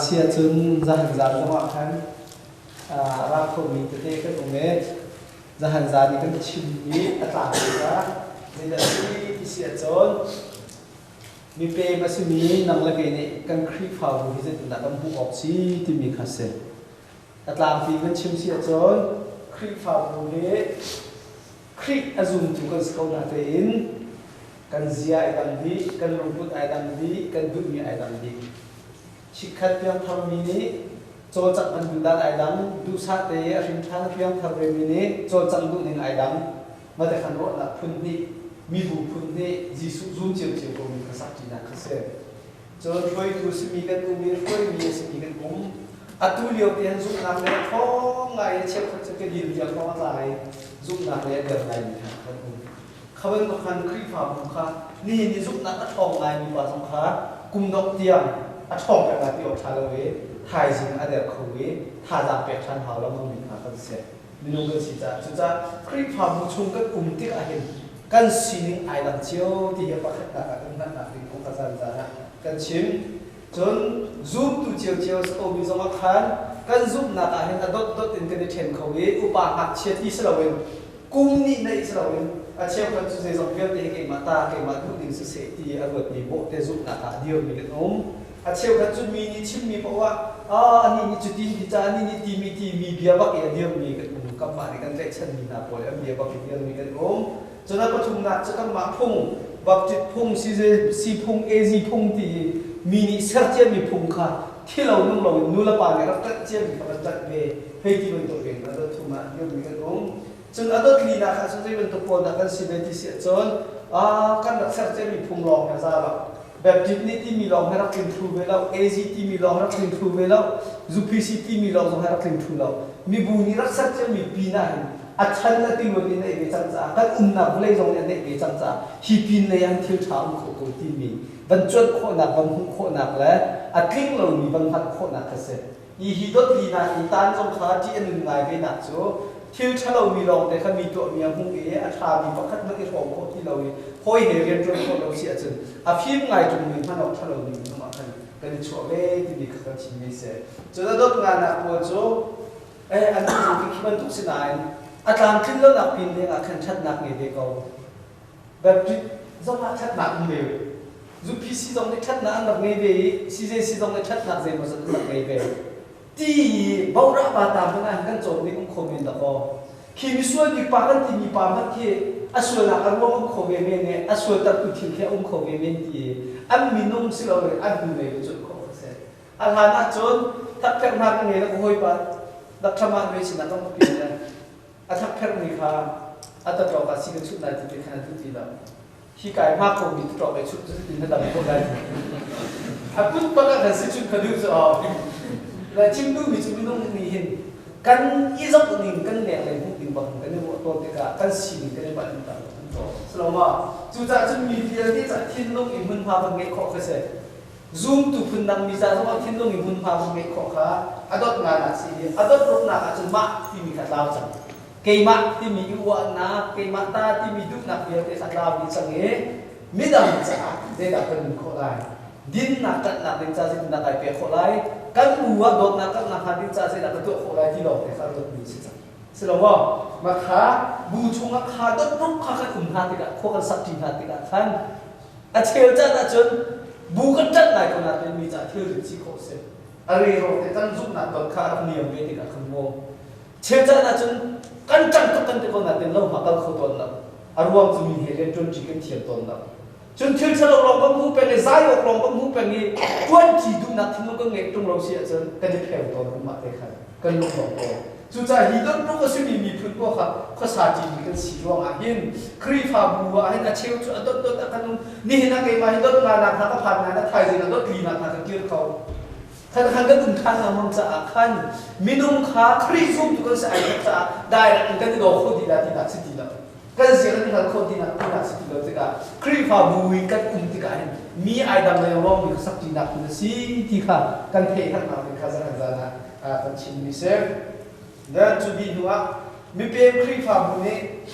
เสียจนจะหันจานจังหวะคันร่างคนมีตัวเด็กก็ตรงนี้จะหันจานนี่ก็ชิมนี้ตลาดนะในเดือนที่เสียจนมีเปย์มาสุมีนังละเกนี่กันคลิปข่าวที่จะติดตามผู้ออกซีที่มีคาเซ่ตลาดที่มันชิมเสียจนคลิปข่าวนี้คลิปอาจุมจุกันสกาวนาเตอินกันเสียไอ้ดังดีกันลงทุนไอ้ดังดีกันดุมีไอ้ดังดีชิคขัดเพียงทำมินิโจจักมันดูด้านไอ้ดังดูซาเตยริมทางเพียงทำเรมินิโจจังดูหนึ่งไอ้ดังมาแต่ขันรถนักพุ่นนี่มีบุพุ่นนี่จิสุจุนเจียวเจียวก็มีกษัตริย์นักเสพโจรวยดูสมีกันมีรวยมีสมีกันอัตุเลียวเพียงจุนักเลยท้องไงเชื่อเขาจะกระดิ่งเดียวท้องอะไรจุนักเลยเดินอะไรนี่ครับเขาเป็นคนคลิปข่าวของเขานี่จุนักก็ท้องไงมีความสำคัญกุมดอกเตียงท้องแบบที่ออกทาเลยถ่ายสิ่งอะไรเขาเว้ถ่ายจากแบบชันเขาแล้วมันมีความเสพมีน้องกันสิจ้าจ้าคลิปข่าวมุชุงกันที่เห็นกันสิ่งไอ้ดังเชียวที่จะประกาศกันนั่นนะเป็นของกษัตริย์นะกันชิมจนซูมตัวเชียวเชียวสโตมีสมัครขันกันซูมนักเห็นดดอินเทอร์เน็ตเห็นเขาเว้อุปาหักเชียอิสราเอลกุมนี่ในอิสราเอลเชียวกันสุดเสียสองเพียงที่เก่งมาตาเก่งมาทุกดิ่งสุดเสียที่อารมณ์มีโบเตซูมนักเดียวมีกันเชียวกันจุดมีนี่ชิมมีเพราะว่าอันนี้จุดที่ที่จะอันนี้ทีมีเบียร์บักเดียวมีกันกับมาในกันเล็กชันมีนาโปเลยเบียร์บักเดียวมีกันจนปัจจุบันจะกันมาพุ่งบักจิตพุ่งซีพุ่งซีพุ่งที่มีนิสัยเจ้ามีพุ่งค่ะที่เรานุ่งเรานู่นละป่านเนี่ยเราตัดเจ้ามีความตัดเบย์ให้ที่มันตัวเองแล้วก็ทุ่มมาเยอะมีกันจนอันนั้นลีน่าค่ะจนที่มันตัวปนกันสิเบติเสียจนกันนักสัตว์เจ้ามีพุ่งลองเนี่ยซาบะแบบจิตนี้ที่มีลองให้เราคลินทูเวลาซีที่มีลองให้เราคลินทูเวลาซูพีซีที่มีลองให้เราคลินทูเรามีบุญนี่รักสัตว์เจ้ามีปีน่าเห็นอัจฉริยะที่วันนี้ในเวจังจ้ากันนับเลยตรงนี้ในเวจังจ้าฮิปินในยังเที่ยวช้างโคโกที่มีบรรจุโคนักบรรทุกโคนักและอัดลิ้งเรามีบรรทัดโคนักเสร็จอีฮิดดลีนาอีตานจงขาที่อันหนึ่งไงเวนักโจเที่ยวช้าเรามีลองแต่เขามีตัวมีหุ่งอัชามีประคัตนักเอของโคที่เราห้อยเหรียญจนโคเราเสียจนพิมไงจงมีมันออกช้าเรามีมาคันกันชัวเล่ที่มีขัดชิมไม่เสร็จจนแล้วงานนักโคโจอันนี้จริงๆมันทุกสิ่งอัตราขึ้นแล้วนักพินเนี่ยอาคันชัดนักเงี้ยเด็กเขาแบบจะมาชัดนักเงี้ยจุดพิเศษตรงนี้ชัดนักเงี้ยเว้ยซีเจซีตรงนี้ชัดนักเสียมาสักนักเงี้ยเว้ยที่บ่าวราบาตามนั้นกันจบนี่คงมีแต่ก็ขี้มิส่วนที่ปากันที่มีปามันที่อาส่วนนักการว่าคงมีเนี่ยอาส่วนตัดตุ่ทิ้งแค่คงมีที่อันมีนุ่มสิเราเลยอันดูเลยจนเขาเสร็จอันหานักจนทักแค่นักเงี้ยแล้วก็ห้อยปาดักทำมาด้วยสินะต้องพิจารณาอาทักแค่นี้ค่ะอาตเราก็สิ่งชุดนั้นที่เป็นขนาดที่เราที่กายมากกว่ามีตัวไปชุดที่นั่นแต่ไม่พอได้ถ้าพูดปกติสิ่งชุดเขาดูจะออกแล้วชิมดูมีชุดน้องมีเห็นกันอีสักตัวนึงกันเนี่ยอะไรพวกนี้บางกันเนี่ยตัวเด็กกันสิ่งกันเนี่ยบ้านต่างๆสโลมาจู่ๆจะมีเพียงที่จะทิ้งลงอิมุนพาบังเกขอเขาเสร็จซูมตุพันดังมีจะต้องทิ้งลงอิมุนพาบังเกขอเขาอดอดงานสิอดอดรูปนักจนมาที่มีการเล่าจังเกมาที่มีอยู่ว่านะเกมาตาที่มีดุนักเบียร์ที่สักลาบิสังเกมิดามิจ้าเด็กเป็นคนไรดินนักกันนักดินจ้าสินักไอเปียคนไรกันหัวโดนนักกันนักดินจ้าสินักตัวคนไรที่เราเด็กเขาตัวมีสิจ้าสรุปว่ามาขาบูชงขาต้นรุ่งขากันหาติกะโคกันสักทีหาติกะขันอาเชียวจ้าจนบูกันจัดไหนคนนั้นเป็นมีจ้าเที่ยวถึงสี่โคเซอะไรเราแต่ตั้งจุดนักต้นขาเนียมเวติกะขันโมเชียวจ้าจนกันจังก็กันที่คนนั้นเป็นเราหากันเขาตนละอารมณ์จะมีเหตุจนจิกันเทียบตนละจนเที่ยวเราลองก็มูเป็นไอ้สายออกลองก็มูเป็นไอ้จวนจีดูนักที่นู้นก็เงี้ยตรงเราเสียจนกันจะแผ่วตนมาเตะขันกันลงหลงตัวจู่ๆฮีดอนรู้ก็สิ่งมีพื้นว่าครับข้าสาจีมีกันสีร่วงอ่ะยินครีฟาบัวให้นักเชี่ยวจู่ต้นกันนี่นักเกมาฮีดอนงานนักก็ผ่านงานนักไทยสินักลีนักก็เกี่ยวเขาท่านขันก็ดุนขันน้ำมันจะขันมินุมขาครีซุ่มทุกคนใส่จะได้แล้วกันที่เราโคดีแล้วที่นักสิทธิ์แล้วกันเสียกันที่นักโคดีนักที่นักสิทธิ์แล้วที่ก็ครีฟาบุยกันที่ก็มีไอ้ดำในร่องมีสักที่นักที่สิที่ค่ะกันเทขันมาเป็นข้าราชการนะกันชิมมิเซลdan tudi dua mipem kri fa bune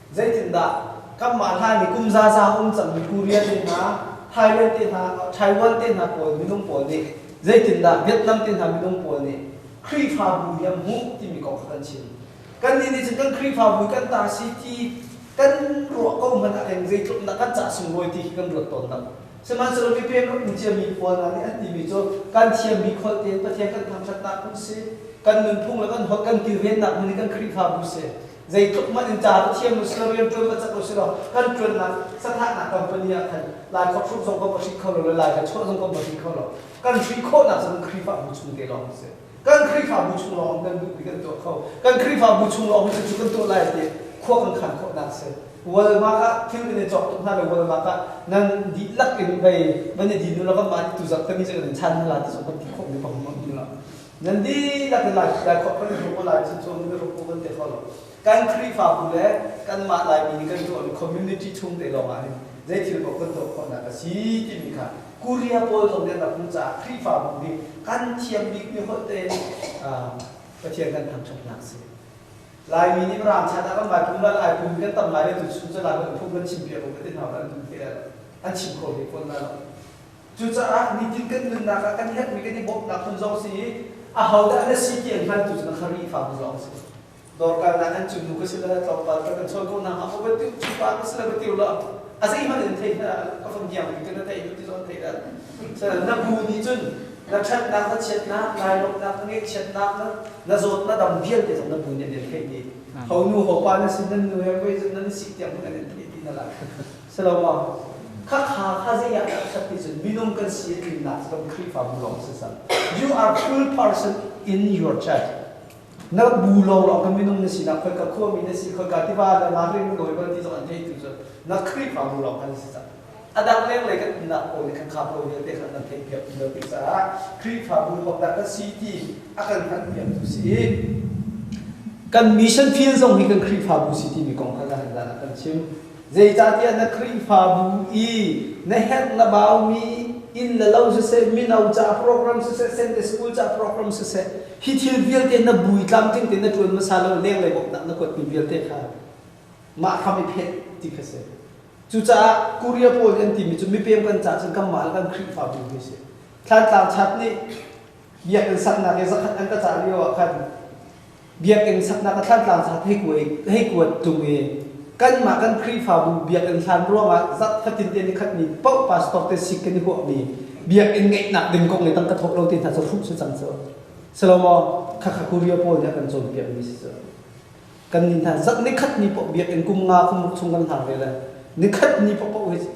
zaitin da kam ma tha ni kum za cham mi kuriya ni na Thailand tiền hà Taiwan tiền hà bồi mi nông bồi này dây tiền đã Vietnam tiền hà mi nông bồi này khi phá bùi hiểm hú thì mi có khăn chìm kan ni chỉ cần khi phá bùi kan ta city kan ruộng câu mình anh dây trộn đã kan trả sung rồi thì kan được tồn động xem mà sau khi PM các mình chia mi bồi là này anh tìm cho kan chia mi khơi tiền bắt tiền kan tham sát ta cũng sẽ kan mình phung là kan hot kan tiêu hết nặng mình kan khi phá bùi sẽ dây trộn mà anh trả bắt tiền Muslim yang trộn bắt chắc có sẽ lo kan trộn là sát hại là company kan lại có chút giống có bác sĩ khâu rồi lại có chút giống có bác sĩ khâu rồi kan free khâu là giống khi phá bùi chung cái lòng sẽ kan khi phá bùi chung lòng kan bị kan tổ khâu kan khi phá bùi chung lòng thì chúng tôi lại thì khoa kan khăn khoa nặng sẽวันมาค่ะที่ในจอบทุกท่านวันมาค่ะนั่นดีลักกันไปวันนี้ดีนู้นเราก็มาตุจักกันนี่จะเป็นชั้นละที่สมบูรณ์ที่ครบในความมั่นคงละนั่นดีลักกันหลายแต่ขอบคุณทุกคนหลายชุดชมไม่รู้คนเดียวเขาหรอกการคลีฟ้าบุเล่การมาหลายมีกันตัวคอมมูนิตี้ชุ่มเดียวมาเนี่ยใจที่เราคนตัวคนนั้นก็สีที่มีค่ะกุเรียโปรตรงเดียวกับคุณจ่าคลีฟ้าบุเล่การเทียมบิ๊กมีคนเดียวประเทียมกันทำชมหนักสิลายมีนี่รามชาติก็หมายถึงว่าลายภูมิกันตั้งหลายจุดชุดจะลายเป็นภูมิกันชิมเปียกกันที่ทำนั้นถึงเท่าอันชิมโควิดคนนั้นจุดจะนี่จริงกันหนึ่งนักกันเฮ็ดมีกันที่บอกนักคนจองสีเขาได้อันสีเกียงพันจุดนักคารีฟ้าบุจองสีดอกการนั้นจุดนุกสิละต่อไปกันชนคนนั้นเขาไปติวจุดฟ้าก็สิละไปติวละอาศัยมันเห็นเท่าก็ฟังยังมีกันได้อยู่ที่จอนเท่าฉะนั้นนักบูนี่จุดนักชัดนักเช็ดนักนายรบนักเงี้ยเช็ดนักนักโจทย์นักดำเพี้ยนแต่สำนักบุญเนี่ยเด่นแค่นี้เขาหนูหัวปานนั่นสินั่นหนูยังไม่นั่นสิเตียงพวกนั้นที่ที่นั่นแหละสรุปว่าข้าจะอยากชัดที่สุดมีน้องกันเสียที่นักสำครีฟ้าบุลองสิสัน you are full person in your chat นักบุลองเราก็มีน้องนั่นสินักคนกับขั้วมีนั่นสิคนกับที่ว่าเราล้างเรื่องโดยบางทีจะอันเดียวจุดนักครีฟ้าบุลองกันสิสันอันดับแรกเลยก็นักโอ้ยขันขับโอ้ยเด็กขันนั่งเทียบเทียบเดินไปซะครีฟ้าบุลองนักก็สีที่อาการขันเทียบทุกสิ่งกันมิชชั่นฟิลซ์ของกันครีฟ้าบุสีที่มีกองทัพทหารกันชิมเจจาที่นักครีฟ้าบุอีในแห่งนับเอามีอินละเล่าเสมีนาวจ่าโปรแกรมเสเซนเดสกูลจ่าโปรแกรมเสฮิตฮิลวิลเตนนับบุยตามจริงเตนนับจวนมาซาโลเลี้ยงเลยบอกนักกดมีวิลเตนค่ะมาทำให้เพชรที่เสจุจ่าคูเรียโปลกันที่มีจุดมีเพียงกันจ่าจนกำมาแล้วกันครีฟ้าบุเสท่านตามชัดนี่เบียกันสักนักสักอันก็จ่าเรียกว่าคันเบียกันสักนักท่านต่างชาติให้กวดตรงเองกันมากันครีฟ้าบุเบียกันทานร่วงอ่ะสักขัดตินเตียนขัดนี้เป้าปาสต็อกเตสิกันที่หัวนี้เบียกันไงหนักดึงกงเลยตั้งกระทบเราตินทัศน์ทุกสุดสังเสริญสโลโมข้าคุเรียโปเนี่ยกันโจมเบียกันมิสเซอร์กันนินทานสักนี่ขัดนี้ปะเบียกันกุมงาคุมชงกันทางเลยเลยนี่ขัดนี้ปะ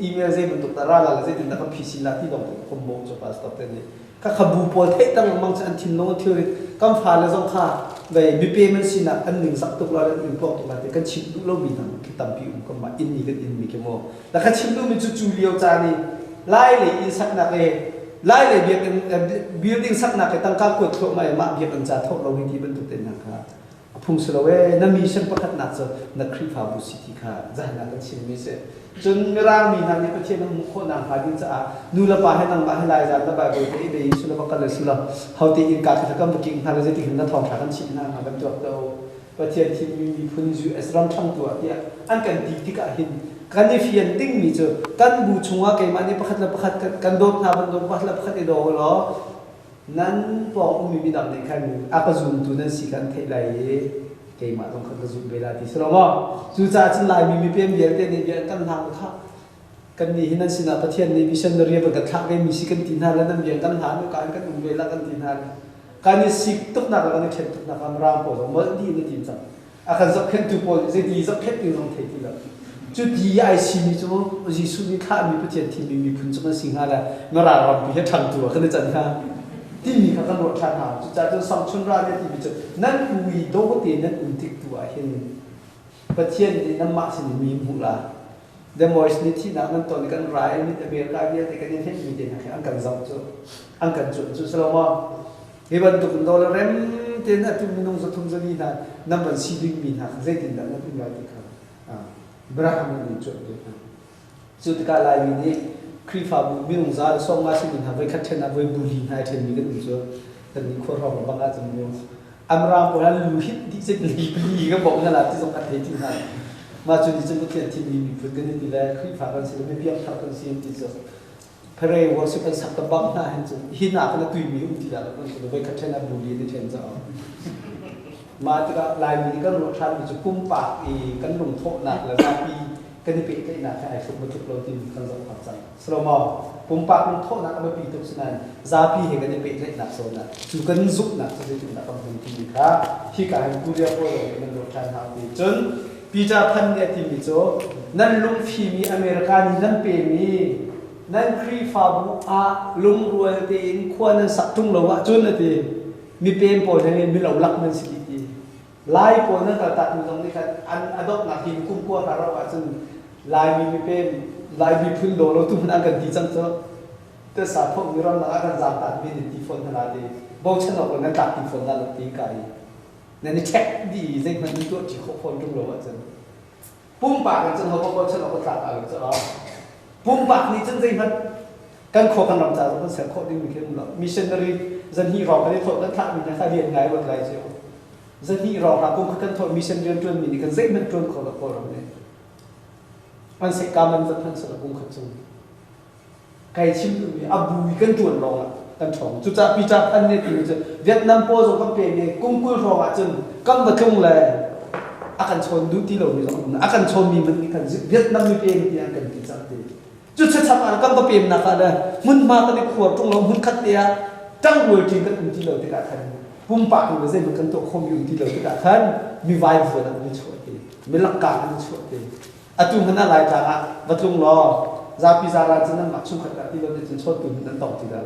อีเมลเซมันตุกตาราละเซตินนักพิศิลาที่ดอกคอมโบจบปาสต็อกเตนี่ข้าขบูปอลเทตั้งมังจะอันทินโนเทียร์กำฟ้าเลยสงข้าเลยบีพีมันสินะอันหนึ่งสักตุกเราอันหนึ่งพวกตุกเราแต่กันชิมตุกเรามีทั้งคิดตามพิวก็มาอินนี่กันอินมีแค่โมแล้วข้าชิมตุกมันจู่ๆเลี้ยวจานี่ไล่เลยอินสักนักเลยไล่เลยเบียกันบิลดิ้งสักนักเลยตั้งการกดทั่วมาเบียกันจ่าทบเราวิธีบรรทุกเต็นนะครับพุ่งสโลเวนั่นมีฉันประคัดนักจะนักครีฟ้าบุสิทธิค่ะจะนักกันชิมมิเสจนร่างมีทางนี้ประเทศนั้นมุขนางพาดินจะนูละปาให้นางมาให้ลายจานละใบใบที่ได้สุลปกันเลยสุลเขาตีอินกาคือถ้าก็มากินทางเราจะติดหินน้ำทองขากันชิมนะมากันจวบเราประเทศที่มีพื้นอยู่เอสรัมทั้งตัวเนี่ยอันกันดีที่กะหินกันที่เฟียนติ้งมีเจอกันบูชงว่าเกมันนี่ประคัดละประคัดกันโดนนาบันโดนประคัดละประคัดไอโดหรอนั้นพออุ้มมีดำในขั้นอากาซุนตัวนั้นสิกันเทไลเกมาต้องขัดจุดเวลาที่สโลโมจูจ่าจินไลมีเพียงเดียวแต่ในเดียวกันทางข้ากันนี่นั่นสินะประเทศในวิชันเรียบกับข้าไม่มีสิกันทินหาแล้วนั่นเดียวกันทางการกันเวลากันทินหาการนี่สิตุกนักกันนี่เข็นตุกนักกันรามโพสมดดีในทีมจังอาการสับเข็นตุโพสจะดีสับเข็นตีตรงเทที่ละจุดดีไอซีมีจุดจิสุนิข้ามีประเทศที่มีพุ่งจุดนั้นสิงหาละนรารับมีให้ทางตัวกันในจันทร์ที่มีข้ากันรถทางหาจุดจ่าจุดสังชนราเนี่ยที่มีจุดนั่นคุยโดก็ตีนั่นอุ่นติดตัวเห็นประเทศนี้น้ำมันสิมีมูลาเดโมสนี่ที่นั่นตอนนี้กันรายมิตรอเมริกาเนี่ยแต่กันยังเห็นมีเด่นนะอันกันจับจุดอันกันจุดสโลโมที่บรรทุกดอลลาร์เร่มเต็นทุกมินงสทุ่มจะมีนะน้ำมันซีดิ้งมีนะเจตินนั่นเป็นอะไรที่เขาบราฮัมนี่จุดเลยจุดการไล่วินี่ครีฟ้าบุมินงซาส่งมาสิมินฮะไว้คัดเชนนะไว้บุลีนะเชนมีกันจุดแต่นี่คนเราบางอาจจะมีอัมรามพลันลุหิตที่จะลีก็บอกนั่นแหละที่ส่งกันเทที่นั่นมาจนที่จะมาเทียนที่มีผลกันนี่แหละครีฟ้ากันสิไม่เพียงทับกันสิที่จะ เพลย์วอร์สิเป็นสักตะบังหน้าเห็นจุหินหนักแล้วตุยมีอุ้มทีละมันก็ไปคัดเชนับบุรีในเทนจะมาที่ก็ลายมีก็รถทันมีจุปุ่มปากอีกันลงโทษหนักแล้วปีกันนี่เป็นได้หนักแค่ไหนสุดมันทุกเราทีมกันจะความใจสโลมอปุ่มปากลงโทษหนักมาปีทุกสนันซาปีเห็นกันนี่เป็นได้หนักโซนนะจุกันซุกหนักจะได้จุหนักกำลังทีค่ะที่การกูเรียกว่ามันรถทันหาปีจนปีจะพันเนี่ยทีมีโจนั่นลุงฟีมีอเมริกานี่นั่นเป็นมีนั่นครีฟาบุอาลุงรวยตีนควรนั่นสักทุ่งเราว่าจนเลยทีมีเป็นปอดเนี่ยมีเหล่าลักมันสิทีลายปอดนั่นก็ตัดมีตรงนี้กันอันอดอกนักหินคุ้มกลัวคาราว่าจนลายมีเป็นลายมีพื้นโดเราตุ้มนั่งกันดีจังเถอะแต่สาพวกมีเราหนักกันจับตัดมีตีฝนขนาดนี้บอกฉันออกนั้นตัดตีฝนนั่นตีไก่นั่นนี่เช็คดีสิมันมีตัวจีโคฟอนทุ่งเราว่าจนปุ่มปากจนเขาบอกฉันออกตัดอะไรจะปุ่มปากนี่จนสิมันกันโคกันรำจ่าเราเสียโคดิ้งมีแค่นั้นมิชชันนารีจะฮีรอกันที่ถอดกันท่ามีนะท่าเรียนไงวันไรเชียวจะฮีรอครับปุ่มกันถอดมิชชันเรียนจนมีนี่กันเซ็มันจนคนละคนเราเนี่ยมันเสกามันจะทันสลับปุ่มขัดจุนใครชิมดูมีอับบุยกันจวนรองกันชงจุดจ่าปีจ่าอันนี้ที่มันจะเวียดนามโพสกับเป็นเนี่ยกุ้งกุ้งรองจนกำบัดทุ่งเลยอาการชนดูที่เรามีสองอาการชนมีมันมีกันเวียดนามมีเป็นที่อันกันที่จัดที่จุดชัดๆกันก็เป็นนะครับเลยมันมากันในขวดตรงเรามันคัดเดียจังเวอร์จริงกันที่เราที่กัดทันปุ่มปากมันจะมันกันตัวคมอยู่ที่เราที่กัดทันมีไวฟ์เลยมันช่วยดีมีหลักการมันช่วยดีอาจุมันอะไรจ้าวัดลุงรอซาพิซาราจะนั่งมักชุ่มขัดที่เราจะชดตุนนั้นต่อที่เรา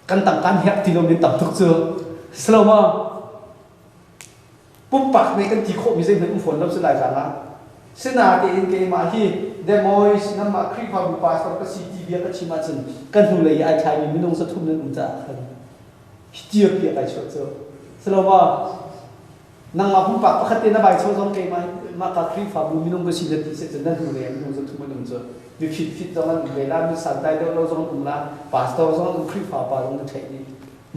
กันต่างกันเหี้ยที่เราเนี่ยต่างทุกเชื่อสโลมาปุ่มปากในกันที่โคมีเส้นเป็นฝนรับสลายจ้าเสนาเกณฑ์เกณฑ์มาที่เดมอยส์นั่นมาครีพาบุปผาสก็ซีทีเบียก็ชิมาจนกันหูเลยไอ้ชายมีมินงสะทุ่มนั่นอุ่นจ้ากันเจียบเปียกไอ้ชดเจ้าสโลว่านั่งมาปุ่มปากปกตินะใบโชว์สองเกณฑ์มาครีพาบุมินงก็ชิเลติเสร็จนั่นหูเลยมินงสะทุ่มนั่นอุ่นจ้ามีฟิตตรงนั้นเวลามีสันได้เราสองอุ่นละปาสตัวสองครีพาปาลงในเทคนิค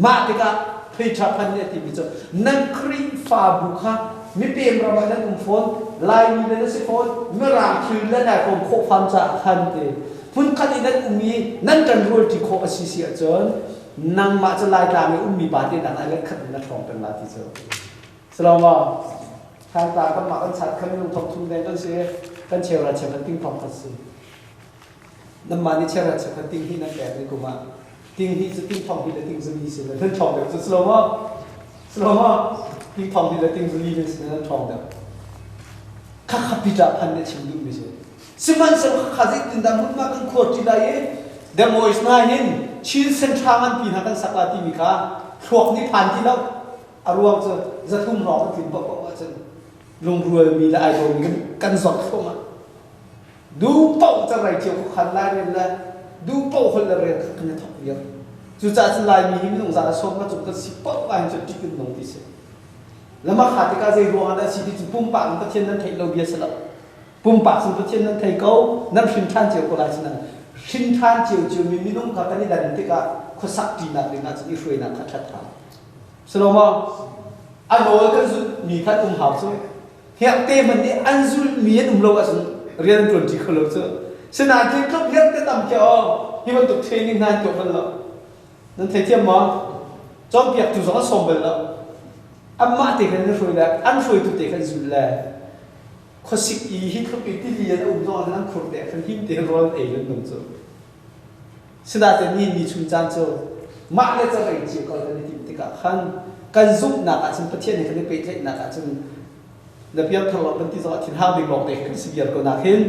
มาติกาเฮ้ยชาพันเนี่ยที่มิจ้านั่งครีพาบุค่ะมีเปลี่ยนประมาณนั้นอุ้มฝนลายมีเป็นสิฝนเมื่อรางคืนและได้ผมโคฟันจะทันเตพุ่นคันนี้นั้นอุ้มมีนั่นกันรู้ที่โคอาศิเสียจนนั่งมาจะลายกลางในอุ้มมีบาดเจ็บดังอะไรขัดนัดทองเป็นลาที่เจอสลอว่าทางตาก็มากันชัดขันลงทองทุ่งแดงกันเสียกันเชียวราชพันติ้งทองพัดซีน้ำมันนี่เชียวราชพันติ้งที่นั่นแก่ในกุมาติ้งที่จะติ้งทองที่จะติ้งจะมีเสียเลยท่านทองเดี๋ยวสลอว่าติ้งทองที่จะติ้งจะมีเป็นเสียท่านทองเดี๋ยวข้าขับพิจารณาเนี่ยชิมดูไม่ใช่สิมันสำคัญที่ติดตามมุ่งมากันขวดที่ใดเดโมอิสนาเห็นชิ้นเส้นทางมันปีนักกันสักทีมีค่าพวกนี้ผ่านที่แล้วอารมณ์จะทุ่มหลอกถึงบอกว่าจะลงรวยมีและไอโดนกันสดเข้ามาดูเป้าจะไรเที่ยวขันลายเรียนเลยดูเป้าคนละเรียนขันจะถกเยอะจุดจ่าสลายมีหิมลงสารสมมาจุดกันสิบเป้าลายจุดที่กันลงที่เสียแล้วมาขาดที่การเสียรวงอะไรสิ่งที่ปุ่มปากมันเทียนนั้นไทยเราเบียสลับปุ่มปากสิ่งที่เทียนนั้นไทยเขานั่นชินท่านเจียวก็ได้ฉะนั้นชินท่านเจียวมีนุ่งกับกันนี่ดันที่ก็ข้อสักจีนักเลยนะจะอีฟวยนักขัดทัดทำสโลมาอันโน้นก็สุดมีขัดอุ้มหาวสุดเฮียเต้มันนี่อันสุดมีอุ้มโลกสุดเรียนจนที่เขาเลิกสุดฉะนั้นที่ครับเฮียเต้ตั้มเจ้าที่มันตกเทรนนิ่งนานจบไปแล้วนั่นเทียมมั้งจอมเปียกจุดสองก็ส่งไปแล้วอันมาเตะกันจะช่วยได้อันช่วยตัวเตะกันสุดเลยข้อสิบอีฮิตเขาปิดที่เรียนอุ้มน้องนั่งครูเตะกันหิมเตะร้อนเองนั่นนุ่มจ้ะสุดท้ายแต่นี่มีชุนจานจ้ะมาเลยจะไปจีบกันในทีมที่กันขันกันซุปหนักอาจจะประเทศนี้กันได้ไปเท่หนักอาจจะเดี๋ยวเพียงทะเลาะกันที่จังหวัดที่ห้าบิ๊กบอกเตะกันสิบyearก็นักเห็น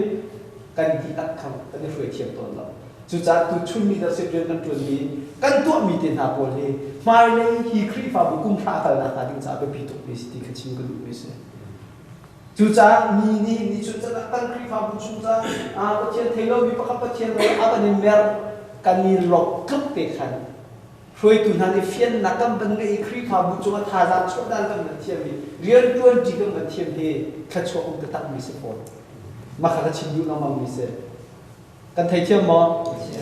กันที่อัดคำกันได้ช่วยเทียมตัวเราจุดจ้าตุชุนมีแต่เสียเรื่องกันตัวนี้กันตัวมีเต็นหาโพลีมาเลยฮีครีฟ้าบุกุมพระกันนะการดิ้งจ้าไปพิทุกเมสิที่ขชิมกันดูเมสิจุดจ้ามีนี่จุดจ้ากันครีฟ้าบุชุนจ้าประเทศไทยเรามีประคับประเทศเราอากันนี่เมื่อกันนี่หลอกกลับเตะขันช่วยตุนหันเฟียนนักกันเป็นไอ้ครีฟ้าบุจุมาท่าจานชดดันกันเหมือนเทียมมีเรียนตัวจีกันเหมือนเทียมที่ขชกอุตตักมีสิพอมาขัดชิมดูน้ำมันมีเสกันไทยเที่ยวมอ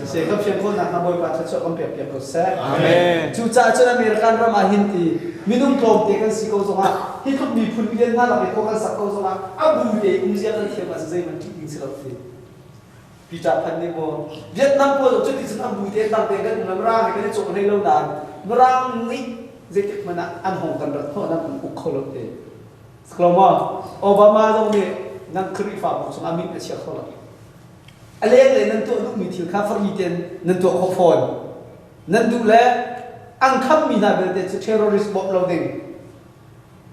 เสียกับเชียงคนนักบอยปาทัชกันเปียกเปียกก็แซ่จูจ่าจนอเมริกันรามาหินตีมีนุ่มโตเตกันสิโกซงะที่เขามีพูดเรียนมาเราไปโคกันสักโกซงะอาบุเดอุ้มเสียกันเที่ยวมาเสียมันที่ยิงสลับฟี ปีจากพันนี่โมเวียดนามพอจุดที่สุดอันบุญเทียนตั้งแต่กันเมืองร่างกันที่จบให้เราด่านร่างนี้เจ็ดมันอันหงกันรัฐเพราะนั้นอุกขลุ่มเองสกลมาโอบามาตรงนี้นั่งครีฟ้าบุษอามินเชียร์เขาเลยอะไรเลยนั่นตัวลูกมีทิลคาฟรีเทนนั่นตัวขฟอนนั่นดูแลอังคับมีนาเบลเดชเทอร์ริสต์บอกเราเด้ง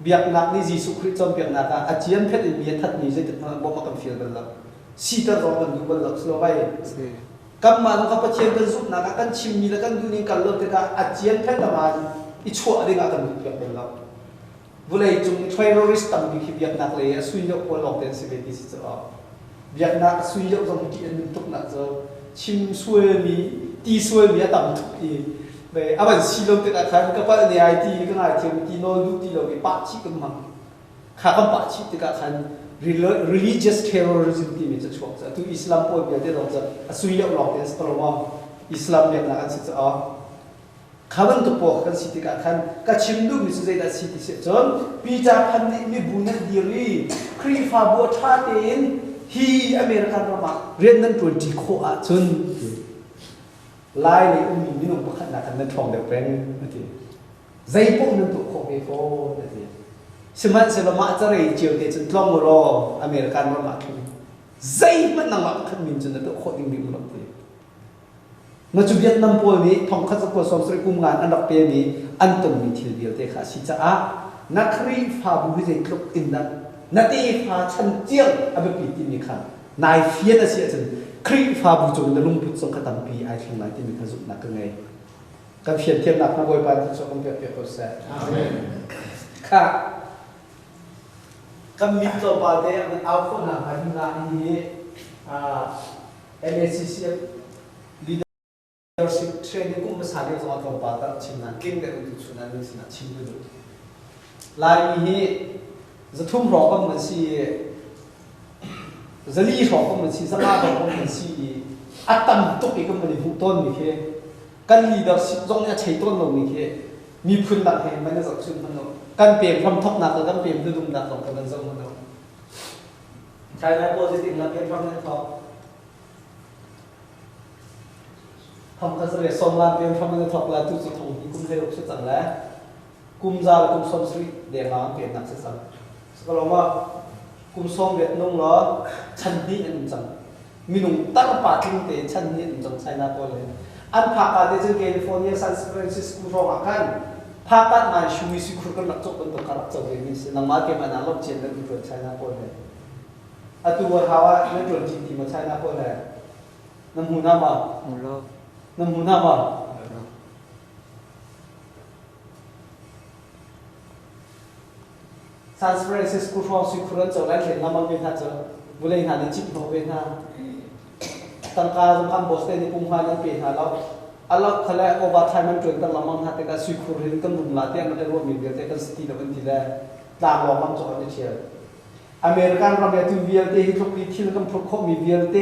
เบียกนักนี่จีสุคริตจอมเบียกนักอาเจียนเพชรเบียทัดนี่จะติดมาบอกมากันฟิลกันแล้วซีตาร้องกันดูกันแล้วสโลไว้กำมันกับประเทศกันสุดนักกันชิมมีแล้วกันดูนี่กันแล้วแต่ก็อาเจียนเพชรมาอีชั่วอะไรกันดูเบียกกันแล้วบุเลยจุงเทอร์ริสต์ตั้งมีขีเบียกนักเลยสุยยกคนหลอกเดินสิเบติสิจะออกเบียกนักสุยยกจงที่อันนึงตุกนักจะชิมสวยมีตีสวยมีตั้งทุกทีอาวันสิลงแต่ละครั้งก็ไปในไอทีก็ไอทีมีที่โน้ตดูที่เราไปปัจฉิกันมั้งข้าก็ปัจฉิแต่ละครั้ง religious terrorism ที่มีจะช่วยจะตัวอิสลามพวกเดียวที่เราจะสุยยกหลอกเดินสตรอมอิสลามอย่างนั้นสิจะอ๋อข้าวันตัวพวกกันสิแต่ละครั้งก็ชิมดูมิสุเจตสิที่เสียจนปีจากพันนี้มีบุญนั่นเดียวเลยครีฟาบัวท่าเต็นฮีอเมริกันเรามาเรียนนั่นตัวจีโคอาจนลายในอุ้มมีนุ่มขนาดนั้นทองเดือดเป็นนั่นทีใจพวกนั้นตัวของเอโฟนั่นทีสมัยเสลมาจะเรียเจียวเดชจนทองรออเมริกันเรามาขึ้นใจมันนั่งมาขึ้นมินจนตัวของดิ่งมันทีมาจุดเวียดนามพวกนี้ทองข้าศึกสมศรีกุมงานอันดับเปนี้อันต้นมีทีเดียวเด็กขาสิจ้านักรีฟาบุญใจครบอินนั้นนาทีฟาชันเจียงอันเป็นปีที่มีขันนายเฟียนเสียจนครีฟาบุจงนลุงพุทธสงฆ์ตั้งปีไอทิ้งมาที่มีขจุนักไงกับเพียนเทียมนักนักบวยปานที่สองเปียกเปียกโซ่ค่ะกับมิตรบาเดมันเอาคนหนักมาที่งานนี้MSCC leadership training กุ้งภาษาเรียกว่าตัวปาตัดชิมนันกินกันอุตุนันนี่สินะชิมดูลายนี้จะทุ่มรอก็เหมือนสิจะรีชอบก็เหมือนสิสมาก็เหมือนสิอัตตัมตุกอีกก็เหมือนหุต้นนี่แค่กันลีดเดอร์ชิพตรงนี้ใช้ต้นลงนี่แค่มีพื้นหลักแห่งมันจะสักชุดมันลงกันเปลี่ยนความทบหนักแล้วกันเปลี่ยนดุมหนักลงกันมันจะมันลงใช่ไหมโพสิทีฟนะเปลี่ยนความนั้นท็อปทำกันเสร็จส่งลาเปลี่ยนความนั้นท็อปแล้วทุกสิ่งของที่กุมเทลุกสุดสังแล้วกุมซาลกุมสมศรีเดี๋ยวมาเปลี่ยนหนักสุดสังก็ลองว่ากุมส่งเวียดนามล้อชันนี่อันจังมีหนุ่มตั้งป่าทิ้งเตะชันนี่อันจังไชน่าโพเลยอันภาคการที่แคลิฟอร์เนียซานฟรานซิสโกรองกันภาคการมันชูวิสิคุรกันหลักจบเป็นตัวการจบเลยนี่สินังมาเก็บมันนั่งลบเชียนกันที่ตัวไชน่าโพเลยอัตัวฮาวะนั่นตัวจริงที่มันไชน่าโพเลยน้ำหูน้ำมาน้ำหูน้ำมาซานฟรานซิสโกรองสิคุรกันจบแล้วเห็นน้ำมันเป็นท่าจะบุเรงหาในจิบหัวเป็นท่าตั้งการทำบอสเตนี่ปุ่มหานั่นเป็นท่าเราอัลลักขลังโอบาทายมันจนตั้งลำมันท่าแต่ก็สิคุรเห็นกันบุญลาเตียมันได้รวมมีเดียวแต่ก็สติแล้วมันทีละต่างลำมันจอดในเชียร์อเมริกันเราเนี่ยตัวเวียลเตที่ทุกปีที่เราต้องพบเขามีเวียลเต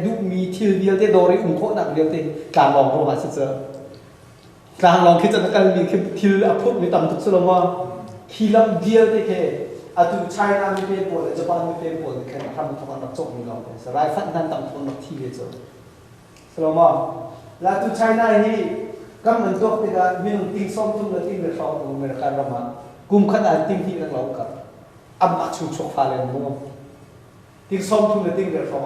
ดูมีที่เวียลเตโดริอุ้งโคนักเวียลเตต่างลองโรหะเสือต่างลองคิดจะการมีที่เราพบมีต่ำทุกสโลมาที่ลำเวียลเตแค่อาตุไชน่ามีเป็นปวดญี่ปุ่นมีเป็นปวดแค่ทำทุกคนรับจบมีเราสลายฟันนั่นต่างทุกคนรับที่เลยจ้ะสโลมาแล้วตุไชน่าที่ก็เหมือนตัวที่ก็มีนุ่งติ้งซ้อมทุ่งและติ้งเรือซ้อมอเมริกันเรามากุมขนาดติ้งที่เรากันอับมาชูชกฟ้าเลยมั้งติ้งซ้อมทุ่งและติ้งเรือซ้อม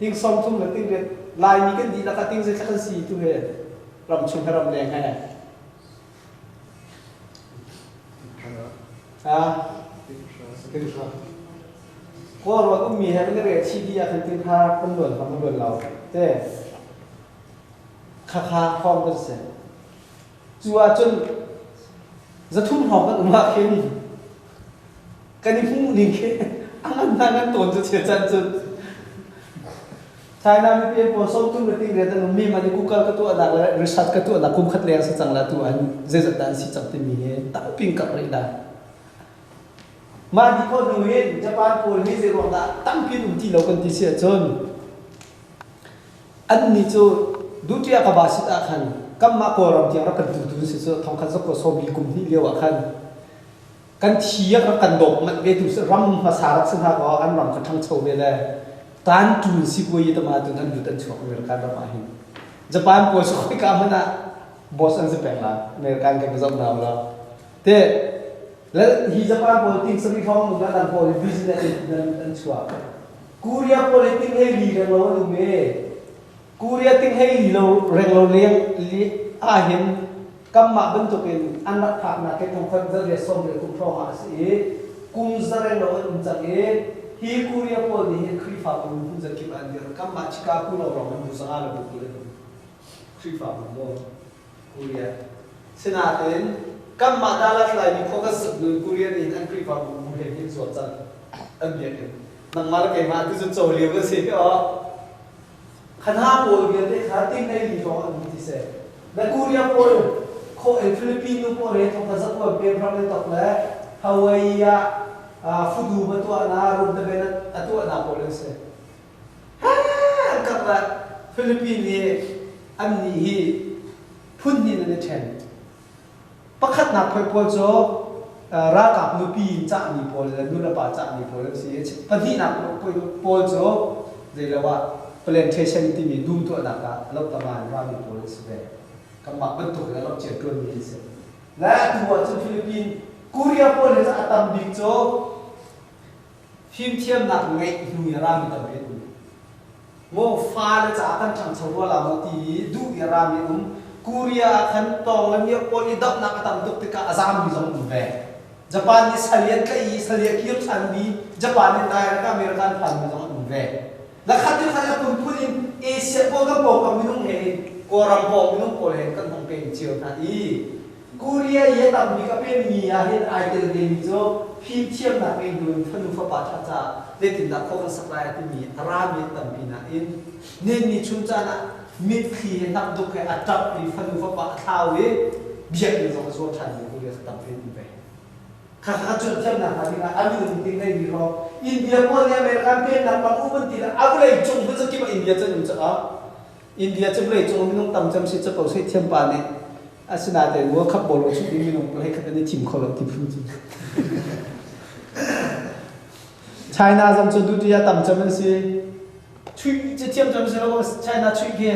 ติ้งซ้อมทุ่งและติ้งเรือลายมีกันดีแล้วก็ติ้งจะขั้นสี่ตัวเลยรำชุ่มให้รำแรงให้ก็เราก็มีให้เป็นเรื่องที่ดีอย่างที่พาคนด่วนความด่วนเราเจ้ค่าพร้อมกันเสร็จจัวจนจะทุ่มหอมกันมาเข็มกันนี่พุ่งลิงเข็มอันนั้นตัวจะเสียใจจนใช่นะไม่เพียงพอส่งทุ่มไปติ้งเรียนแต่มีมันในกูเกิลก็ตัวอันนั้นรีสัชก็ตัวอันนั้นคุ้มขัดเลี้ยงสิจังละตัวอันเจสันดันสิจังที่มีตั้งปิ้งกับเรื่องได้มาดีคนหนึ่งเห็นญี่ปุ่นพูดให้เสียงว่าตั้งพิมพ์ที่เราคนที่เสียจนอันนี้จูดูที่อาบาสิตอาคันกัมมาโกรมที่เรากันดูดูสิสุดทองคันสักโซบีกุมที่เรียกว่าคันกันเทียบกันดกมันเวทุสรัมภาษาลักษณะก็อันรัมกันทั้งโชว์เลยต ตันจูนสิบวีตมาตุนันดูตันช่วงอเมริกันประมาณนี้ญี่ปุ่นพอสุขการมันนะบอสอันสิบแปดล้านอเมริกันกันก็จะเอาแล้วแต่แล้วที่ญี่ปุ่นพอทิ้งสมิธองมันก็ตั้งพอบิสเนสดันช่วงคูเรียพอทิ้งให้ลีกันเราดูเมคูเรียทิ้งให้ลีเราเร่งเราเลี้ยงเห็นกำมาบรรทุกเป็นอันนักขับนักเก็ตของคนจะเรียกส่งเรียกคุ้มครองอาศัยกุมจะเร่งเราอุ่นจังฮีคูเรียพอดีครีฟ้าบุญคุณจะคิดอันเดียวกำมาชิคาคูเราเรามันดูสง่าเราดูเลยครีฟ้าบุญโมคูเรียเสนาเต็นกำมาดาลัดไหลมีโฟกัสสุดเลยคูเรียนี่อันครีฟ้าบุญมุเห็นที่สวนจันอันเดียวกันนังมาแล้วแกมาที่จะโจเลียวก็เสียอ๋อขันห้าโปรเบียร์ได้ขาติ้งในลีฟองอันนี้ที่เสร็จแล้วคูเรียโปรโคฟิลิปปินส์โปรเรทของภาษาโปรเบียร์พระเจ้าตกแล้วฮาวายฟูดูมาตัวน่ารุ่นเดเป็นตัวน่าโปรเลยเสร็จฮ่ากับว่าฟิลิปปินส์อันนี้พุ่นนี่นั่นเองปักขัดนักไปโปรโจรักกับลูปีนจากนี่โปรเลยดูระบาดจากนี่โปรเลยสิปัจจุบันโปรโจเรียกว่า plantation ที่มีดูตัวนักการลบตะวันว่ามีโปรเลยสิเด็กกำมับบรรทุกแล้วเราเชื่อตัวนี้สิและตัวจากฟิลิปปินส์คูเรียโปรเลยจะตามบิ๊กโจฟิล์มเทียมนักเล็กดูยารามีตัวเองโม่ฟ้าเลยจะอาการช่างชาวลาวที่ดูยารามีคูเรียขันตองแล้วเนี่ยโปรลีดับนักตามตุกติกาอาซามมีสองตัวญี่ปุ่นนี่สลียก็อีสลียคิวชันดีญี่ปุ่นนี่ไทยแล้วก็อเมริกันพันมีสองตัวแล้วขัดที่ขัดจะพูดพูดin เอเชียพวกก็บอกกับมินุ่งเห็นกอรัมบอกมินุ่งโปรเห็นกันต้องเป็นเชียวทันอีคูเรียยังตามมีก็เป็นมีอาเห็นไอเดียเดมิโซพิมเทียมนักเองดูพนุฟ้าปัจจัยเด็กติดนักข้อกันสักหลายที่มีรามีตัมพินาอินเน้นมีชุนจานะมิดขีนักดุกให้อัตราปีพนุฟ้าปัจจัยเบียดเลยสองส่วนทันคูเรียตัมพินไปข้าจุดเทียมนักอะไรนะอันนี้มันติดในดีรออินเดียพวกนี้อเมริกันเป็นนักบางอุ้มติดนะอะไรจงเพื่อจะคิดว่าอินเดียจะหนุนจะอินเดียจะไม่จงมินุ่งตั้มจำสิจะเป่าใช้เทียมปานเนี่ยอาศินาแต่ว่าขับบอลชุดนี้มินุ่งให้ขับในทีมเขาเราทีมฟูจิไชน่าจำจุดดูที่จะตั้มจำมันสิช่วยจะเทียมจำสิแล้วก็ไชน่าช่วยเกี่ย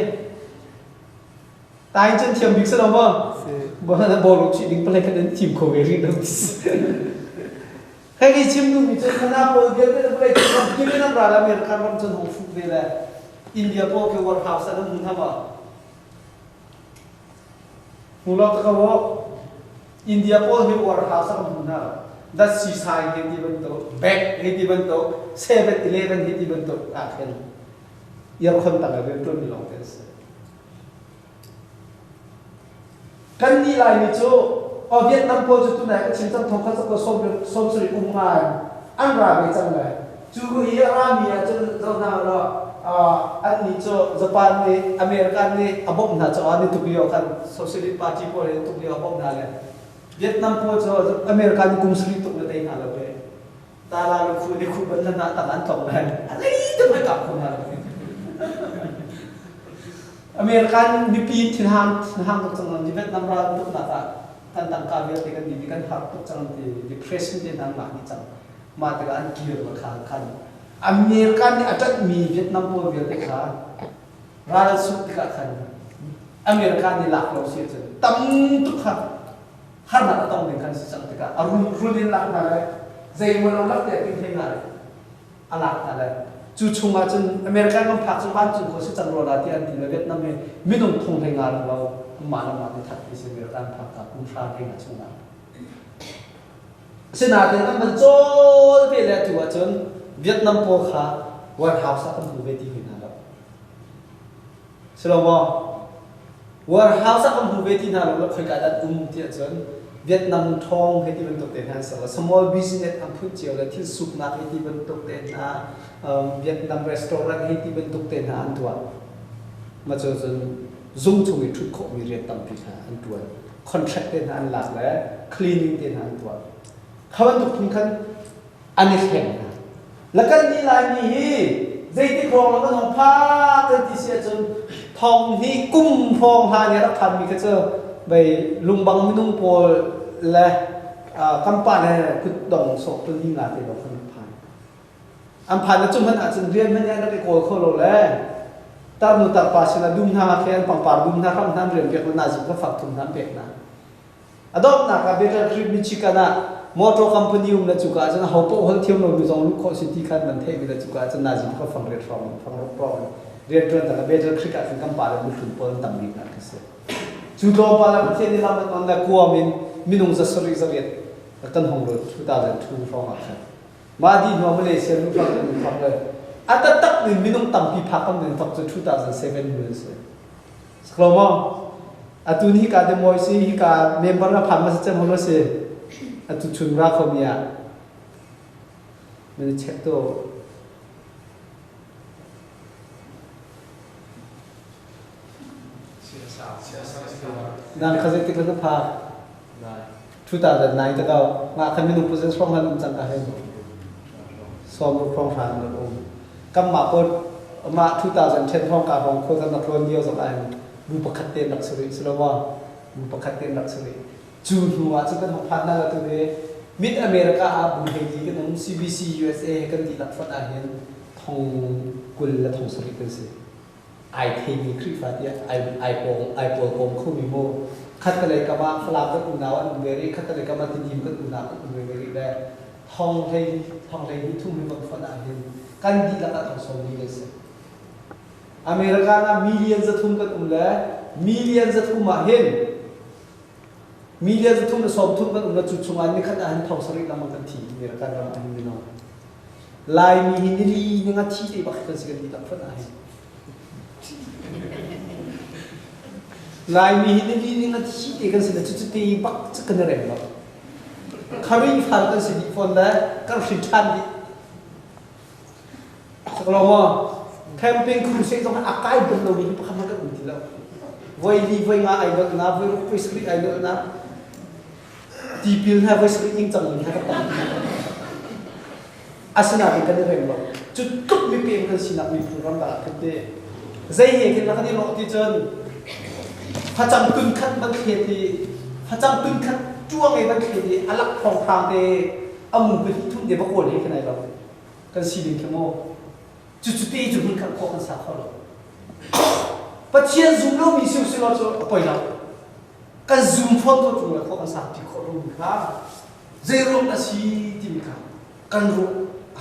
ตายจนเทียมบิ๊กซ์แล้วมั้งบ่ฮะบอลชุดนี้ไปขับในทีมเขาเวรีนั่นแค่กี่ทีมดูมิจฉาหน้าบอลเกี่ยวกับไปทีมนั้นเราละเมริกันมันจนหงฟุกเลยแหละอินเดียพวกเขาวันฮาวส์นั้นมึงทำอะไรมูลค่าเขาว่าอินเดียพวกเขาวันฮาวส์นั้นมึงทำดัชซีไซน์เฮติบันโตแบกเฮติบันโต7-11เฮติบันโตอาเคนยาคนต่างกันเป็นตัวมีลองเทสกันนี่ลายมิโซเวียดนามพอจุดไหนก็ชิมจังทองเขาจะก็ส่งสุริอุ้งงานอันราไปจังเลยจูกุยารามีอาจจะเจ้าหน้าเราอันนี้โจญี่ปุ่นนี่อเมริกันนี่อับบ่มน่าจะอันนี้ตุกเดียวกันโซเชียลิสต์พาร์ตี้พอเลยตุกเดียวอับบ่มน่าเลยเวียดนามพอโจอเมริกันกุมสุริตุกเลยน่าเลยตาลาลูกคุณนี่คุณบรรณาต่างกันตรงเลยอะไรจะไม่กลับคุณน่าเลยอเมริกันมีปีนที่ห้างตุกจังเลยเวียดนามเราตุกน่าจะกันต่างกันเวียดกันดีกันหักตุกจังเลยดีเพรสที่นั่งหลังนี่จังมาแต่กันเกี่ยวกับขันอเมริกันนี่อาจจะมีเวียดนามพวกเวียดนามราสุติกาขันอเมริกันนี่หลักเราเสียจนตั้มทุกขันขันนั้นต้องเป็นขันสิสังติกาอารุณรุ่นหลักนั่นเลยใจมันเราหลักแต่เป็นเท่านั้นหลักนั่นเลยจู่ชงมาจนอเมริกันมันพักจนบ้านจนเขาสิจังรอดที่อันที่เวียดนามเนี่ยไม่ต้องทงเท่านั้นเรามาที่ทักที่อเมริกันพักกับคุณฟรานเท่านั้นชงมาเสนาเต็นนั้นมันโจ้ไปแล้วตัวจนเวียดนามพวกเขาวันฮาวส์ก็ถูกเวทีขึ้นแล้วสรุปว่าวันฮาวส์ก็ถูกเวทีนั่นแล้วคุยกันดันที่จนเวียดนามทองให้ที่เป็นตกเด่นนั่นสิว่า small business อันพูดเจียวเลยที่สุนัขให้ที่เป็นตกเด่นนะเวียดนามรีสอร์ทให้ที่เป็นตกเด่นอันตัวมาจนzoom ช่วยทุกคนมีเรียนตั้งที่อันตัว contract เด่นอันหลักและ cleaning เด่นอันตัวเขาเป็นทุกทุนกันอันนี้แข็งนะแล้วก็นี่ลายนี้ใจที่ครองแล้วก็ทองผ้ากันที่เสียจนทองที่กุ้มฟองผ้าเนี่ยเราทำมีก็เจอไปลุงบังไม่นุ่งโพลและกำปั้นเนี่ยคือดองศพตัวนี้งานที่เราคนผ่าน อันผ่านแล้วจุ่มมันอาจจะเรียนมันยังได้โกยโคโลเลยตามนุตัดภาษาดุมหน้าแค่ปังปาดุมหน้าคำนั้นเรียนเปียกมันน่าจะก็ฝักถุงน้ำเปียกนะอดอมนักกับเบลทริปมิชิกานะมอเตอร์คอมพานีมันจุกอาจจะน่าเขาโป้เขาเที่ยวเราดูตรงลูกโคสิตี้คันมันเทมันจุกอาจจะน่าจะก็ฟังเรียนฟังรบร้อนเรียนจนแต่ละเบลทริกอาจจะกำปาแล้วมันถึงปนต่ำดีนักเสียจุดโตปาแล้วประเทศนี้เรามันได้กลัวมินุ่งจะสริสเรียดกันห้องรถ2002ฟองอ่ะครับมาดีนัวมาเลเซียลูกฟังกันฟังเลยอัตตักหนึ่งมินุ่งต่ำปีพักกันหนึ่งฟังจน2007เหมือนเสียสกลมอัตุนี้การเดโมซีฮิการเมมเบอร์ผ่านมาสักเจ้าหัวเสียอัตุชุนรักเขามีอ่ะมันเช็คตัวนั่นเขาจะติดกันพา2009แต่ก็มาคันมินุ่งพูดจะส่งให้ลุงจังกันให้ส่งรูปพร้อมทางเลยกำมาปดมา2010พร้อมกับของคนนักเรียนเดียวสักอันบุปผัดเต็มหลักสูตรสโลว่าบุปผัดเต็มหลักสูตรจูนหัวจะเป็นของพันนั่นก็ตัวนี้มิดอเมริกาอาบุเฮดีกันน้อง CBC USA กันที่หลักฟันอาเห็นทองกุลและทองสลิดกันสิไอเทมีคริฟาที่ไอโปงคู่มีโมคัดกันเลยกับว่าฝรั่งก็อุณาวอุเบรีคัดกันเลยกับว่าทีมก็อุณาวอุเบรีได้ทองไทยที่ทุ่มให้มันฟันอาเห็นกันที่หลักทองสลิดกันสิอเมริกานะมิลเลียนจะทุ่มกันเลยมิลเลียนจะทุ่มมาเห็นมิลเลียนจะทุ่มจะสอบทุ่มกันจุดชงอันนี้ขนาดทองสลิดเรามันกันทีอเมริกาเราอันนี้เนาะลายมีหินลีนี่งั้นที่ที่บักกันสิกันที่หลักฟันอาเห็นลายมีหินลีนี่งั้นที่ที่กันสิกันจุดที่บักจะกันเรื่องแบบคาริฟาร์กันสิที่ฟอนได้กันสิชันดิสักลองว่าแคมเปญครูเซ็งต้องอาการเป็นเรามีประคำมันก็อุ่นทีแล้ววัยดีวัยงาไอ้ดอกนะวัยรุ่นวัยสตรีไอ้ดอกนะทีพิลนะวัยสตรียิ่งจังเลยนะครับอาศัยอะไรกันเรื่องเราจุดทุกมีเพียงกันสินะมีผู้รำบากกันเด้ใจเหี้ยกันแล้วกันนี่เราที่เจอพระจันทร์ตึงขันบังเขตีพระจันทร์ตึงขันจ้วงไอ้บังเขตีอลักพองพางเดอามุไปที่ทุ่งเดี๋ยวพระโกรธให้กันไหนเรากันสีดินขโมจุดที่จุดนี้กันข้อกันสักข้อเลยปัจจัยซูมเรามีสิ่งเราจะปล่อยเรากันซูมฟอนต์ตัวจุดเลยข้อกันสักที่ข้อรู้ค่ะ zero นั่นสิที่มีค่ะกันรู้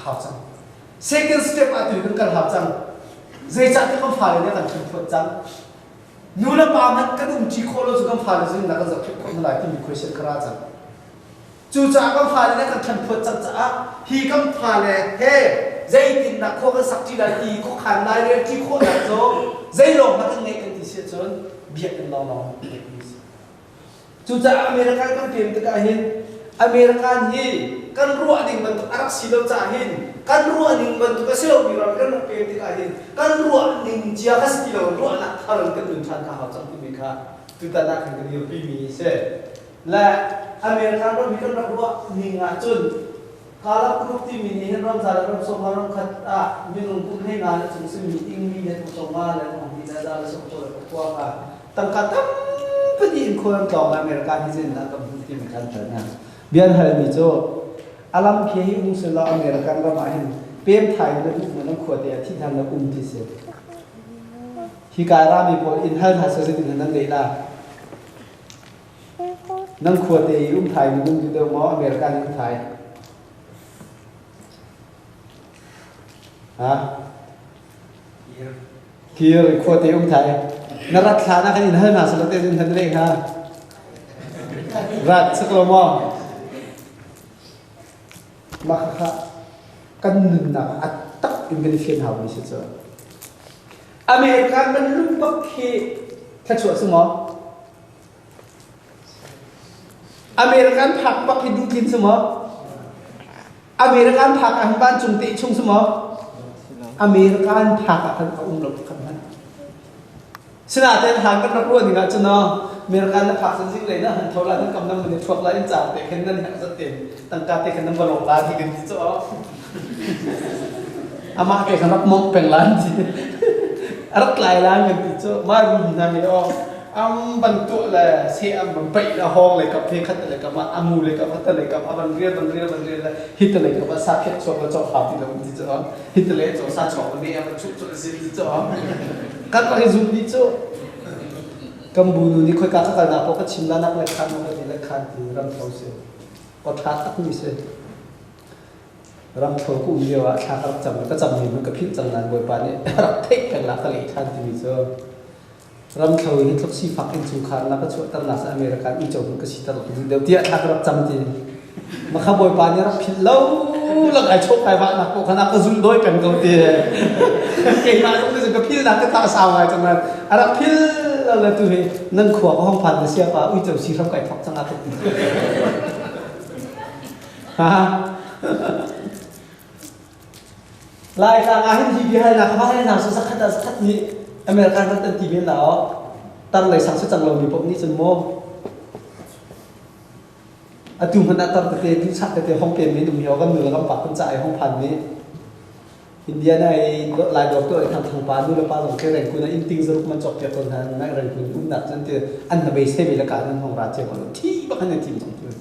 หาจัง second step อาจจะเป็นการหาจังใจจัดที่เขาฝ่ายเนี่ยกันถึงพอจังนู่นละปามันกันอุ้มจีโคเราจะกันฝ่ายซึ่งนักการจับทุกคนหลายที่มี question กระจังจู่จากกันฝ่ายเนี่ยกันถึงพอจังจ้าฮีกันฝ่ายเนี่ยเฮ้ใจติดนักข้อกันสักที่ใดที่ข้อขันได้เรื่องที่ข้อหนักโจใจลงมาตั้งในกันที่เสียจนเบียดกันเราจู่จากอเมริกันกันเปลี่ยนตัวกันเห็นอเมริกันฮีกันรัวดิ่งมันตัวอารักษีเราจะเห็นกันรัวดิ่งมันตัวก็เสียวมีเรากันเปลี่ยนตัวกันเห็นกันรัวดิ่งเจียกัสกิโลรัวนักทารุณกันดุนชันข้าวจังที่มีค่าตัวตาหนักกันเดียวพี่มีเช่และอเมริกันเรามีกันรัวดิ่งอาจุนkalau produktif ini hendak jalan bersama kata minumให้งานถึงซึ่งมีติ้งมีเนี่ยส่งมาแล้วของที่ได้ได้ส่งตัวตัวกันตั้งกตั้งพอดีคนต่อมาอเมริกันที่เซ็นนะกับที่มีการเดินนะเบียนหายมิโจอาลัมเคฮิมุสลาอเมริกันก็มาเห็นเปี่ยมไทยแล้วทุกคนต้องขวดเดียที่ทำแล้วที่เสร็จฮิการามีพออินเทอร์ฮัสเซตินั่นเลยล่ะนั่งขวดเดียไทยมันอยู่เดิมอเมริกันไทยKira kuat yang Thai, narat sana kan ini hanya selesai dengan hendak ha, rat sekeloma, maka kan nak atak Indonesia hawa ni saja. Amerika menlupak ke kacau semua, Amerika pak pak hidup semua, Amerika pak ahban cungti cung semua. อเมริกันผักกันเอาอุ้มหลบกันนะขณะที่ทางกันรับรู้นี่ก็จะเนาะอเมริกันผักสิ่งเลยนะเท่าไรนั่นกำลังมันช่วยไล่จับแต่แค่นั้นหักสติตั้งการแต่แค่นั้นบอลลาที่กันที่จะอามาแต่ขนาดมองเป็นล้านจีรักหลายล้านกันที่จะมารุนนั่นเอง บรรทุกเลยเสียมันไปละห้องเลยกับเพลงขัดเลยกับมาอามูเลยกับพัดเลยกับบันเรียเลยฮิตเลยกับว่าซาเพ็ดชอบแล้วชอบหาที่เราที่จะฮิตเลยชอบซาชอบวันนี้มันชุบสิที่จะกันไปซุ่มที่จะกัมพูนี่ค่อยกัดกันนะเพราะก็ชิมแล้วนักเลยคันมันก็ดีเลยคันที่รำเขาเสียก็ทัดตั้งมิเศษรำเขาคู่เดียวอะถ้าเขาจำก็จำเห็นมันก็พิจารณาบ่อยปานนี้รับเทคกันละก็เลยทันที่มิเศษรำเขาที่ทุกสิ่งฝักอินสุขันแล้วก็ช่วยตลาดอเมริกันอีจงก็สิตลอดเดี๋ยวที่ถ้ารับจำจริงมาขบวนปานนี้รับพิลเล่าแล้วไอ้โชคใครบ้างนะพวกคณะก็ซุ่มด้วยกันก็ตีเก่งมากต้องจะกับพิลนักก็ตาสาวไงจังนั้นรับพิลอะไรตัวเองนั่งขวบห้องพันเสียป่าอุ้ยเจ้าชีรับไก่พักจังอะไรฮะรายการอาหารที่พี่ให้นะครับให้นำสุสักขัดสักนี้อเมริกันรัฐทีวีแล้วตั้งเลยสังสุจังเรามีพวกนี้จนโม่อาจุมพนักตั้งแต่ที่ชักแต่ห้องเกมนี้ดูมีเอากันเหนือลำบากคนจ่ายห้องพันนี้อินเดียในลายดอกตัวทางปานนู่นละปานของแค่แรงคุณนะอินทิงสรุปมันจบจากคนทางนักแรงคุณอุ้มหนักจนเจออันทำไปเสียเวลาการนั้นของราชเจ้าของที่บ้านในทีมของคุณ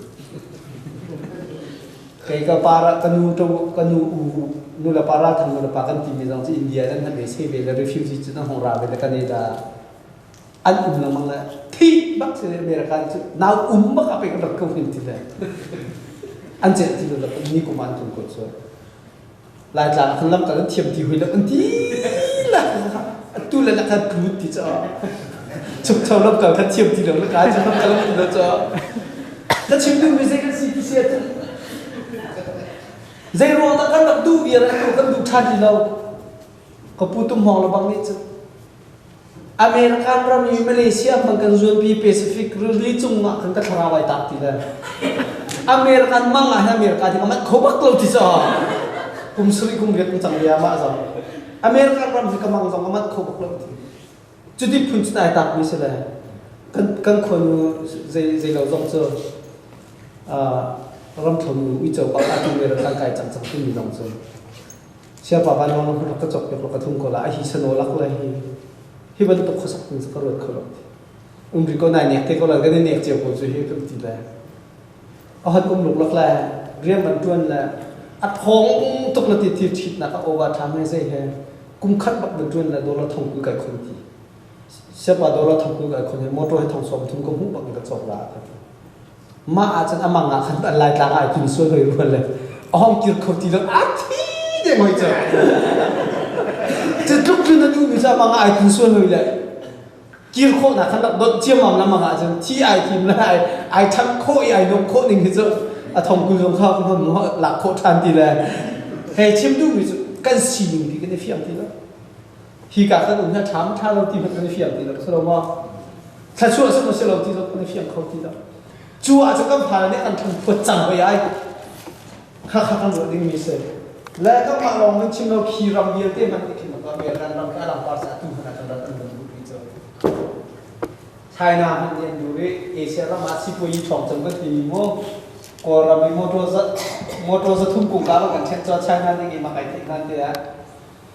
ใครก็ปาระกันนูนู่นละปาระทางนู่นละปากันทีมในจังที่อินเดียนั้นทำไปเสียเวลา refugee จนของราเวลากันเนี่ยได้อันอุ้มละมั้งละที่บ้านเสียเวลาการจุดน่าอุ้มบ้ากับไปกันรักเขาหินที่เลยอันเจ็ดที่นู่นละนี่กูมันจนกดสวยหลายหลังคนลำกันเทียมที่หุ่นแล้วกันที่ละตู้ละนักการพูดที่จะชุบชาวลำกันเทียมที่เราละกันจะลำกันเราจะถ้าชิมดูไม่ใช่กันสิที่เสียใจร้อนแต่กันแบบดูเบียร์อะไรกันดูทันที่เราเขาพูดตุ้มมองเราบางนิดจะอเมริกันเรามีมาเลเซียมันกันส่วนปีแปซิฟิกหรือลิจุงอ่ะกันก็ทราวายตักที่เลยอเมริกันมั่งอ่ะอเมริกันที่มันเขาบักเราที่จะคุมสริคุมเรียกจังเรียมาจังอเมริกันเรามีกำลังจังมันเขาบักเราที่จุดที่พุ่งจุดไหนตักมิสเลยกันคนใจเราจงเจอรำทนวิจารณ์ปากอาทิตย์เรื่องการกายจังที่มีจงเจอเชื่อป่าวบ้านน้องเราก็จบกับเราก็ทุ่งก็ละไอ้ฮิสโนลักเลยที่บรรทุกข้อสักหนึ่งสักรถเขาหรอกริโกนายเนี่ยที่เขาเลยก็ได้เนี่ยเจียวคนช่วยให้กันทีแรกเอาหัดลุกลักแหละเรียนบรรทุนแหละอัดห้องตุกนาทีที่ชิดนะครับโอวาทำให้ใช่ไหมกุมขัดบักบรรทุนแหละโดนเราทงกุยกับคนที่เชื่อป่าโดนเราทงกุยกับคนที่มอเตอร์ให้ทงสมทุนก็หุ้มบักกับจบละครับมาอาจจะอามังอ่ะขันอะไรต่างๆกินส่วนเลยรู้เลยห้องกินคนที่เราอาทิตย์เดียวไม่เจอจะทุกคืนนั้นดูมิจฉามังอ่ะกินส่วนเลยเลยกินโคตรนะขันแบบโดนเชี่ยมังแล้วมังอ่ะจะที่ไอทีมแล้วไอทั้งโคไอนกโคหนึ่งที่จะอะทงกุยของเขาคนหลักโคทันทีเลยเฮ้ยชิมดูมิจฉากันสิ่งที่กันในฟิล์มทีแล้วฮีกากันตรงนี้ถามถ้าเราทีมันกันในฟิล์มทีแล้วเราว่าถ้าช่วยสมมติเราทีเรากันในฟิล์มเขาทีแล้วจู่อาจจะต้องผ่านเนี่ยอันทำปวดจังไปไอ้ข้ากันรู้ดีมิเซ่แล้วก็มาลองมันชิมเราขี่รำเบียร์เต้มันที่มันก็เบียร์กันรำกันรำภาษาทุ่งขนาดนั้นตั้งแต่บุรีเจอไทยนามันเนี่ยดูดิเอเชียรำมาสิบปีช่องจังก็ทีโม่ก็รำมีโมโตสทุ่งกุ่งกาลกันเช่นจอไทยนานี่มาไกลที่นั่นเดีย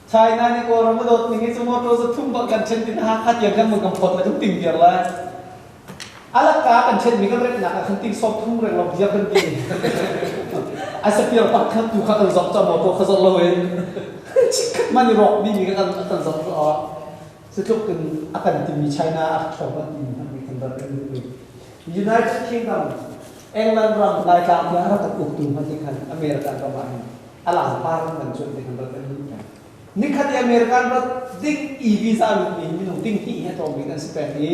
ไทยนานี่ก็รำมาโดดนี่สมมติโตสทุ่งบังกันเช่นที่น่าขัดยังกันมันกำพดมาทุกติ่งเดียวเลยอะไรกันเช่นมีกันเรื่องนักขันติงสอบทุ่งเรื่องเราเยอะกันดีอาศัยเพียงปักขันอยู่ข้างจอบจอมตัวข้าจะเลยมันรอกนี่มีกันตั้งสองตัวสุดท้ายกันอาการที่มีไชน่าชอบมันมีกันแบบนี้ยูไนเต็ดคิงดอมเอ็งแลนด์รัมรายการที่เราตัดอุดตุ้มมันที่กันอเมริกันประมาณอลาสปาร์มันชนที่กันแบบนี้นี่ขัดอเมริกันเราดิ้งอีวีซ่าลูกนี้มีหนุ่มดิ้งที่ให้ตรงมีกันสเปนนี้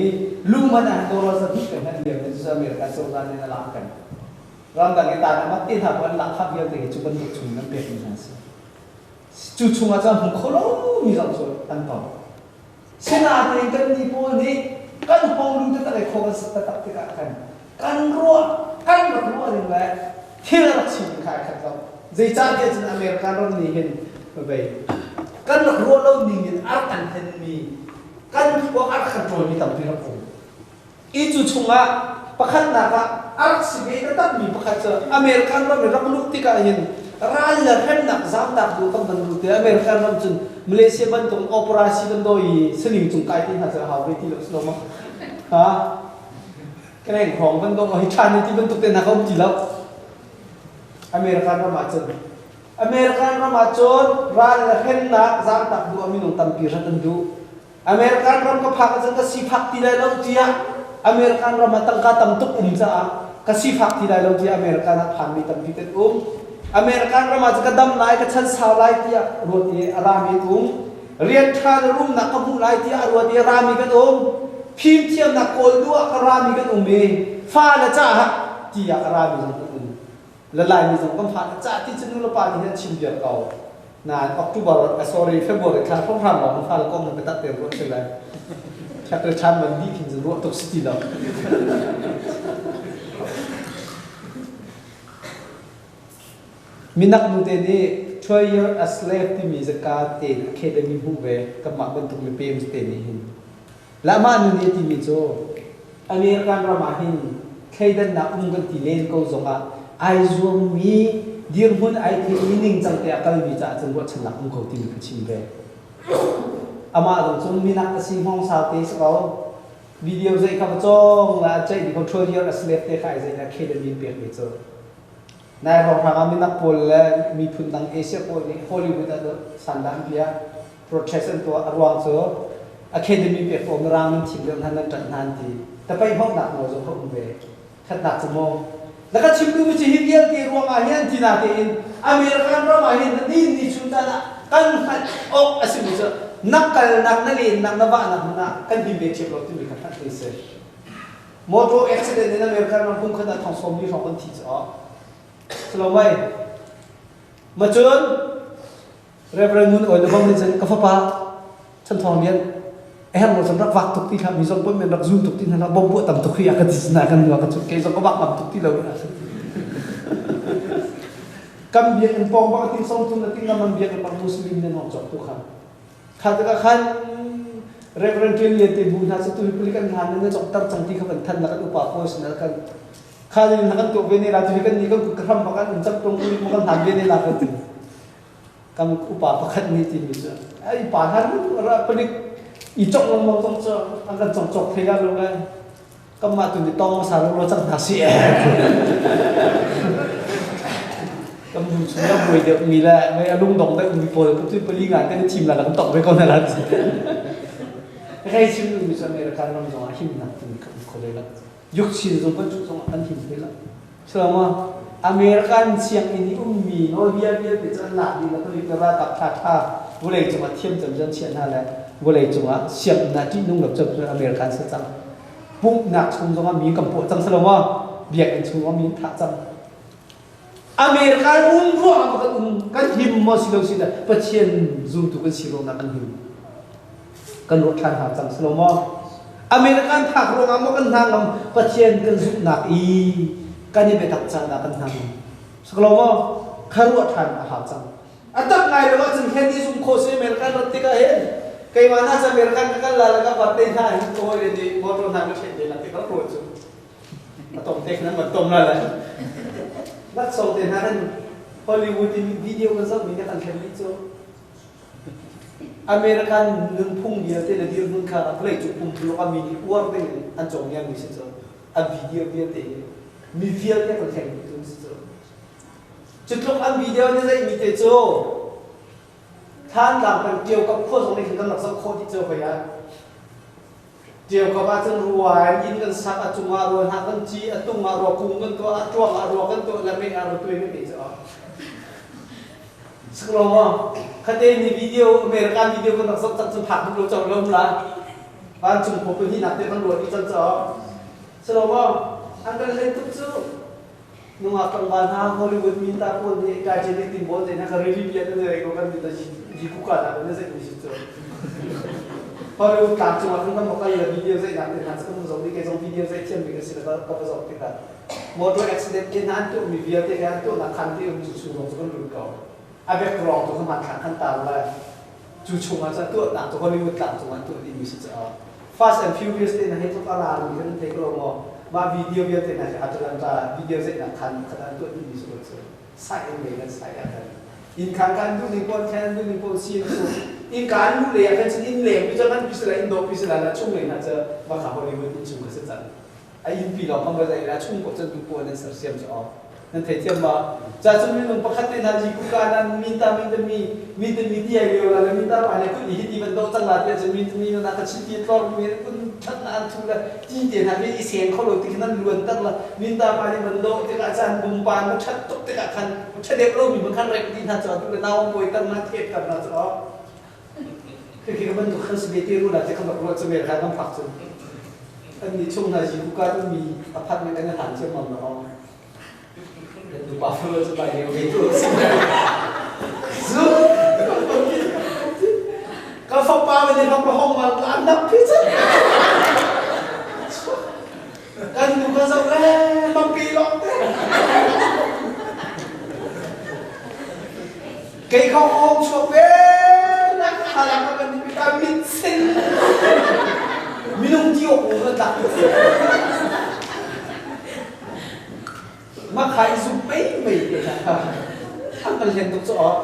ลูกมันอ่ะตัวเราจะดิ้งกันเดียวในอเมริกันโซนนั้นในหลังกันรำดังในตาหน้าที่ทำวันหลังขับเยอะแต่จุบันชุมนั้นเปลี่ยนเป็นสิ่งจู่ชุมอาจารย์ผมขอร้องมีสังสรรค์ตั้งต่อเช่นอะไรกันนี่พวกนี้กันห้องรู้จะอะไรขอกันสักตักติกันกันรัวกันแบบรัวเลยแหละที่เราชิมขายขัดเราใจจ้าเดียจนอเมริกันเราหนีเห็นไปกันแบบรัวเราหนีเห็นอาร์ตันเห็นมีกันว่าอาร์ขัดโจมีตั้งที่เราผมอีจู่ชุมอ่ะประคันนะครับอาร์สิเบย์ตั้งมีประคันเจออเมริกันเราเป็นรักลูกที่กันเห็นรายละเอียดหนักซ้ำตักดูตั้งบรรลุที่อเมริกันเราจนมาเลเซียบรรทุกโอเปอเรชั่นกันโดยสลิงจุงไก่ที่หาเจอหาวิธีหลอกลวง ฮะแค่ของมันต้องให้ชาติที่มันตุกเต็นนะเขาจีแล้วอเมริกันรามาจนอเมริกันรามาจนร้านเห็นนักจานตักดูอามินงตัมปีรัตันดูอเมริกันรำก็พักจนก็สีพักที่ได้ลงจีอะอเมริกันรามาตั้งการตั้งตุกจ้าก็สีพักที่ได้ลงจีอเมริกันผ่านมีตัมปีเต็นอเมริกันรามาจะกระดำไล่ก็ชั้นสาวไล่ที่รถเอรามีเรียนทานรุ่มนักกบุไลที่อรวดีรามีกันพิมพ์เทียมนักโกลดูอักรามีกันเมฟ้าละจ้าที่อักรามีกันละลายมีสังคมฟ้าละจ้าที่จะนู่นละปาที่นั่นชิมเดียร์เก่านานออกตุบาร์sorry เฟบรุรีครั้งพร้อมพร้อมเราฟ้าละก็มันไปตัดเตียงรถเสร็จแล้วชักกระชันมันดีพิมพ์จะรู้ตุกสติเรามีนักมุเตนี่ช่วยยัดอัสเลฟที่มีสกัดเองเคเดมีผู้เวกับมักเป็นตุกเลเปมสเตนี่หินและมาหนึ่งที่มีโจอเมริกันรามาหินเคยดันนักมุ่งกันที่เลนก็ส่งอ่ะไอซ่วงมีดีร์หุ่นไอที่มีนิ่งจังแต่กัลวิจารณ์จนว่าฉันนักมุ่งเขาที่มีขึ้นชิมเวอามาตรงจงมีนักสิ่งห้องสาวเตสเขาวิดีโอใจเขาจ้องและใจที่เขาช่วยยัดอัสเลฟเตะใครใจนะเคยดันมีเปียกไปโจนายรองทางมีนักพลและมีพื้นดังเอเชียโพลีฮอลลีวูดตัวสันดานเพียโปรเทสต์ตัวอรวงโซอะคาเดมีเปียกโฟมรางมันทีมเดิมทันนั้นจัดงานทีแต่ไปห้องหนักหน่อยจงเขาอุ้มเวขัดหนักสมองแล้วก็ชิมดูวิจิฮิเดียที่รวมอาเฮียนที่นาทีอินอเมริกันรวมอาเฮียนนี่ชุดนั้นกันขัดอกอาศัยมิจนักกันนักนั่นเองนักนบ้านนักนักกันดิมเบชิบรถที่มีขัดขัดเลยเสียมอเตอร์เอ็กซิเดนต์ในอเมริกันมันพุ่งขนาดทางสมดีของคนที่จะสโลว์ไว้มาจนเรียบเรียงมุนโอ้ยเดี๋ยวผมจะกาแฟปาฉันทองเรียนเราสำหรับวักทุกที่ครับมีส่วนเป็นรักซูทุกที่นั่นเราบ่มบวต่ำทุกที่อากันที่สนากันว่ากันสุดเกยส่งก็วักต่ำทุกที่เรากำเบียนปองวักที่ส่งทุนที่นำมันเบียนเป็นมุสลิมเนี่ยน้องจบทุกครับข้าจะก็ขันเรียบเรียงเรียนที่บุญหาสุดที่ผลิตกันทานเนี่ยจบตั้งจังที่เขาเป็นท่านนักอุปาโภชนะกันข้าจะนักตัวเวเนลาที่กันนี่ก็กระทำประกันจับตรงนี้มันทำเวเนลากันกำอุปาประกันนี่จริงจริงไอ้ป่าท่านเราผลิตอีจกลงมาต้องเจออันกันจกเทียบลงเลยก็มาตุนที่ต้องมาสารเราจังหาเสียก็มุ่งช่วยบุยเดียวมีแหละไม่ลุงดงได้มีโปรก็ช่วยไปลีงานกันทีมเราก็ตกไปก่อนนะให้ชิมดูมิสเมริกันเราจะมาหิมนักตุนกับคนเลยละยุคชินจงก็จุดจงอันหิมเลยละใช่ไหมอเมริกันเชียงอินดีมีโนเบียเป็นจังหวัดนี่แล้วก็มีกระดับท่าบุเรจะมาเทียมจนเชียนนั่นแหละบุเรจงอ่ะเชียงนาที่นุ่งแบบจะเป็นอเมริกันสัจจังปุ๊บหนักชุมจงอ่ะมีกำปวดจังสโลว่าเบียดชุมว่ามีท่าจังอเมริกันรัวกันหิมมาสิโลสิเดปะเชียนซูตุกันสิโลนักกันหิมกันรถทันหาจังสโลว่าอเมริกันถักโรงงานกันทางปะเชียนกันซุนักอีกันนี่เป็นตักจังนักกันทางสโลว่าขารวดทันหาจังอันตั้งไงเลยว่าจึงแค่นี้ซุ่มโคเซอเมริกันรถติดกันเห็นkayak mana saya Amerika kan lalu partai ha itu jadi motor nang itu jadi nanti kalau rojo atau teknik betul lah nak soal tenaran Hollywood ini video kan sama ini kan kami itu Amerika numpung dia tidak dia nungkar apa lagi cukup perlu kami di luar deh anjongnya misalnya a video dia deh video dia kan kami itu misalnya cukup am video dia saya imite ituท่านหลังเป็นเกี่ยวกับข้อสงสัยถึงกำหนดสักข้อที่เจอไปอ่ะเกี่ยวกับว่าจะรวยยินกันสักจุมารวยหากันจีตุมารวกุมกันตัวจ้วงอารวกันตัวและไม่อารวตัวไม่เป็นจ้ะสกลว่าคดีในวิดีโออเมริกันวิดีโอกันสักจุดผักมันรู้จักเริ่มละบ้านจุ่มผมเป็นที่หนักเต็มตำรวจอีจันจ้ะสกลว่าอันนั้นเล่นตุ๊กจู่นุ่งอากังวานฮะฮอลลีวูดมีตาคนที่การเจนิติมบอลเนี่ยนะคารีบิเลียนเนี่ยก็กันมีแต่jiku kan ada nasi di situ. Kalau tak cuma kita mau kayak video saya nanti nanti kamu zombie kayak video saya cium bikin sih kalau kau zombie kita. Motor accident ke nanti mi video te kan tu nak kanti cucu orang tu kan dulu kau. Abek kerong tu kan kan tahu lah. Cucu macam tu nak tu Hollywood tak cuma tu di situ. Fast and Furious te nak itu kalau ni kan take long ma video dia te nak ada lantar video saya nak kan tu di situ. Saya ni kan saya kan. อินขังกันดูหนึ่งคนแทนดูหนึ่งคนเชียร์ดู อินการรู้เลยกันฉันอินเลี้ยงพิจารณาพิจารณาอินโดพิจารณาช่วงเลยนะจะมาข่าวบริวารอินชุ่มกันสักจันไอ้อินปีเราทำอะไรนะช่วงก็จะดูปวดนั่นเสียมจะออกนั่นเทียมมาจะจะมีลงประคัตเตนฮาจิกุการนั้นมีที่อะไรอยู่แล้วมีตาอะไรก็ดีที่มันโดนตั้งหลายจะมีนักชิดที่ตอนมีคุณท่านอ่านทุกข์ที่เดียนฮะมีเสียงเขาหลุดที่นั่นล้วนตั้งละมีตาอะไรมันโดนที่อาจารย์บุญปานมันชัดตุกที่อาจารย์มันชัดเด็กเรามีบางครั้งเร็วที่ท่านจอดเลยน้าป่วยตั้งมาเทียบกันนะจ๊ะคือคิดว่ามันถูกขันสเปตีรู้แล้วที่เขาบอกว่าจะมีอะไรต้องผักจนอันนี้ช่วงฮาจิกุการต้องมีอพาร์ตเมนต์กันหันเชื่อมมันนะดูบ้าเฟอร์สบายเดียวกันตัวสิซูก็ฟังป้าไม่ได้ฟังประห้องมาอันดับพิจารณากันดูกันสักแล้วมังปีหรอกเกี่ยวกับองค์ชอบเว้นักหาลักกันมีวิตามินซีมีนุ่งจีโอกันตักมาขายซุปไม่นะครับทำกันเห็นทุกส่วน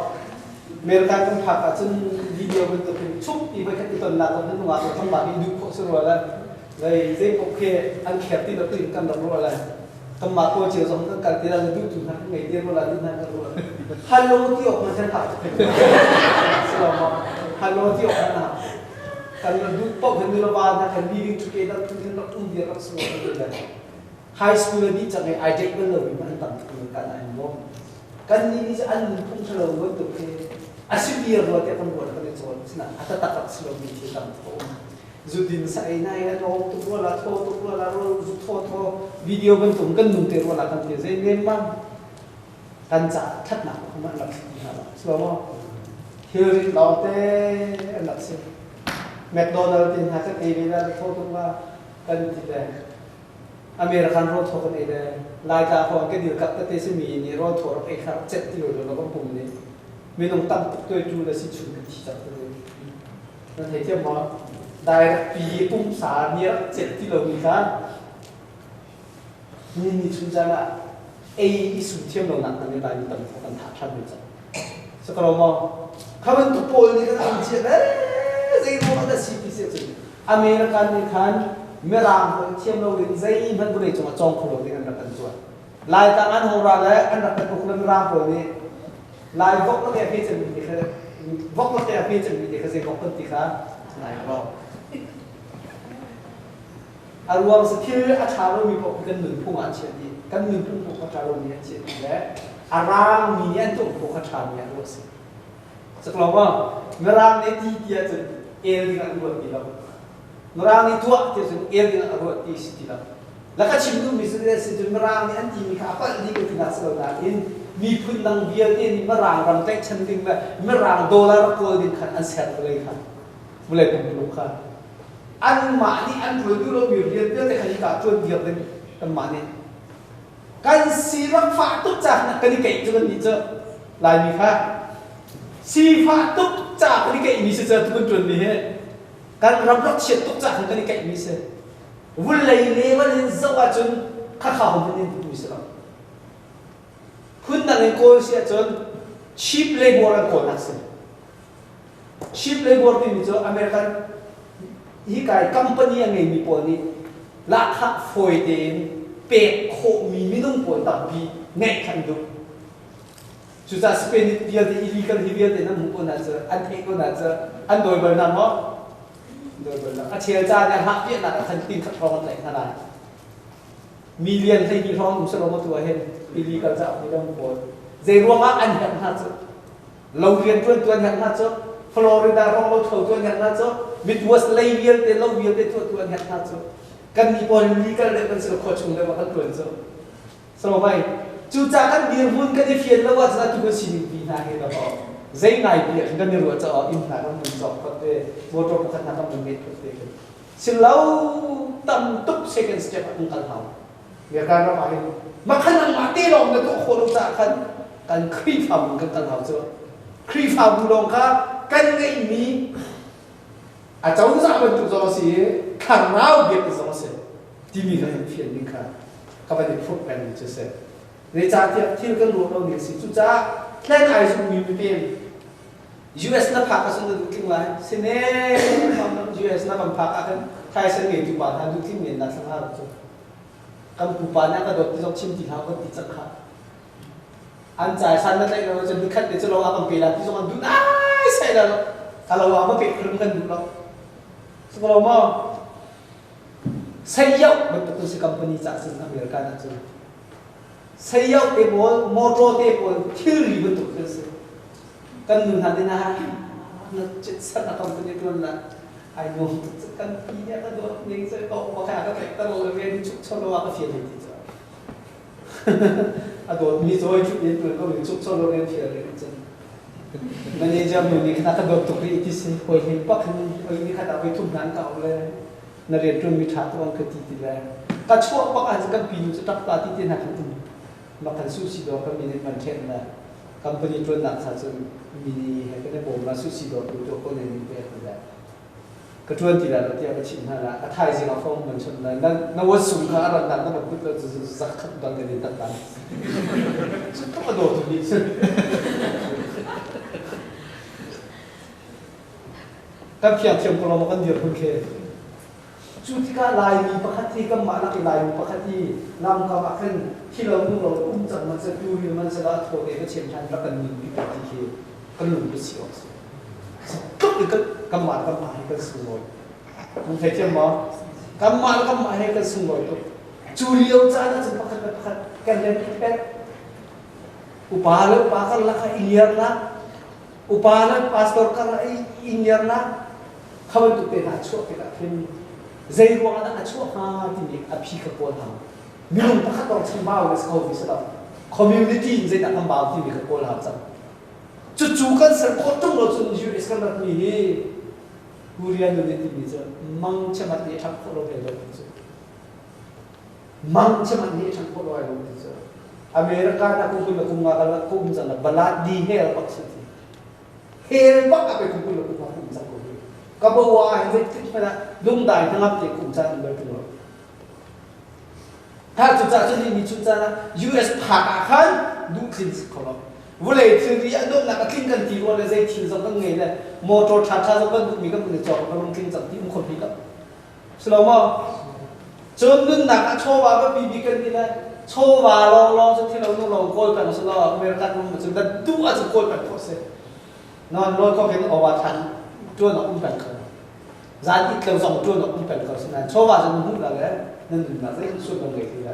เมื่อการต้องพักจนวิดีโอเป็นตัวเป็นชุบอีกไปแค่ติดต่อหน้าตอนนั้นว่าทั้งหมดมีดูโฆษณาแล้วเลยเจ๊โอเคอันแคบที่เราตื่นกันรู้อะไรทั้งหมดตัวเชี่ยวชาญกันที่เราดูถึงทั้งไม่เดียวอะไรที่นั่นก็รู้ฮัลโหลที่ออกมาฉันถามสลามฮัลโหลที่ออกมากันเราดูป๊อปเห็นเราบ้านนะกันวิ่งทุกเรื่องทุกเรื่องเราอุ้มเดียวเราสนุกเลยไฮสคูลนี่จะไงไอเด็กมันเลยมันต่ำกว่ากันไอ้น้องกันนี่จะอันพุ่งเฉลิมวันตัวเองอาชีพเดียวเราแต่คนบวชกันในโซนสินะอัตตะตักสโลมีที่ต่ำโตจุดดินใส่ในน้องทุกวันละโททุกวันละรู้โทวิดีโอเป็นตุ่มกันนุ่มเตะวันละกันเตะเล่นมั่งกันจะทัดหนักของมันหลักสิ่งที่เราสโลมเฮียร์เราเตะหลักสิ่งแมคโดนัลด์ที่หาสักทีเวลาโททุกวันกันที่ใดอเมริกันรถทัวร์กันเองลายตาคนก็เดียวกับแต่ที่มีนี่รถทัวร์เอกครับ7 กิโลแล้วก็ปุ่มนี้ไม่ต้องตั้งตัวจูเลยสิชุนกันที่จับเลยนั่นเทียบมาได้ปีปุ่มสารเนี่ย7 กิโลมีกันนี่ชุนจังอะอีสุดเทียมเราหนักนั่นได้ตั้งกันทับทันเลยจ้ะสกอร์มาเขาเป็นตัวโพลนี่ก็อันเชื่อเลยสิ่งที่มันจะสิบปีเสียจุดอเมริกันนี่คันเมื่อรางคนเทียมเราเรียนใจมันบุรีจะมาจองคนเราเรียนอันดับเป็นตัวลายต่างอันของเราเลยอันดับเป็นพวกเรารางคนนี้ลายพวกเราเนี่ยพี่จะมีเด็กพวกเราเนี่ยพี่จะมีเด็กเสียงของคนที่ข้าไหนเราอารมณ์สกิลอาชาเรามีพวกกันหนึ่งผู้งานเชียร์ดีกันหนึ่งผู้พวกอาชาเรามีเชียร์ดีและอารามมีเนี่ยตัวพวกอาชามีรู้สึกสักครั้งว่าเมื่อรางเนี่ยที่เดียจะเอลที่กันรู้ดีแล้วMerang itu aktif sebagai yang awak di sini lah. Lakat cimdu misalnya sejumlah merang ni anti ni apa ni kita nak selalu in mi pun nang biar ni merang rantai cenderung lah merang dolar ko din kan anset boleh kan boleh pembuluh kan. An mak ni an dulu biar dia kan ikat tuan dia ni teman ni. Kan sifat fatuk cah nak kini kayak itu kan itu lain ni kan. Sifat fatuk cah kini kayak ini sesuatu pun tuan ni. Kan rabrak siat tuk cak kan kayak misal, wulai level ini zawa cun kakak hubungan itu misal. Kun nanti kau siat cun cheap labor kau nasi. Cheap labor ni misal American, hikai company yang ini poni, lakak foyden, pek kau minum pon tapi naik kandu. Susah spend dia di illegal dia di nama pun aja, aneh pun aja, andoi bernama. โดยเป็นแล้วเชียร์จ้าเนี่ยฮักเวียดนามทันตินขัดทองอะไรขนาดมีเรียนให้มีทองมุสลิมตัวเห็นปีลีกันจะเอาไม่ต้องปวดเจรัวมาอันยังฮัทซ์เราเรียนตัวยังฮัทซ์ฟลอริดาเราเราตัวยังฮัทซ์มิดเวสต์เลเวียลเตเราเวียลเตตัวยังฮัทซ์กันมีพอลีกันเลยเป็นสิ่งโคชงเลยว่ากันตัวเจ้าสมัยไปจู่จ้ากันเดียร์บุญกันที่เฟียนแล้วว่าจะทุกคนสิ่งปีนาเห็นแล้วใจนายเบียร์กันเนี่ยรู้ว่าจะอินทาร์มันจบก็เตะโมโตร์พัฒนาการมันเด็ดก็เตะสิ่งเหล่าตั้มตุก second step อันกันเท่าเดี๋ยวการเราหมายมาขนาดมาตีลงในตัวคนรู้จักกันกันครีฟาบุกันเท่าเจ้าครีฟาบุลงค่ะกันไงมีอาจจะรู้จักเป็นตัวจอสีขันเราเบียร์เป็นจอสีที่มีกันเพียงนี้ค่ะก็ไปในพวกแบงค์จะเสร็จในจากที่กันรู้เราเนี่ยสิจู่จ้าแค่ไหนสุดมีเป็น US นับพักก็สนุกจริงไหมสิเน่ทำ US นับพักกันไทยเสนอจุบานทำทุกที่เหมือนนักสังหารจุกัมพูปานี่ก็โดดที่ต้องชิมที่เขาก็ติดจังค่ะอันใจสันนั่นเองเราจะดูคัดเดี๋ยวจะลองเอาคำเปลี่ยนที่จะมาดูได้ใช่แล้วถ้าเราเอามาเปลี่ยนครึ่งกันดูแล้วสมมติเรามาใช้ยกมันเป็นสิ่งคำพูดจากสิ่งอเมริกันนั่นจุใช้ยกเอโบมอโตเอโบที่รีบตัวกันสิกันดูนั่นนะนั่นจิตสันคำพูดนี้ตัวนั้นไอ้โน้ตกันปีนี้ก็โดนยิงใส่โต๊ะมาแข่งกันแต่เราเรียนชุกชนเราก็เสียเลยทีเดียวอ่ะโดนมีโซ่ชุดนี้ตัวก็มีชุกชนเราเรียนเสียเลยจริงมันนี่จะมีขนาดก็โดนตุกรีที่สิพอยเห็นปักนี่ขนาดไปทุ่มงานเก่าเลยนักเรียนรุ่นมีฐานตัวอังกฤษที่แรงก็ช่วงปักอาจจะกันปีนจะตักตาที่เตียนหักตุ้มมาคันสู้สิโดก็มีในมันเช่นนะคัมภีร์ตัวหนักสัตว์มีให้ก็ได้บอกมาสู้สิโดดูตัวคนในนี้เป็นแบบก็ชวนที่เราที่เราชิมฮะละก็ถ่ายสิ่งของมันชนเลยนั่นว่าสูงขนาดนั้นก็แบบพูดเราจะสักขัดดังกันในต่างๆก็มาโดดตรงนี้ก็เพียงเทียมกับเรามากันเดียวเพื่อแค่จุดที่ก็ลายมีประคัตที่ก็มาแล้วก็ลายมีประคัตที่นำกับขึ้นที่เรามุ่งเราอุ้มจับมันจะดูอยู่มันจะละโถเองก็เชื่อมชันแล้วกันมีพิการที่คือก็หลุดไปเสียวก็คือก็มาให้กันสงบมันเทียมมั้งก็มาให้กันสงบจูเลียวจ้าน่าจะประคัตกันเล่นเป็นอุปาลปากันละก็อินเดียนะอุปาลปาสตอร์กันละอินเดียนะเขาเป็นตัวเป็นอาชั่วเป็นอะไรใจรัวนั้นอาชั่วหาที่นี่อภิกษ์ทำมีลงประคัตต้องชิมบ้าเลยสกอวิสต์คอมมูนิตี้ใจนักทำบ้าที่มีกบฏทำจังจู่ๆกันเสร็จก็ต้องเราจะยูริสกันแบบนี้บุรีรัมย์นี่ที่มีจะมังเชมันนี่ทั้งคนเราเป็นแบบนี้มังเชมันนี่ทั้งคนเราเป็นแบบนี้อเมริกานักคุมงานกันคุมจังนะบลาดีเฮลปักสิเฮลปักอะไรคุมจังก็บอกว่าเห็นที่มันดุมได้ทั้งหมดที่คุมจังแบบนี้ถ้าจุดจัดจุดนี้มีจุดจัดนะ US ผ่าขันดูคลินส์เขาเราวันเลยที่เรียนดูนักคลินกันที่วันเลยใจทิ้งสองกันไงเนี่ยมอเตอร์ชัดๆสองกันมีกันเป็นจอบกันมันคลินจังที่มันคนพิการสโลว์จนนึกหนักโชว์ว่าก็บีกันนี่แหละโชว์ว่าลองจนที่เราโกยกันสโลว์อเมริกันมันจะดูอาจจะโกยกันพอเสร็จนอนรถก็เป็นอวตารจวนออกเป็นเขาจานที่เราส่งจวนออกเป็นเขาฉะนั้นโชว์ว่าจะมันหุ่นอะไรนั่นหนึ่งนะที่สุดตรงไหนที่ได้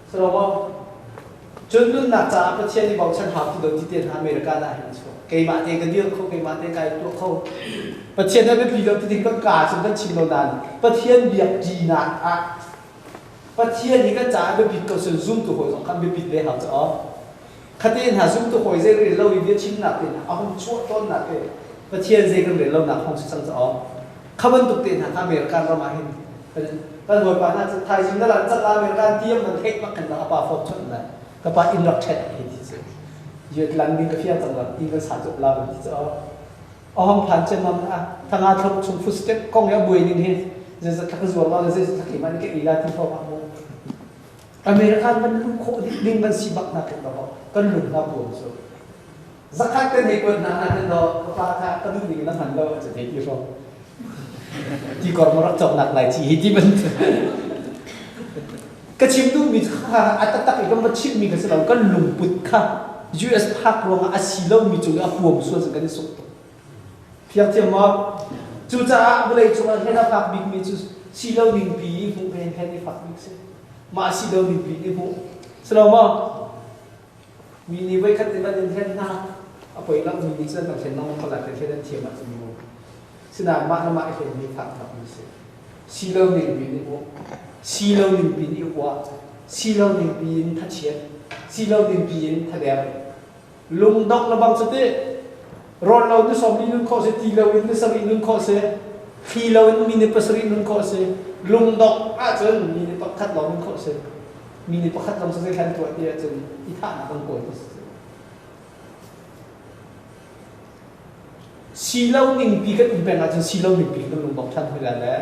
สโลว์จนนึกหนักจากประเทศที่บอกฉันหาที่โดนที่เตียนอเมริกันได้เห็นชัวเกย์มาเองกันเดียวเขาเกย์มาเองกันตัวเขาประเทศนั้นเป็นปีเราที่ก็กาจนกันชิมเรานานประเทศเบียดจีนอ่ะประเทศนี้ก็จ่ายไปปิดก็ส่วนซุ่มตัวหอยสองคำไปปิดเลยครับจ้ะคดีหาซุ่มตัวหอยเรื่องเราอีเดียชิมหนักเลยเอาห้องชั่วต้นหนักเลยประเทศเรื่องเราหนักห้องสังจ้ะขบวนตุกเตียนหาอเมริกันเรามาเห็นแต่หน่วยปานาไทยจริงนั่นแหละจัดอเมริกันเทียมมันเทคมากกันนะป่าฟอกชนนะก็ป่าอินรักเช็ดเห็นที่สุดยืดหลังนี่ก็เพียงจังหวะอินก็สาจุลาที่จะเอาห้องผ่านเจมันอ่ะทางอาทบชมฟุตสเต็ปกล้องยาบุยนี่เห็นจะทักษะว่าเราจะทักษะมันก็อีลาที่พอมาโมอเมริกันมันลุ่มโคดิ้งมันสีบักนักกันต่อก็ลุ่มนับบุญสุดสักครั้งก็ในคนนั้นนั่นเราก็พาท่าก็ดูดีนั่นหันเราจะเด็กอยู่รอที่ก่อนมารับจอบหนักหลายทีที่มันก็ชิมดูมีค่าอัตตะอีกก็มาชิมมีกันสลับก็ลุ่มปุดค่ะ US ภาครวมอาศิลป์มีจุดอาพวงส่วนสังกัดสุดเพียงเทียมว่าจุดจะอะไรจุดอะไรให้เราฝากบิ๊กมีจุดศิลป์หนึ่งปีผมเป็นแค่ในฝากบิ๊กเสมาศิลป์หนึ่งปีนี่ผมสลับว่ามีนิเวศคัดเลือกเช่นหน้าเอาไปแล้วมีนิสัยต่างเช่นน้องคนละเป็นแค่นั้นเทียมมาจะมีมุมสนามมาเห็นมีฝากแบบนี้เสศิลป์หนึ่งปีนี่ผมศิลป์หนึ่งปีนี่ว่าศิลป์หนึ่งปีนี่ทัดเชียนศิลป์หนึ่งปีนี่ทัดเดียบลุงดอกระบังสติรอนเราเนี่ยสองมีนุ่งข้อเสียทีเราเนี่ยสองมีนุ่งข้อเสียทีเราเนี่ยมีเนี่ยภาษานุ่งข้อเสียลุงดอกอาจจะมีเนี่ยประคัดเรานุ่งข้อเสียมีเนี่ยประคัดเราสักแค่ตัวเดียวจนอีท่านักต้องโกยศิลป์หนึ่งปีก็เป็นอาจจะศิลป์หนึ่งปีก็ลุงดอกท่านเวลาแล้ว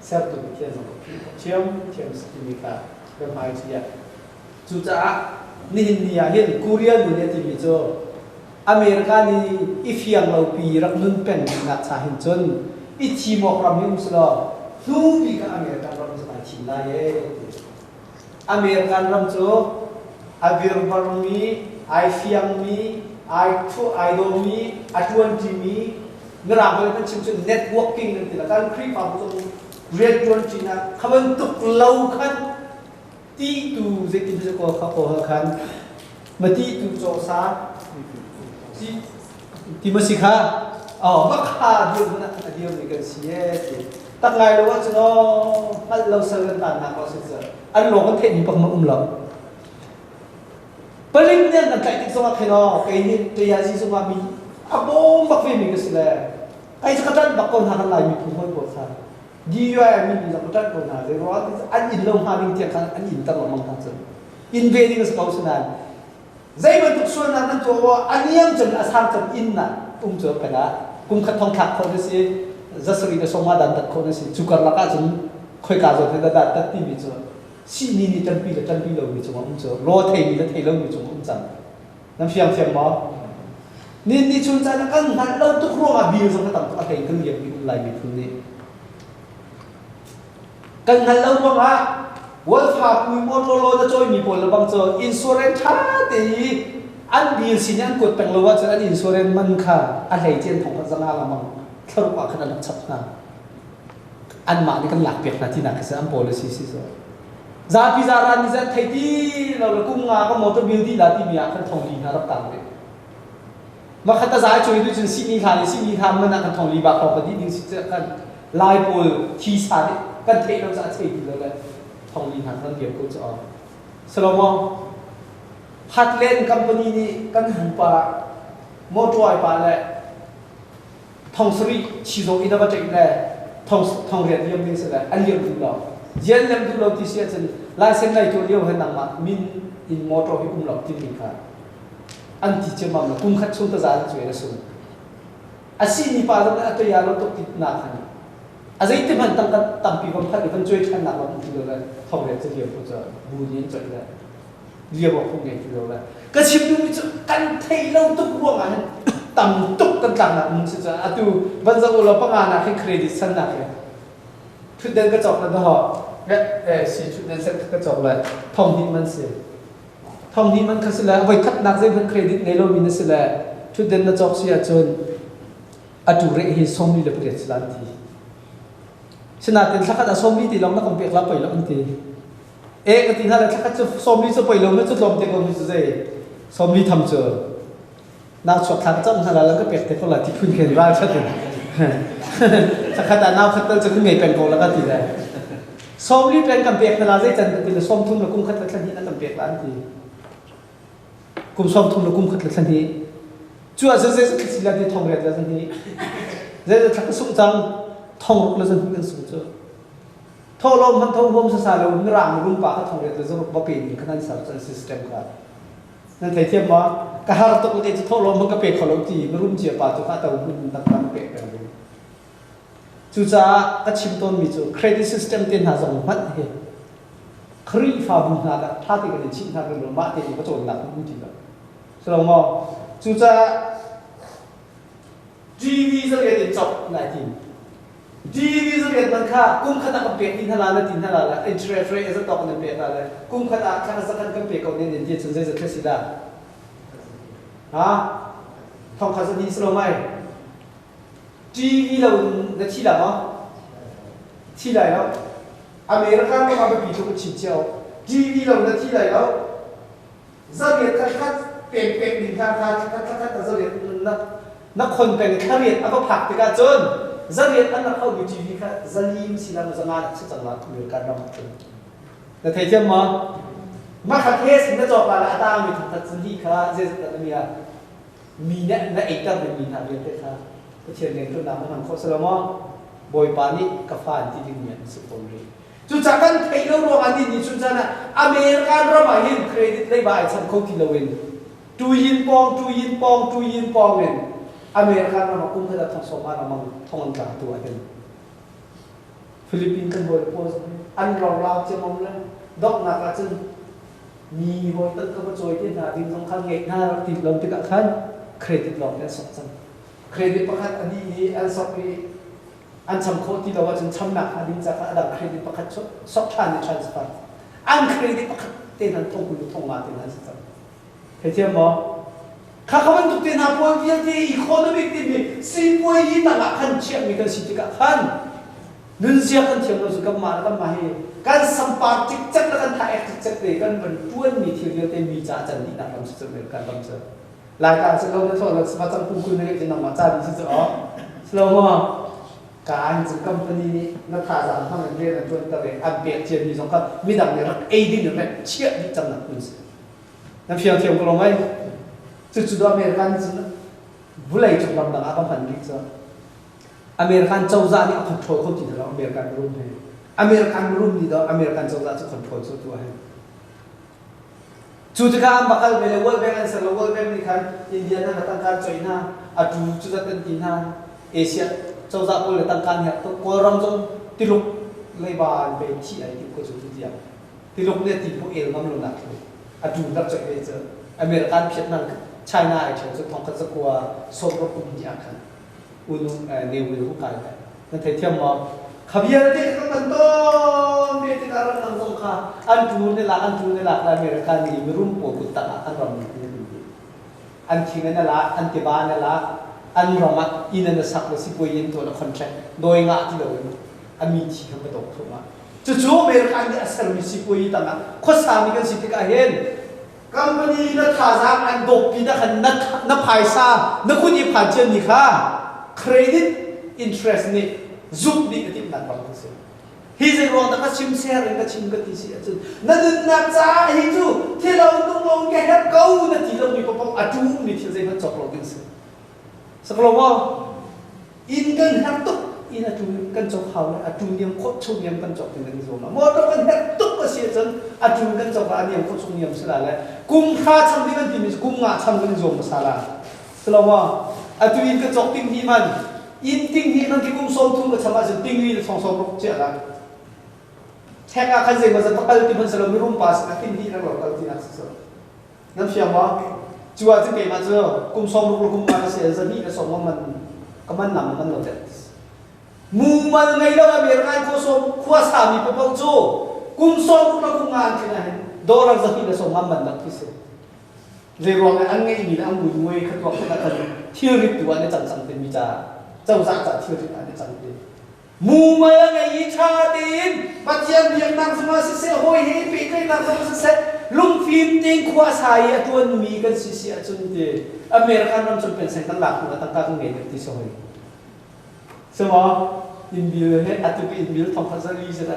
เสียตัวเทียนสองเชื่อมสกิมิกาเป็นหมายที่จุดจ้านี่เห็นกูเรียนอยู่เนี่ยที่มีโจอ อเมริกานี่อีเฟียงเราปีรักนุ่นเป็นนักสาหินจนอีทีมอกรำยุ่งสลอนูปีกับอเมริกันรำสมัยทีมได้อเมริกันรำโจอาวิร์บาร์มีไอเฟียงมีไอทูไอโดมีไอทวนทีมีเมื่อเราเป็นชิมชิมเน็ตเวิร์กิ่งนั่นเองการคลิปความรู้เรียนจนจีน่าเขาเป็นตุกเล่าขันที่ตูเจกินจะก็เขาโกหกขันมาที่ตูโจซาที่มาสิคะอ๋อมาขาเดียวนะเดียวนี่กันเสียสิตั้งไงเราว่าจะเนาะถ้าเราเสริมต่างหากเราเสริมอันหลงกันเทนี่ปักมาเราปริญญานั่นใจติดสมาธิเนาะไอ้นี่เจียซีสมามีอ่ะบ่มบักเฟมิก็สิแหละไอ้จะกระตันบักคนหากันหลายมีผู้คนปวดซาดีอยู่ไอ้มีจะกระตันคนหาเลยว่าอันอินลงหาลิงเทียนกันอันอินตลอดมังคันซึ่งอินเวดิ้งสกาวสนานใจมันทุกส่วนนั้นตัวว่าอันนี้ยังจนอาสามจนอินน่ะเจอไปนะขัดทองขัดคนนี้สิจะสรีระสมมาดันตัดคนนี้สิจุกร์ละก็จนค่อยกาจนได้ตัดที่มีจนสิ่งนี้จันปีเรามีจงเจอรอเทมีแล้วเทเรามีจงจันน้ำเฟียงมั้งนี่ชุนใจนักการนั่นเราทุกโรงอาบิลสังกัดต่างอะไรกันเรียกมีอะไรมีทุนนี้กันนั่นเราบอกว่าวันฝากมีมอเตอร์โลจะช่วยมีผลระบังเจออินชัวเรนซ์ท่าตีอันบิลสิเนี่ยกดเป็นเราว่าจะอันอินชัวเรนซ์มันค่ะอะไรเจนของพัฒนาละมั่งถ้ารู้ว่าขนาดนั้นชัดนะอันมานี่กันหลักเปียกนะที่นักเสียอันโพลิซีสิซาพิซารานี่จะไทยที่เราคุ้มงาก็มอเตอร์บิลที่ลาติมีอาคันทองลีนะรับตังเลยมาขัดตาสายช่วยด้วยจนสิ่งนี้ทำมันนักทองลีบากเขาปฏิทินสิจะกันลายโพลทีสานกันเทเราจะเทดีเลยทองลีหันนั่นเดียวก็จะออกสโลมองพัดเล่นคัมพานีนี้กันหันปะมอเตอร์ไซค์ปะเลยทองสรีชิโซอินดับเจกเลยทองเรียนเยี่ยมนี่สิเลยอันเยี่ยมดูเราเยี่ยมดูเราที่เสียจนลายเส้นในตัวเดียวเห็นหนังมามินอินมอเตอร์ให้อุ้มเราที่นี่ค่ะอันที่เชื่อมั่นคุ้มขัดสุนทรานช่วยนะสุนอาศัยนี่ป่าเราอัตยาเราตกติดหนักนะอาศัยที่มันตั้งปีวันพัดมันช่วยฉันหนักมันที่เราเลยทองเรียนจะเรียนก็จะบูญยันใจเลยเรียกว่าพวกนี้ที่เราเลยก็ชิมดูมิจะกันเทเราตุกร่วงอันตั้งตุกกันตั้งนะมันจะอาตุวันจะอุลปงานให้เครดิตสันนักเลยชุดเดินกระจกนั่นเหรอสีชุดเดินเซ็ตกระจกเลยทองหินมันเสียทองหินมันคือสิละไว้ทัดนักเส้นเครดิตในโลกนี้สิละชุดเดินกระจกเสียจนอาตุเรหิสมลีเลเปรสลันทีฉะนั้นเป็นสักการะสมลีที่เราไม่ต้องเปียกรับไปแล้วอันทีก็ที่นั่นแหละสักการะสมลีจะไปเราไม่จะลมเต็มมือจะสมลีทำเจอน่าชอบทางจ้องขนาดแล้วก็เปียกแต่คนละที่คุณเห็นว่าชัดเลยสักการะน่าขัดจะขึ้นไม่เป็นโกแล้วก็ทีได้สมลีเป็นกันเปียกขนาดที่จันทร์ที่เราสมทุนเราคุ้มขัดทันทีนั่นกันเปียกล้านทีกุมสมทุนเราคุ้มขัดทันทีชัวร์จะสิลาที่ทองเรียนแล้วทันทีจะทักสุจังทองรุกแล้วทันทีกันสุจังทอลมมันทองลมสสารเราเมื่อร่างรุ่งป่าก็ทองเรียนแล้วจะมาเป็นขนาดสารจันซิสเต็มกันนั่นเทียบว่ากระหารตกเลยจะทอลมมันก็เป็นขลุ่มจีมันรุ่มเจียป่าจุกาแต่หุ่นต่างๆเป็นกันเลยจู่จ้าก็ชิมต้นมีจู่เครดิตซิสเต็มเต็นหาสมบัติเหรอครีฟ้าบุญนาดท่าที่กันชิมท่ากันลมบ้าที่ก็โจรหนักมุ่งจีละสลองมอจู่จ้าจีวีจะเรียนจบไหนทีจีวีจะเรียนมันค่ะกุ้งขนาดกับเปียกทินทลาและทินทลาและอินเทรสเรทจะตกกันเปียกอะไรกุ้งขนาดข้างสักกันกับเปียกเอาเนี่ยเดี๋ยวจะจะเทสิดาฮะทองคำสันนิษฐานไหมจีวีเราเนี่ยที่ไหนมั้งที่ไหนแล้วอเมริกันก็มาเป็นปีทุกชิ้นเชียวจีวีเราเนี่ยที่ไหนแล้วจะเรียนคัดเปียกดินคัดจะเรียนนักคนเป็นข้าเรียนเอาผักไปกันจนจะเรียนอันนั้นเขาอยู่จีวีค่ะจะลิมสิลามุสงานชุดจังหวัดอเมริกันเราแต่เทียมมาขัดเทสนะจอบอะไรต่างมีทั้งทัศนีค่ะเจสต์มีเนี่ยนะเอกตั้งเป็นมีทางเรียนได้ค่ะก็เชื่อเรียนรุ่นน้ำมันโคสลามอบอยปานิกับฟานที่ดินเนี่ยสุดตรงนี้จุดจากนั้นไทยเรารวมอันนี้จุดจากนั้นอเมริกันเรามาเห็นเครดิตได้บ่ายฉันเขาที่เราเห็นตูยินปองเนี่ยอเมริกันเรามาคุ้มขนาดทองสมาเรามาทองกลางตัวเองฟิลิปปินส์กันบริโภคอันเราจะมองเลยดอกนักจนมีบริษัทก็มาช่วยที่หาดินสงครามเอกหน้าติดลมติดกัน เครดิตหลอกเนี่ยสดจังเครดิตประคัดอันนี้อันสอบอันสำคัญที่เราว่าจนช้ำหนักอันนี้จะอันดับเครดิตประคัดสอบทานใน transfer อันเครดิตประคัดเต็นนั้นทงคุณทงมาเต็นนั้นสักเห็นไหมข้าเขาเป็นตุกเต็นหาพวกที่อีโคโนมิกที่มีสิ่งพวกนี้ต่างกันเชื่อมีกันสิทธิกันนึกเสียกันเที่ยวเราสุกับมาแล้วกันมาให้การสัมผัสจิตจักแล้วกันถ่ายจิตจักเลยกันมันล้วนมีเที่ยวเดียวแต่มีจ่าจันดีนักทำสุดๆเลยการทำเสร็จรายการสโลว์เนี่ยเราสมัครจังคุณคุณเนี่ยจะนำมาจ่าดีสุดๆอ๋อสโลว์ว่าการจุดกำปั้นนี้นักข่าวทำเรื่องนั้นจนตะเวนอันเบียดเชียร์ดีสองคนมีดังเนี่ยเอดีเนี่ยแม่เชี่ยดีจังนะคุณสินั่นเพียงเที่ยวก็ลงไว้จุดๆอเมริกันจุดบุหรี่จุดลำดังอาการพันธุ์กิจอเมริกันเจ้าจ้านี่คอนโทรลคนที่เราอเมริกันรุ่มให้อเมริกันรุ่มนี่เราอเมริกันเจ้าจ้าจะคอนโทรลสุดตัวให้จุดการบักกันเวลาเวิร์ดแบงก์อันเซอร์เวิร์ดแบงก์นี่คันอินเดียนั่นตั้งการจีนนะอาจุดตั้งจีนนะเอเชียเจ้าจ้าคนเลยตั้งการเนี่ยตัวกรำจงติลุกเลยบานไปที่ไอ้ที่คนสุดที่เดียวติลุกเนี่ยติดพวกเอลมันลงหนักเลยอาจุดตั้งใจเลยเจออเมริกันเพียรนั่งไชน่าไอ้เฉยสุดท้องกันสักกว่าโซนรบกวนที่อาคารอุณเนวิลผู้กายนั่นเทียมมาขบวนที่เขาตั้งต้นมีที่การนั่งสงฆ์อันจูนนี่ละอเมริกันนี่มีรุ่มปวกุตตะอันรำนี่อันทิ้งนี่ละอันที่บ้านนี่ละอันรำมัดอินนั่นสักเลยสิบวันยันตัวละคอนแทรคโดยงาที่เราอันมีที่เขาไปตกถูกไหมจู่ๆอเมริกันนี่อาศัยมีสิบวันยันตั้งข้อสามมีกันสิทธิการเห็นกัมพูชีนักข่าวจากอันดกปีนักนักภายซานักคุณยิ่งผ่านเช่นนี้ค่ะเครดิตอินเทรสนี่จุดนี้ก็ที่นั่นบางทีฮิจรอนแต่ก็ชิมเสียร์ก็ชิมก็ที่เสียจุดนั่นนักจ้าฮิจูที่เราต้องลงแก่เก่านั่นที่เรามีปปอาจูนี่ที่เราจบลงกันสิสักลงว่าอินกันฮัตตุอินอาจูกันจบเขาเลยอาจูเนี่ยโคตรชุ่มยำกันจบถึงกันที่สุดนะมอเตอร์กันฮัตตุก็เสียจนอาจูกันจบอันนี้โคตรชุ่มยำสุดเลยกุมข้าทำที่กันที่มีกุมงาทำกันจบมาสาระสลว่าอาจูอินกันจบทิ้งที่มันอินทิ้งที่นั่นที่กุมส่งทุ่งก็ทำมาจนทิ้งที่ส่งรบเจ้าละแค่การเซ็นมาจะต้องการที่มันสลบไม่รุ่งปัสนะทิ้งที่นั่นหรอกการที่นักศึกษานั่นเชื่อว่าจัวจะเกิดมาเจอกุมส่งรบกุมมาเสียจะนี่ก็ส่งว่ามันก็มันนำมันหมดเลยมูมันไงเราอเมริกันเขาส่งขั้วสามีไปปังโจกุมส่งรบกุมงานที่ไหนโดนเราจะที่ก็ส่งมันนักที่สุดเรื่องอะไรอันนี้มีแล้วอันบุญมวยขัดวักขัดกันเที่ยวริบตัวเนี่ยจังเป็นมิจาเจ้าสักจัดเที่ยวริบอันนี้จังเป็นมูมาไงอิชาดินปัจจัยเพียงนั่งสมาธิเสียหอยเฮปีกนั่งสมาธิเสียลุงฟิล์มติงขวาสายตัวมีกันสิเสียจนเดียอเมริกันมันจนเป็นเส้นตั้งหลักนะตั้งการเงินที่สวยสมออินบิลเฮอัตตุอินบิลทองพัสลีใช่ไหม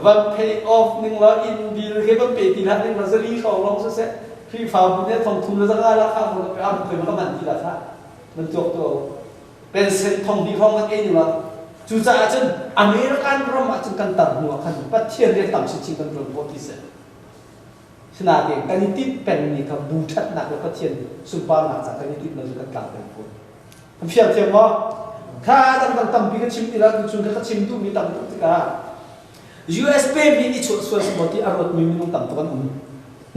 วันเพย์ออฟนึงแล้วอินบิลเฮวันเพย์ตีละนึงพัสลีเขาลองเสียพี่ฟ้าเนี่ยทองทุนแล้วจะได้ราคามันไปเอาเคยมันก็มันที่ราคามันจบตัวเป็นเส้นทองดีทองมันเองอยู่แล้วจู่ๆอาจจะอเมริกันเรามาจนกันตัดหัวกันปัจเจียนเรียนต่ำชิงกันรวมพวกที่เสร็จขนาดเองการนิติเป็นนี่ครับบูชัดหนักแล้วก็เทียนสุภาพหนักจากการนิติเราจะกันกลับเป็นคนผมเชื่อเทียมว่าข้าต่ำๆพี่ก็ชิมที่แล้วจู่ๆก็ชิมตู้มีต่ำตุ๊กตา USP มีนี่ช่วยสมบัติอารมณ์มีนุ่งต่ำตัวกัน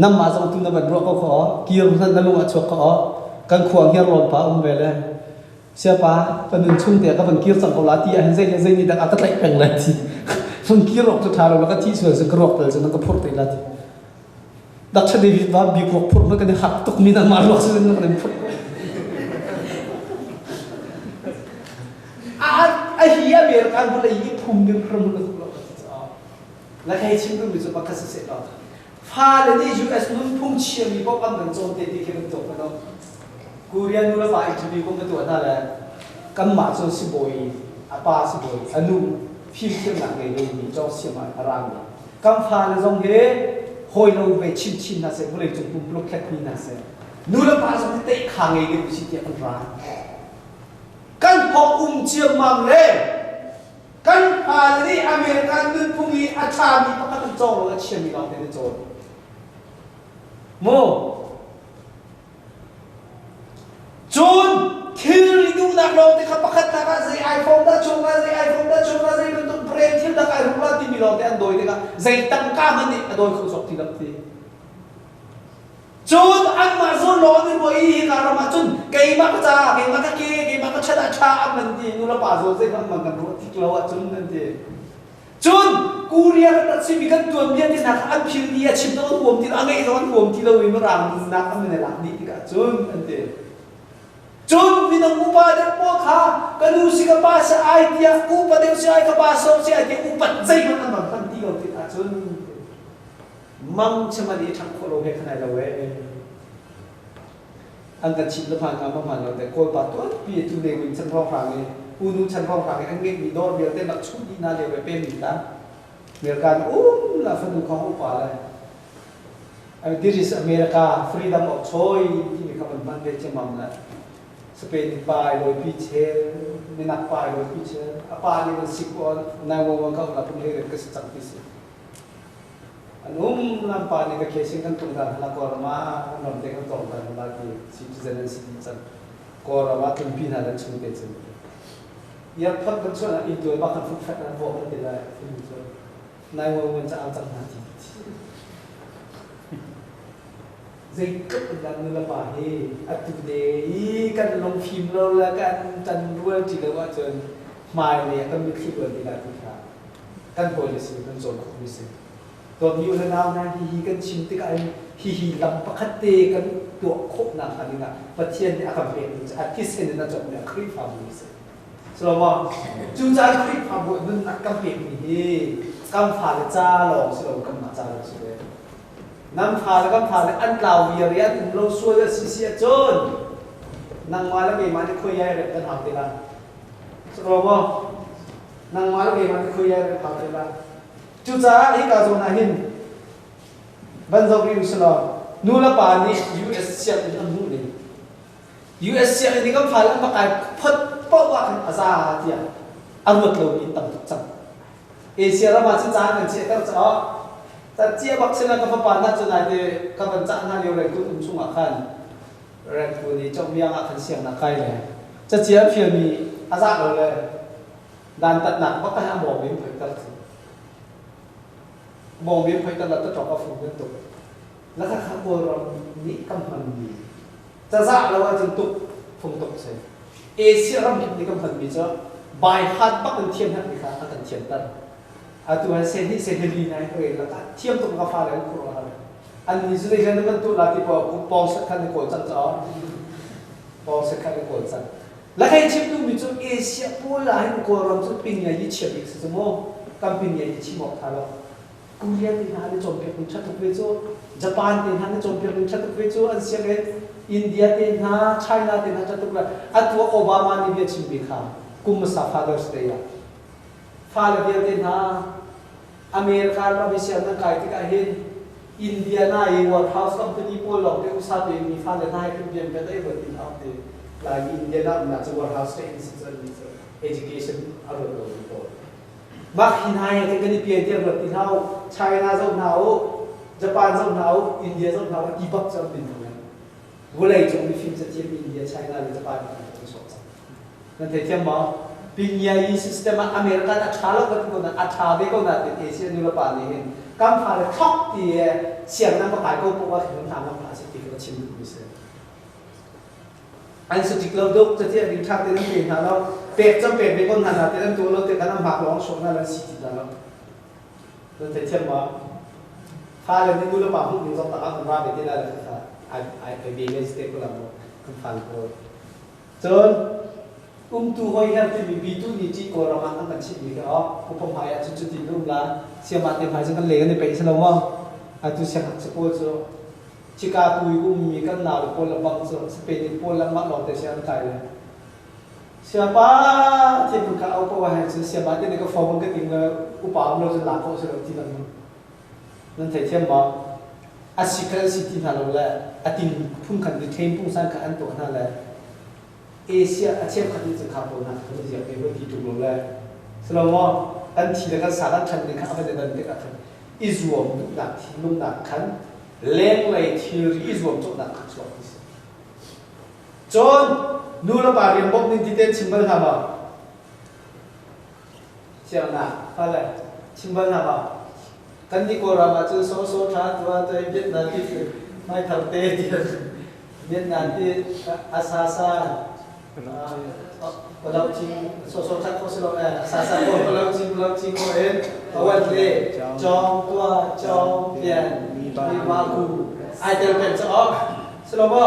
น้ำมาจากตู้น้ำมันรัวเขาขอเกี่ยวกับนั่นลุงอาชวขอกันขวางเฮียรอมป้าเวลาเชื่อป้าเป็นหนึ่งช่วงเดียวก็เป็นเกี่ยวสังกัดลาที่อันเซ่นี่แต่อาจจะได้เป็นอะไรที่มันเกี่ยวกับสุดท้ายแล้วก็ที่ส่วนสกรอกเลยจนนั้นก็พูดไปแล้วที่ดัชนีวิทย์ว่าบีบวกพูดมันก็ได้หักตุกมีน้ำมันรัวซึ่งนั่นก็ได้พูดไอ้เหี้ยเบียร์การพูดอะไรยิ่งพุ่งยิ่งพร้อมกันทุกแล้วและใครชิมก็มีจุดประคัสเสร็จแล้วฟาเลนี่ US นุ่นพุ่งเชี่ยมีพวกอันนั้นโจมตีที่เขาเป็นตัวกันเนาะกูเรียนรู้แล้วว่าไอ้ที่มีคนเป็นตัวนั่นแหละกันมาจนสิบอยอาป้าสิบอยอนุพิมพ์เทียมหนักเลยมีเจ้าเสียมาอะไรเนี่ยกันฟาเลจงเฮ่หอยเราไปชิมนะเสร็จก็เลยจงปุ่มบล็อกแค่นี้นะเสร็จนู่นแล้วป้าจงเตะขางเองเลยสิเทียมร้านกันพอเชื่อมั่นเลยกันฟาเลนี่อเมริกันนุ่นพุ่งมีอาชามีประกันโจเราเชื่อมีเราเป็นโจโมจูนที่ดูนักร้องที่เขาประกาศนักใจไอโฟนได้ชมได้ใจเป็นตัวเพลงที่นักไอรุ่งราที่มีร้องแต่อันโดยที่ก็ใจตั้งก้ามันนี่โดยเขาสอบที่รับที่ จนอันมาโซนร้อนนี่บ่อีการมาจนเกยมากจ้าเกยมากเกยมากชนะชาอันนั่นทีนูละป่าโซเซกันมันกันรู้ที่เราจนนั่นทีจนกูเรียนรัศมีกันตัวเมียที่นักอันพิธีชิมตัวผมที่อันนี้ตอนผมที่เราอิมรามนักอันนี้หลักดีกันจนนั่นทีจนมีน้องอุปาเด็กพวกเขากันดูสิกับภาษาไอเดียอุปเด็กสิไอกับภาษาสิไอเดียอุปใจมันนั่นมันที่เราที่จนมังชมาดีทั้งคนเราเห็นขนาดเราเว้ยอันกันชิดละพันกันประมาณเราแต่คนปัตตัวพี่ทุเรวินชั้นพ่อฟังเลยอูนูชั้นพ่อฟังอันเงี้ยมีโดนเบียร์เต้นหลักชุดดีน่าเลี้ยวไปเป็นอีกนะเมียกันละฟันดูของอุปาเลยไอ้ this is America freedom of choice ที่มีคำมันเป็นเช่นมันนะสเปนปลายโดยพิเชษไม่นักปลายโดยพิเชษปลายนี่มันสิบวันในวงเขาเราเป็นเรื่องกษัตริย์พิเศษอันนู้นลำปางนี่ก็เคสกันตรงกันแล้วก็เรามาหนุนเด็กกันตรงกันเราที่ซิติเซนซิติเซนก็เราว่าถึงพินาศชุ่มเต็มเต็มยัดพัดกันส่วนอินโดบ้ากันฟุตฟัดกันบอกกันได้อินโดในวงมันจะเอาจังหวะที่ใจกับกันนู่นละป่าเฮอัตุเดย์กันลงพิมพ์เราแล้วกันจันรวยที่เราว่าจนมาเนี่ยก็มีที่เปิดที่ไหนที่ขากันโพลิสิกันโซนของมิสิตัวนี้เราเอานะฮีกันชิมติกันฮีลำปะคัตเตกันตัวโคบนาคันนี่นะประเทศนี้อาการเป็นอาทิตย์เซนนั้นจบเนี่ยคลิปฟาร์มมิสิสรุปว่าจุดใจคลิปฟาร์มมันนักการเป็นนี่การผ่านจ้าหลอกสรุปการมาจ้าหลอกสรุปน้ำผ่านแล้วก็ผ่านแล้วอันกล่าววิริยะเราช่วยกันเสียจนนั่งมาแล้วเบมันจะคุยอะไรกันทำตีละสรุปว่านั่งมาแล้วเบมันจะคุยอะไรกันทำตีละจุดจ้าที่กาโซนาหินบันทึกรีวิวสโลนูละป่านนี้ US เสียเป็นอันนู้นเลย US เสียนี่ก็ผ่านแล้วมาขายพัดเป้าว่ากันอาซาเดียอันนู้นเราอินตั้งตุกจังเอเชียเรามาชิ้นจ้ากันเชียตั้งจ้าแต่เจี๊ยบบักเซนกับปานนั่นจนไหนเดกับมันจะนั่นเรียวแรงตุ้มชุ่มอาคันแรงตัวนี้จอมยังอาคันเสียงนักใครเลยจะเจี๊ยบเพียงมีอาซาเราเลยดันตัดหนักว่าก็ให้บอกวิ่งไปตลอดบอกวิ่งไปตลอดจะจบกับฝุ่นเป็นตุกแล้วถ้าข้างบนเรานี่กำมันมีจะซาเราว่าจึงตุกฝุ่นตุกเสียเอเชียเรามีกำมันมีจ้ะใบฮัดปักเป็นเทียมนั่นมีค่ะกันเทียมตั้งอาตัวเซนที่เซนดีนะเองแล้วก็เทียมตรงกับฟ้าเลยครัวอะไรอันนี้สุดท้ายนั้นมันตัวลาติปอปองสักคันในโกดจังจ้าปองสักคันในโกดจังแล้วให้ชิมดูมีจุดเอเชียพูดละให้กูรำจุดปีนี้ยิ่งเฉียบอีกสมมติกัมปีนี้ยิ่งชิมออกทารกกูเรียนที่นั่นได้จมเพียงชัดทุกเวจูญี่ปุ่นที่นั่นได้จมเพียงชัดทุกเวจูอันเซียนอินเดียที่นั่นไชน่าที่นั่นชัดทุกเวจูอันตัวโอบามานี่เบียชิมบิค่ะกุมสัฟฟาเดอร์สเตียฟาเลเบียที่นั่นอเมริกาเราไม่เชื่อนักการที่การเห็นอินเดียน่าอีวอร์ดเฮาส์คอมพานีพวกเราเดี๋ยวอุตสาหกรรมมีฟ้าเลยน่าให้เปลี่ยนไปได้แบบนี้เอาเดี๋ยวหลายอินเดียน่ามันจะวอร์ดเฮาส์เป็นสิ่งที่จะ education อะไรแบบนี้ก็มักหินไฮที่กันที่เปลี่ยนที่แบบที่เท่าไชน่าจะหนาวญี่ปุ่นจะหนาวอินเดียจะหนาวอีบักจะเป็นยังไงเวลาจะมีฟิล์มจะเทียบอินเดียไชน่าหรือญี่ปุ่นจะสอนนั่นเทียบมั้งปีนี้อีสิสเต็มอเมริกันอัชาลก็ตัวนั้นอัชาเด็กก็นั่นเป็นเอเชียนิวโรปานี่เห็นกำผ่านท็อปที่เสียงนั้นก็ขายก็พวกว่าถึงทำน้ำผ่านสิที่ก็ชิมดูมิเซ่อันสุดที่เราดูจะเทียบดิฉันที่นั่นเป็นฮะเราเป็ดจำเป็ดเป็นคนหันหน้าที่นั่นตัวเราเตะกันน้ำผักร้องโชว์นั่นแล้วสิที่นั่นเราเทียบว่าฟ้าเลยนิวโรปาพวกนี้ต้องตัดกันว่าเป็นที่นั่นเลยค่ะไอเบียสเต็กก็แล้วกันฟังโคตรจนtu hoi kan tu bitu ni ci ko rama kan kan ci ni ka upam haya chu chu ti lum la sia ma te phai kan le kan pe sala wa atu sia ka support so ci ka ku yu mi kan na ko la bang so pe ni po la ma lo te sia kai le sia pa ti pu ka au ko wa ha sia ba te ni ka form ka ting la upam lo so la ko so ti lan nan thai thiam ma a secret city na lo la ating phun kan ni them phun san ka an to na laเอเชียอาเชียคันนี้จะขับรถนะเขาจะอยากไปว่าที่ถูกลงเลยสโลว์อันที่แล้วก็สารคันนี้เขาไปเดินเด็กกันอิสวมตุกหนักที่ลุ่มหนักคันเลี้ยงเลยที่อิสวมตุกหนักขัดสวมจนนูระบาดเรียนบอกนี่ที่เต้นชิมเบลทำอ่ะเชื่อนะอะไรชิมเบลทำอ่ะกันที่โกรามาจนโซโซท่าตัวเวียดนามที่ ไม่ทำเต้ที่เวียดนามที่อาซาซาเราจริงโซชักโคสโลซาซาโคเราจริงโอเอ็นเอาวันเล่จอมตัวจอมเปลี่ยนมีบาคูไอเดลเป็นจะออกสโลว่า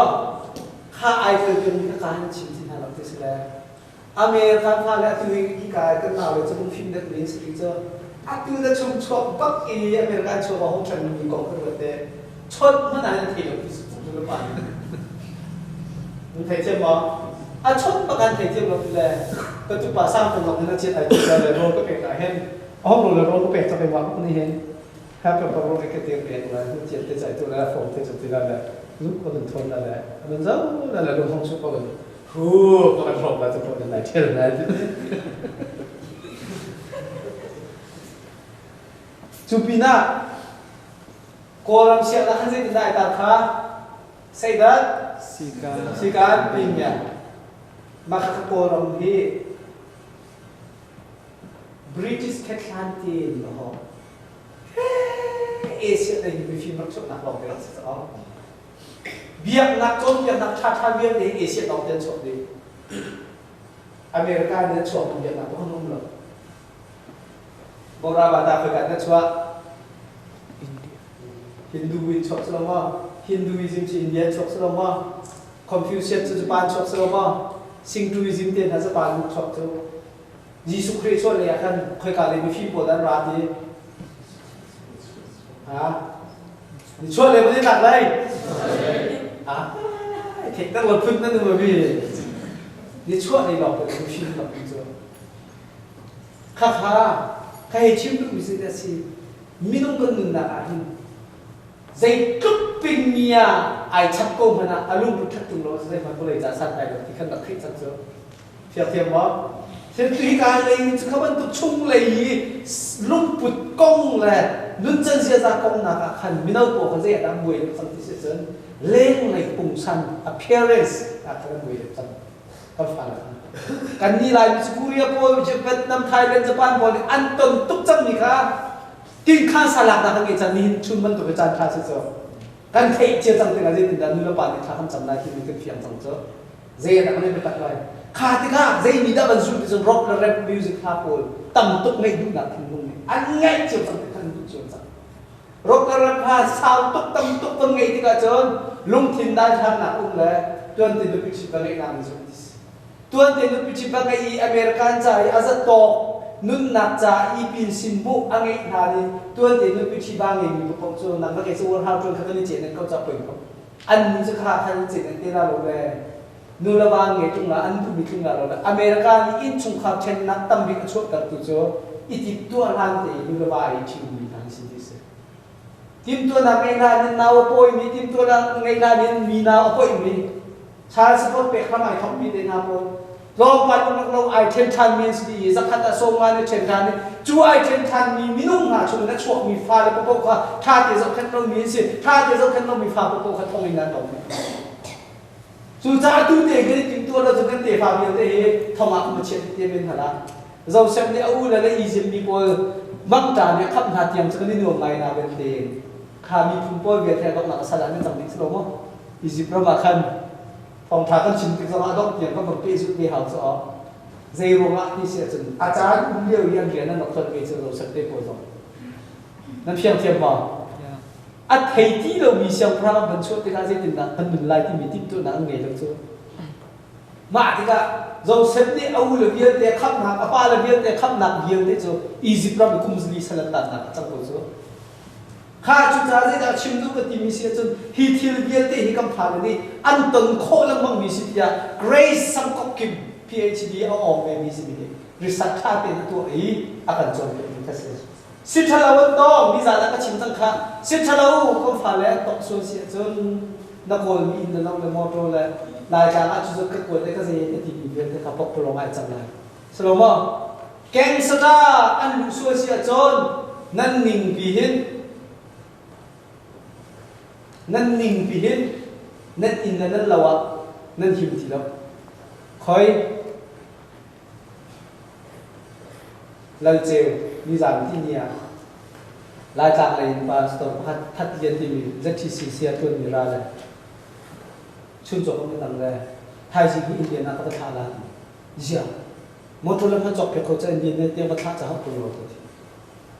ข้าไอเดลเป็นการชิมที่น่ารักที่สุดแล้วอเมริกันพาแล้วที่วิกายกันหนาวเลยจะมุ่งฟิล์มเด็กเลี้ยงสตรีเจอร์อาทิตย์ละชุ่มชอบบักอีอเมริกันชอบห้องฉันมีกองกระโดดเตะชดเมื่อนานทีเดียวที่สุดจุลปันมันเทเจมอชดประกันเทเจมเราเลยปัจจุบันสร้างเป็นหลักนักเชียร์ไทยตัวเลยโรก็เป็นการเห็นห้องโรก็เป็นจะเป็นวันพวกนี้เห็นแค่เป็นโรก็เตียงเปลี่ยนเลยเจียดใจตัวแล้วฝนเทจุดที่นั่นแหละลุกคนถึงทนนั่นแหละมันเจ้านั่นแหละลงห้องชุบก็เลยฮู้ก็มันพร้อมแล้วจะพอไหนเที่ยวไหนจูปีน่าโกรัมเชียร์ละขันเซติได้ตาค่ะเซดัดสิการปิญญามาขโกรัมที่ British Catalan เหรอเอเชียในมีฟิล์มนักชกนักร้องเป็นสิ่งอ๋อเบียร์นักจนเบียร์นักชาติเบียร์ในเอเชียต้องเดินชกดีอเมริกาเดินชกเบียร์นักต้องนุ่มหรอกโบราณบาดาเคยกันนะชัวฮินดูวิชชกสโลมาฮินดูอิซึมที่อินเดียชกสโลมาคอนฟิวเชียสญี่ปุ่นชกสโลมาซิงดูอิซึมที่นั่นญี่ปุ่นชกตัวยิสุคริสต์เลยกันเคยกันเลยมีฟิล์มโบราณราดีนี่ช่วยเลยไม่ได้หนักเลยเทคนิคเราพึ่งนั่นนึงมาพี่นี่ช่วยในหลอกเป็นผู้ชิมหลอกเป็นตัวข้าใครชิมดูวิสิตสิมีน้องคนหนึ่งนะอันใจกึ๊บเป็นเมียไอชักโกมันนะอารมณ์รุนแรงตรงนั้นเลยมันก็เลยจะสั่นไปแบบที่ขันตักขึ้นสักเจอเทียบว่าเช่นที่การเลยจะเข้ามันตุชุ่มเลยลุ่มปุดกงเลยนุ่นจันเสียจากกงนักขันมินาโกเขาจะยังบุยสังที่เสียจนเล่งเลยปุ่งชัน appearance อาจจะบุยสังก็ฟังกันนี่ลายมิสกุริอาโปญี่ปุ่นน้ำไทยเป็นญี่ปุ่นบอลอันต้นตุกจังนี่ค่ะทิ้งข้าสลักนะทั้งเอจันนี่ชุนมันตัวเป็นจานคลาสสิกกันเทเจียจังที่กันจะติดดันนู่นละป่านนี่ข้าคำจำได้ที่มีกันเพียงจังเจอเจียนะมันไม่ตัดไว้ข้าที่ข้าเจียมีดับเบิลซูที่จะร็อกและแรปมิวสิกข้าโพลตั้มตุกไม่ดูหนักถึงตรงนี้อันง่ายเจียจังที่ท่านดูเจียจังร็อกและแรปข้าสาวตุกตั้มตุกตรงไงที่กันเจอลุงทินได้ทางหนักอุ้งเลยจนติดดูพิชิตอะไรนั่งอยู่ที่ตัวเด็กพิชิตบางไอ้อเมริกันใจอาจจะโตนุ่นนักใจอีพินซิมบุอังไอ้นาดีตัวเด็กพิชิตบางไอ้มีพวกโจนังก็แค่ส่วนหาจนเขาจะเจนเขาจะเป็นเขาอันนี้จะขาดเขาเจนที่เราลงเลยนู่นละบางไอ้ตรงนั้นอันทุบิตรงนั้นเราเลยอเมริกันอินชงขาดเช่นนักตั้มบิกชดกันตัวโจอีทิตัวนั้นเองนู่นละบางไอ้ชิวมีทางสิ่งที่เสทีมตัวนั้นไงนาดินนาวป่วยมีทีมตัวนั้นไงนาดินมีนาวป่วยมีชาสปอร์ตเปกขมายทอมปีเดนามอนลองไปลองไอเทนทันมีนส์ดีสักขัดส่งมาในเทนทันนี่จูไอเทนทันมีมินุ่งหาชมนักชกมีฟ้าแล้วก็บอกว่าถ้าเดี๋ยวสักขัดเรามีสิถ้าเดี๋ยวสักขัดเรามีฟ้าก็บอกว่าทองอินนันตรงนี้สุดท้ายตัวเด็กก็ได้กินตัวเราจะกันเตะฟ้าเดียวเตะทอมาคุมาเช็ดเตะเป็นขนาดเราเช็ดเนี่ยอู้แล้วอีจิปต์มีพอมังจานเนี่ยขับหาเตียงจะกันนี่หน่วงไงนาเป็นเตะข้ามีพุ่งปอยเวียดแทนต้องหนักสลัดนี่จังดิสโลมั้งอีจิปต์เรามาขันฟองทากันชิมติดสมาต้องเกี่ยงกับปีสุดที่เขาจะออกเซโรมาที่เสียจนอาจารย์เลี้ยวยังเรียนนั่นหลักคนเวชเราสักเด็กคนสองนั่นเพียงเทียมบอกอัฐิที่เรามีเสียงพระบรรชุที่เขาจะติดนั่นเป็นหนึ่งลายที่มีทิพย์ตัวนั้นไงเราจะมาที่ก็เราเสพเนี่ยเอาเลยเบียดแต่ขับหนักป้าเลยเบียดแต่ขับหนักเบียดแต่จะอีจิปต์เราเป็นคุ้มสลีสลัดตัดหนักจังคนจะข้าจุดจ้าจะชิมดูกับทีมีเสียจนฮิทิลเบียเตฮิคำถามนี้อันต้นโคลังมังมีสิทธิ์ยาเกรซสังกกิม PhD เอาออกไปมีสิทธิ์ริสักข้าเป็นตัวอีอาการจนเป็นทัศน์สิทธิ์เราต้องมีสาระก็ชิมตั้งข้าสิทธิ์เราก็ฝ่าแล้วตกส่วนเสียจนนักบอลมีอินเดียนักเล่นมอเตอร์เลยรายการอาจจะเกิดอะไรก็จะยังทีมีเบียเตขับปกปลงอะไรจังเลยสโลมแกงสตาอันลุส่วนเสียจนนั่นนิ่งปีหินนั่นนิ่งปีหินนั่นอินนั่นละวะนั่นหิมทีละคอยเราเจอมีสามที่เนี่ย ลายจากอะไรปาสตอร์พัดเรียนที่มี ZTC เสียตัวมีราเลยชุนจบก็ไม่ตั้งเลยไทยสิที่อินเดียนักก็ท่าลาดีเสียมอทุลมันจบเพียงเขาจะอินเดียเนี่ยเตรียมมาท่าจะหักตัวตัวที่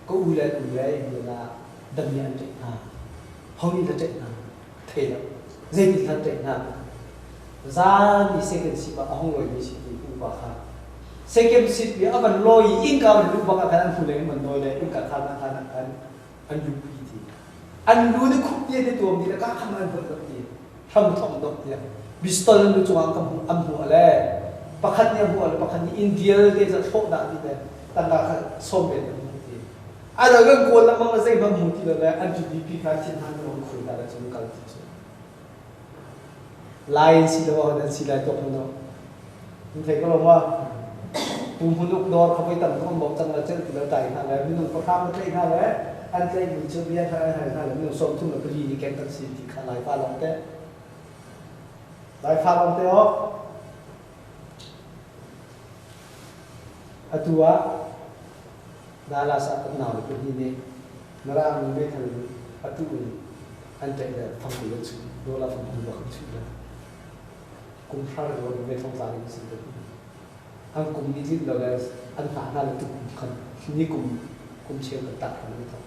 ก็อุเลอินเดียนะดัมยันเจน่าเขามีเจน่าเทียนเจดีทันเจน่าซามีเซกันสิบะห้องลอยมีสิบอุบะค่ะเซกันสิบเนี่ยอันลอยอิงกับอุบะกันอันผู้เล่นมันลอยเลยอิงกับท่านั้นอันยูพีทีอันรู้ได้คุบเนี่ยในตัวมันแล้วก็ทำงานเปิดตัวที่ทำทำตัวที่บิสตอลมันจะวางกับอันหัวเลยปะคันเนี่ยหัวเลยปะคันนี้อินเดียเลยจะโชคด่านที่เนี่ยตั้งแต่ส้มเป็นมุติอันนั้นก็กวนแล้วมันไม่ใช่มันมุติเลยอัน GDP การที่ทำให้มันคุยได้แล้วจะมีการที่สุดไลน์สิเราว่าสิไลน์ตกมันเนาะมันใช่ก็ลงว่าปุ่มหุ่นลูกดอเขาไปตั้งต้องบอกจังเลยเจ้าที่เราใจนั่นแหละมีหนุ่มก็ข้ามมาใช่นั่นแหละอันใจมีเชื่อเบี้ยท่าอะไรนั่นแหละมีหนุ่มส่งทุ่มแล้วก็ดีนี่แกงตั้งสิ่งที่ขาไลน์ฟ้าลงเตะไลน์ฟ้าลงเตะอ๋ออัตัวดาราสักหนาวเป็นที่นี่นรามีไม่ทันอัตุนอันใจเด็ดทำให้ยังสุดโดนเราทำให้เราขึ้นสุดเลยกุมพระเราไม่ต้องการสิ่งเดียวอันกุมนี้ที่เราเลยอันหาหน้าเราตุกกันนี่กุมเชื่อกันตัดกันไม่ต้อง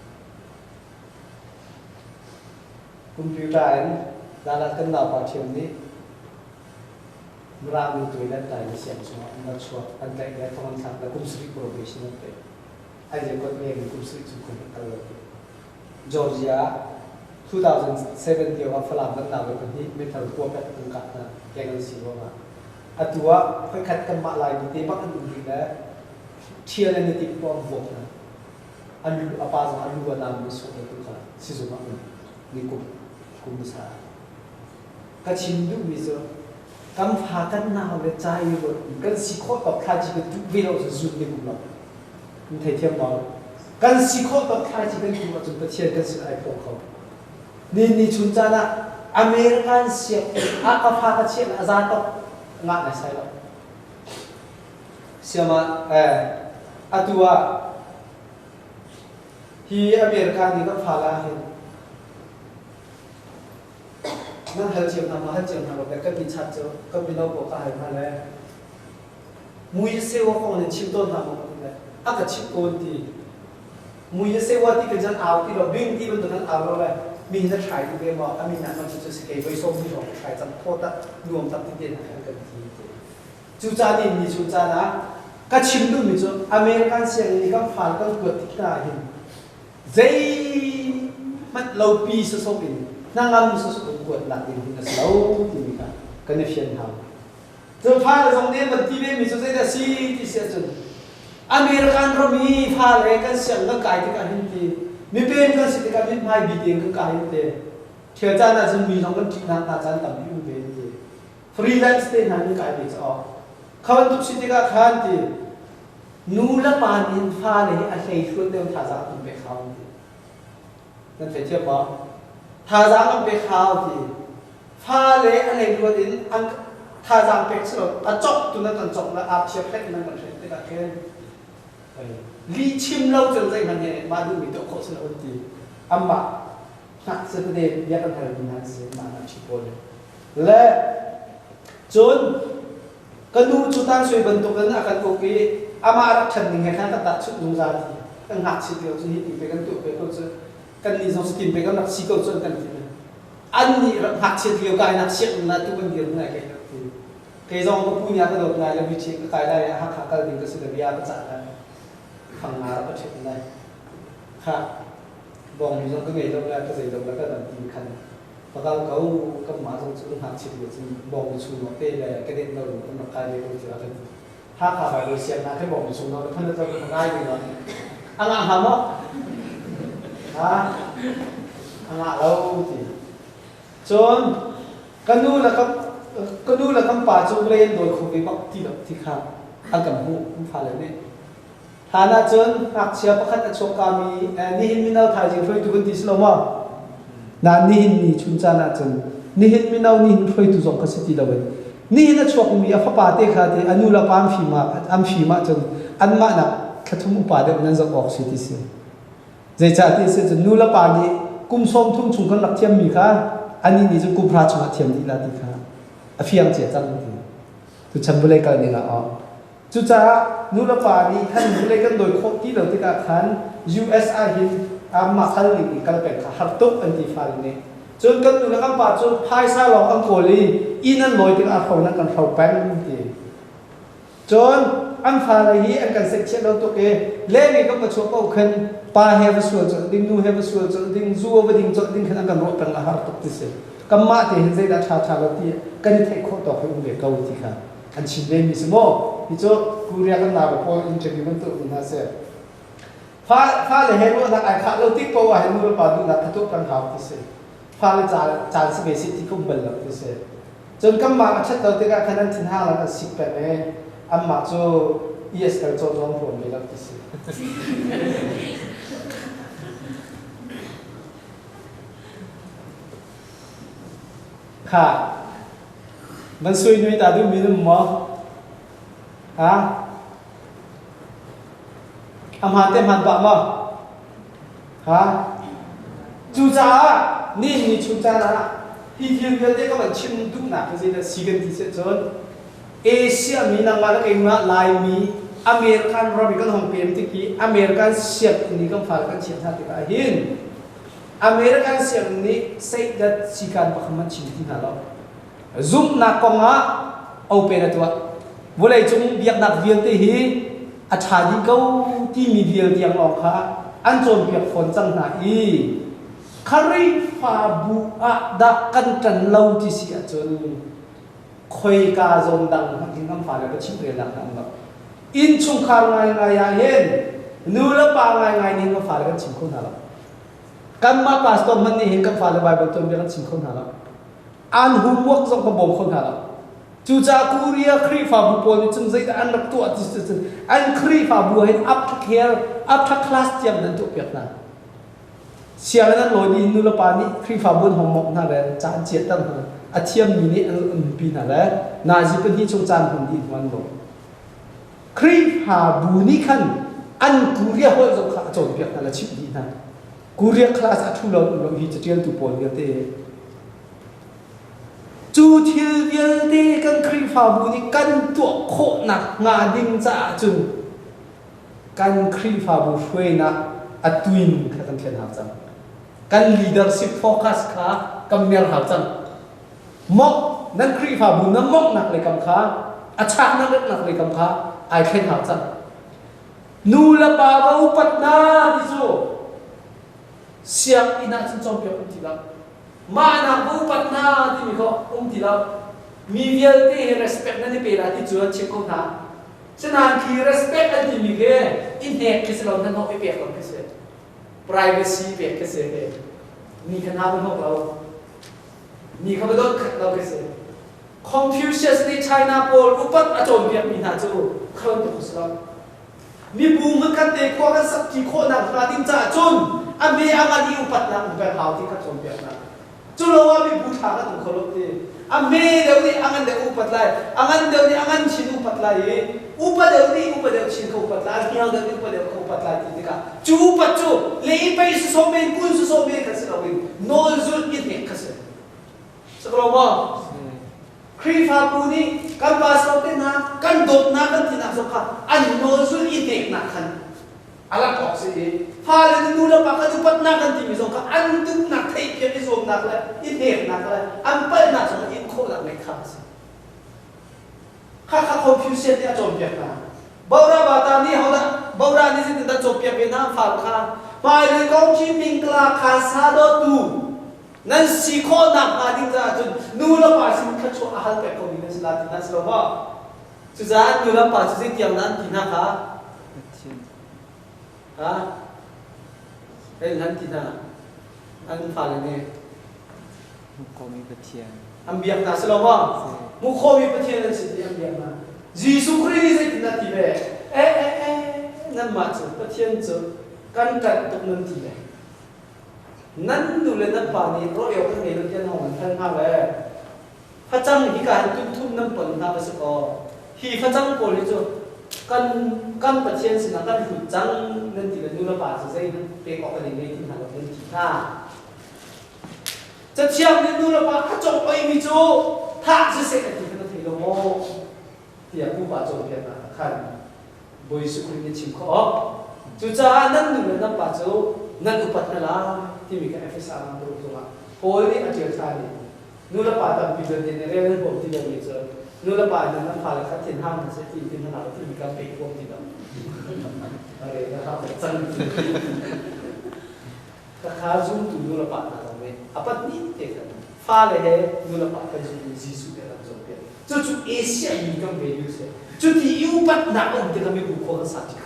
กุมพิวเตอร์ดารากันหนาวพอเชื่อมนี้รามีตัวเล็กแต่ไม่เสียงชัวร์อันชัวร์อันใจเด็ดทำให้ทำแล้วกุมสริปโปรเฟชชั่นอลเตะไอ้เจ้าคนนี้กุมสริปสุขุมตลอดจอร์เจีย2007เดียวกับฝรั่งตั้งแต่วันที่ไม่ทันตัวแบบตึงกัดนะแกงเลยสิว่าอันตัวไปขัดกันมาลายมีเตะปักอันอื่นแล้วเชียร์ในทีมพวกวงนะอันดูอาปาสอันดูว่าน้ำมีสุขในตัวกันสิสุมานี่กุมมิสาก็ชิมดูมิสกำพากันน้ำเลยใจอยู่กันสิโคตรกับใครที่เป็นทุกวิโรจน์สุดในกุมเรามันเทียบมากันสิโคตรกับใครที่เป็นกุมเราจนประเทศกันสุดไอ้พวกเขานี่ชุนจานะอเมริกันเสียอากาศพัดเชียอาซาโตงานอะไรล่ะเสียมาอัตัวฮีอเมริกันนี่ก็พาลาเห็นนั่นฮัลเจียมทำฮัลเจียมทำแบบก็มีชัดเจอก็มีเราบอกกันมาแล้วมุ้ยเซวะของเนี่ยชิมต้นทำมาเลยอากาศชิมโกนทีมุ้ยเซวะที่กันจะเอาที่เราวิ่งที่มันตัวนั้นเอาเราเลยมีนักถ่ายดูเองว่ามีนักมันจะสเกลไปส่งที่เราถ่ายจำโคตรรวมตัดที่เด่นกันกันทีจูจานี่มีจูจานะก็ชิมดูมีจูอเมริกันเสียงนี่ก็ผ่านก็เกิดที่ไหนเห็นเจมันเราปีสสบินนั่งงานสสบินเกิดหลักเองที่นั่นเราที่มีกันกันเนี่ยเพียงทำจูผ่านตรงนี้มันที่ไม่มีจูเจแต่ซีที่เสียจนอเมริกันเรามีผ่านเลยกันเสียงก็กลายที่กันเห็นที่มีเป็นกันสิทธิ์การเป็นพายบีเตียงก็กลายเป็นเทียร์จาน่าจะมีน้องกันจีน่าตาจันต่ำอยู่เป็นฟรีแลนซ์เต้นหาไม่กลายเป็นจะออกเขาทุกสิทธิ์การขันที่นูละปานินฟ้าเลยอะไรช่วยเดินท่าจางมันไปเข้าที่นั่นเป็นเชื่อมั้ยท่าจางมันไปเข้าที่ฟ้าเลยอะไรช่วยเดินอันท่าจางเป็กสลบอันจบตัวนั้นอันจบแล้วอาบเชียร์เพชรนั่นมันเป็นที่การเขียนลีชิมเราจนใจมันเนี่ยมาดูมีตัวโคตรอุติอัมบะนักแสดงเยอะกันเลยนักแสดงมานักชิปเลยและจนกันดูจุดตั้งสวยบรรทุกกันอาการโอเคอามารักฉันยังไงท่านตัดชุดลงจานที่ตั้งหักสิเดียวจะหิ้งไปกันตัวไปก็จะกันนี่สองสกินไปกันนักสิเกาจนกันที่นั่นอันนี้หักสิเดียวกันนักเสียงนักทุกคนเดียวไงกันที่เคยจองก็พูดยากก็โดนไงแล้ววิจิก็ขายได้หักกันดิ่งก็สุดเบียร์ก็จัดได้ฟังงานก็เช็คได้ค่ะบอกมีส่วนก็เงยลงแล้วก็ใส่ลงแล้วก็ตัดตีคันพอเขาก็มาส่งชุดหักชิดอยู่ที่บอกมีชูนกเต้เลยก็เด็นเราหลุดมันกลายเป็นตัวที่อะไรถ้าขาไปโดยเสียนะแค่บอกมีชูนกแล้วท่านจะทำง่ายดีกว่าอ่างหามฮะอ่างเราสิจนกันดูแล้วครับป่าจูเรนโดยคุณไปบอกที่แบบที่ข้างอันกับหูมันผ่านเลยเนี่ยฐานะจนอักเสียประคัตอโศกามีนี่หินมินาวไทยจึงช่วยทุกคนที่สโลมานั่นนี่หินนี่ชุนจานะจนนี่หินมินาวนี่หินช่วยทุกคนก็สิทธิดาวนี่หินอโศกมีอฟปาเตคาเตอนุลปามฟีมาจนอันมานะขัดทุกมุปาเดมันจะออกสิทธิเสีย ใจจ่าที่เสจนูละปานี้กุมส้มทุ่งชุงกันหลักเทียมมีค่ะอันนี้นี่จะกุมพระชุงเทียมดีละดีค่ะเฟียงเจียจังดีทุกชั้นบุเลยกันนี่ละอ๋อจุจ้านูละปานี้ท่านบุเลยกันโดยโคที่เราติดกัน USR หินมาคันลิงกันเป็นค่ะฮัตตุอันที่ฟ้านี่จนกันนูละกันป่าจนพายซาลองอังโกลีอินันลอยติดอาเขานั่นกันเขาแป้งดีจนอันฟ้าเลยอันกันเซ็กชันเราตัวเอเล่นี่ก็มาชกเอาขึ้นป้าเฮฟสวดจนดิ้งนูเฮฟสวดจนดิ้งซูวดิ้งจนดิ้งขึ้นอันกันรถเป็นละหาตุกติเสกัมมาที่เห็นใจดัชชาเราที่กันเทคโคต่อให้อุ้งเด็กเกาที่ค่ะอันชิมเล่มีสมองที่โจ้กูเรียกกันนาบอกพออินเทอร์วิวมันตัวอินทัศน์ฟ้าเลยเห็นว่านักไอ้ข้าเราติ๊กโป้ว่าเห็นมือปาดูนักทุกกันหาที่เสฟ้าเลยจานสเปซิที่คุ้มเบลล์ที่เสจนกัมมาชัดตัวที่กันขนาดทิ้งห้าแล้วก็สิบแปดเนี่ยอันมาโจ้ES กับโจ้ร้องเพลงไม่รับที่เสค่ะมันสวยนุ่ยตาดูมีนุ่มมั้งฮะอามาเต็มหันบะมั้งฮะจูจ้านี่มีจูจ้านะที่ที่เดียวเด็กก็มันชิมดุหนักก็จะสิ่งที่เสร็จจนเอเชียมีนางมาแล้วก็มาลายมีอเมริกันเราเป็นคนของเพียมที่กี้อเมริกันเสียบนี่ก็ฝ่ายกันเชียงชาติกันหินอเมริกันเสียงนี้เซ็กดัดสิการบังคับมันชิมที่นั่นแล้วซุ่มนักกงอ่ะเอาเป็นตัวเวลาจงเบียดนักเวียนที่ฮีอาชาดิเขาที่มีเวียนอย่างออกค่ะอันจนเบียดฝนจังหนาอีคาริฟาบูอาดักกันกันเล่าที่เสียจนคอยกาจนดังทั้งที่น้ำฟ้าแล้วก็ชิมเรียนหลังนั้นแล้วอินชุงคาร์ไงไงเห็นนูละปางไงนี่น้ำฟ้าแล้วก็ชิมคนหาแล้วกันมาปาสตอมมันนี่เห็นกันฟ้าแล้วใบบนต้นเบี้ยกันชิมคนหาแล้วอันหุ่มวกส่งกระบอกคนหาแล้วจูจ้าคูเรียครีฟาบูปนจึงใจอันรักตัวที่สุดอันครีฟาบูเห็นอัพทักเฮลอัพทักคลาสเทียมนั่นตัวเปียกนั้นเสียนั้นลอยดีนูละปานี่ครีฟาบูนหอมมกนั่นแหละจานเจียตั้งอาเทียมมินิอันปีนั่นแหละนาจิเป็นที่ชงจานหุ่นดีมันลงครีฟาบูนี่ขันอันคูเรียหัวจงขาจนเปียกนั่นแหละชิบดีนั่นคูเรียคลาสอัทุลเราฮิจเจียนตุปนเยเตจูทิลเยเตกันครีฟาบูนี่กันตัวโคหนักงาดิ้งจ่าจุนกันครีฟาบูช่วยนะอัตวินกันเทียนหาจังกัน leadership focus ค่ะกันเมียหาจังมอกนั่นครีฟาบูนั่นมอกหนักเลยกำค้าอาชานั่นหนักเลยกำค้าไอเทียนหาจังนูละปาวาอุปัตนาดิโซเสียงอินาจินจอมเปียกทีละมาหนักอุปัตนาที่มีเขาทีละมีเวลที่ respect นั่นที่เป็นอะไรที่จวนเช็คเขาหนาฉะนั้นคือ respect อันที่มีแค่อินเทคคิสเราท่านเขาไม่เปียกเราแค่เสีย privacy เปียกแค่เสียนี่ขนาดพวกเรานี่เขาไม่ต้องเราแค่เสีย Confucius ใน China โพลอุปัตอาจารย์เปียกมีหน้าจูเขาต้องคุสเรามีบูมกันเด็กคนกันสักกี่คนนักการดินจ่าจุนอันนี้อันนี้อุปัตนักอุปหาวที่เขาจมเปียกนะจุลว่ามีผู้ชายกันคนละทีอันนี้เดี๋ยวนี้อันเดียวอุปัตไลอันเดียวนี้อันชินอุปัตไลอุปัตเดี๋ยวนี้อุปัตเดี๋ยวชินเขาอุปัตไลอันนี้เดี๋ยวนี้อุปัตเดี๋ยวเขาอุปัตไลที่นี่ค่ะจูอุปัตจูเลยไปสุสมินคุณสุสมินกันสิเราวินโนซุลอินเด็กกันสิสักรอบว่าครีฟาปูนี่กันบาสเราเต้นนะกันดบนะกันที่นักสงครามอันโนซุลอินเด็กนักขันอะไรบอกสิพาเลยดูแล้วปากกันอุปัตนักกันที่มีสงครามอันดุนักไทยเพียงที่สมนักเลยอินเด็กนักเลยอันเป็นนักสงครามอินโคนักไม่ขาดสิข้าคอนฟิวเซียนที่จมเปียกนะบาราบาตานี่เขาละบารานี่สิที่จมเปียกเป็นน้ำฝาข้าไปเลยกองชิมิงกลาคาซาโดตูนั่นสิโคนักอาดิจ้าจนนูละปาสิมันชัวอาหารแปลกคนนี้นั่นสิลาตินั่นสิเราว่าจุดนั้นนูละปาสิเตรียมนั้นที่นั่นค่ะฮะเอ้ยนั่นที่นั่นอันฝาเลยเนี่ยมุขโคมีปะเทียนอันเบียกนะสิเราว่ามุขโคมีปะเทียนนั่นสิอันเบียกนะยิสุคริสต์ที่นั่นที่เบ้นั่นมาจุดปะเทียนจุดกันกันตรงนั้นที่เบ้นั่นดูเลยนั่นป่านี้เราเอวกันเองเราจะนอนท่านมาเลยพระเจ้าหิการทุ่มน้ำปนน้ำไปสักก่อฮีพระเจ้าโกรธจุด kan pasien sih nak kan hujang nanti kan nula pas saya itu pekok kan ini itu hal yang kita setiap ni nula pas kacau oi micu tak sesuai itu kan tidak mau tiap buat jauh dia kan boy syukur ni cingkok Cuca nan nula nan pacu nan upat nala timika FSR tu tu mak. Poi ni acil tadi. Nula patam pidon ni real bom tidak bisa. Nula patam nan pala katin ham nasi tim nala timika pek bom tidak. Ada yang ham cang. Kakazum tu nula patam nala. Apa ni tekan? Fale he nula patam tu Yesus dia nak jompe. Cucu Asia ini kan value se. Cuci upat nak orang kita kami buku kan sakit.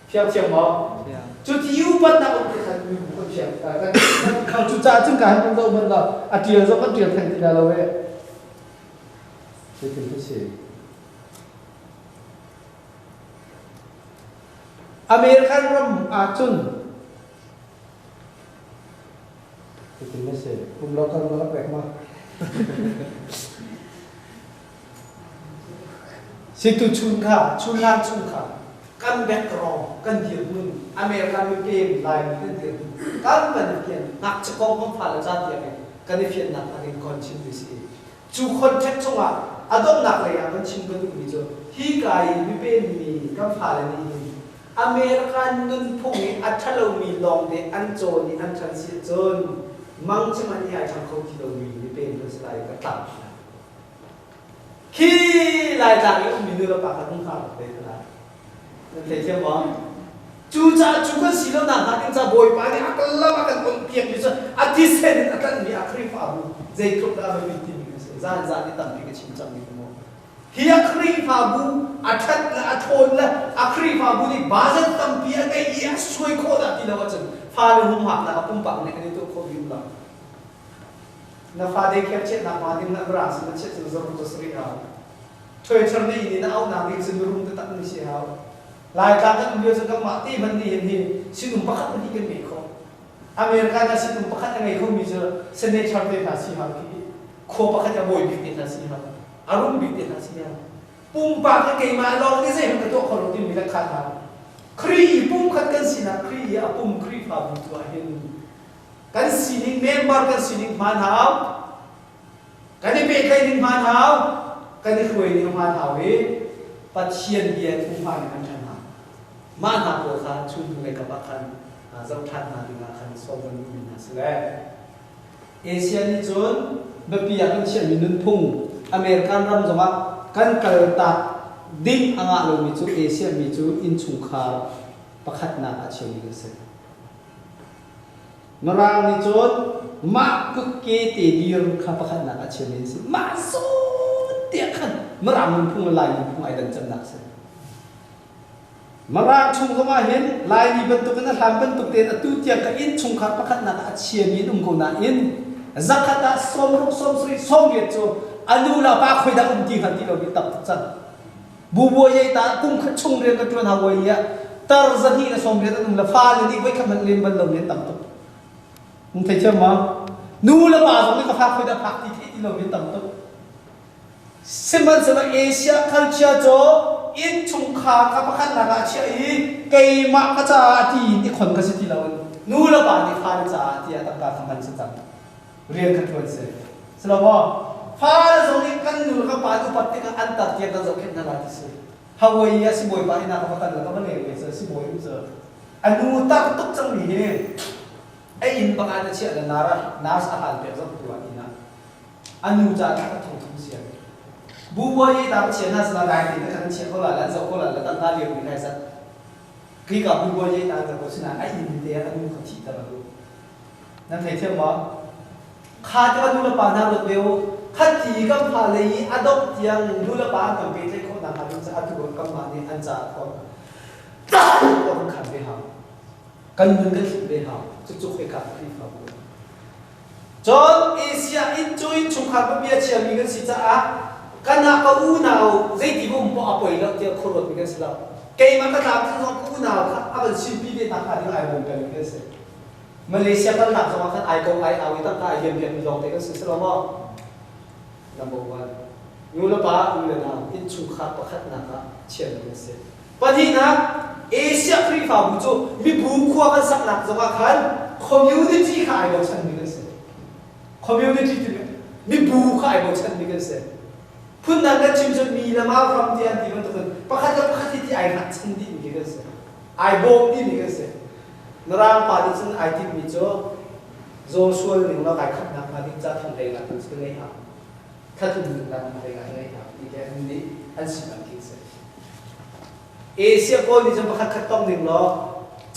เพียงเพียงบ่จุดที่อยู่ปัตตานีคือมีบุคคลเพียงแต่เขาจุดจ้าจึงการเป็นตัวมันก็อาทิตย์เราก็เตรียมแทนที่เราเว้ยเป็นพิเศษอเมริกันรัมอาจุนเป็นพิเศษผมเราทำมาแล้วแปลกมากสิตุชุนค่ะชุนลานชุนค่ะกันแบกกรองกันเดียวมึงอเมริกันมีเกมลายมีกันเดียวกันมันเพียงนักจะกองของฝ่ายละจัดอย่างไงกันเพียงนักอะไรก่อนชิมดิสิจูคนแท็กชงอ่ะอาดมนักเลยอ่ะมันชิมกันทุกวิจารที่กายมีเป็นมีกันฝ่ายละนี่อเมริกันนุ่นพวกนี้อัตราเรามีลองเดอันโจนี่อันชันเสียจนมั่งจะมันยายทางเขาที่เรามีเป็นภาษาอะไรก็ต่างขี้ลายต่างนี่มีเนื้อปากกันข้าวเลยนะนั่นเทียบว่าจูจ่าจูกันสิแล้วนะหาที่จะบ่อยไปนี่อักลับมากันคนเพียงดิฉันอาทิตย์เสร็จอักลับมีอัครีฟ้าบุใจครบแล้วไม่ติดมีกันจานนี่ตั้งปีกันชิมจังนี่มั้งเฮียอัครีฟ้าบุอัฐัดละอัฐนละอัครีฟ้าบุนี่บาจันตั้งปีกันไอ้ยี่ช่วยโคตรที่เราว่าจังฟ้าเลยหุ่มหักนะปุ่มปังเนี่ยอันนี้ตัวโควิดละน้าฟ้าเด็กแค่เช็ดน้ำฟ้าดิ้งน้ำร้านสิมันเช็ดจนจะรู้ตัวสริเอาช่วยฉันนี่นี่นะเอาน้ำดิ้งจนรู้ตัวตั้งนี่เสียเอาลายการนั้นเดียวจะกำมาที่มันนี่เห็นที่สิ่งนุ่มประคัตมันที่กันไม่เขาอเมริกาน่ะสิ่งนุ่มประคัตยังไงเขามีเจอเสน่ห์ชาร์เตทัสซี่ฮาที่โคประคัตจะบ่อยบิดเตทัสซี่ฮาอารมณ์บิดเตทัสซี่ฮาปุ่มปากกันเก่งมาลองนี่สิมันกระตัวเขาลงที่มีราคาทางครีปุ่มขัดกันสินะครีอะปุ่มครีฟ้าบุตรว่าเห็นกันสินิ่งเมมเบอร์กันสินิ่งมันหาวกันนี่เป็นใครนิ่งมันหาวกันนี่คุยนิ่งมันหาวเว้ปัจเจียนเบียร์ทุ่งฟ้าในอันชันหามาหาโบคาชุนในกับบักคันเจ้าท่านมาดึงอาคันสองวันนี้นะสิแลเอเชียนี่จนแบบปีกันเชียมีนุ่นพุ่งอเมริกันรำจมากันเกิดตัดดิ้งอ่างลงมีจูเอเชียมีจูอินชุงคาประคัดนาอาเชียมีกันเสนรางนี่จนมากุกเกติดีรุข้าประคัดนาอาเชียมีสิมาสุดเดียกันมารางมันพุ่งลายมันพุ่งไอ้ดันจันนักเสมารางชุงก็มาเห็นลายนี้บรรทุกนั้นทำบรรทุกเต็นตู้เตียงกับอินชุงขาประคัดนักอาเชียมีนุ่มกนาอินจักรตาสมรุกสมสรีสมเกียรติอนุลาปาคุยดาที่ขันที่เราบิดตับจันบูบัวยัยตากุ้งขัดชุงเรียนกันจนหาวายะตาร์ซันีนะสมเรียนนุ่มละฟ้าเลยนี่ไว้ขมันเรียนบรรลุเรียนตับตุมึงเชื่อมั้ยนูละปาสมนี่ก็พาคุยดาพักที่เราเรียนตับตุสิมันสมัยเอเชียคัลเชียโจอินชุงขาข้าพขันนาเชียอีเกย์มากจ้าที่คนก็สิที่เรานูละบานี่ฟ้าจ้าที่ตั้งการทำมันสัจเรียนกันทุกสิ่งสำหรับว่าฟ้าตรงนี้กันนูละบาอุปติกันอันตัดเทียนกันจะขึ้นนาราที่สุดฮาวายสิบอยบานี่นักพนันแล้วก็มันเลี้ยงไปสิบอยมันจะอันนูตักตุกจังนี้ไอ้อินบางอันเชียนาราสอาหารเปียกสักตัวนี้นะอันนูจะนักท่องเที่ยวเชียบูบัวยี่ตามเชียนาสลาได้ที่นั่นเชียเขาหล่ะแล้วเขาหล่ะแล้วตั้งตาเลี้ยงไม่ได้สักคือกับบูบัวยี่ตามจะพูดนะไอ้อินเดียอันนู้นเขาที่ตลอดนั่นเหตุที่ว่าข้าจะดูแลป่านารุเบลข้าที่กำพาเลยอดอบยังดูแลป่ากับเบลที่เขาหนักหนาจะอัดตัวกำมาเนี่ยอันจะเขาก็มันขัดไปหากันมันก็ขัดไปหาจุกๆไปขัดที่เขาจนเอเชียอินจุยชุมขัดเบียเชียมีกันสิจ้ากันนักอูนาวใจที่ผมบอกไปแล้วเดี๋ยวคนรถมีกันสิแล้วเกย์มันก็ตามที่เขาอูนาวครับอาเป็นชิมพีเดนักหาที่ไอ้บงกันมีกันสิมาเลเซียตั้งหลักสมัครไอ้กงไอ้เอาไว้ตั้งแต่เยี่ยมมีลองแต่ก็สิสลามว่า number one นูละปาอุลนาอินชุขะปะขัดนักเชียนกันเสียปะที่นะเอเชียฟรีฟาบุจูมีบุคคลกันสักนักจังหวะขันคอมมูนิตี้ขายบอกฉันมีกันเสียคอมมูนิตี้มีบุคคลบอกฉันมีกันเสียพุ่นนั้นก็ชิมจนมีละมาความเทียนที่มันตัวปะขัดจะปะขัดที่ไอ้ขัดฉันดีมีกันเสียไอ้บอกดีมีกันเสียนรางปาดิฉันไอ้ที่มีโจโจชัวร์หนึ่งเราไอ้ขัดนักมาดิจะทำเองละทั้งสิ้นเลยครับถ้าทุกหนึ่งนักทำเองเลยครับอีกแค่นี้อันสิบอันกินเสียเอเชียโกนี่จะมาขัดต้องหนึ่งล้อ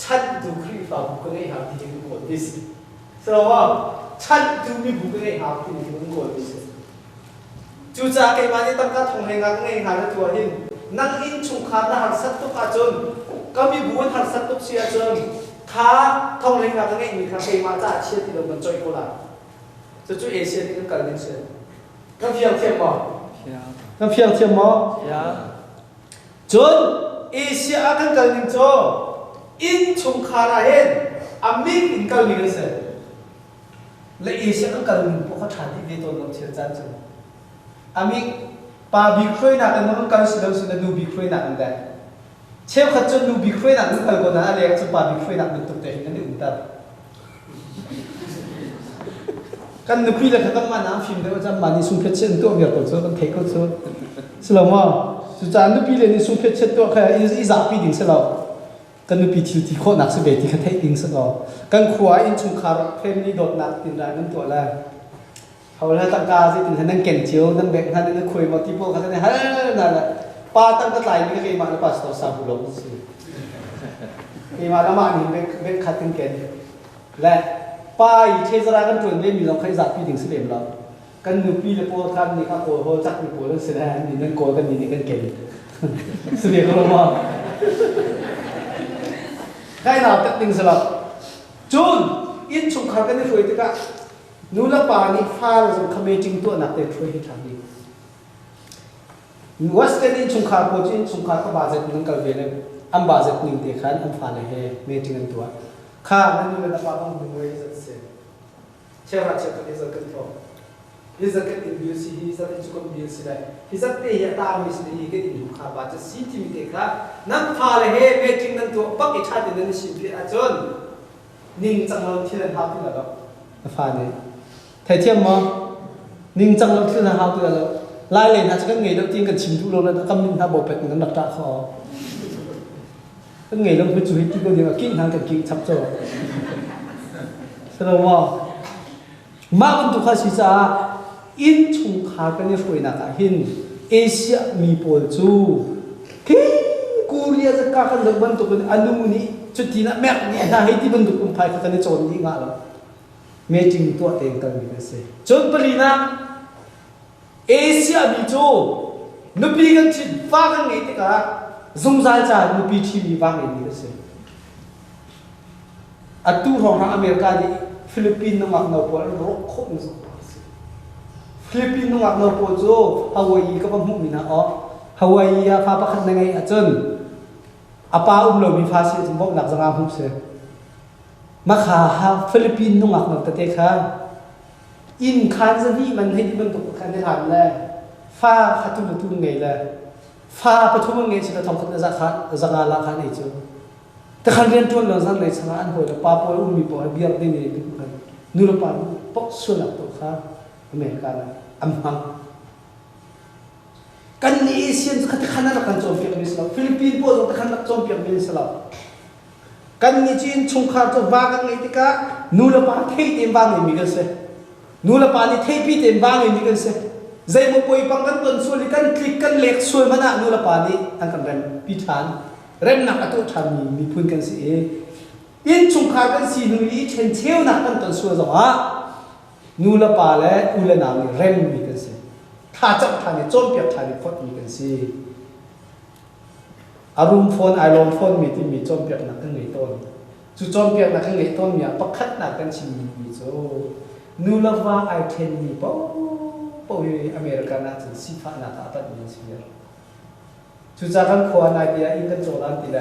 ฉันดูคลิปบุคคลให้หาที่เห็นบุคคลดิสิสรุปว่าฉันดูมีบุคคลให้หาที่เห็นบุคคลดิสิจู่จากไอ้มานี่ตั้งแต่ทงให้งานให้หาตัวหินนั่งอินชุงขาดหักสัตว์ตุกอาจนก็มีบุญหักสัตว์ตุกเสียจนขาทงให้งานให้มีคาเฟ่มาจากเชียที่เราบรรจุโคลาจะจู่เอเชียนี่ก็การเงินเสียก็เพียงเทียมมั้งก็เพียงเทียมมั้งจนเอเชียอาการเงินโจอินชุงขาราเห็นอามิกอินการเงินเสียและเอเชียอาการเงินพวกเขาฐานที่ดีตัวเราเชื่อใจจนอามิปาบิครวยนักนั้นมันการสื่อสุดดูบิครวยนักนั่นแหละเชื่อขัดจนดูบิครวยนักนั้นก็น่าเรียกจะปาบิครวยนักนั้นตุกเตะกันนี่อุ่นตากันนึกพี่เลยเขาต้องมาน้ำฟิล์มเดี๋ยวจะมานี่สุ่มเพชรเช่นตัวเมียตัวโซ่ต้องเทคก็โซ่สลามว่าสุดท้ายนึกพี่เลยนี่สุ่มเพชรเช่นตัวแค่อีจับปีดิ่งสลากันนึกพี่ที่โคตรหนักสุดเบที่เขาเทคดิ่งสลากันขวาอินชุมคาร์เพลมนี่โดดหนักติดแรงนั่นตัวแรกเขาเลยตั้งกาสิถึงนั่งเก่งเชียวนั่งแบกนั่งนั่งคุยมาที่พวกเขาเนี่ยนั่นแหละป้าตั้งกระต่ายนี่ก็เคยมาแล้วป้าสตัวสามบุลงสิเคยมาแล้วมานี่เบกขัดกันเก่งและป้ายเทศรากันจนไม่มีเราใครจับพี่ถึงสิบเอ็ดเรากันนึกพี่เลยโปรคันนี่ครับโปรโหจักมีโปรเรื่องเสียดายนี่นั่งโกกันนี่กันเก่งสิบเอ็ดก็รู้ว่าใครหนาวตัดดิ่งสลับจูนอินชุมขากันนี่ช่วยติกะนูละปานี่ฟ้าเราขมิ้นจริงตัวนักเตะช่วยให้ทำดีวัสดุอินชุมขาโปรจินชุมขาก็บาดเจ็บนั่งกับเวลอันบาดเจ็บนิ่งเตะขันอันฟ้าเลยให้เมจิงตัวข้านั่นนูละปาต้องดูไว้สักเสียเชื่อว่าเชื่อกันที่จะกันพอที่จะกันอินบิวซีที่จะอินชุกบิวซีได้ที่จะเตะยาตามิสเตย์กันอินชุมขาบาดเจ็บซีที่มีเตะขานั่นฟ้าเลยให้เมจิงนั่นตัวปักอิชาตินั่นสิบปีอาจนนิ่งจังเราที่นั่นทำที่แล้วฟ้าเนี่ยไทยเทียมมั้งนิ่งจังเราที่นั่นทำที่แล้วไล่เลยนะจะก็เงยแล้วจริงกันชิมทุกโลแล้วก็มินท่าบอกเป็ดนั่นดักตาเขาก็เงยแล้วคือจุดที่ก็เดียวกิ้งทางกับกิ้งชับโจ้แสดงว่ามาบรรทุกข้าศึกษาอินชุงขากันเนี่ยช่วยนักหินเอเชียมีโพลจูที่กูเรียจะกากันเดินบรรทุกกันอันนู้นนี่จุดที่นั่นแม่เนี่ยถ้าให้ที่บรรทุกคนไทยเขาจะเนี่ยโจรยิ่งอ่ะแล้วเมจิงตัวเองกันมีกันเสียจนปรินาเอเชียมีโจนุปีกันชิดฟ้ากันไงที่กะสงสารจ่านุปีที่มีฟ้ากันมีกันเสียอัตุรองทางอเมริกาดิฟิลิปปินส์นักนพรกโคตรสุดฟิลิปปินส์นักนพโจฮาวายก็เป็นมุมินะอ๋อฮาวายฟ้าประคันยังไงอาจารย์อาป้าเรามีฟ้าเสียสมบูรณ์หลักสังหารหุ้มเสียมาขาฟิลิปปินส์นักนพตะเตะขาอินคันจะนี่มันให้มันตกคันได้ทันเลยฟ้าขัดทุนไงเลยฟ้าปฐุมไงฉันจะทำคันจะขาจะงานละคันไอ้เจ้าแต่คันเรียนจนเราสั่งในสังอันหัวแต่ป้าป่วยมีป่วยเบียร์ได้เนี่ยดูกันนู่นป้าปกส่วนหลักตัวข้าอเมริกันอัมฮังกันเอเชียนขัดขันนักการโจมตีมิสลามฟิลิปปินส์พวกขันนักโจมตีมิสลามกันนี่จีนชงขาตัวบ้ากันไงที่กะนู่นป้าเทเต็มบ้านเลยมีกันเสนู่นป้านี่เทปีเต็มบ้านเลยมีกันเสใจมันป่วยปังกันต้นส่วนกันคลิกกันเล็กส่วนมันอะนู่นป้านี่อันกันเรนพิธานเริ่มนักตัวทำมีพูดกันสิอินชุงขากันสิหนุ่ยเช่นเชี่ยวนักกันต้นส่วนสว่านูละปาและอุลนามีเริ่มมีกันสิถ้าจับทางนี้โจมเปียกทางนี้ฟดมีกันสิอารมณ์ฟอนไอรอนฟอนมีที่มีโจมเปียกนักกันในต้นจุดโจมเปียกนักกันในต้นมีปักขัดนักกันชิมีโจนูละว่าไอเทนมีป่าวอเมริกันนักจะสิฟ้านักอาตัดมีสิเนี่ยจุดจากกันขวานไอเดียอินกันโจรันตีแล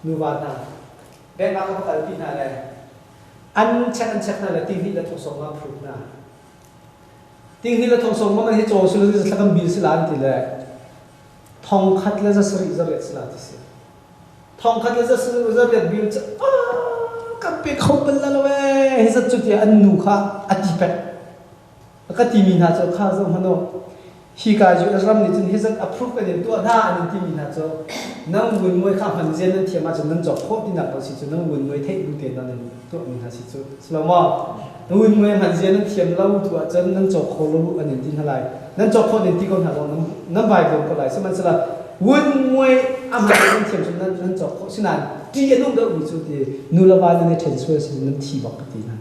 นูวานาเบนมาเขาตัดปีนาแลอันเช็คนั่นแหละทีวีและทุกสองมาพูดนะ ติ้งนี่ละทองสงมันให้โจสุดที่จะทำบิลสิลานติเลยทองคัดแล้วจะสริจะเรียดสิลานที่เสียทองคัดแล้วจะสริจะเรียดบิลจะกับเป็กเขาเป็นแล้วเว้ยให้จะจุดที่อันนูค่ะอธิเป็ดแล้วก็ทีมีนาจะข้าจะมันโนฮีกาจูอัลรัมนี่จนให้จะ approve กันอย่างตัวท่าอันนี้ทีมีนาจะนั่งวุ่นวายข้ามพันเจนนั่นเทียมมาจนนั่งจบโคตรที่หนักเราสิจุนั่งวุ่นวายเทคดูเด่นนั่นตัวมีนาสิจุสลามนั่งวุ่นวายพันเจนนั่นเทียมเราตัวจนนั่งจบโคตรอันนี้ที่เท่าไรนั่งจบโคตรนี่ที่คนหาเรานั่งใบเดียวก็ไรสมัยสละวุ่นวายอามานั่งเทียมจนนั่งจบโคตรสินันที่ยังต้องเดินจุดที่นูลาบานใน transfer สินั่งทีบอกกันที่นั่น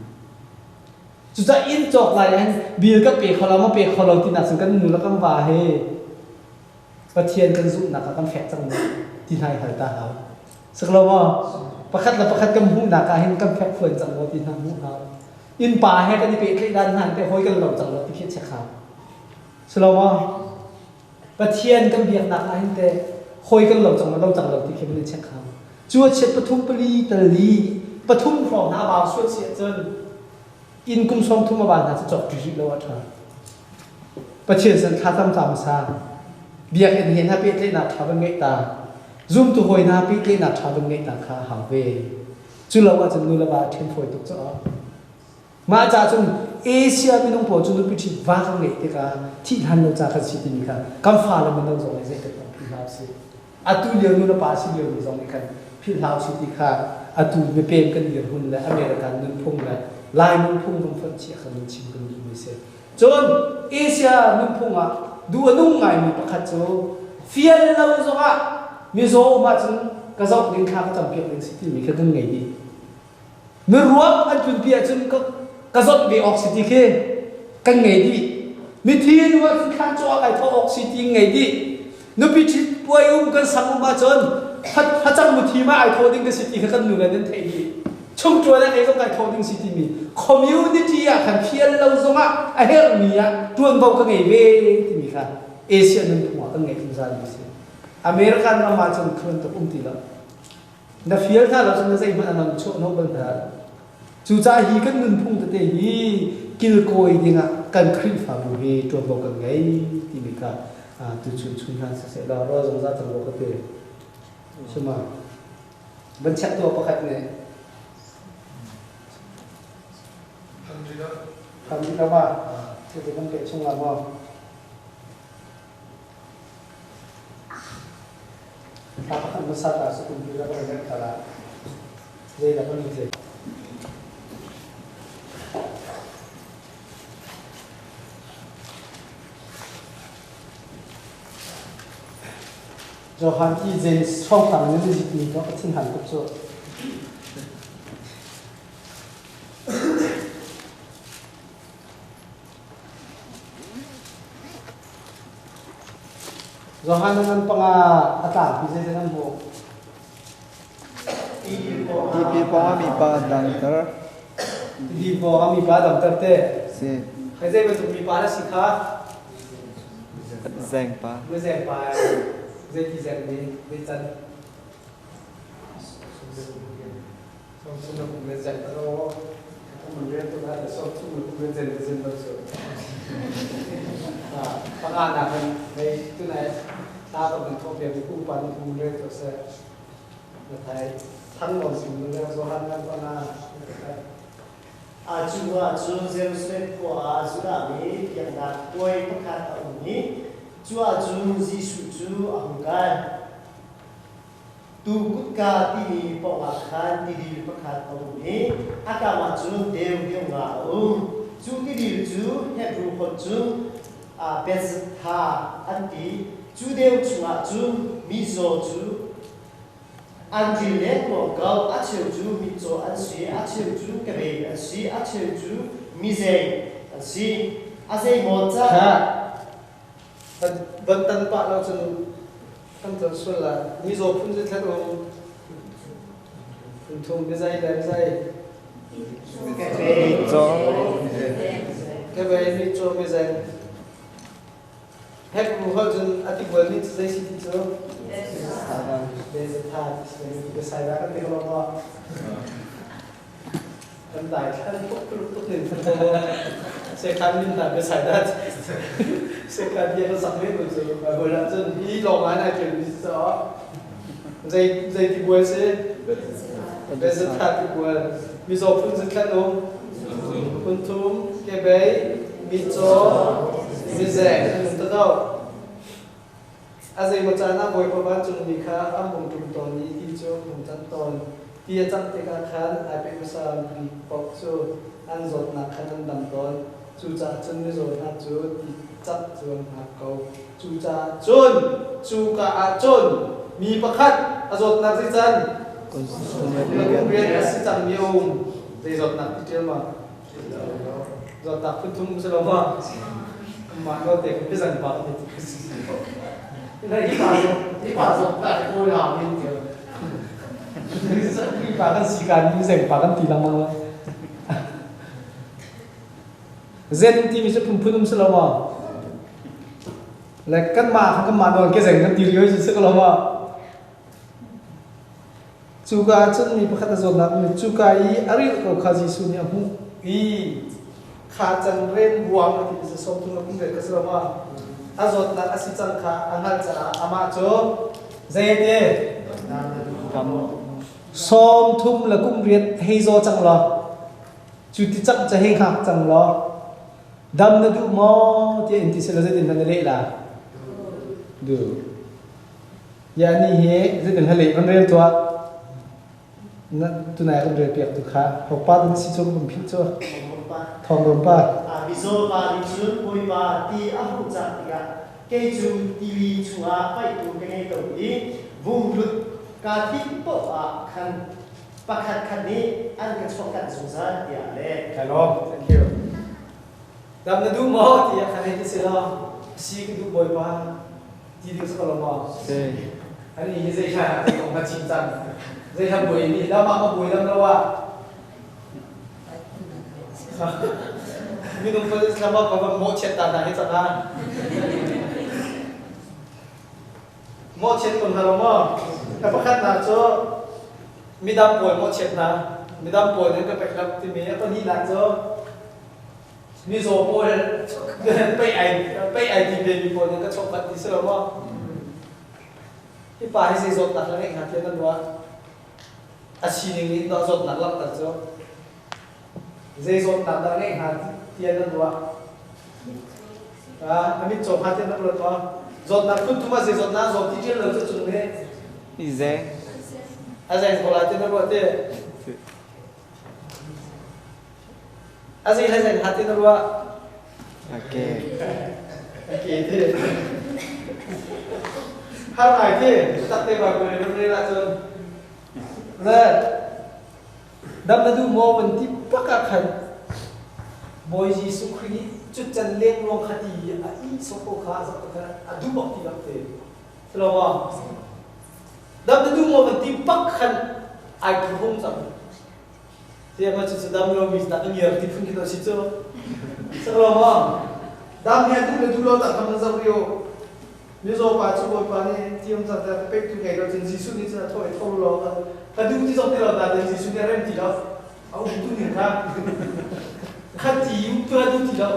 จุดจะอินจบอะไรบิลก็เปย์เขาเรามาเปย์เขาเราที่นั่นซึ่งกันนูแล้วก็ว่าเฮประเทียนกันสุดนักกันแฝงจังที่ไทยหายตาหาสักเราว่าประคัดละประคัดกันหูนักเห็นกันแฝงเฟื่องจังว่าที่นั่นหูเราอินป่าให้กันที่เปย์ด้านนั้นไปห้อยกันเราจังว่าที่เพี้ยนเช็คเขาสักเราว่าประเทียนกันเบียดนักเห็นแต่ห้อยกันเราจังว่าเราจังเราที่เพี้ยนเช็คเขาจัวเช็ดปทุมปรีตะลีปทุมฟองหน้าบ่าวช่วยเสียจนอินกุมสมทุมบานน่าจะจบจุดแล้วว่าเธอประเทศสันคาตามตามซาเบียกเห็นฮะปีเล่นนักทำเป็นไงตาซุ่มตัวหอยนาปีเล่นนักทำเป็นไงตาข้าหาเวจุลว่าจะนูละบาเทนฝอยตุกจ้ามาจากจนเอเชียมีน้องพ่อจุลพิชิตว่ากันไงที่กาที่ทันเราจากกันสิที่นี่ค่ะคำฟ้าเราไม่ต้องส่งให้เสร็จกันพี่ลาวสิอาตุเลี้ยงนูละบาสิเลี้ยงมีส่งให้กันพี่ลาวสิที่ค่ะอาตุไม่เป็นกันเดียวหุ่นและอเมริกันนุ่นพุ่งและลายนุ่นพุ่งต้องฟันเชียกันนุ่นชิมกันนุ่นไม่เสร็จจนเอเชียนุ่นพุ่งอ่ะดูนุ่งไงมีประคัตโจเฟียลเราจะว่ามีโซมาจนกระจกลิงข้าก็จำเป็นลิงสิที่มีแค่ตั้งไงดีเมื่อรวมอันเป็นเปียจนก็กระจกมีออกซิเจนกันไงดีมีทีนว่าข้างจอไอ้ท่อออกซิเจนไงดีนึกพิจิตป่วยกันสังมาจนถ้าจังมุทีมาไอ้ท่อดิ้งกันสิที่กันหนึ่งนั้นเท่ดีช่วงตัวนั้นไอ้ต้องไอ้ท่อดิ้งสิที่มีคอมมูนิตี้อ่ะขันเฟียลเราจะว่าไอ้เรื่องนี้อ่ะตัวนั้นก็ไงเว้ที่มีค่ะเอเชียนั่นหัวตั้งไงคุณซาดิสิอเมริกันเรามาจนคืนตะปุ่มตีแล้วนักเฟียลถ้าเราจะไม่ใช่มันอันนั้นโชว์น้องบังคับจูจ่าฮีกันนั่นพุ่งตะเตฮีกิลโกยดิ้งอ่ะกันครีฟาบูฮีตัวบอกกันไงที่มีค่ะตุชุนชุนฮันเสร็จแล้วเราจะมาจังบอกกันเตะใช่ไหมบัญชีตัวประคัตเนี่ยทำดีแล้วว่าจะเป็นต้องเก็บช่วงละมั้งถ้าพักมันสัตว์สุขุมวิทแล้วก็เรื่องอะไรเรื่องอะไรนี่เลย就喊以前创办的这些地方，挺很不错。就喊那个帮啊打比赛的那部。Di po kami pa doctor. Di po kami pa doctor te. Si. Kasi ba tumi para si ka? Zeng pa. Zeng pa. Zeng ki zeng ni, ni chan. So so na zeng pero kung rin to na so so na zeng ba so. Pangalan kan may tunay tapos ng kopya ng upan ng rin to sa na tayo ทั้งหมดสิ่งนี้เราจะทำกันว่าอาจูว่าจูเซลสเปนกว่าสุดามีเพียงแต่ป่วยประคัตอันนี้จูว่าจูจิสุจูอังกันตูกุกาที่มีปองอาคารที่ดีประคัตอันนี้อากามาจูเดียวเดียวงาจูที่ดีจูเฮบรูคนจูเบสทาอันที่จูเดียวจูอาจูมิโซจูอันที่เล็กกว่าเก่าอาเชียวจูมิโซอันซีอาเชียวจูกระเบยอันซีอาเชียวจูมิเซอันซีอาเซย์หมดจ้าบันตันปะเราจนตั้งแต่สุดละมิโซพุ่งจะแค่ตรงทุ่มไม่ใช่ได้ไม่ใช่กระเบย So. แค่ไปมิโซไม่ใช่ให้ผู้คนจนอธิบายนี่จะได้สิ่งที่เจอเดี๋ยวจะทานจะใส่แล้วกันที่เขาบอกว่าทำได้ท่านทุกหนึ่ง sẽ khăn linh là cái sai đó sẽ khăn kia nó sắp hết rồi và là chân ý lòng ai này chuyện gì đó dây dây thì buồn sẽ bây giờ thật thì buồn bây giờ phun dịch khăn đúng phun thum cái bé bị cho bị rẻ không tới đâu dây một trái nào bồi vào chung đi khá âm bùng chung tòn đi thì cho bùng chân tòn tia chắc thì cả khán ai bị sao bị bọc cho ăn giọt nạc khăn ăn đầm tòn chú cha chân mới rồi hát chú thì chắc chuông hạt cầu chú cha chôn chú cả chôn mi bạc khát giọt nạc gì chân là cũng biết là sẽ chẳng nhiều dây giọt nạc thì chưa mà giọt nạc phun thum sẽ làm mà nó để cái dần bạc thì đây đi vào rồi tại tôi làm như kiểu đi vào cái gì cả như dành vào cái tỷ lắm mà Zen TV sẽ phun phun sẽ làm mà lại cắt mà đoàn cái dành cái tỷ lưới sẽ làm mà chú cả chân mi bắt đầu rồi nè chú cả ý ari có khá gì suy nghĩ không ý khá chân ren buang thì sẽ sống thung nó cũng được cái làm mà azot na asicang kha angal cha ama cho zete som thum là cũng riết hay do chẳng lo chú ti chắc cha hay hạc chẳng lo đam na du mo ti enti se la zete na le la du ya ni he zete na le on rel to na tu na ko re piak tu kha học pa tu si chom bum phit cho thong bum pa visual ba đi chun bôi ba ti áp dụng chặt cả cây chu TV chua phải tu cái này đầu đi vùng lụt cả tin bộ khăn bạc khăn ní ăn cái số cạn dùng ra thì lệ hello thank you đam na du mo ti khăn này sẽ lo si cái du bôi ba ti du sẽ lo mo anh ấy dây cha thì ông ta chim chăn dây cha bôi đi đâu mà bôi đâu đâu à minum pun selama kau mau chat tanah itu kan, mau chat pun kalau mau, apa kan nak so, midam pun mau chat na, midam pun yang kepekap tu ni apa ni nak so, mi so pun pay ID ni pun yang kecopat di selama, ini pahit sih zot nak lagi hati kan dua, asyik ni dah zot nak lap tak so. Dây dồn tạm đã ngay hạt tiền nó đùa mình chọn hạt tiền nó đùa to dồn nạp phun thuma dây dồn na dồn tí trên lợn cho chúng thế Ize dây còn lại tiền nó đùa thế dây hay dây hạt tiền nó đùa Ok thế hai ngày thế đặt tay vào người nó lên lại rồi nè đâm na du mo mình tiếp bắc cả khẩn boy Jesus Christ chút chân lên luôn khát đi ý số cô khá rất là du bọc thì lắm thế hiểu không đâm na du mo mình tiếp bắc khẩn ai cũng không rằng thì mà chút đâm lo mình đã nhiều thì phun cái đó xí chưa hiểu không đâm nhà tu là tu lo tặng thằng giàu nhiều nếu do bà chú bồi bà này thì ông rằng là bếp tu ngày đó chân Jesus đi ra thôi thôi lo cái đúng thì trong cái là chân Jesus đi ra thì đó ông tu nhiều khác khát chỉ tu tu thì đó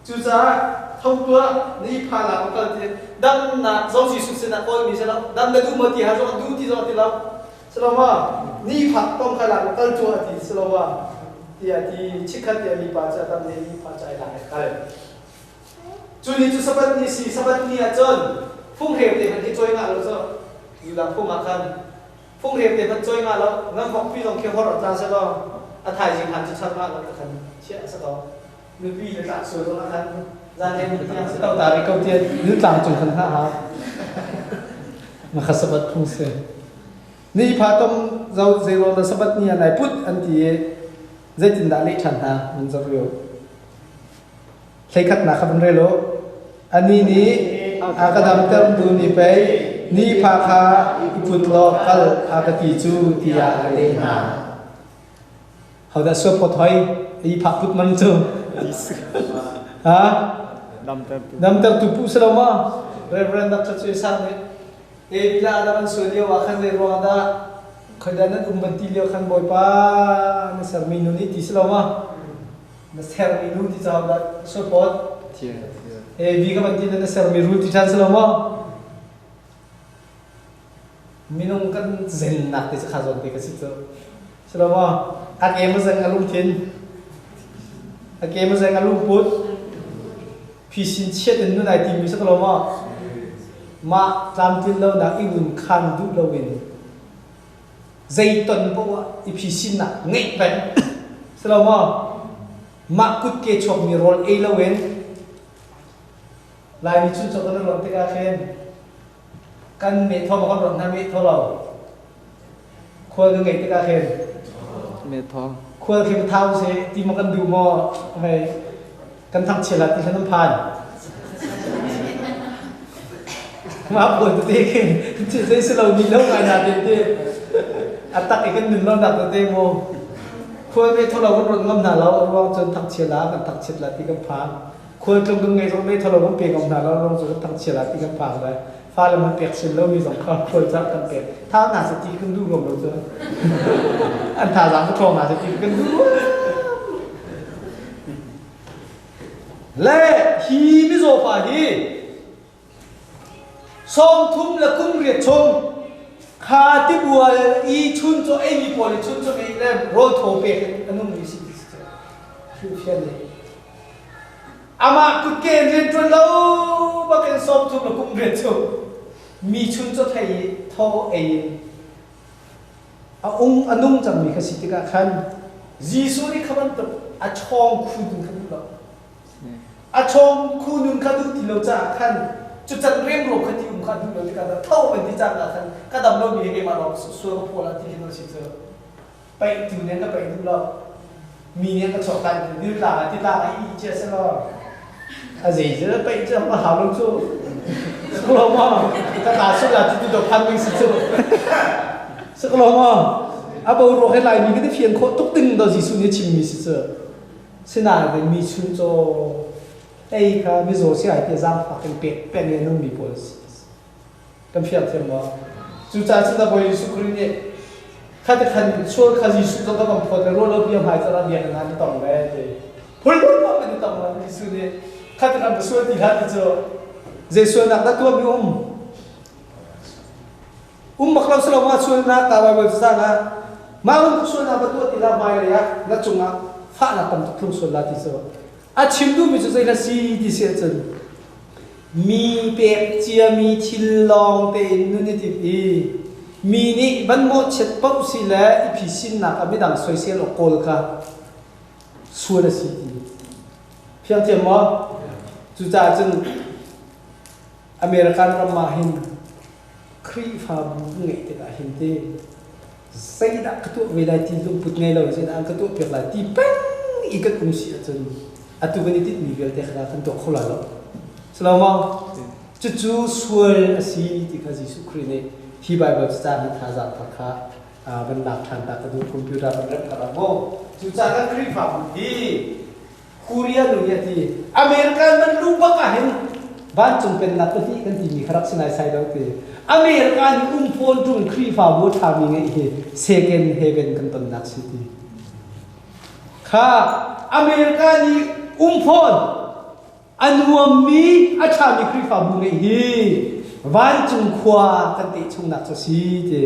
chú cha thông qua đi pha làm cái gì đâm là do Jesus sẽ là coi mình sẽ là đâm là tu mà thì hay do tu thì làm sao mà đi pha tông khai làm cái chỗ thì sao mà thì chỉ khát thì đi pha cha đâm đi pha chạy lại cái chú ní chú sabat ní si sabat ní à chân phung hiệp để mình đi chơi ngã rồi sao dù làm phung ngã khăn phung hiệp để mình chơi ngã rồi ngắm học phi đồng kia họ đọc ra sẽ đó thải gì hẳn chú chân ngã rồi khăn chia sẽ đó người phi để lại sửa đó khăn ra đây mình sẽ đào tạo cái câu tiên nữ làm chung khăn ha mà khát sabat phung se ní pha tâm dâu dây rồi là sabat ní này put anh thì dây tin đã lấy chăn ha mình rất nhiềuใช้ขัดหนักครับเรื่องรู้อันนี้นี่อากาศเติมดูนี่ไปนี่พาคาพุทธโลกัลอากาศจูที่อาเลหาเขาจะสวดปฐอยอีพระพุทธมันจูฮะดำเติมตุปุสลามาเรื่องนั้นนักช่วยสร้างเนี่ยเอวิลาดามันสวยเดียวว่าขันเรื่องว่าขณะนั้นบันทีเดียวขันบ่อยป้าในสามีนุนี่ที่สลามา na ser mi ru ti cha da support Thiệt. vì các bạn tin là ser mi ru ti chan selama minung kan zen nak ti kha zon ti ka si to selama ak em zang alum tin ak em zang alum put phi sin chet en nu nai ti mi sa selama ma tam tin lo na iun khan du lo win dây tuần bộ i phi sin na ngai pen selama ma kut ke chok mi rol e lo wen lai mi chun chok na ron te ka khen kan me tho ma kon ron na me tho lo khol ga ngai te ka khen Mẹ thọ. khol ke thau se ti ma kan du mo hai kan thak chela ti khan phan ma bo te ke ti dei se lo ni lo ngai na te atak ke kan nun lo na te mo khol me tho lo kon ron ngam na lo ro chon thak chela kan thak chela ti kan phan khol tlong ga ngai so me tho lo kon pe ngam na lo ro chon thak chela ti kan phan lai pha le man pek sin lo mi song khol khol cha kan pe tha na se ti kan du ngom lo so anh thà rằng cái con nào sẽ chịu cái lệ hi mi zo fa hi som thum la kum riat chong kha ti bua i chun cho ai mi poli chun cho mi le ro tho pe anum mi si chu fian le ama ku ke riat tron lo ba ken som thum la kum riat chong mi chun cho thai tho ai ông anh chẳng mi khasi tika khan Giêsu đi khaban tập a chong khu dun khan lo a chong khu dun khan dun ti lo cha khan chu chan rem ro khati khan dun lo tika da thau ban ti cha la khan ka dam lo mi ke ma lo su ko pola ti no si so pai tu ne ka pai dun lo mi ne ka chok tan ni la ti la i che se lo a gì chứ pai cha ma ha lo chu lo ma ka ta su la ti do phan mi si chu sức lo mà à bao rồi lại mình cái phiền khó túc tinh đó gì xuống như chim mi sơ xin nào để mi xuống cho ai cả mi rồi sẽ ai tiền giang phát cái bẹt bẹt này nó mi bồi cái phiền thêm mà chú cha chúng ta bồi xuống cái này khai cái khăn xua khai gì xuống cho các bạn phật cái rồi bây giờ hai cho nó điện là nó tổng về thì phun phun mà mình tổng là gì xuống này khai cái khăn xua thì hát thì cho dễ xua nặng đã tua mi maklau selama suana tawa bersana mau suana betul tidak mai ya na cunga fa na tam tuk suana ti so a chimdu mi chu na si ti se chen mi pe chia mi thil long te nu ni ti i mi ni ban mo chet pop si la i phi sin na ka mi dang soi se lo kol ka suana si ti phiang te mo chu cha chen American ramahin khi pha bu nghệ thì là hình thế xây đã cái tụ về đại tin dung bút ngay lâu xây đã cái tụ việc là ti bang ý cái công sự chân à tụ bên tít mi việc thì là phần tụ không là đâu sao mà chú xuôi asi thì cái gì su kri này thì bài báo cha mình thà giả thà khá à bên đạp thằng ta cái computer bên rất là vô chú cha cái khi pha bu thì Korea luôn thì American bên lúc bắc à hình ban chung pen nát thì kan ti mi kharak sinai sai dau te America ni phone chung khri fa bo tha mi ngai he second heaven kan ton nak city kha America ni phone anuam mi a tha mi khri fa bu ngai hi ban chung khwa kan ti chung nak cho si te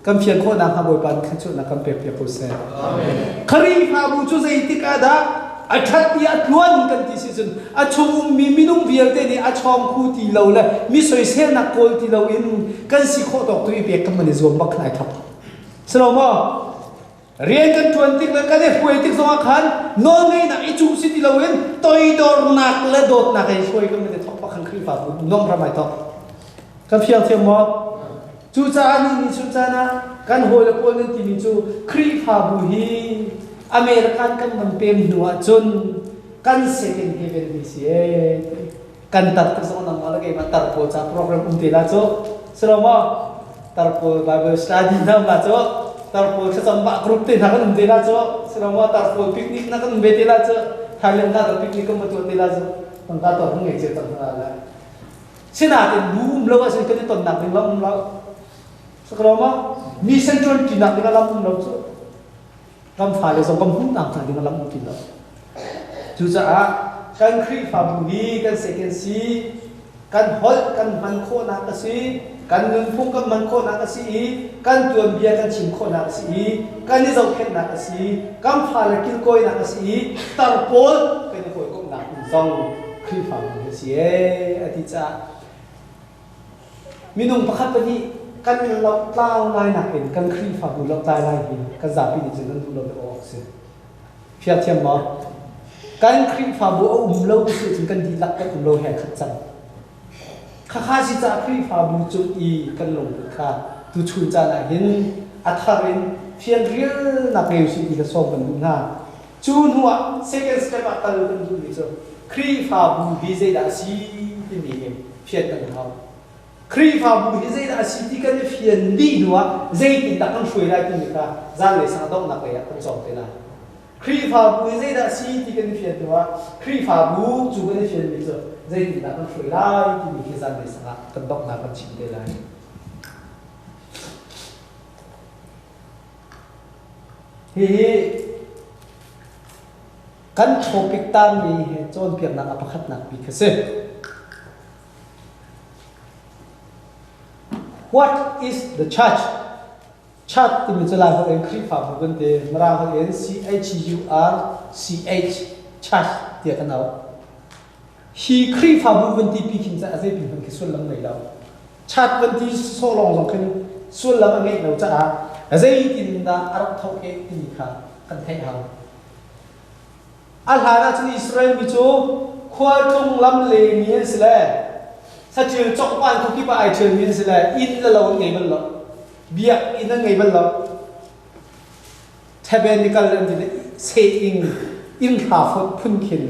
kam phian kho na ha boi pan khan chu na kam pe pe po se amen khri fa bu chu zai ti ka da Athat ya luan kan ti season achum mi minung vial te ni achom khu ti lo la mi soi se na kol ti lo in kan si kho tok tu i pe kam ni zom bak nai thap selo mo rian kan 20 la ka de huai ti zonga khan no ngai na i chu si ti lo in toi dor nak la dot na kai soi kam ni thok pa khan khri fa nom ra mai to kan phial the mo chu cha ni chu cha na kan hoi la kol ni ti mi chu khri fa bu hi American kan man pem nuwa chun kan second heaven ni si kan tat ka so nang malagay matar po sa program untila cho selama tarpo Bible study na ma cho tarpo sa samba group te na kan untila cho selama tarpo picnic na kan umbetila cho Thailand na picnic ko matut nila cho ang kato ng exit ang ala sinatin boom lawa sin kan ton nak lam law sa krama mission 20 nak lam law cho kam phale so kam hum nak thang ding lam kin lo จูจ้ากันครีฟาบุรีกันเซกันซีกันฮอลกันมันโคนักซีกันเงินพุ่งกันมันโคนักซีกันตัวเบียกันชิมโคนักซีกันนี่เราเข็นนักซีกันพาลกินก้อยนักซีตาโพลกันนี่ก้อยก็นักซองครีฟาบุรีซีอาทิตย์จ้ามีนุ่งประคับปนี้กันเราเล่าลายหนักเห็นกันครีฟาบุรีเราตายลายหินกันจับปีนี้จะนั่นดูเราไปออกเสียเพียรเทียมมั้งกันครีฟาบุรีเราไปสู่ถึงกันดีลักกันเราแหกขัดจังข้าสิจะครีฟาบุจุอีกันลงข้าตุชุนจานะเห็นอัฐรินเพียงเรียนักเรียนสิอีกสองกันดูหน้าจูนหัว second step อัตตากันดูดิจ้ะครีฟาบุฮิเซดาซีที่มีเพียงกันเขาครีฟาบุฮิเซดาซีที่กันเพียงดีนัวเจตินดักกันช่วยได้ที่นี่ค่ะจานเลยสังดอกนักเรียนกันสองกันนะครีฟาบุฮิเซดาซีที่กันเพียงนัวครีฟาบุจูกันเพียงดีจ้ะเจตินดักกันช่วยได้ที่นี่จานเลยสังกันดอกนักกันชิมได้เฮ้กันโทปิกตามนี้เหตุจนเพียงนักอภิขัดนักบิคเซ What is the church? Church ที่มีจุฬาเขาเองครีฟาบุกันเดมาราเขาเอง CHURCH church เดียกันเอาฮีครีฟาบุกันที่ปีกินจะอาศัยเป็นคนที่ส่วนลำไหนเราชัดวันที่โซลองสองคนส่วนลำอันนี้เราจะอาศัยตินดาอารับเท่าเองที่นี่ค่ะกันแท้เขาอัลฮานาที่อิสราเอลมิจูควาจงลำเลเมียนสิแลถ้าเจอจอกบ้านเขาคิดว่าไอเชิญเมียนสิแลอินแล้วเราไงบ้างล่ะเบียอินนั่งไงบ้างล่ะเทเบนิกัลอันนี้เซอินหาฟุตพุ่นเข็น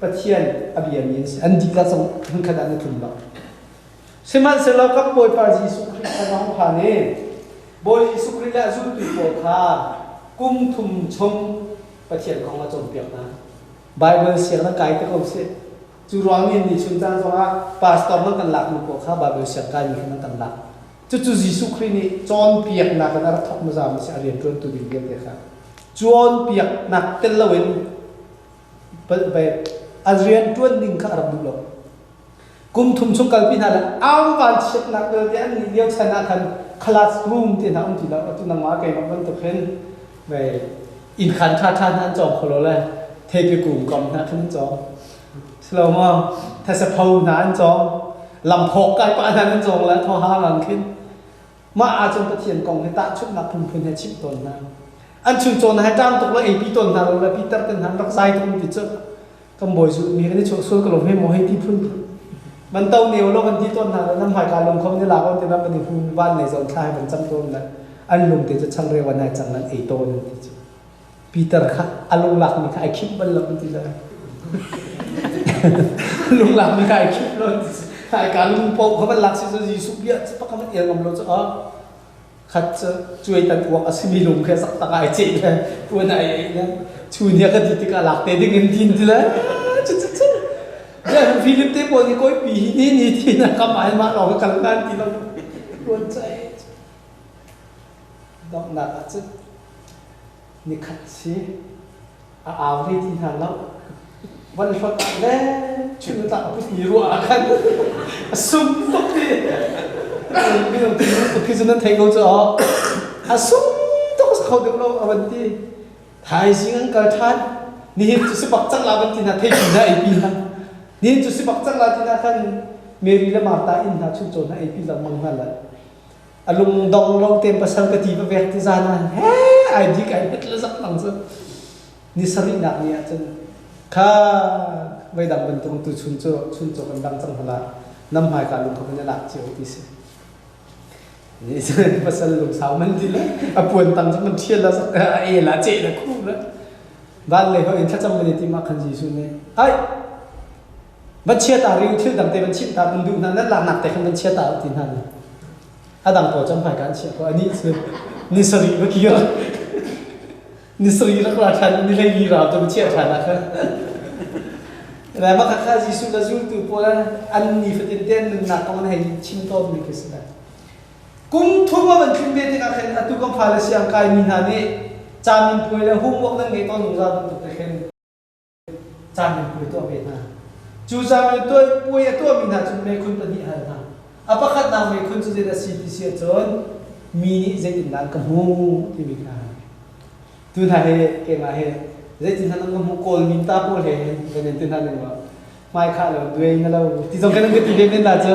ปะเทียนอเบียเมียนสิอันดีก็สมพุ่นขนาดนั้นทุนบ้างเสมันเสร็จแล้วก็บอยปาจิสุคริสต์น้องผ่านเองบอยสุคริสต์จุดตุโปคากุมทุมชงปะเทียนของมาจนเปียกนะไบเบิลเสียงนักไก่ตะกบเสียจูร้องเงินดิชุนจังสว่าปาสตอร์นั่งกันหลักมุกข้าไบเบิลเสียงไก่มีนั่งกันหลักจู่ๆยิสุคริสต์นี่จอนเปียกนักกันอะไรทับมาจามเสียเรียนจนตัวดิ่งเดียวเลยครับจอนเปียกนักเตลเวนไปอาเรียนจวนดิ่งข้ารับดูหรอกกุมทุมชงกัลพินาละอ้าววันเช็ดนักเรียนนี่เดียวชนะกันคลาสรูมที่ทำที่เราตุนังมาเกี่ยวกับมันตุกเห็นไปอินขันท่านั่นจอมคนละเลยเทปีกลุ่มกอมนั่นจอมเรามาถ้าจะพูดนั่นจอมลำพกไก่ป้านั่นจอมแล้วทอหาหลังขึ้นมาอาจจะประเทียนกองให้ตาชุดนักพุ่มพุ่นให้ชิบตนนะอันชุนโจนให้จ้างตกแล้วไอปีตนทางเราปีตัดกันทางรักไซตรงติดเจอกำบอยสุดมีกันที่ช่วยส่วนกลมให้โมให้ที่พุ่นมันเต้าเหนียวแล้วมันที่ต้นทางน้ำหายการลงคมที่ลาวที่นั่นมันที่พุ่งบ้านในโซนคลายมันจำต้นนะอันลงเดี๋ยวจะช่างเรียกว่าในจังนั้นไอโตนั่นที่จุปีเตอร์ค่ะอารมณ์หลักมีใครคิดบ้างหรือมันที่เลยลุงหลักมีใครคิดเลยใครการลุงโป๊กเขาเป็นหลักสิจะยิสุเบียจะพักเขาเอียงกับเราจะขัดจะช่วยแต่พวกอาศิมีลุงแค่สักตะไคร้เจ็บเลยพวกไหนเนี่ยช่วยเนี่ยก็ติดกับหลักเตะดิ้งเงินดินที่เลยเนี่ยฟิลิปเต้บอกนี่ก็ปีนี่ที่นะก็หมายมาเรากันงานที่เรารวนใจดอกหนักจะนี่ขัดสิเอาที่ที่ทางเราวันนี้ฟังแล้วชื่อตาผู้ที่รู้อาการสุ่มตกที่ไม่ต้องที่รู้ที่จะนั่นเทงเขาจะสุ่มตกเขาเดี๋ยวเราเอาวันที่ถ่ายสิ่งกันทันนี่จะสิบักจังลาวันที่น่ะเทปีน่ะไอปีน่ะนี่จะสิบักจังลาที่น่ะท่านเมรีและมาตาอินน่ะชุนโจน่ะไอปีละมังหันละอารมณ์ดองเราเต็มภาษากะทิไปเวทีจานะเฮ้ไอดีกันเป็นละสักหลังซะนี่สรินักเนี่ยจนข้าไว้ดังเป็นตรงตัวชุนโจกันดังจังหวะน้ำหายการลงเขาเป็นหลักเจียวที่สุดนี่ภาษาลูกสาวมันดีเลยอปวนตังจะมันเทียนแล้วเอละเจละคู่แล้วบ้านเลยเขาเองถ้าจำไม่ได้ที่มาคันจีสุนเนี่ยไอ้บัญชีตาเรียวที่ดังแต่บัญชีตามันดูนั่นหลักหนักแต่คันบัญชีตาที่นั่นอาดังพอจำหายการเชียร์เพราะอันนี้คือนิสรีเมื่อกี้นิสรีรักราชันนี่เลยยีราฟจะบัญชีชันนะครับแต่มาข้าจีสุดละจุดตัวพอแล้วอันนี้ฟิตเด่นนักต้องให้ชิมโตมีกี่สิ่งกุมทุ่มว่ามันขึ้นเบ็ดกันแค่อัตุกำพาเลเซียงกายมีนานี่จามินป่วยแล้วหุ่มวกนั่งไงตอนหนุ่มจามันตุกแค่ จานเป็นปุยตัวเป็นนะจูจานเป็นตัวปุยตัวมีนะจุดเมคุณปนิหันนะอาปะขัดนางเมคุณจุดเดสิติเสียจนมีนี่เจตินนั้นกมูที่มีนะตุนหาเฮเก่งมาเฮเจตินนั้นกมูโกลมินตาโพลเฮเป็นตุนหาเลยว่าไม่ข้าเราด้วยนั่นเราที่สำคัญก็ที่เด่นน่ะเจ้า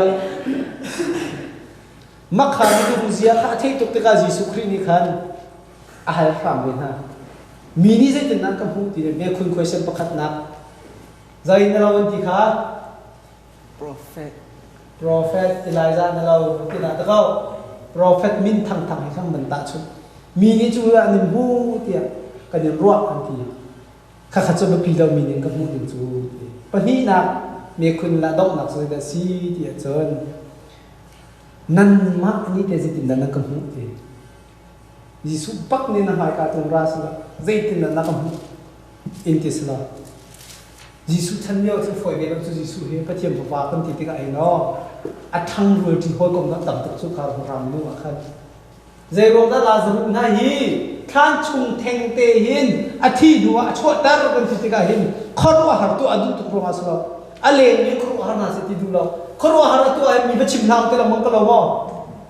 มักขาดที่บุษยาข้าที่ตุกตะกาจิสุครีนี่ขันอาหารฟาร์มเป็นฮะมีนี่เจตินนั้นกมูที่เมคุณคุยเส้นประคัดนักใจนั่นเราวันที่ข้า prophet prophet Elijah นั่นเราที่นั่นตะเขา prophet มินทางให้ข้างมันตาชุดมีนี่จูอันนี้มูเตียกันยังรัวอันที่ข้าขัดจะมาปีเรามีนี่กับมูถึงจูปะนี้นะเมื่อคุณละดอกนักสุดเดสีเตียจนนั่นมาอันนี้เดซิตินนั่นกับมูเตียยิสุปักนี่นะหายการตรงราสละเจตินนั่นกับมูอินทิสละยิสุท่านเดียวที่ฝอยเวลาจุยิสุเฮปะเทียมฟ้าคนที่ติกไอ้เนาะอัดทั้งรวยที่หอยกำลังตัดตุกสุขารรำนู่นขันเจโรดาลาซารุนาฮีท่านชุงเทงเตหินอาทิตย์ดูว่าชวดดารกันที่ติกาหินขรัวหาตัวอดุตุกรมาสลาอะไรนี่ขรัวหานาสิติดูเราขรัวหาตัวมีบัชิมลาวเตลมังกลาวะ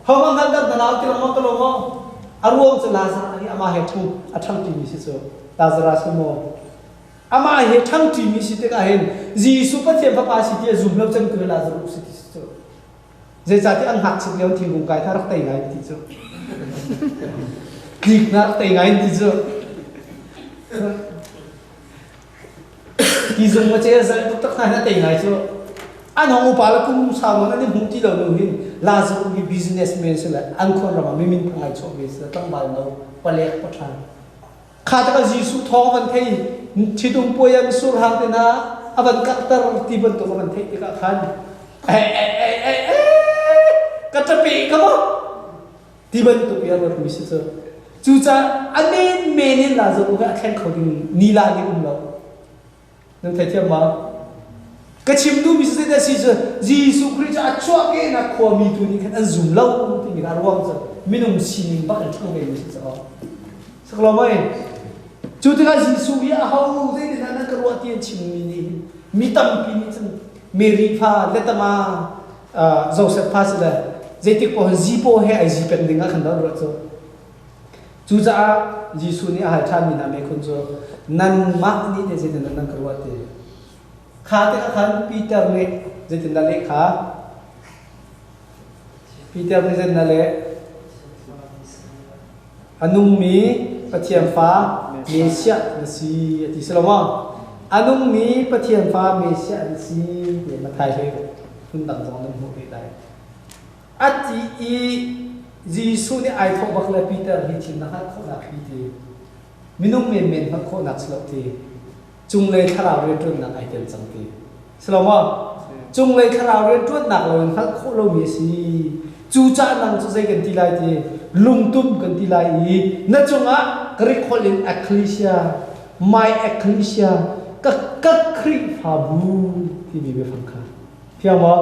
ฮามังฮันดันลาวเตลมังกลาวะอารวมจะลาซาอันนี้อามาเหตุอัทั้งที่มีสิโซลาซาราสโมอามาเหตุทั้งที่มีสิติกาหินจีสุปเทียมพระปาสิติจุ่มแล้วจังเกลาซารุสิติโซเจจ่าที่อันหักสิเลี้ยวทิ้งกุงไก่ถ้ารักเตยไงติโซคลิกนักเตยไงติโซที่ซุ่มมาเจอสันตุกตะขันนักเตยไงโซอันของอุปาลกุมสาวนั้นนี่มุ่งที่เราดูหินลาซารุมีบิสเนสแมนสิละอันคนเราไม่มีทางไหนชอบเวสตั้งบ้านเราปะเล็กปะทานข้าจะก็จีสุทองมันเทยที่ตุ้มป่วยยังสุรหันเตนะอาบันกัตตร์ที่บนตัวมันเทยที่ก็ขันกัตปีก็มั้งที่บนตัวเปียร์มิสเตอร์จู่จ้าอันนี้เมนินลาซารุก็แข่งเขาดิ้งนีลานี่เรานั่นเทียมมาก็ชิมดูมิสเตอร์ได้สิจ้ะจีสุคริสต์อัจฉริยะนักความมีตัวนี้กันซุ่มเล่าที่มีการวางจ้ะมินุมซินิบักอันช่างเป็นมิสเตอร์สักลมไหมจู่ที่การจีสุยาเขาเรื่องนั้นนักรัวที่ชิมมีนี่มีตั้มปีนี้จังเมริฟาเลตมาโจเซฟพาสเลยเจติกพอจีโปเฮไอจีเป็นดิ่งขันดาวรถจ้ะจู่จ้าจีสุนี่อาหารทานมีนาเมคุณจ้ะนั่นมากนี่เดี๋ยวจะนั่นกรัวที่ข้าแต่ข้าปีเตอร์เนี่ยจะถึงนั่นเลยข้าปีเตอร์เนี่ยจะนั่นเลยอนุมีปะเทียมฟ้าเมเซียนสีที่สโลมอนุมีปะเทียมฟ้าเมเซียนสีเดี๋ยวมาถ่ายให้คุณตั้งตรงนั้นหัวได้อัจจีจีสุเนี่ยไอทอกบักเลยปีเตอร์ที่ชิมนะครับเขาหนักปีเตอร์มินุ่มเมนเมนเขาหนักสลบทีจุงเลยขราวเรียนรุ่นหนักไอเดียจังทีสโลมจุงเลยขราวเรียนรุ่นหนักเราพักโคโลมีสีจูจ้านังจูเจกันทีไรทีลุงตุ้มกันทีไรนั่นจงอ่ะกรีคอลินเอคลิเซียไม่เอคลิเซียก็ครีฟาบูที่มีเบฟังค่ะพี่อาบอก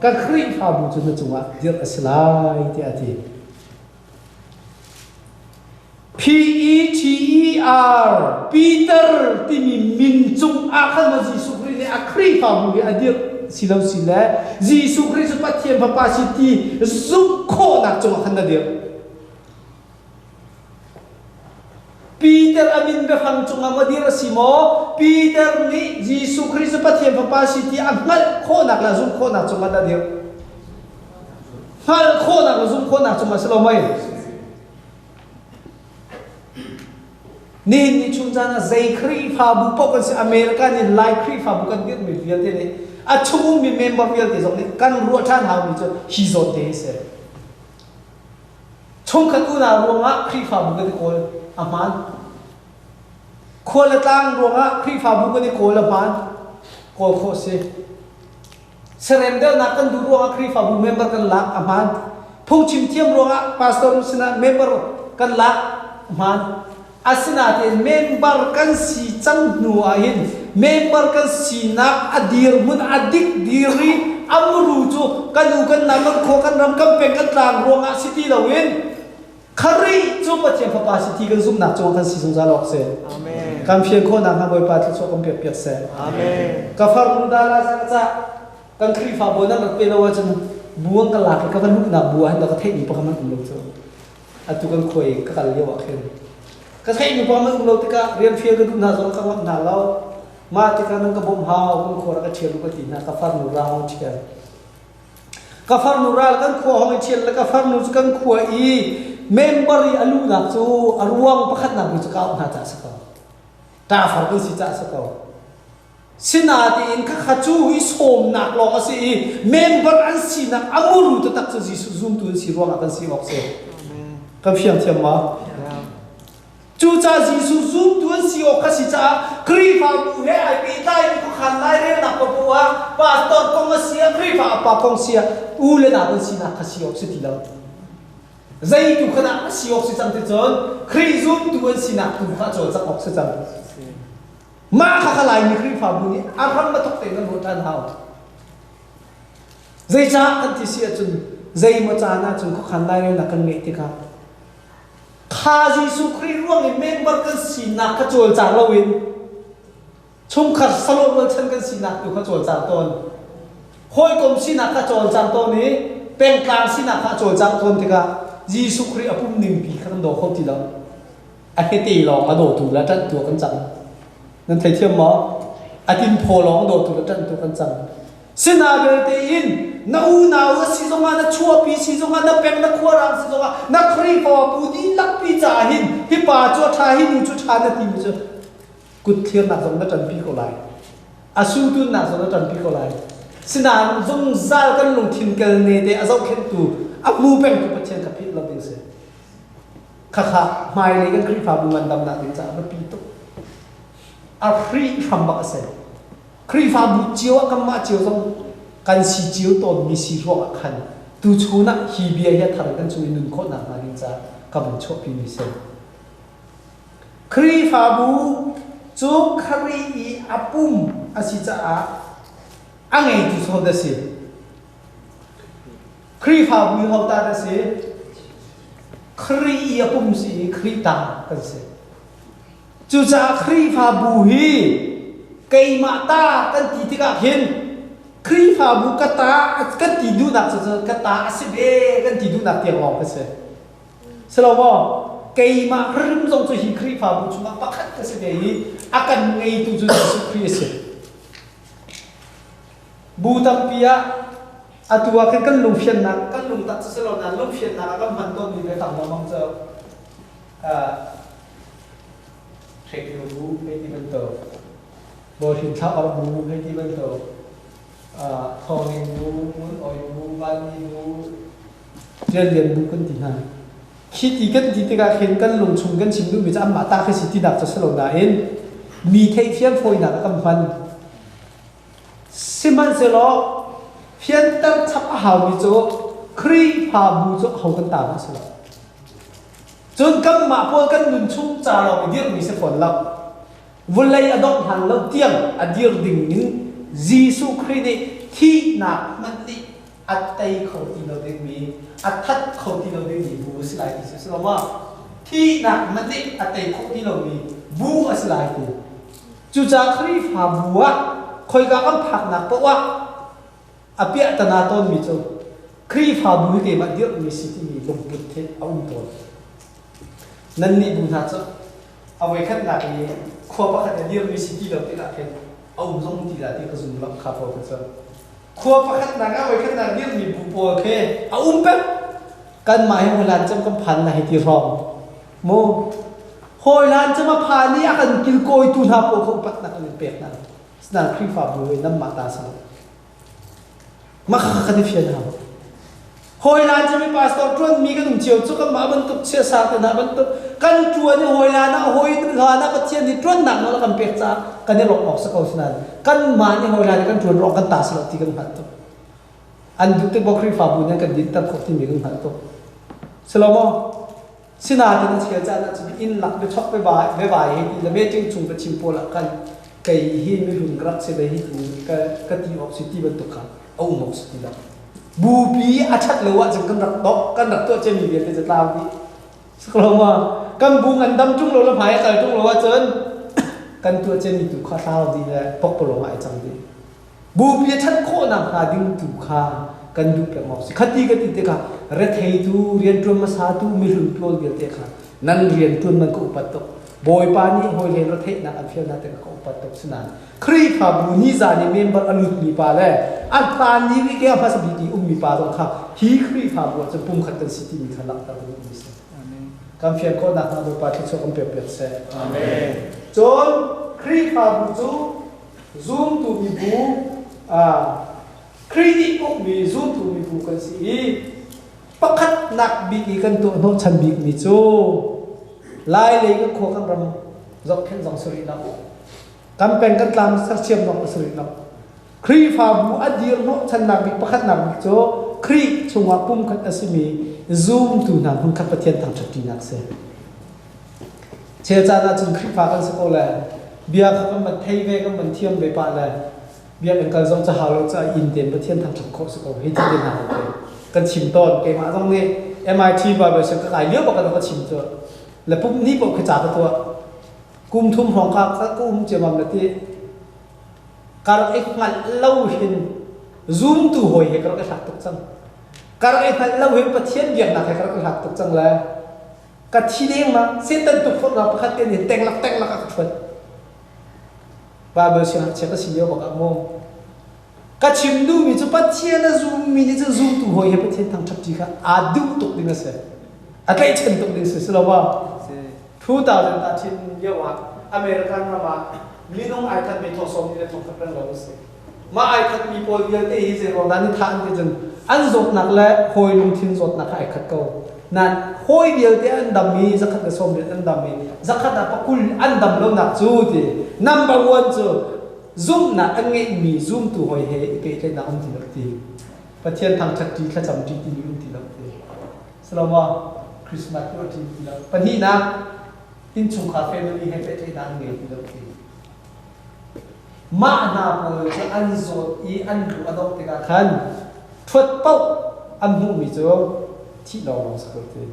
ก็ครีฟาบูจนนั่นจงอ่ะเดี๋ยวอัศไลที่อาทิ Peter ปีเตอร์ที่มีมินจงอาขันมาจีสุคริสเนี่ยครีฟาบูเนี่ยอดีตสิลาสิละจีสุคริสปัจเจียนพระปาสิตีซุกโคนักจงอาขันนั่นเดียวปีเตอร์อามินเบฟังจงอามาดีรสิโมปีเตอร์นี่จีสุคริสปัจเจียนพระปาสิตีอันงั้นโคนักละซุกโคนักจงอานั่นเดียวงั้นโคนักละซุกโคนักจงอาสโลมัยนี่นี่ชุนจานะใจครีฟาบุปกันสิอเมริกานี่ไลครีฟาบุกันเดียวมีเวียลเท่านี้อาชุมมีเมมเบอร์เวียลเท่านี้กันรัวท่านหามีจะฮิโซเตเสชงขันอุณารัวงะครีฟาบุกันที่โกลอามันโคลตังรัวงะครีฟาบุกันที่โกลอามันโกลโคเซเซเรนเดอร์นักกันดูรัวงะครีฟาบุเมมเบอร์กันลักอามันพงชิมเทียมรัวงะพาสตอร์มุสนะเมมเบอร์กันลักอามันอาสนะที่เมมเบอร์กันสีจังหนัวอินเมมเบอร์กันสีนักอดีตมุนอดีตดีรีอัมรูจูกันอยู่กันนั่งกันโคกันรำกันเป็นกันต่างรวงอาสิทีเราอิน คารีจูปะเทียมพระปาสิทีกันซุ่มหนักจงกันสีสงสารออกเสีย อาเมน การเพียงโคนังฮะบอยปาที่ชอบกันเปียกเปียกเสีย อาเมน กาฟารุดาลาสักจะกันครีฟ้าบนนั้นเป็นว่าจนบัวกันหลักก็กันลูกหนักบัวให้เราก็เทคนิคประมาณอุ้มลูกเจ้าอัตุกันคุยก็กันเลี้ยวขึ้นก็เทคนิคประมาณอุ้มลูกที่ก็เรียนเพียงกันดูหน้าจงกันว่าหน้าเรามาที่กันนั่งกับบ่มหาวกันขวดก็เชียร์ลูกตีนะกาฟารุราห้องเชียร์กาฟารุรากันขวดห้องเชียร์แล้วกาฟารุกันขวดอีเมมเบอร์อลูนักจูอรวงประคัดนักมิจุก้าวน่าจะสักเอาตาฟังกันสิจะสักเอาสินาดีอินข้าขจูฮิสโฮมนักลองสิเมมเบอร์อันสินักอามูรุตตักจะสิซูมตัวสิรวงกันสิออกเสียกับเพียงเทียมมาจูจ้าสิซูมตัวสิออกกันสิจ้ากรีฟ้าบุเฮไอปีไตมีข้าขันไล่เรื่องนักปัวป้าตอนกงเสียกรีฟ้าป้ากงเสียอูเลนักกันสินักข้าสิออกสิทีแล้วใจตุขณะสิออกสิจังที่จนครีซูมตัวสินักตุขะจนจะออกสิจังมาข้าขลายมีครีฟ้าบุนี้อารัมมาทุกเต็งกันหมดทันเฮาใจจ้าอันที่เสียจนใจมาจานะจนข้าขันได้เรื่องนักกันเมติกาข้าจิสุครีร่วงในเมนบักกันสินักขจรจางเราวินชงขัดสลบวันฉันกันสินักตุขะจรจางตนห้อยกลมสินักขจรจางตนนี้เป็นกลางสินักขจรจางตนที่กายิสุครีอปุ่มหนึ่งปีขันโดเขาทีแล้วไอ้ตีลองมาโดดถูกแล้วจันตัวกันจังนั่นไทยเทียมมออาทิมโพลองโดดถูกแล้วจันตัวกันจังสินาเบลเตอินนาอูนาอุสิจงานาชัวปีสิจงานาเป็งนาขวารามสิจงานาครีฟอปูดีลักปีจ่าหินฮิปาจัวทาหินจัวทานาทีมิจกุดเทียนนักจงนาจันปีโกไลอาสูตุนนักจงนาจันปีโกไลสินาจงซาลกันลงทินกันเนเดอาเจ้าเข็นตูอับมูเป็นกุปัจเจนกับพิษเราเป็นเสียข้าข้าไม่เลยกันครีฟ้าบุงันดำนักเป็นจ่ามันปีตุอาครีฟังบักเสียครีฟ้าบุเจียวกันมาเจียวต้องกันสีเจียวตอนมีสีรวกขันตูชูนักฮีเบียเฮทันกันช่วยนุ่นคนหนักมาเป็นจ่ากับมันชอบพิมิเสียครีฟ้าบุจูครีอาปุ่มอาศิจ่าอังไงตูชอบเดสิครีฟ้าบุเขาตาเสียครีอาปุ่มสิครีตากันเสียจู่จ้าครีฟ้าบุฮีเกยมาตากันตีที่กักเห็นครีฟ้าบุกตากันตีดูนักจะกตาสิเบกันตีดูนักเตียงออกกันเสียสโลว์เกยมาเริ่มส่งตัวฮีครีฟ้าบุจุมาปักขัดกันเสียฮีอากันไงตุจุดสุครีเสียบูตัมปียอาตัวกันลุงเฟียนนักกันลุงตัดสโลว์นั้นลุงเฟียนนักกันมันต้นมีไปทำน้ำมันเจ้าเทคโนโลยีให้ที่มันโตบริษัทเอาบูให้ที่มันโตทองเงินบูมุนออยบูวันนี้บูเรียนบูกันที่นั่นคิดอีกกันที่ที่การเห็นกันลงชุมกันชิมดูมิจะอันมาตาคือสิทธิดักจะสโลว์ได้มีเทคเฟียนโฟยนักกันฟันสิมันเสร็จแล้วเพียงแต่ทับหาวิโจครีพาบูโจเขากันตามสิละจนกันมาพวกกันนุ่นชุ่มจ่าเราไปเดียร์มีเสฝนเราวันเลยอดอกหันเราเตียงอดีร์ดิ่งนินยิสุครีนี่ที่หนักมันติอัตไตเขาที่เราได้มีอัตทัดเขาที่เราได้มีบูสไลที่สุดเราว่าที่หนักมันติอัตไตเขาที่เรามีบูสไลที่จู่จ่าครีพาบัวคอยกันผักหนักเพราะว่าอภิอัตนาตนมีโจครีฟ้าบุญเกมันเดียวมีสิทธิมีลมบุญเทเอาอุ่นตัวนั่นนี่บุญหัดจ้ะเอาไว้ขั้นหนักนี้ขวบประคันเดียวมีสิทธิเราที่ละเพียงเอาอุ่นส่งที่ละที่กระสุนรับขับเอาไปจ้ะขวบประคันหนักเอาไว้ขั้นหนักเดียวมีบุญโปรเคเอาอุ่นเป๊ะกันหมายเวลาจำกำพันในที่รองโมหอยลานจะมาผ่านนี่อาการกิลโกยตุนหาโปเขาปัดนักเลยเปียกนั่นสนานครีฟ้าบุญน้ำมาตาสนุมาขัดกันเฟียนเอาหอยลานจะมีพาสปอร์ตจวนมีกันหนุ่มเชียวจุกันมาบรรทุกเชื้อสายกันนะบรรทุกกันจวนเนี่ยหอยลานนะหอยลานนะปัจเจียนที่จวนหนักแล้วกันเปียกจ้ากันเนี่ยหลอกออกสักเอาสนานกันมาเนี่ยหอยลานกันจวนรองกันตาสลับที่กันหันตัวอันดุติบอกครีฟ้าบุญเนี่ยกันดินตัดขบที่มีกันหันตัวสโลโมสินาที่นั่นเชียร์จ้าน่าจะมีอินหลักไปช็อปไปบ่ายให้แล้วไม่จึงจุงไปชิมโปละกันไก่หินไม่หุ่นกระเสด็จหินก็ตีออกสิที่บรรทุกขันเอาหมกสติละ บูปีอาชัดเลยว่าจะกันรักดอกกันรักตัวเจมีเบียร์จะตามดี สกลว่ากันบุงอันดำจุงเราละหายกันจุงเราว่าเจนกันตัวเจนมีตุข้าเท้าดีเลยปกปลงไอ้จังดีบูเบียชัดโคนำหาดิ้งตุข้ากันดูเปล่าหมอกสิคดีกันติดกันเรทให้ตูเรียนตัวมาสาตูมีหุ่นโปรเดียวเด็กค่ะนั่นเรียนตัวมันก็อุปตกบอยปานี่หอยเรียนรถเทนักอันเฟียนักแต่ก็อุปตกสนานครีพาบูนี่จานี่เมมเบอร์อลุตมีปาเลยอันปานนี้วิเกอภาษาบิดีมีปาตรงข้าฮีครีพาบูจะปุ่มขัดกันสิที่มีขลังตะลุมีเสคำเฟียนคนนักมาดูปาที่ชอบคำเปรียบเทียบเสอาเมนจนครีพาบูจูซูมตูมีบูครีดิอุมีซูมตูมีบูกันสิปักขัดนักบิกกันตัวโนชันบิกมีจูไล่เลยก็โคกันรำจบแค่สองสุรินทร์กำเป็นกันตามสักเชียมนอกสุรินทร์ครีฟาบูอดีรโนชันนักบิกปักขัดนักบิกจูครีชงว่าปุ่มขัดอสิมีซูมตูนันหุ่นขัดปะเทียนทางจุดที่นักเสเชื่อจานาจนครีฟากันสักคนเลยเบียร์เขาก็มันเทเวก็มันเทียมไปปะเลยเบียร์เป็นการส่งจะหาเราจะอินเดียนปะเทียนทางจุดโคสักคนให้ที่เดินหาไปกันชิมต้นเกมาตรงนี้ MIT บาร์เบอร์เชฟก็ขายเยอะกว่ากันเราก็ชิมตัวแล้วปุ๊บนี่ปุ๊บขจัดตัวกุมทุ่มห้องข้าวกุมเจมันเลยที่การเอ็กซ์มันเล่าเห็นซูมตัวหอยให้เราก็หักตกจังการเอ็กซ์มันเล่าเห็นประเทศเวียดนามให้เราก็หักตกจังเลยกัดที่เด้งมาเส้นตันตุกคนเราประคัตเตียนเต็งลักก็ชนบาร์เบอร์เชฟก็ชิมเยอะกว่ากันโม่กัดชิมดูมีจุดประเทศนะซูมมีนี่จะซูมตัวหอยให้ประเทศทางทับจีค่ะอาดูตกดิ้งเสียอะไรเช่นตกดิ้งเสียสโลว่า2000ตัดชิ้นเยอะว่าอเมริกันมาลีน้องไอทัดมีทศมีทศกับเรื่องเราสิมาไอทัดมีโพลเยอะที่ฮิเซโรดันนี่ทางที่จนอันจดนักและหอยลงทิ้งจดนักไอคัดเก่านั่นหอยเดียวที่อันดำมีสักขัดกับสมเด็จอันดำมีสักขัดกับกุลอันดำลงนักจูดี number one จูซูมนักอันนี้มีซูมตัวหอยเฮเกิดในนักอันที่นักทีประเทศทางชัดจีขจำจีที่มีอันที่นักทีสลาว่าคริสต์มาสตัวที่นักปัญหาอินชุงคาเฟ่มันมีให้เป็นที่นั่งเงียบอยู่ที่มาหน้าพอจะอันโซอีอันดูอันดอกติกาขันทวดเป้าอันหูมีโจที่เราลองสักที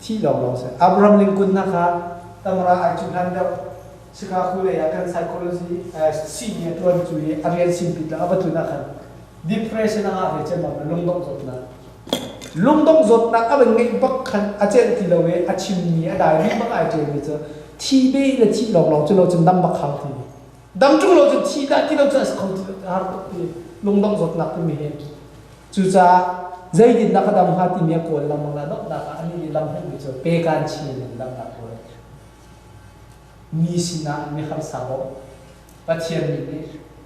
ที่เราลองสักอับราฮัมลิงกุนนะคะตั้งราไอจุนันเดาสิกาคุเลยอาการ psychology ซีเนียร์ตัวจุยอาเรียนซิมพิลาอับตุนักขัน depression นะคะเรื่องมันลงดอกจดนะลุงต้องจดนักอะไรเงี้ยบักขันอาเจนที่เราเวอชิมนี้อะไรนี่บักอาเจนนี่จะที่เบย์และที่เราจะเราจะดำบักเขาทีดำจุงเราจะที่ได้ที่เราจะเขาที่หาที่ลุงต้องจดนักที่มีเห็นจู่จ้าใจดินนักดำหาที่มีคนลำมังละนกนักอันนี้ลำให้มีจะเปการชีนลำนักคนมีสินะมีคำสาบปัจเจียนนี่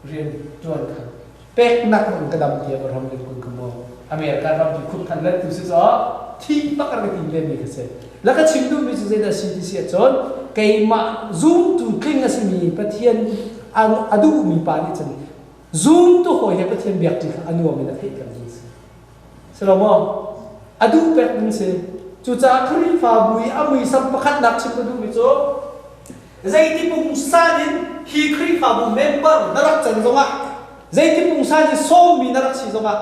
เรียนจวนขันเป็กนักมันกระดำเดียวกับเราเรียนคุณขโมยอเมริกาเราอยู่คุกคันเล่นตัวสิ่งอ๋อที่ปักกันกินเล่นมีกันเสร็จแล้วก็ชิมดูมีสิ่งที่สิ่งที่เสียจนเกี่ยมาซูมตัวคลิ้งสิ่งมีประเทศอันดูมีปานิจันซูมตัวหอยให้ประเทศเบียดที่อันนู้นมีนักเทศกันนี่สิสรุปว่าอันดูแบบนี้สิจุดจากคริฟ้าบุยอามีสัมปขัดนักชิมดูมีโจ้ใจที่ปุ่งซาดินฮีคริฟ้าบุเมมเบอร์นรักจันทร์ว่าใจที่ปุ่งซาดินส้มมีนรักชีทว่า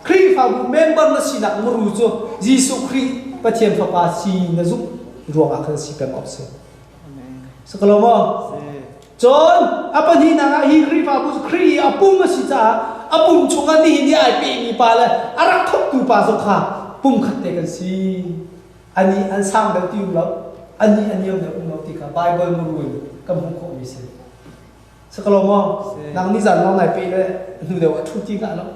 คริฟาบุเมมเบอร์นั่นสินักมรู้จ้ะยิสุคริปะเทียนฟ้าป่าสีนั่นจุรวงอาคารสิเป็นออฟเซนสกลว่าจนอาปันที่นั่งฮีคริฟาบุคริอาปุ่มมาสิจ้าอาปุ่มชงกันนี่นี่ไอปีมีปาเลยอารักทุกตัวปาสุขาปุ่มขัดเตกันสิอันนี้อันสร้างเรื่องที่อุ้มเราอันนี้ยังเรื่องอุ้มเราที่กับไบเบิลมรู้กับหุ่นโคมิเซสกลว่านั่งนิสันเราไหนปีเลยดูเดี๋ยวทุกที่กันแล้ว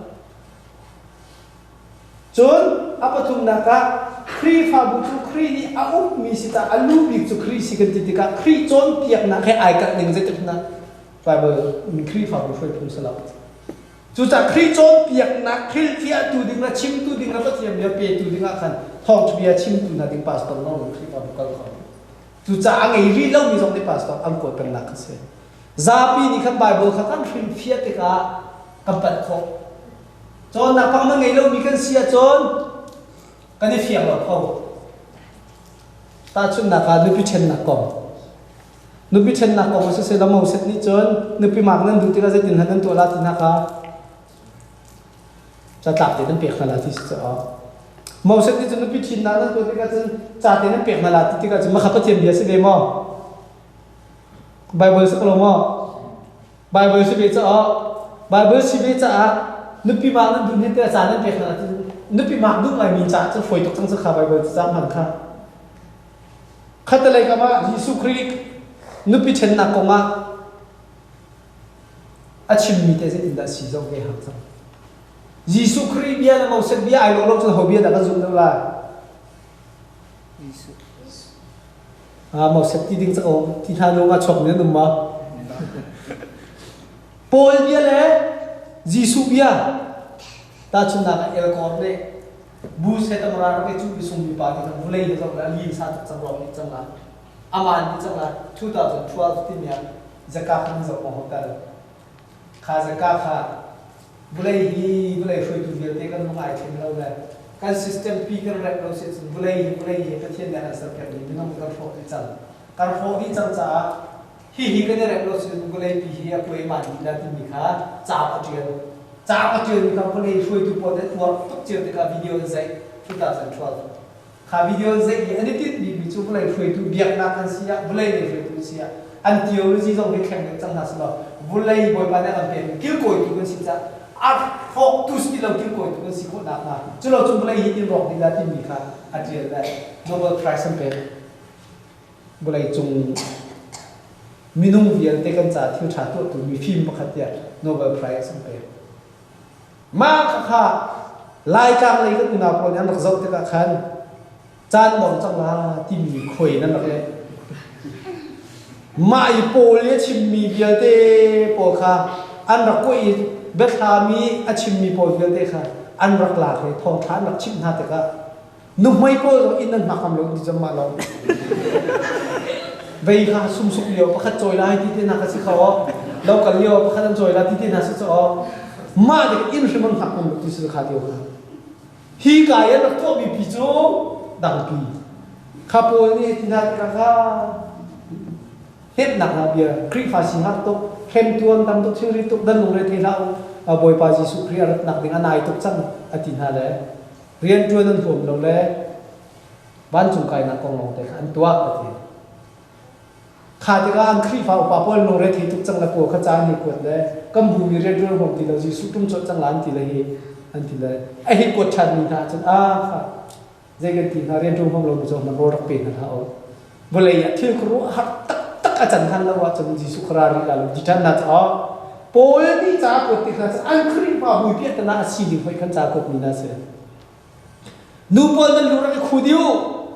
จนอาปทุมนักครีฟาบุตุครีนี่อาอุมีสิตาอาลูบิกจุครีสิกันติดกันครีจนเปียกนักให้ไอกันหนึ่งเจ็ดนักไฟเบอร์มีครีฟาบุช่วยพุ่งสลับจุจากครีจนเปียกนักครีเทียตูดิ่งละชิมตูดิ่งละปัจจัยเดียวเปียตูดิ่งละขันทองจุเบียชิมตูนักดิ่งพาสต้าน้องครีฟาบุกัลเขาจุจากอังเอรีเล่ามีสองดิ่งพาสต้าอังกฤษเป็นนักเสียซาปีนี่ขันไบเบิลขันครีเทียติกากัมปัดเขาจนนักฟังมันไงเรามีกันเสียจนกันนี่เฟียงหรอกเขาตาชุนนักนุพิเชนนักกองนุพิเชนนักกองมันเสียแล้วมันเสร็จนี่จนนุพิมากนั้นดูที่เราจะดินหันนั้นตัวลาตินักจะตัดเดี๋ยวนั้นเปียกขนาดที่สุดอ๋อ mau se ti chun pi thin na na to ti ka chun cha te na pek na la ti ka chun ma kha pa thiam bia se be mo bible se ko mo bible se be cha bible se be cha nu pi ma na du ne te cha na pek na ti nu pi ma du mai mi cha chu foi tok chang sa kha bible cha man kha khata lai ka ma Jesus Christ nu pi chen na ko ma a chim mi te se ti da si zo ge ha cha Jesus Christ bia na mau se bia ai lo lo chu ho bia da ka zum da la mau se ti ding cha o ti tha lo ma chok ne dum ma Paul bia le Jesus bia ta chun na el kor le bu se ta mara ke chu bi sum bi pa ti ka bulai le zo la li sa ta chang ro ni chang la aman ni chang la 2012 ti nya zakka khan zo ko ta kha zakka kha bulai foi tu bia te kan ngai thim lo le kan system pi kan rep lo se bulai ka thien na sa ka ni nam ka fo ti chang kar fo ni chang cha hi kan rep lo se bulai pi hi a koi man ni la ti mi kha cha pa tian ni ka bulai foi tu po te por tok chiu te ka video zai 2012 kha video zai ani ti bi chu bulai foi tu biak na kan sia bulai ni foi tu sia an theology zo ni khem chang na sa bulai boy pa na kan kil koi tu kan si cha art focus ti lo kil koi tu kan si ko na ma chu lo chu bulai hi ti rock ni la ti mi kha a tian da Nobel Prize sam pe bulai chung minung vial te kan cha thiu tha tu mi phim pakhat ya Nobel Prize sam pe ma kha lai kang lai ka na pro yan rak zau te ka khan chan dong chang la ti mi khoi nan rak le mai po le chim mi vial te po kha an rak ko i bet ha mi a chim mi po vial te kha an rak la le thong than rak chim na te ka nu mai po in nan ma kam lo di jam ma lo vei kha sum suk lio pakhat choi la ti te na ka si khaw lo ka lio pakhat choi la ti te na si cho ma de in shimon ha kum ti si kha dio hi ka ya na ko bi pi chu dang pi kha po ni ti na ka kha het nak na bia kri fa si ha to khem tuan tam to thiri to dan lu re the la boy pa ji su kri ar nak ding anai to chang atin ha le rian tuan nan phom lo le ban chung kai na kong long te an tua ka ti kha ti ka an kri fa pa pol no re thi tu chang la po kha cha ni ko le kam bu mi re dur hom ti lo ji su tum cho chang lan ti le hi an ti le a hi ko chan ni na chan kha je ga ti na rian tu hom lo jo man ro rak pe na ha o bole ya thi ko ro ha tak a chan han la wa chan ji su khra ri la lo di tan na cha pol ni cha ko ti kha an kri fa bu pi ta na si di phai khan cha ko ni na se nu pol na lu ra khu diu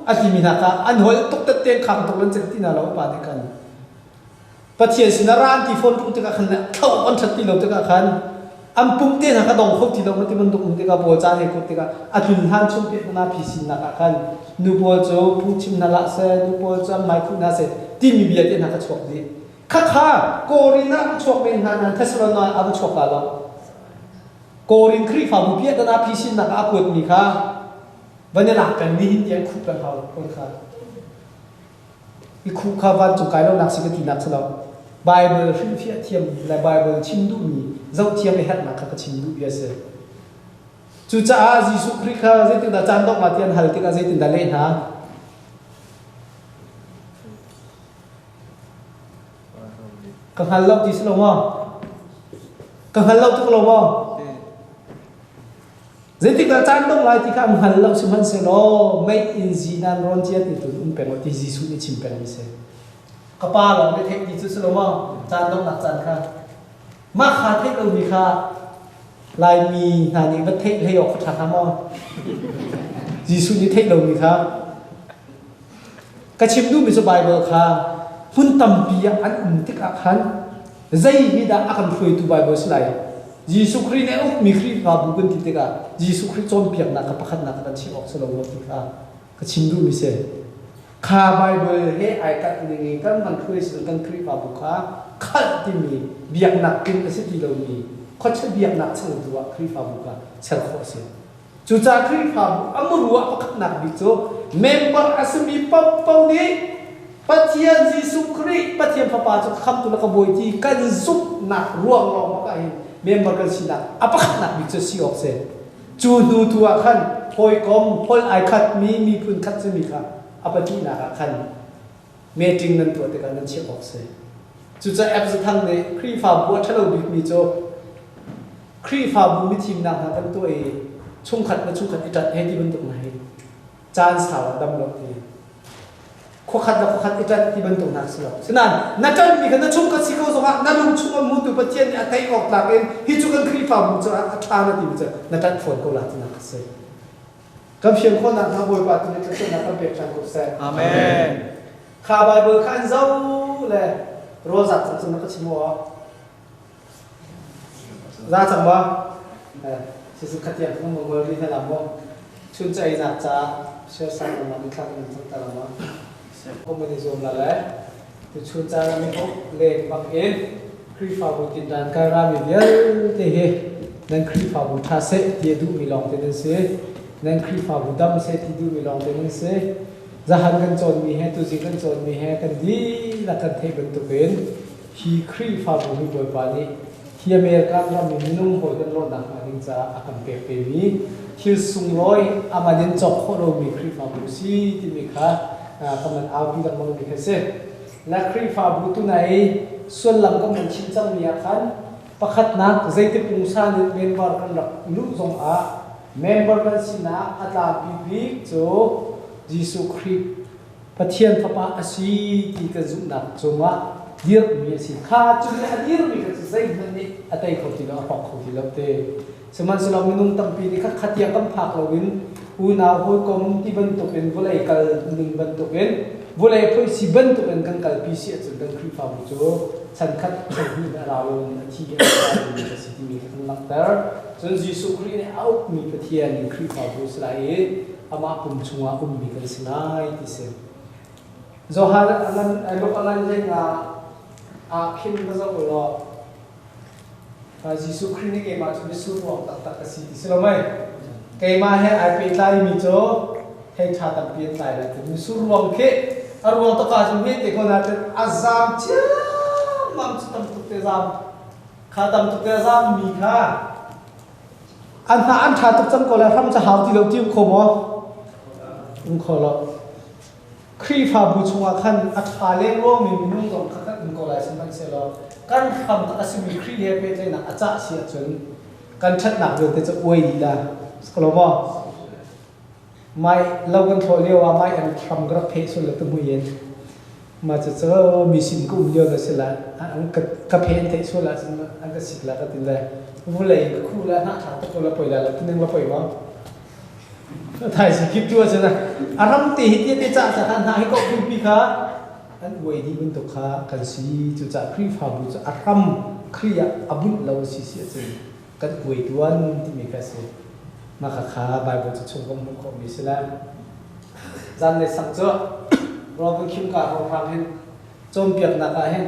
a ti mi na ka an hol tok ta teng kham tok lan chen ti na lo pa de kan pa thian sin ran ti phone tu te ka khan na thau on that ti lo te ka khan am pum te na ka dong khop ti lo ma ti man dong te ka bo cha he ko te ka a thun han chum pe na phi sin na ka khan nu pol cho pu chim na la se nu pol cho mai khu na se ti mi bia te na ka chok di kha ko rin na chok ben han na thasra na a chok ka lo ko rin khri fa bu pia na phi sin na ka a put mi khaวันนี้หลักกันนี่ยังคู่กันเขาคนค่ะอีคู่ข้าวันจุกายเราหนักสิกติหนักสลับไบเบิลฟิลเฟียเทียมและไบเบิลชิมดูมีเจ้าเทียมในหัดหนักกับชิมดูเยอะเสียจุจ้าจิสุคริค่ะเจตินดาจันดอกมาเทียนฮัลติกาเจตินดาเล่นฮะกังฮัลล็อกดิสโลมากังฮัลล็อกทุกโลมาJadi kita candong lah jika menghalau cuman selo made in China ronjiat itu umpen waktu Yesus ni cimpen bisa. Kepala ni tek Yesus selo mah candong nak candkan. Mak tek lu mika lai mi nani bet tek leyok kata kamu. Yesus ni tek lu mika. Kacim du bisa Bible kah pun tampia an tik akan zai hida akan free to Bible selai. Jesus Christ ni mi Christ fa bukan ti tega Jesus Christ chom piak na ka pakhat na ka chi ok selo lo ti ka ka chimdu mi se kha Bible he ai ka ni kan man Christ kan Christ fa bu kha khat ti mi biak nak tin se ti lo mi kho che biak nak chang duwa Christ fa bu ka chal kho se chu cha Christ fa bu amru wa pakhat nak bi cho member asmi pau pau ni pathian Jesus Christ pathian fa pa cho kham tu la ka boi ti kan zup nak ruang lo ma ka member kan sila apa nak bicara si okse จูดูตัวขันพอยกอมพอยไอคัดมีพื้นคัดจะมีค่ะอปตินาขันเมจิงนั้นตัวแต่กันนั้นเชื่อออกเสียจุดจะแอปจะทั้งในครีฟ้าบัวถ้าเราบิดมีโจครีฟ้าบัวมีทีมนางทั้งตัวเองชุ่มขัดมาชุ่มขัดอีจัดให้ที่บนตรงไหนจานสาวดำลงทีข้อขัดแล้วข้อขัดอีจัดที่บนตรงนั้นสิครับฉะนั้นนักการมีกันชุ่มขัดสิเขาสมัครนั่งชุ่มมุดตัวประเทศอัตย์ออกหลักเองฮิจุกันครีฟ้าบัวจะอัตราหน้าที่มันจะนักการฝนเขาหลักที่นักเสียกับเพียงคนนั้นทำบริบาตนี้จะเป็นนักการเปรียบชันกุศลอาเมนข้าใบเบอร์ขันเจ้าเลยโรซัตจะนักชิมวะราจังวะสิ่งขัดแย้งของมึงเมื่อที่เราบอกชุนใจนักจ้าเชื่อสั่งมันมีข้างหนึ่งทั้งตลอดมั้งก็ไม่ได้โจมละเลยแต่ชุนใจไม่พบเล่นบางเอ็นครีฟ้าบุตินดันการามีเดียเตะนั่นครีฟ้าบุท่าเสที่ดูมีลองเต็นเสนั่นครีฟ้าบุดำเสที่ดูมีลองเต็นเสจะหันกันโจนมีแห่ตุจิกันโจนมีแห่กันดีนักกันเทบันตุเป็นฮีครีฟ้าบุมีบอยปานีที่อเมริกันเรามีนุ่มหัวกันร้อนดังมาดิงจ้าอาการเปรี้ยวมีที่สุงร้อยอามาเดินจบข้อเรามีครีฟ้าบุสีที่มีค่ะกำลังเอาพี่กันมามีแค่เสและครีฟ้าบุตุไหนส่วนหลังก็มันชิ้นจังมีอาการประคัดนักใจที่ปุ่งซานิเมมเบอร์กันหลักลุ่มสงอาเมมเบอร์กันสินะอาตาบิบิโจยิสุคริสต์ปะเทียนพระปาสีที่กระจุนักจงว่าเดียร์มีสิข้าจุดนี้เดียร์มีกันจะใส่มันนี่อะไรเขาที่เราฟังเขาที่เราเตะสมัยสลามินุมตั้งปีนี้ข้าขัดยังกำพักเราวินอุณาหัวกลมที่บรรทุกเป็นบุหรี่กัลหนึ่งบรรทุกเป็นบุหรี่พอยสิบรรทุกเป็นกันกัลพิเศษจนดังคริฟ้าบุโจฉันขัดฉันมีเราที่เกี่ยวกับมีสิ่งที่มีกันหลังแต่จนยิสุคริสต์เนี่ยเอามีปะเทียนคริฟ้าบุสลายอามาปุ่มชงอาปุ่มมีกันสินายที่เสจอฮาร์อันนั้นไอ้ลูกอันนั้นเรื่องอาคิมก็จะบอกว่ายิสุคริสต์นี่เกี่ยมาจุดสุดรวมตักสิที่สโลไม่เกี่ยมาให้ไอเป็นใจมีโจให้ชาตันเปลี่ยนใจแล้วถึงสุดรวมเกี่ยอารมณ์ตกการจุดนี้เด็กคนนั้นเป็นอาซามเจ้ามันจะทำตุกเตซามข้าทำตุกเตซามมีค่ะอันนั้นอันชาตุกจังก็แล้วทำจะหาที่เราจิ้มขโมยขอละครีฟ้าบุชงอาคันอัฐาเลี้ยงร่วมมีนุ่งตรงข้างๆก็เลยสมัยเสร็จแล้วการทำตัดสินมีครีเฮเปเลยนะอาจจะเสียจนการชัดหนักเลยแต่จะอวยดีละสกลว่าไม่เรากันทอเรียกว่าไม่อันทำกระเพาะสุดเลยตัวมือเย็นมาจะเจอมีสิ่งกุมเยอะเลยสิละอันกระเพาะเทสุดละอันก็สิละก็ติดเลยวุ้นเลยคู่ละหน้าขาตะโกนละปล่อยละที่นึงละปล่อยว่าถ่ายสคริปต์ด้วยใช่ไหมอารมณ์ตีที่จะจะทันหายก็คุณพี่คะอันวัยดีเป็นตัวข้ากันสิจุดจะครีฟ้าบุจะอารมณ์ครีอะอบุญเราสิเสียจริงกันวัยตัวนึงที่มีกันสิมาข้าใบบทจะชมก็มันก็มีสิแล้วจันในสังเจเราเป็นคิมการเราทำให้โจมเปียกหนักให้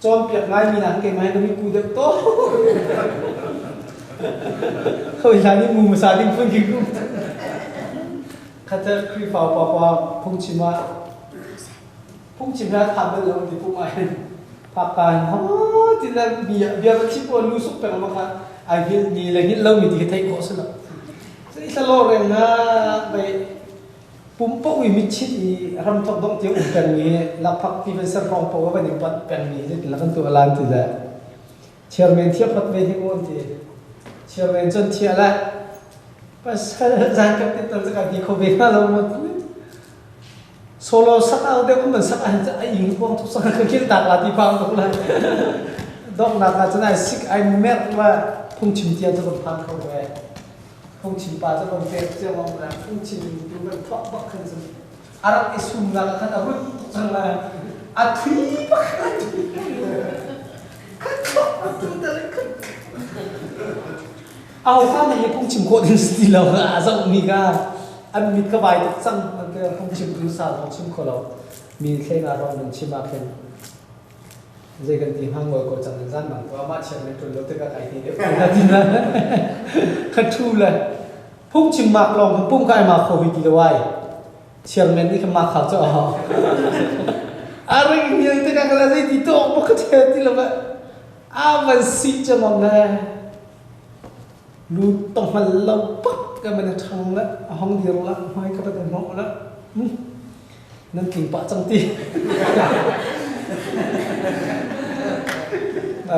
โจมเปียกง่ายมีหนังเก่งไหมก็มีกูเด็กโตเขาเวลานี้มูมาซาดิ้งฟุ้งกิ้งกุ้งข้าจะครีฟ้าปอพุ่งชิมาพุ่งชิมาทำเป็นเราที่พุ่งไอ้พักการฮะที่นั่นเบียร์ชิปว่ารู้สุกเป็นอะไรกันไอ้เรื่องนี้เลยนี่เรามีที่ไทยก็สนุกนี่สโลเรงนะไปปุ่มปุ๊บมีชิดรำทบดงเที่ยวเป็นมีลักพักที่เป็นเส้นรองปุ๊บเป็นปัดเป็นมีนี่ลักกันตัวล้านที่จะเชื่อเมนเที่ยวพัดเวทีโอนที่เชื่อเมนจนเที่ยวละpas jangan kita terus di Korea lalu mungkin solo sakal deh pun sakal aja ingin buang tuh sakal kecil tak latih pang tuh lah dok nak aja sik ay mer lah pung cim tiang tuh pang kau deh pung cim pa tuh pang pek tuh mau lah pung cim tuh kan tok bak kan sih Arab isum nak kan apa tuh lah ati bak kan tok tuh dah kanเอาข้ามันยังพุ่งชิมโคตรสติเราอาจจะมีการอันมีกระบายตุกซังมันก็พุ่งชิมดูสาวพุ่งชิมคนเรามีแค่งานเราหนึ่งชิมมาเป็นเรื่องกันที่ห้างวัวก็จังจันมันว่ามาเชื่อในตัวเราตึกอะไรทีเดียวทีนั้นขัดทูเลยพุ่งชิมมากลองพุ่งกายมาโควิดดีไว้เชื่อมันนี่ขมาข่าวจะเอาอะไรอย่างเงี้ยตึกอะไรที่โต๊ะปกติที่เราแบบวันสิจะมองได้ รูต้องมันเราปั๊บก็มันทางละห้องเดียวละห้อยก็เป็นห้องละนั่นกิ่งปะจังตี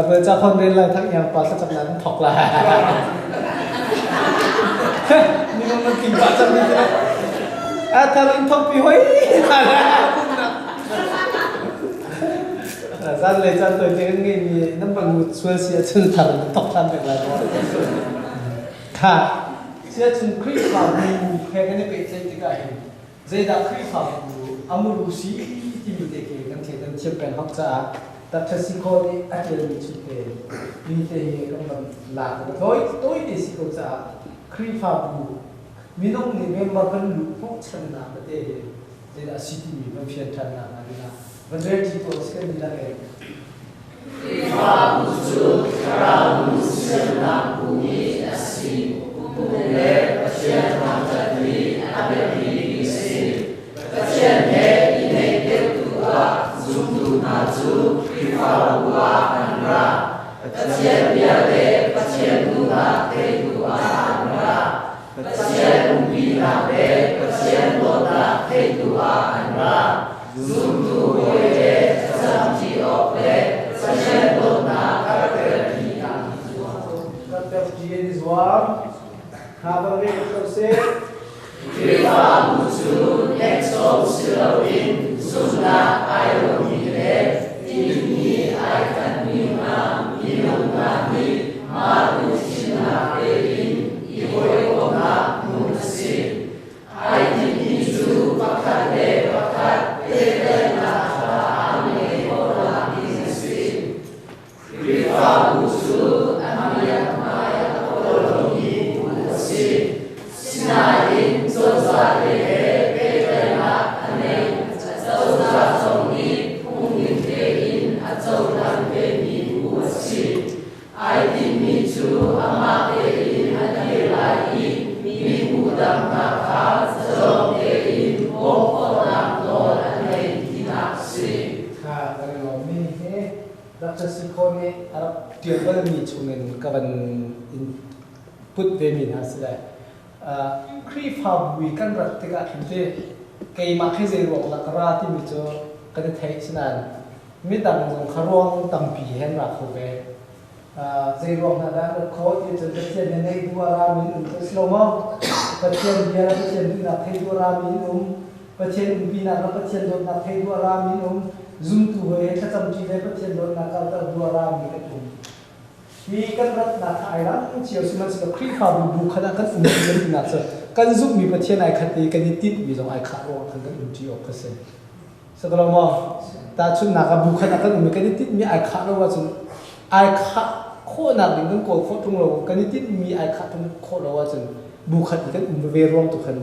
เพื่อจะคนเรียนอะไรทั้งอย่างปะสักจากนั้นถกละนี่มันกิ่งปะจังตีนะถ้าเราทกปีห้อยมาแล้วสั้นเลยสั้นตัวจริงงี้มีน้ำมันช่วยเสียชื่อทางตกทันเป็นไรบ้างค่ะเสียชื่อคริสต์มาสแค่กันนี่เป็นเรื่องที่ใหญ่เจด้าคริสต์มาสอามุรุสีที่มีเด็กกันเช่นเช่นเป็นฮักจ้าแต่ถ้าสิ่งคนนี้อาจจะมีชุดเด่นมีแต่ก็มันหลากหลายตัวที่สิ่งคนจ้าคริสต์มาสมีน้องนี่เมมเบอร์กันลูกพวกฉันนะประเทศเจด้าซิตี้มีมันเพียงฉันนะนะนะวันเดียวที่ตัวสกัดนี่ละเองIfabusu karamusiana bumi nasi bumule pasien matadri abedi isi pasien he ine ketua zuntu nazu ifabua anra pasien biade pasien duna ketua anra pasien umbina be pasien lota ketua anra zuntu hoye samji ople pasien lota karakter kita Kategori is one. Have a little say. Kripa mutu nexo silawin suna ayomine ini aikan mina minungani madu shina erin iwoyona munasi aitin itu pakade pakat edena ame ora inasi Kripa mutu amaya maya tolongi munasi Sinain sosa lehe pedena ane sosa songi pungin tein atsonan beni uasi Aiti micu ama tein adilai mi udam naka zong tein okonam non ane tinaksi Kalau ni Dr. Sikone Arab dia bermi cungen kawan put demin hasilnya. Kripa bui kan rat tiga kinte kei makai zero la karati mico kan thai sinan midang zong kharong tampi hen ra khobe zero na da ko ye chen chen ne dua min slomo patien dia patien na thai dua min patien bina patien do na thai dua min zoom tu he khatam ji le patien do na ka dua min tuมีกันรัตนาไทยรัฐเชียวสิมันสิครีฟ้าบุคณะกันอุ้มเงินน่ะเจอกันซุกมีประเทศไหนขัดตีกันนิติมีตรงไอ้ขาโร่กันกันอุ้มจีออกเปอร์เซ็นต์สักแล้วมั้งแต่ชุดนักบุคณะกันอุ้มกันนิติมีไอ้ขาโร่ว่าจุนไอ้ขาโคนักดึงกันโกดโคตรทุ่งเรากันนิติมีไอ้ขาทุ่งโคเราว่าจุนบุคณะกันอุ้มเวรวมตุกัน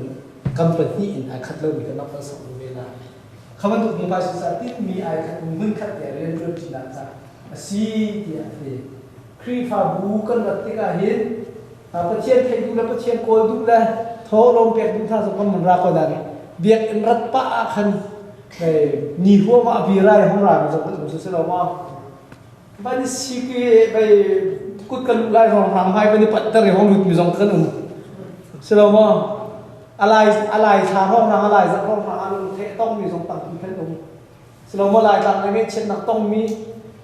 กัมปนีอินไอ้ขาเริ่มมีกันนับเป็นสองเวลาคำว่าตุกมุภาษิตสัตย์มีไอ้ขาอุ้มมันขัดแต่เรื่องเรื่องจีนักจ้าสีที่อะไรครีฟ้าบูกันรัตติกาหินประเทศไทยดูแลประเทศโกลดูแลทอลงเปียกดูท่าสมบัติมันรักกันเบียกรัตปะคันนี่หัวมาบีไรของเราสมบัติสุดสุดแล้วว่าบัดสิกีไปกุดกันไล่ของทางให้ไปในปัตตานีของหลุดมีสองคนสุดแล้วว่าอะไรชาห้องทางอะไรสักห้องทางอันเทต้องมีสองต่างกันแค่ตรงสุดแล้วว่าอะไรต่างในเช่นนักต้องมี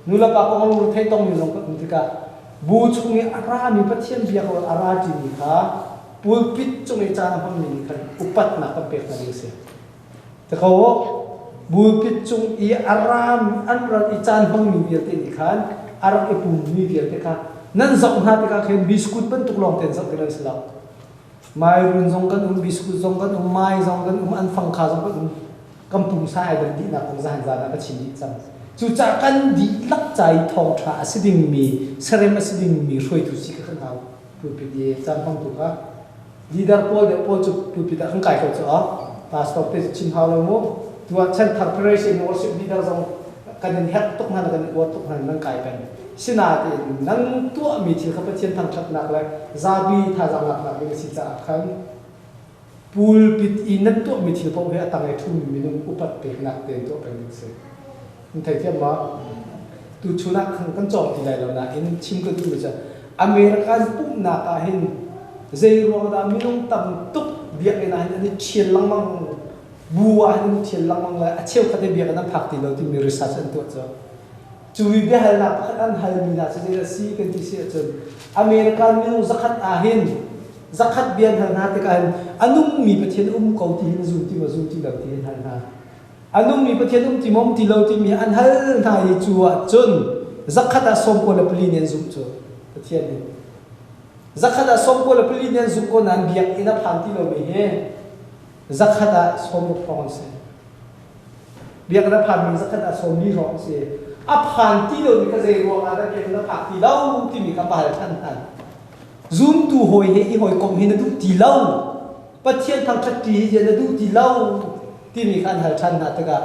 นูละปากของเราเทต้องมีสองคนที่กาบูชงอารามีพัฒน์เบียร์ของอาราจีนี่ค่ะปูปิดจงในจานพังนี่ค่ะอุปัตนักเป็ดนั่นเองแต่เขาบูปิดจงอีอาราอันรัตอีจานพังมีเบียร์นี่ค่ะอาราเอปูมีเบียร์นี่ค่ะนั่นสองหน้าที่ค่ะเห็นบิสกุตเป็นตุกลองเต็นสักทีละสิละไม่รุนสองกันบิสกุตสองกันไม่สองกันอันฟังข่าวสองกันกำปุงใส่ดันดีนักของจานนักชิมดิจังจู่จากกันดีลักใจทองtraสิดิ่งมีเสร็จมาสิดิ่งมีรวยทุสิกขันเอาพูดไปดีจำฟังถูกครับลีดาร์พอลเดพอจุพูดไปแต่ขันไก่เขาจะอ๋อตาสต็อปเตชินฮาวเลยมั้งตัวเช่นทัพเพรสเองวอร์ชิปลีดาร์ส่งกันเห็นตุกนั่นกันวัดตุกนั่นนั่งไก่เป็นสินาทีนั่งตัวมีที่เขาเป็นเช่นทางชัดนักเลยซาบีท่าจังหลักนักเป็นสิจ่าขันพูดปิดอินนั่นตัวมีที่พบเห็นต่างไอทุ่มมีนุ่งอุปัตเตนักเต็นตัวเป็นสิ่งมันไทยเทียมว่าตัวชุนักขันกันจอดที่ไหนแล้วนะอินชิมกันดูจะ American pum na kahin zai ruang da minung tam tuk biak ina hin ani chiel lang mang buwa hin chiel lang mang la acheu khate biak na phak ti lo ti mi research an to cho chui bi hal na khat an hal mi na che si kan ti se chon American minung zakat ahin zakat bian hal na te kan anung mi pathian ko ti hin zum ti ma zum ti lo ti hal na anung mi pathian ti mom ti lo ti mi an hal na ye chuwa chon zakat a som ko la pli nen zum cho pathian ni zakhada sompo la pili nen zuko nan biak ina phanti lo me he zakhada somu phong se biak na phan mi zakhada somni ro se a phanti lo mi ka zai ro ada ke na phakti lo ti mi ka pal than than zoom tu hoi he I hoi kom he na du ti lo pathian thang that ti je na du ti lo ti mi khan hal than na ta ga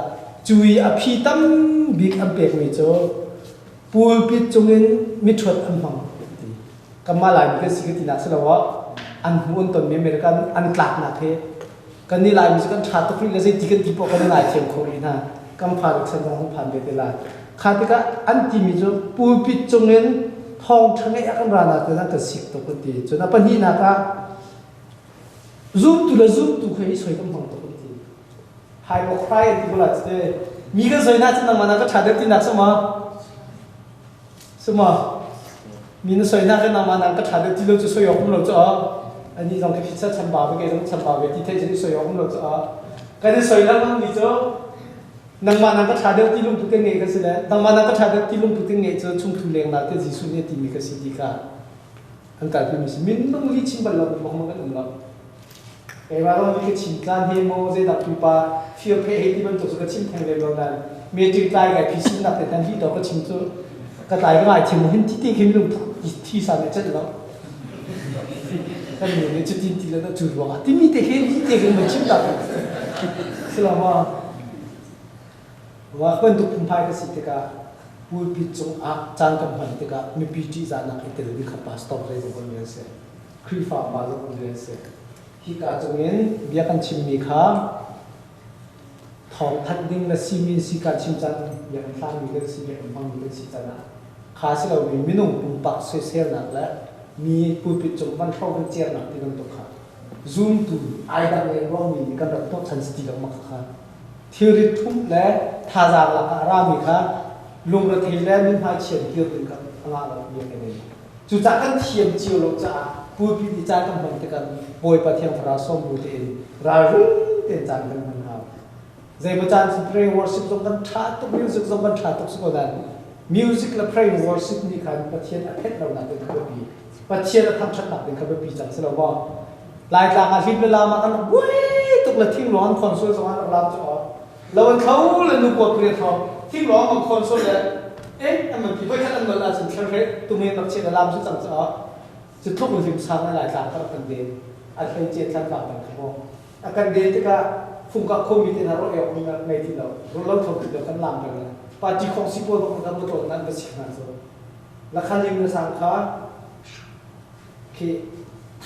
chui a phi tam big am pek mi cho pulpit chungin mi thot am hang Kamala ni kasi kita nak selawa an hun ton American an klak nak he kan ni lai musikan chat free la sei tiket tipo kan na chem khori na kam phar san dong phan be te la khatika an ti mi jo pulpit chungen thong thangai akan rana te na ka sik to ko ti chona pan hi na ka zoom tu khoi soi kam thong to ko ti hai mo khai ti bola te mi ga soi na chna mana ka thadek ti nak suma Mina soi na kan nama nang kacada tilo tu soi okum lo tu ani jang ke pizza chamba be ke chamba be ti the soi okum lo tu kan soi na mang ni tu nang ma nang kacada tilo tu ke nge ka sila nang ma nang kacada tilo tu ke nge tu chung thu leng na te jisu ne ti mi ka si di ka an ka pi mi si min nong li chim bal lo mo ma kan lo e ba lo mi ke chim kan he mo je da pi pa fio pe he ti ban tu ka chim thang le lo dan me ti tai ga pi sim na te tan hi do ka chim tu ka tai ga ai chim hin ti ti ke mi loที่สามเนี่ยจะแล้วก็มีเนี่ยจุดที่แล้วก็จุดว่าที่มีแต่เห็นที่เด็กมันชิมดับสลาว่าคนตุกพุ่มพายก็สิทธิ์ก็พูดพิจงอักจานกันพันธุ์ก็มีพิจิจานักอิตาลีขับปัสตอปเลยคนเดียวเสียครีฟ้าบาลคนเดียวเสียที่การจงเงินเบียกันชิมมีค่าทองทัดดิ้งและซีมีสิการชิมจานอย่างพลางมีเรื่องสิอย่างฟังมีเรื่องสิจานะข้าศึกเรามีมินุ่งปุ่มปักเสียหนักและมีผู้ปิดจงมันเข้ากันเจียหนักที่นั่นตัวข้า zoom ตัวไอ้ดังเองว่ามีกันแบบต้องชันสติเรามากข้าที่ริทุ่มและท่าจางหลักรามีข้าลงระเทียมและมินพายเฉียนเกี่ยวกับกันงานเราเรียนกันเองจุดจากกันเทียมเจียวเราจะผู้ปิดจานกันมันจะกันบอยปะเทียมพระสมบูรณ์เองรารุ่งเต็มจานกันมันหาใจประจานสเปรย์วอร์ชิปตรงกันชาตุกมิวสิกตรงกันชาตุกสุดนั้น music และเพลง worship นี่คันประเทศอเพชรเราหนักเป็นขบบีประเทศเราทำชัดหนักเป็นขบบีจังสเราว่าหลายต่างอาชีพเวลามากันเว้ยตุกละทิ้งร้อนคอนโซลสองอันเราจะออกเราเป็นเขาเลยนึกว่าเปลี่ยนทองทิ้งร้อนบางคอนโซลเลยมันพี่ไม่ทันอันนั้นอาจจะเชื่อเลยตัวเมียนักเชียร์ลามชุดจังจะออกจะทุกคนถึงซ้ำหลายต่างกันกันเดินอาจเป็นเจตสันต่างกันครับผมอาการเดินที่ก็ฟุ้งกับคอมมิชชั่นเราเอวมีในที่เราถูกเดียวกันลามกันเลยปฏิของสิบวันของการตัวนั้นก็สิ่งนั้นส่วนและขั้นยิ่งในสังขารคือ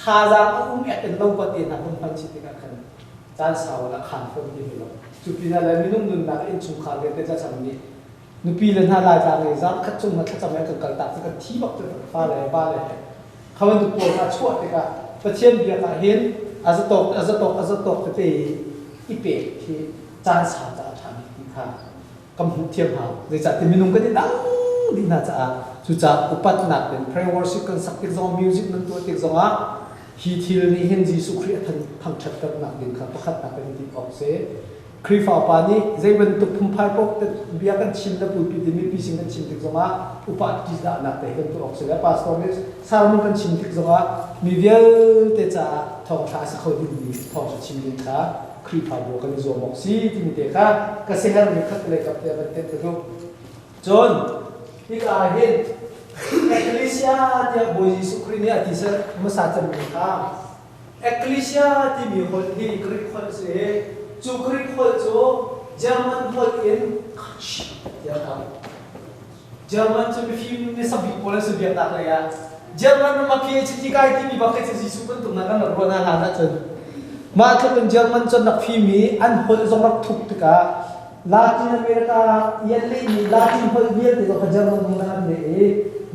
ท่าจางอุ้มแอบเป็นต้องปฏิหารคนพันชิตกันขันจานสาวและขันคนที่มีเราจุดปีนั้นเลยมีนุ่มนุ่มนักอินชุมขาเดินได้จะทำนี้นุปีเลยท่าลายจางเลยจับขัดจุ่มมาขัดจำแม่กันกันตัดสักที่บอกจะฟ้าเลยบ้าเลยเขาเป็นตัวปวดมาช่วยแต่ก็ประเทศเบียร์เห็นอาจจะตกไปอีเปย์ที่จานสาวจะทำที่ข้ากำลังเทียมหาในจัดที่มีนุ่งก็ได้ดังดีน่าจะจุดจับอุปถัมภ์เป็น prayer worship กันสักติดซองมิวสิกนั่นตัวติดซองฮีทีลนี่เห็นจีสุครีทันชัดกับหนักดินครับประคัดหนักเป็นติดออกเสียครีฟ้าปานี่ใจเป็นตุกพุ่มพายพวกแต่เบียกันชิมแล้วปุยปีดิมีปีสิงกันชิมติดซองอุปถัมภ์จีหนักแต่เห็นตัวออกเสียพาสตอร์นี่สารมันกันชิมติดซองมีเวลแต่จะทองท้าสักคนดีทองจะชิมดินค่ะครีฟ้าบัวกันโซมอกซีที่มีเด็กค่ะก็เสียงมีคัดเลยกับเด็กเป็นเด็กทุกจนที่ก็เห็นเอกลิเซียที่บอยสุครีเนี่ยที่เสมาสาจมีค่ะเอกลิเซียที่มีคนที่กรีกคนเสียจูกรีกคนจูเยอรมันคนเอ็นคัชเยอะครับเยอรมันจะมีฟิล์มในสบิโพลสุดยอดเลยอ่ะเยอรมันมาเพียงที่ใกล้ที่มีบัคเก็ตที่สุดตรงนั้นก็รัวนานาจนมาถ้าเป็นเยอรมันจนนักฟิล์มมีอันคนจะรักทุกข์ก็ลาตินอเมริกาเยลลี่มีลาตินคนเยลที่เราเยอรมันนั่นเลย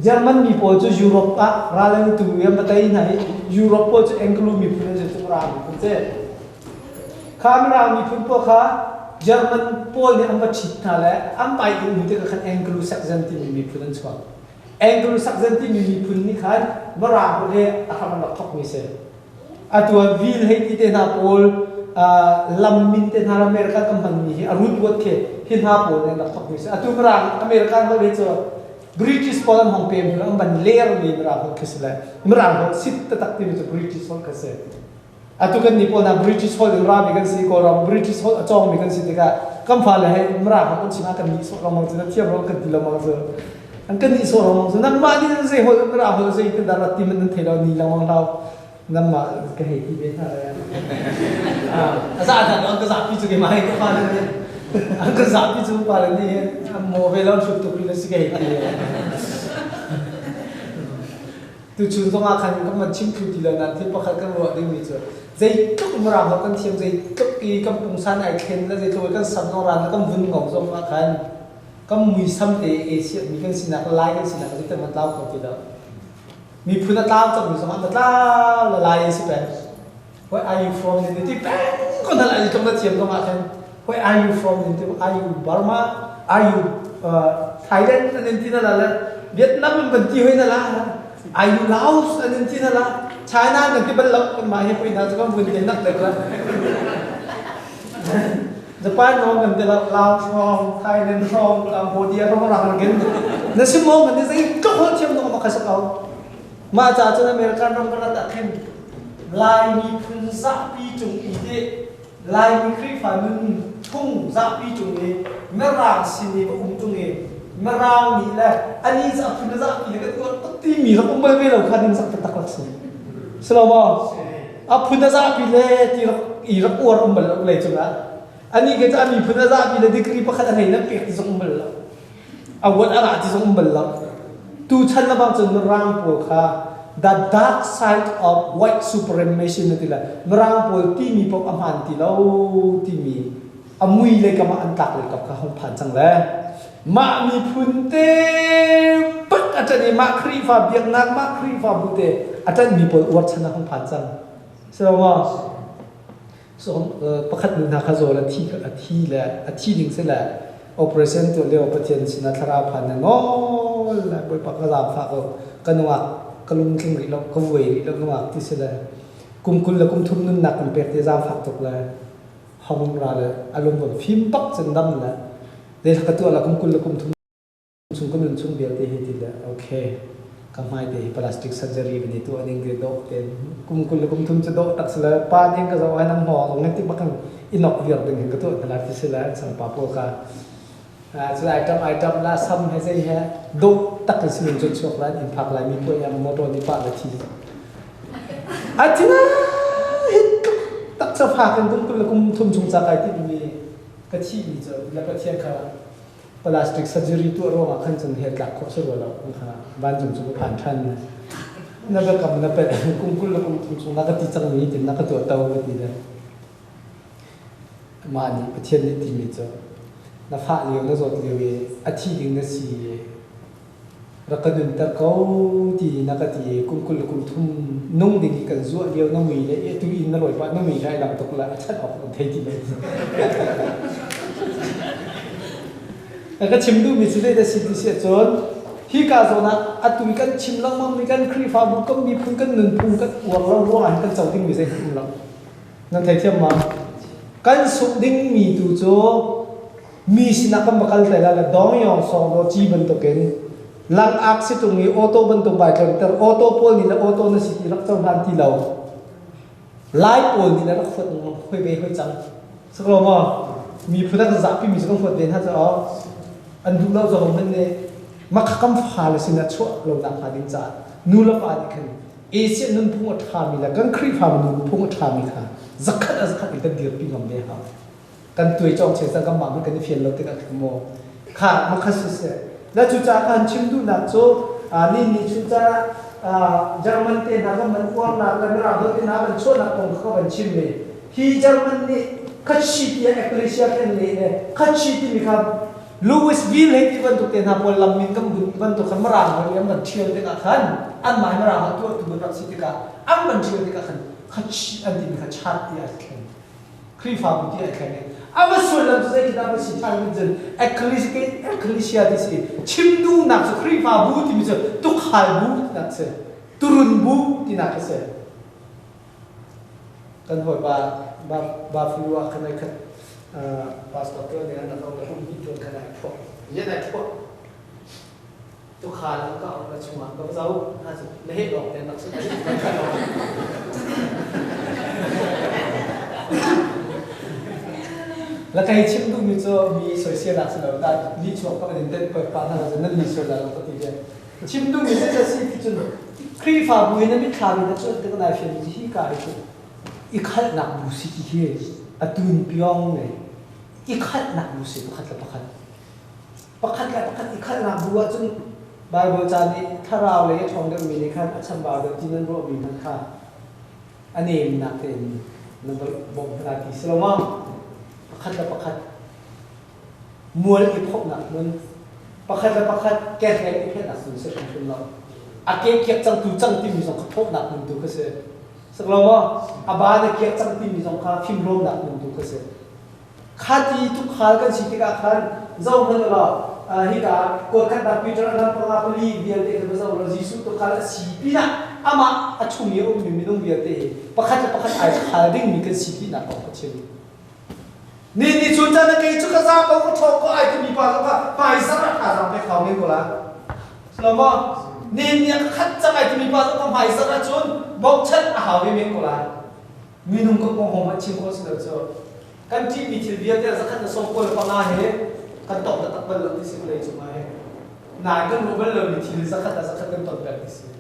เยอรมันมีโปรจุยุโรปอะราเลนตูเยังมาได้ไหนยุโรปโปรจุแองกลูมีพูนจะจุรามีพูนเจ้ข้ามรามีพูนพวกเขาเยอรมันโปรเนี่ยอันบัชิดนั่นแหละอันไปอีกมุดเดียวกันแองกลูซักเซนติมีพูนนั่นชัวแองกลูซักเซนติมีพูนนี่ขันมาราพูนเนี่ยอาคามันหลักทอกมีเซอะตัววิลให้ที่เตน่าโปลลำมินเตน่าอเมริกากำพันมีอารุณวัดเขหินฮาโปลเนี่ยหลักทอกมีเซอะตัวมาราอเมริกันเขาเรียกว่าBritish Poland Hong Kong bilang ban layer ni merah kesela merah sit tetak ni tu British Hong kese atu kan ni pona British Hong merah bikan si korang British Hong acong bikan si tega kam fale hai merah kan cina kan ni so ramang cina tiap orang kan tilam orang so kan ni so ramang so nan ma ni nan se Hong merah Hong so itu darat tim nan thela ni lamang tau nan ma ke hei ti beta ya asa ada orang kesapi juga mai ke fale ni angka sapi tu paling ni mobile on shoot tu pilih sikit tu contoh akan kamu cimpu di dalam nanti pakai kan luar ni tu jadi tu merah kan tiang jadi tu di kampung sana ikan lah jadi tu kan sabnoran kan bun ngomong akan kan muisam di Asia mungkin sinak lain sinak kita mantau kau tidak mi puna tahu tu muisam mantau lain sih pen where are you from ni tu pen kau dah lain kamu tiang kamu akan Where are you from? Are you Burma? Are you Thailand? Nanti nala Vietnam nanti hoy nala. Are you Laos? Nanti nala China nanti balak mahe hoy na juga mungkin nak dekla. Japan orang nanti Laos orang Thailand orang Cambodia orang lagi. Nasi mau nanti saya kau macam tu makan sekau. Macam macam Amerika orang kena tak kan. Lai ni pun sapi jung ide. Lai mi kri fa nun thung za pi chung ni merang sin ni ba chung ni merang ni la ani za phun za pi le ko ti mi la ko ba be lo kha ding sak tak lak sin selama a phun za pi le ti i ra or um bal le chung la ani ke ta mi phun za pi le di kri pa kha nei na pe ti song bal la a wat a ti song bal la tu chan la ba chung rang po kha the dark side of white supremacy natila merang pol ti mi pop amhan ti lo ti mi amui le kama antak le kap ka hong phan chang le ma mi phun te pat atani ma khri fa biak nak ma khri fa bu te atan mi pol wat chana hong phan chang so ma so pakhat ni na kha zo la thi ka thi la thi ding se la operation to le opathian sina thara phan na no la bol pa ka za fa ko kanwa kalung king ri lo ko wei ri lo ma ti se la kum kul la kum thum nun nak am pek te za phak tok la hong ra la alum bo phim pak chen dam la de ka tu la kum kul la kum thum chung kum nun chung bel te he ti la okay kamai de plastic surgery ni tu aning de dok ten kum kul la kum thum che do tak se la pa ning ka zo ai nam ho ngam ti bakang inok vir ding ka tu la ti se la sang pa po ka so item la sam hay say ha do tak cái sự chọn chọn lại in phạc lại mình coi em mô tô đi bạn là chi atina hit tak sa phạc cái cũng là cũng thum chung sa cái thì cái chi gì rồi là cái chuyện cả plastic surgery tu rồi mà khăn chân hết lạc khó số rồi ha ban chung chung phản thân nó cái cầm nó phải cũng là cũng thum chung nó cái tí chân mình thì nó cái tuổi tàu cái gì đấy mà những cái chuyện này thì mình rồi nó phá liều nó rồi liều à chi đừng nó xì rồi cái đường ta có thì nó cái thì cũng thum nung thì cái ruộng liều nó mì đấy tôi in nó rồi bạn nó mì hay làm tục là chất học thấy thì đấy cái chim tu mình sẽ đây là sẽ chọn khi cả rồi na à tụi cái chim lăng măng mình cái khi phá bút công mi phun cái nền phun cái uổng lăng ruộng cái chậu tinh mình sẽ phun lăng nên thấy thêm mà cái sụp đinh mì tụ chỗ mi sinakam bakal tela la dong yong song lo chi ban to ken lang ak si tung ni auto ban to bai kilometer auto pol ni la auto na city rak chang han ti lo lai pol ni la rak phot hoi be hoi chang saklo ma mi phuna ka za pi mi sakam phot den ha cha an du lo zo man ne ma khakam pha la sina chu lo na pha ding cha nu la pa ni khan asia nun phung tha mi la gan khri pha nu phung tha mi kha zakhat ka dir pi ngam be haกันตัวจองเชสังกัมมังกันที่เฟียนเราติดกันโมขาดมาคัสเซ่แล้วจุจ้ากันชิมดูนักโจนี่จุจ้าเยอรมันเต้นนักมันกว้างนักกันเราเต้นนักมันชวนนักตรงเขาเป็นชิมเลยที่เยอรมันนี่คัดชีที่เอเปริเซียเป็นเลยเนี่ยคัดชีที่มีครับ Louisville hay ti ban tu ten ha pol lam min kam gun ban tu khan marang ha yam ban thial te ka khan an mai marang ha tu tu ban rak si te ka an ban thial te ka khan khach an din kha chat ti a khen kri fa bu ti a khen ama sul lam tu zai ki da ba si thang min zen ecclesia ti si chim du nak so kri fa bu ti mi so tu khai bu nak se turun bu ti nak se kan hoi ba fi wa khan ai khat pastor tu ni anak orang pun hidup kena ikut, dia nak ikut. Tu kalau kau orang cuma kau tahu, hasil leh dong dia nak sudah kan. Lakai cim tu mi sosial nak sudah, dah ni cuma kau ada perpana saja, ni sudah lalu kau tidak. Cim tu mi saja sih tu, krifa buih ni kami dah tu dengan ayah ni sih kau itu, ikat nak musik dia. Atun piong ni, ikat nak musik pakat ikat nak buat cun Bible jadi tharau le thong dem mi kan acham ba de tinan ro mi man kha ane nak ten number bom prati selama pakat mual ipok nak mun pakat ket ket nak sun se kun lo ake kiak chang tu chang tim mi song khop nak mun tu ka se selama abah kiak chang tim mi song kha phim rom nak mun tu ka se khati tu khal kan si ka khan zau han lo hi ka ko kan da peter an pra poli bial te ka zau lo jisu tu khala si pi na ama achum ye mi mi dong bial te pakat ai khal ding mi kan si pi na ko cheli ni chun cha na kai chu ka za ko thok ko ai tu mi pa ka pai sa ra tha ra pe khau me ko la selama ni khat cha ai tu mi pa ka pai sa ra chun bok chat a ha me ko la mi nung ko ko ma chim ko sa so kan ti mi thil bial te za khat na som ko pa na he kan tok tak bal ti sim le chu mai na kan ro bal le ti sa khat kan tok bal ti sim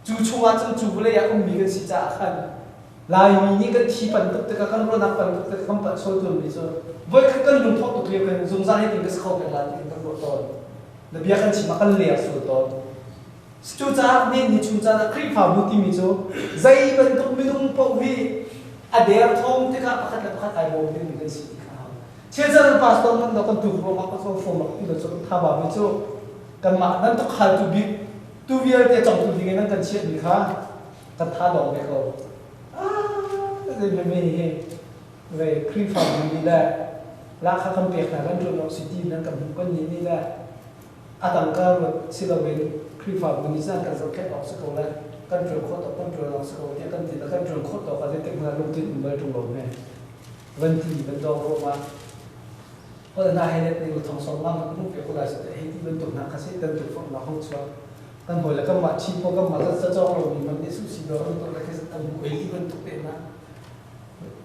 chu chua chung chu le ya um mi kan si cha khan lai mi ni kan thi pan tuk te ka kan ro na pan tuk te kam pa so tu mi so voi kan lung thok tu le kan zum za he tin ka khau ka la ti kan ro to na bia kan chi ma kan le so to chu cha ni chu cha na kri pha bu ti mi so zai ban tuk mi dung po vi a de thong te ka pakhat ai bo mi kan si Cezar pastor man dapat tu rumah pastor formal itu so thaba bicho kan ma nan to khal tu bi tu biar te chong tu ding nan kan siap ni kha kan tha dong be ko de me he ve kri fa ni la la kha kan pe kha kan lo city nan kan kan ni la atang ka lo sila ve kri fa ni sa kan so ke off so la kan tro kho to kan tro off so te kan ti kan tro kho to ka te ma lo tin ba tu lo me van ti ban do ro maเพราะนั่นให้ในทางสองล่างมันมุ่งเกี่ยวกับอะไรสักแต่ที่มันตกหนักkasi danตกฝนมาห้องชัวกันบ่อยแล้วก็มาชีพก็มาจะจ้องเรามีมันได้สู้ชีวิตเราตัวแล้วแค่ตั้งเวทีมันตกเป็นนะ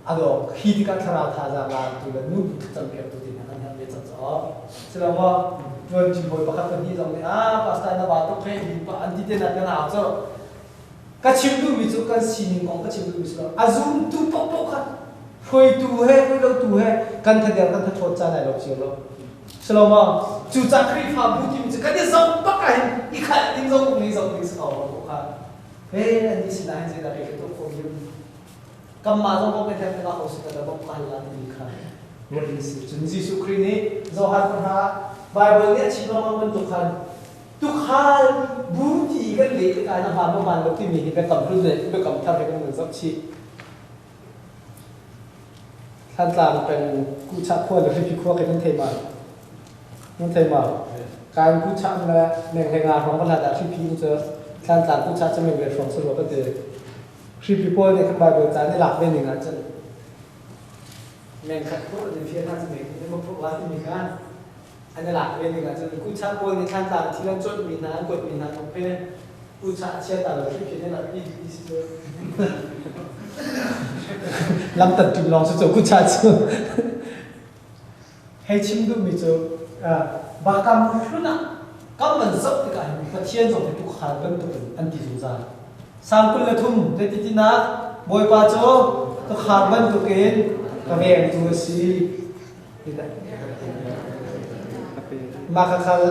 อะดอกฮีที่การทาราทาจาราตัวแล้วนู่นจำเป็นตัวที่นั่นนั่นเป็นจังอ๋อแสดงว่าวันจีบอยประคับกันที่ตรงนี้ภาษาหน้าบ้านต้องให้มีอันที่เด่นนั่นนะจ้ะก็ชิมดูวิจุกันซีนิงของก็ชิมดูวิจุอาซุนตุปปกันHoi tu he, hoi lo tu he, kan tha der kan tha thot cha nai lo chi lo. Selama chu cha kri pha bu ti mi kan dia zong pa kai, I kha ding zong ni sa ko kha. He an ni sin ai je da ke to ko yum. Kam ma zong ko pe tha ka ho si ka da bok ka la ni kha. Mo ni si chun ji su kri ni zo han ha Bible ni chi lo ma man tu khan. Tu khan bu ti kan le ka na ha ma man lo ti mi ni ka kam lu le ka kam tha pe kan zong chiท่านตามเป็นกุชะขั้วหรือพิขั้วกันนั่นเทมาการกุชะและแมงแรงงานของประธานที่พิจารท่านตามกุชะจะไม่เวียนฟองสรุปก็คือที่พิขั้วในขั้นบายเบิกใจในหลักเป็นอย่างนั้นจะแมงขัดขั้วในเพียงท่านจะไม่ได้มาพูดว่าที่มีการอันในหลักเป็นอย่างนั้นจะกุชะขั้วในท่านตามที่เราจดมีน้ำกดมีน้ำของเพื่อนกุชะเชื่อตามที่พิจารณาที่ดีสุดลำตัดจุดลองสุดกุชาจูให้ชิมดูมิจูบางคำคุณน่ะก็มันสับที่กันประเทศส่งไปทุกขายเป็นตัวอันที่สุดท้ายสามคนละทุ่มแต่ที่นักบอยป้าโจทุกขายเป็นตัวเก่งกระเบียงตัวสีมาคัล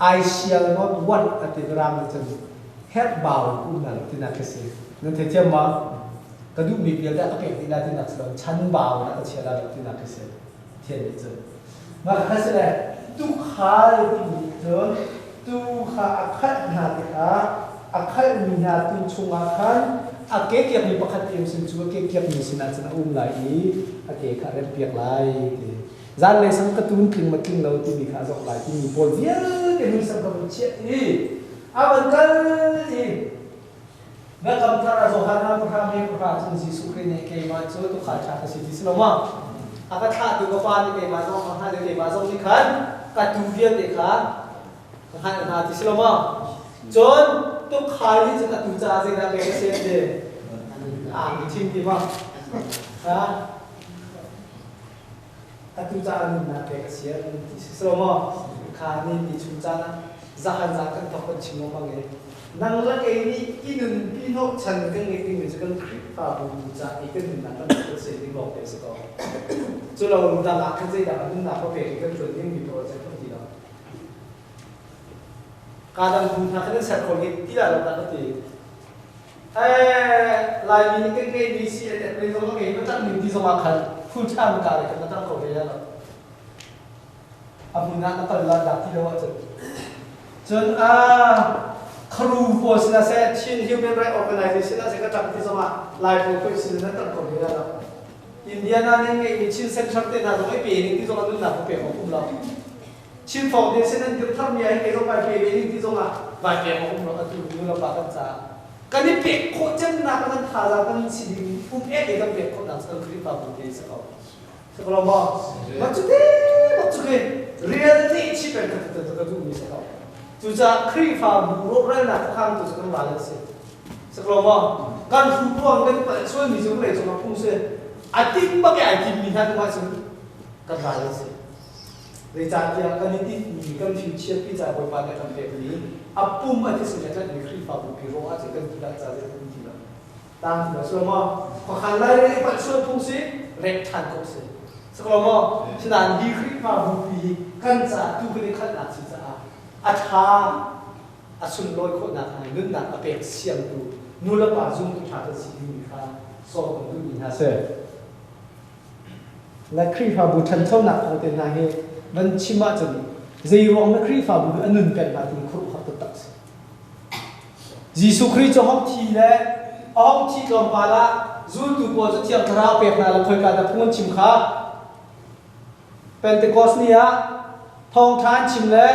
ไอเชียร์นอตวันอัติรามจันเฮดบาวอุ่นนั่นที่นักเสียนั่นเทียมมาก็ดูมีเพียงแต่ก็เก่งที่ได้ที่นักสอนชั้นบ่าวนักเชียร์ระดับที่นักเสียเทียนนี่เจอ มาคัสเลยตุขาเลยที่มีเถินตุขาอักขัดนาติขาอักขัดมีนาตุชงอาคันอักเกเกียบมีประคัดเตียมสินชัวเกเกียบมีสินาจนะไหลอักเกขาเรียบเปียกไหลจานเลยสังกตุนคลิงมาคลิงเราที่มีขาสองไหลที่มีบอลเวียนมีสังกตุนเชี่ยอาวันกันเมื่อกำลังเราจะหาพระธรรมให้พระจันทร์สิสุขในเกมาช่วยตุขาชาติสิทธิสโลมาอาการขาดตัวฟ้าในเกมาส่งมาให้เกมาส่งที่ขันกัดตูเวียนเด็กขาให้นาทิสโลมาจนตุขาที่จะกัดตูจ่าเจนาเกเสียเดมีทีมที่ว่ากัดตูจ่านี่นาเกเสียทิสโลมาขานี่มีชุนจานะzahan zakan takut cimo mangai nang lagi ini inun pino chan kan ini menjadi kripa buja ikan nanti kita sedih loh besok kalau udah nak kerja dah kan nak apa ikan penting di proses itu tidak kadang bukan kan saya kalau tidak ada nanti lagi ini kan kayak misi ada perintah kayak macam mimpi sama kan full time kali kan macam kau kayak lah abu nak kalau dah tidak wajarจนครูโพสต์นะเซชิน Human Rights Organization นะเซก็จับที่สมาไลฟ์โปรโพสต์นั้นตั้งคนเดียวแล้วอินเดียนั่นเองมีชินเซ็นทรัลเต้นนะตรงไอ้ปีนี้ที่ตรงนั้นหนักกว่าปีของผมเราชินฟองเดชนั้นยุทธมีไอ้เกี่ยวกับปีนี้ที่ตรงอ่ะบางปีของผมเราดูดูเราปากกันจ้าการนี้เปียกโคจังนักกันท่าเรากันสิ่งอุ้มเอ๊ะเกี่ยวกับเปียกโคนักสังคริปาบุญเดชเขาสักเราบอกมันจุดนี้เรียลลิตี้ชิเป็นกันดูมีสักเขาจุดจะครีฟ้าบุรุษเรื่องนักข้ามจุดกันมาเลยสิสักรอบการฟูพวงกันช่วยมีสิ่งอะไรจะมาพุ่งเสียอาทิตย์บางอย่างที่มีท่านมาสิ่งกันมาเลยสิในจากที่การนี้มีกันฟิวเจอร์ที่จะไปบ้านกันแบบนี้อัปปุ่มอาทิตย์สุดท้ายมีครีฟ้าบุรุษพิโรอาจจะกันที่จะจะเป็นที่นั่นตามที่เราช่วยมาพอขันไล่เลยไปช่วยพุ่งเสียเร็กทันก็เสียสักรอบฉะนั้นดีครีฟ้าบุรุษพิกันจะดูกันในขนาดที่จะอาชาอาสุนลอยคนหนักหายนึกหนักอเปกเสียงดูนูละป่าจุ่มทุกชาติสิ่งนี้ค่ะสอบคนดูมีนาเสและครีฟาบุชันเท่าหนักเอาแต่นาเฮมันชิมาจนใจรองและครีฟาบุอันนึงเป็นมาถึงครุขับตัดสิยิสุคริสต์ห้องทีและห้องที่ลงมาละจุดตัวจะเที่ยวทราเปียกนาละคอยการจะพุ่งชิมขาเป็นแต่กอสเนียทองทานชิมเลย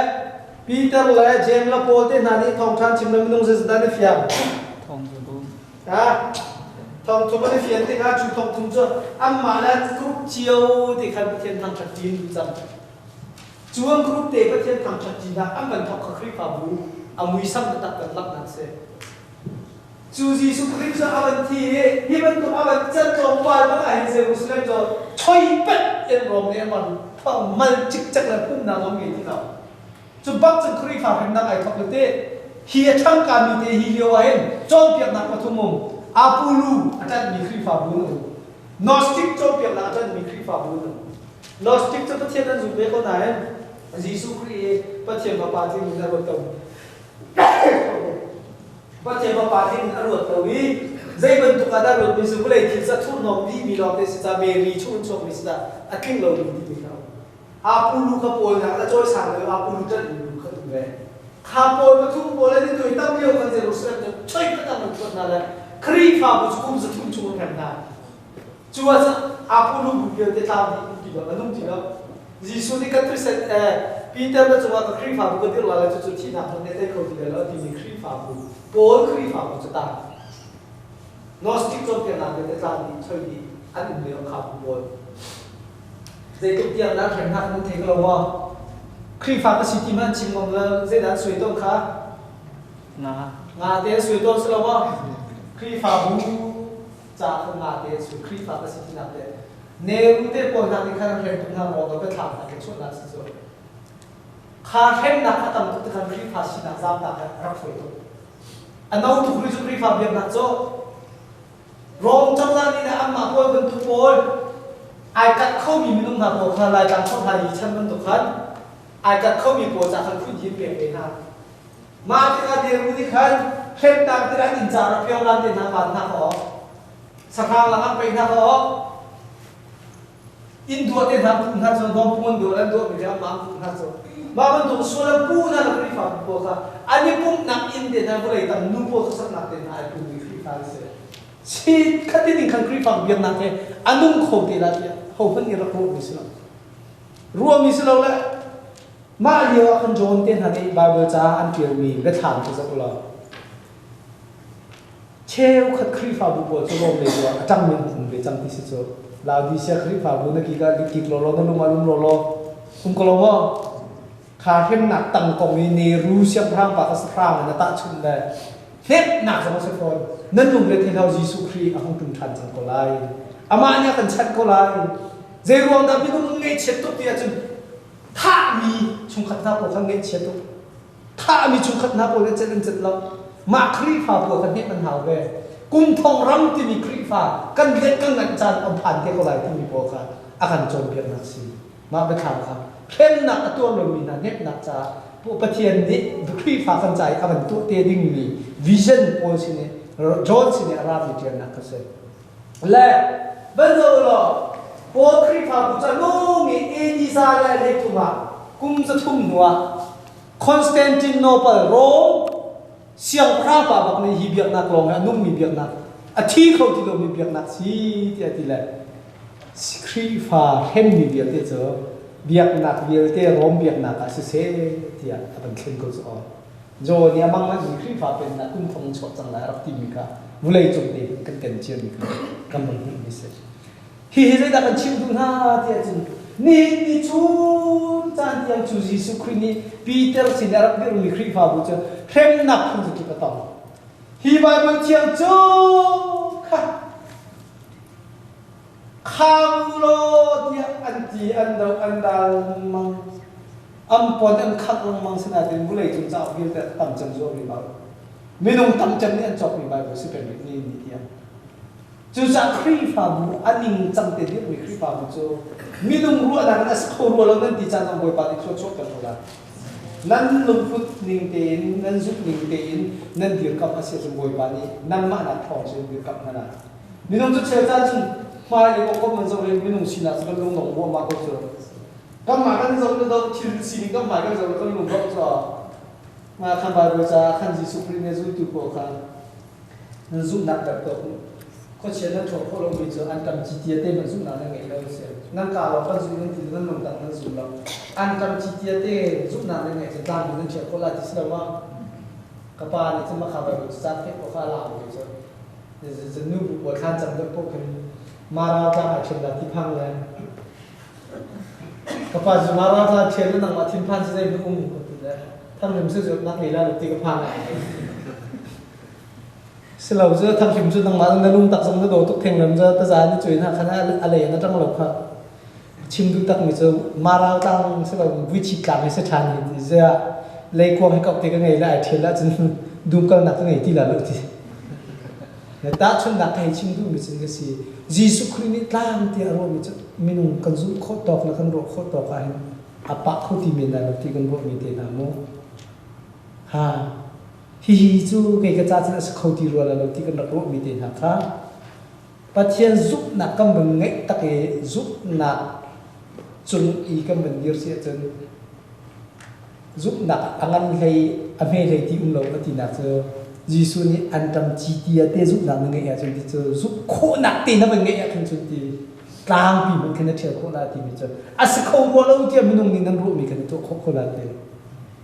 ปีเตอร์เลยเจมส์ละโพลเต้นนานี่ทองทานชิมเลยไม่ต้องเสียดายในฟิล์มทองทุ่มทองทุ่มในฟิล์มที่เขาจุดทองทุ่มจ้ะอันมาแล้วกรุ๊ปเชียวที่เขาเป็นทางชัดจีนจำจวนกรุ๊ปเตะเป็นทางชัดจีนนะอันมันทอกครีฟาบูอามุยซ้ำตัดกันลับนั่นเสียจูจีสุคริสต์อาวันที่ที่มันตัวอาวันจะจงวันเมื่อไหร่เซมุสลิมจะช่วยเป็ดเอ็นรองเนี่ยมันจิกจักเลยพุ่งน้ำมันมีที่เราจุดบักจึงครีฟ้าเป็นนักไอทักเตะเฮียทั้งการมีเตะฮิเลียวเองโจมเปียกนักปฐมอาปูลูอาจารย์มีครีฟ้าบุญนอสติกโจมเปียกนักอาจารย์มีครีฟ้าบุญนอสติกจะประเทศนั้นจุดเบคอนไหนยิสุครีประเทศมาปาที่มีนรกตัวประเทศมาปาที่มีนรกตัววิใจบรรทุกกระดาษรถมีสุขเลยที่จะทุ่นน้องดีมีรองเตสิจะเมรีชุนชมมีสิจะอัดขึ้นเราดีดีเขาอาปูลูกขบวนนะแล้วโจยสั่งเลยอาปูลูจะดูขึ้นเลยข้าบวนมาทุ่งบวนแล้วนี่ตัวตั้งเดียวกันเจรุสเลมจะช่วยกันทำมันชนนั่นแหละครีฟ้าบุญคุ้มจะทุ่งชวนกันได้ชัวร์จะอาปูลูบุกเดียวจะทำดีกว่านุ่มจริงแล้วยิสุนี่ก็ทริสปีเตอร์ก็จะว่าครีฟ้าบุญก็ที่เราจะจุดที่นับตรงนี้ได้เขาดีแล้วที่มีครีฟ้าบุญบนครีฟ้าบุญจะตั้งนอสติกจนเกิดอะไรได้ทำดีช่วยดีอันหนึ่งเดียวข้าบวน在东边那天他们听了我，开发个实体man情况了，在那水稻卡，牙点水稻是了我，开发不咋个牙点水，开发个实体那点，内陆的国家你看那天东那我都不谈那个出那是说，卡天那他当初看开发是那咋那个รับ水稻，อันนั้นทุกคนจะ开发เบียบนักโจ้รองจังหวัดนี่นะอันมาป่วยเป็นทุกคนไอ้กัดเข้ามีไม่ต้องทำโปรคาลายการเข้าทายชั้นมันตุกขันไอ้กัดเข้ามีโปรจากขันคุณยิ้มเปลี่ยนไปนะมาที่การเรียนรู้ที่ขันเช่นตามที่ร้านอินจาระเพียงร้านเดินทางผ่านทางออกสภาพหลังไปทางออก อินดัวเต็มทำคุณฮัตโซดอมปุ่นดัวแล้วดัวไม่ได้มาคุณฮัตโซมามันตัวส่วนปุ่นนั่นคริฟ้าบุกค่ะอันนี้ปุ่นนักอินเดียนะบุเลยตั้งนุ่มปุ่นสักนักเดินหายปุ่นคริฟ้าเสียชีขัดที่นี่ขันคริฟ้าเบียนนักเองอันนุ่มโคตรละเนี่ยเขาเพิ่งนี่รักรู้มิสลามรู้มิสลามเลยมาเยอะขันโจนเต้นฮันนี่บาเบอร์จ้าอันเกี่ยวมีได้ถามที่สักคนละเชลขัดคริฟ้าบุกจะลงเลยว่าจังมันหุ่นเลยจังที่สุดลาวดิเชียคริฟ้าบุกนักกีฬาลิกิกโลโลนั่นลุมาลุมโลโลก็รู้ว่าขาเข้มหนักตั้งกองนี้รู้เสียงพรางปากสพรางนั่นตาชุนได้เน็บหนักสมมติคนนั่นลุงเลยที่เรายิสุครีอาของจุนทันจังก็ไล่อามาเนี่ยกันชัดก็ไล่เจรวงดาบิดุงเงยเช็ดตุกเดียจุนถ้ามีชุมขัดน้าพวกเขาเงยเช็ดตุกถ้ามีชุมขัดน้าพวกเขาจะเล่นจัดเรามาครีฟ้าพวกเขาเนี่ยมันหาเวกุมทองรำที่มีครีฟ้ากันเล็กกันหนักจานเอาผ่านเที่ยวก็ไล่ที่มีพวกเขาอาการโจมเพียงนักสีมาไปถามครับเข้มหนักตัวลมมีนะเน็บหนักจ้าผู้ปฏิเทียนนี้ครีฟ้ากันใจอามันตัวเตดิ้งมีวิชั่นโพสิเนี่ยจอร์สิเนี่ยราบเทียนนักก็เสร็จและบรรดาเราพวกครีฟ้าผู้จะนุ่งมีเอดิซาเลเล็กทุ่มากุมจะทุ่มหัวคอนสแตนติโนเปิลโรมเสียงพระป่าแบบนี้ฮีเบียกนักลงนะนุ่มมีเบียกนักอาทิตย์เขาที่เรามีเบียกนักสิที่อาทิตย์แหละครีฟ้าเห็นมีเบียกที่เจอเบียกนักเบียกที่โรมเบียกนักอาศัยเสียที่อ่ะเป็นเข่งกุศลโจเนี่ยบางวันมีครีฟ้าเป็นนักคุ้มทองชดจังเลยรับที่มีค่ะบุเลยจุดเด่นกันเต็มเชียร์มีค่ะกำลังหุ่นมิเศษฮีเฮได้กันชิมดูหน้าที่อาจารย์นี่จูนจานที่ยังจูจิสุครีนี่ปีเตอร์สินรับเรื่องมีครีฟ้าบุญเจอเข้มหนักคุณจะกินกระต่ายฮีบายบุญเชียงโจค่ะข้ามโลดยังอันจีอันดาวอันดามังอัมพอนอันขัดลงมังสนาเดินบุเลยจุนเจ้าวิลแต่ตั้มจังโจมีบาร์ไม่นุ่งตั้มจังนี่อันจบมีบาร์สิเป็นนี่นี่ที่ยังจุจากครีฟ้าบุอันนิ่งจังเต็มที่มีครีฟ้าบุโจมีนุ่งรัวนั่นสกูรัวแล้วนั่นที่จันทร์บอยปานิชชกกันหมดละนั่นลุงพุทธนิ่งเต็นนั่นซุปนิ่งเต็นนั่นเดือดกับอาเซียนบอยปานินั่นมาหนักทองเช่นเดือดกับขนาดมีนุ่งจุดเชื่อใจจุนมาเดี๋ยวก็มันจะเรียนมีนุ่งชินาสกันลุงหนองบัวมาก็เจอก็มากันจะเป็นตัวชิลซีนี่ก็มากันจะเป็นลุงก็จะมาขันบาร์บูชาขันจิสุครีเนซุตุโกขันนั่นซุปนักแบบตัวก็เชื่อนั่นชอบพวกเราไปเจออันกำจิตเตียเต้มันซุปนักยังไงเราเสียนั่นกาเราก็ซุปนั่นที่นั่นลงตังนั่นซุปเราอันกำจิตเตียเต้ซุปนักยังไงจะตามนั่นเชื่อคนละที่สระกปานี่จะมาขับไปจัดเก็บพวกข้าลาวไปเจอจะนุ่มปวดขันจังเลยพวกคนมาราธอนเชื่อได้ที่พังเลยกปาจะมาราธอนเชื่อแล้วนั่งมาทิ้งพันจะได้ไม่อุ้มคนติดเลยถ้ามันไม่ซื้อนักเรียนแล้วตีกับพังสลาวจะทำชิมจุดต่างมาตั้งแต่ลุงตักสมจะโดดทุกเทงเลยจะตะจานจุยนะคณะอะไรนั่นจังหลบครับชิมดูตักมีจะมาราตั้งสลาววิธีการให้สถานีจะเลยควงให้กับเด็กไงได้เทียนแล้วจนดูกันหนักไงที่ละลูกที่แต่ตาชนหนักให้ชิมดูมีสิ่งที่สิยิสุครินิตามที่อารมณ์มีจะมีนุ่งกันซุโคตอกแล้วกันโรโคตอกอะไรอาปะเขาที่มีอะไรที่กันบอกมีเทนาโมฮะฮิจูเกี่ยกับจ้าจะสเขาที่รัวแล้วที่กันรักมีเต็นหักค่ะปัจจัยซุปนักกำบังเงยตะเกซุปนักจนอีกำบังยืดเสียจนซุปนักอังอันเลยอเมริกที่เราปฏินักเจอยิสุนี่อันทำจีตีเตซุปนักเงยจนที่เจอซุปโคนักเตนับเงยจนที่กลางปีมันขนาดเท่าโคนาที่มีเจออาศัยเขาวัวเราที่มันนุ่งนี่นั่นรู้มีกันตัวโคนาเต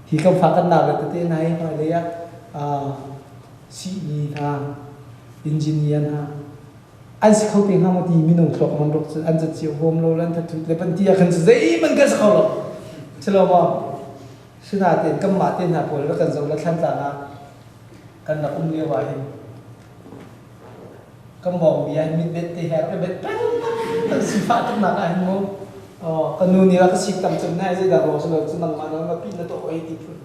ที่เขาฟังกันหนาเลยแต่ไหนมาเลยอะCE นะอินจิเนียร์นะอันสิเขาเป็นข้ามาดีมีนุ่งครบมันรกอันจะเจียวโฮมโลลันทัดทุกเลยปันที่อาคันจะได้มันก็จะเขาหรอกใช่หรือเปล่าสุดท้ายเต็นกำมาเต็นหาผลแล้วกันจะแล้วท่านจะนะกันนักเลี้ยวไว้กำมองเบียร์มีเบ็ดที่แหกเบ็ดตั้งสิฟ้าตั้งหนักอะไรมั้งกันนู่นนี่แล้วก็สิกำจำได้สิดารอสเลยจะนั่งมาแล้วก็ปีนตัวไอ้ที่พุ่น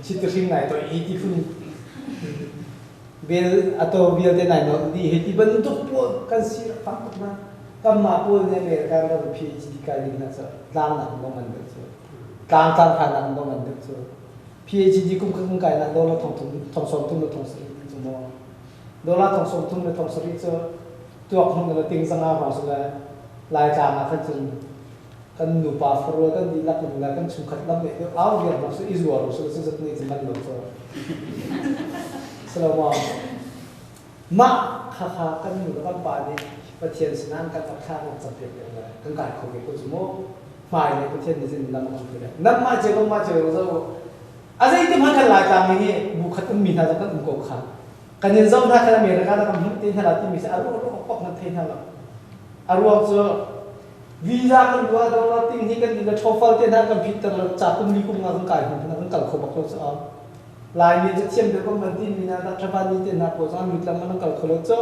ชิดสิ่งไหนตัวอีที่พุ่นเบลatau bil dia naik no di heti bentuk pun kan sirap pakut na kam ma pun ne mer kan ro PhD kali na sa lang na mo man de so kang kang khan na mo man de so PhD kum kum kai na do la thong som tum thong sri so mo do la thong som tum thong sri so tu ak hong na ting sang a ha so la ลายจางอาคันจนกันหนูปาฟรัวกันดีลักหนูกันชุมขัดลำเดียวเอาเรื่องมันสุดอิจฉาสุดสุดนี่จะมันหลงตัวสลามมาข้ากันหนูกันป่านี้ประเทศสนานกันตักข้างจะเปลี่ยนเลยกันการเขาเก็บคนสมมติฝ่ายในประเทศนี้จะนำมาทำอะไรนั่นมาเจอเราอาจจะที่มันกันหลายจางนี้บุคคลมีท่าจะกันอุ้งกบขากันยันซ้อมท่ากันมีอะไรกันทำที่ท่าที่มีสอารุปกนัดเทียนท่าละอารุอักษรวีซ่ากันดูว่าเราติ้งที่กันดีแล้วชอบฟังเทียนท่ากันพิจารณาจากคุณมีคุณงานกันหุ่นกันกันเขาบอกเราจะเอาลายมีจะเทียมเด็กก็มันที่มีนะรัฐบาลนี่เทียนท่าโพสต์มีกลางมันกันเขาจะ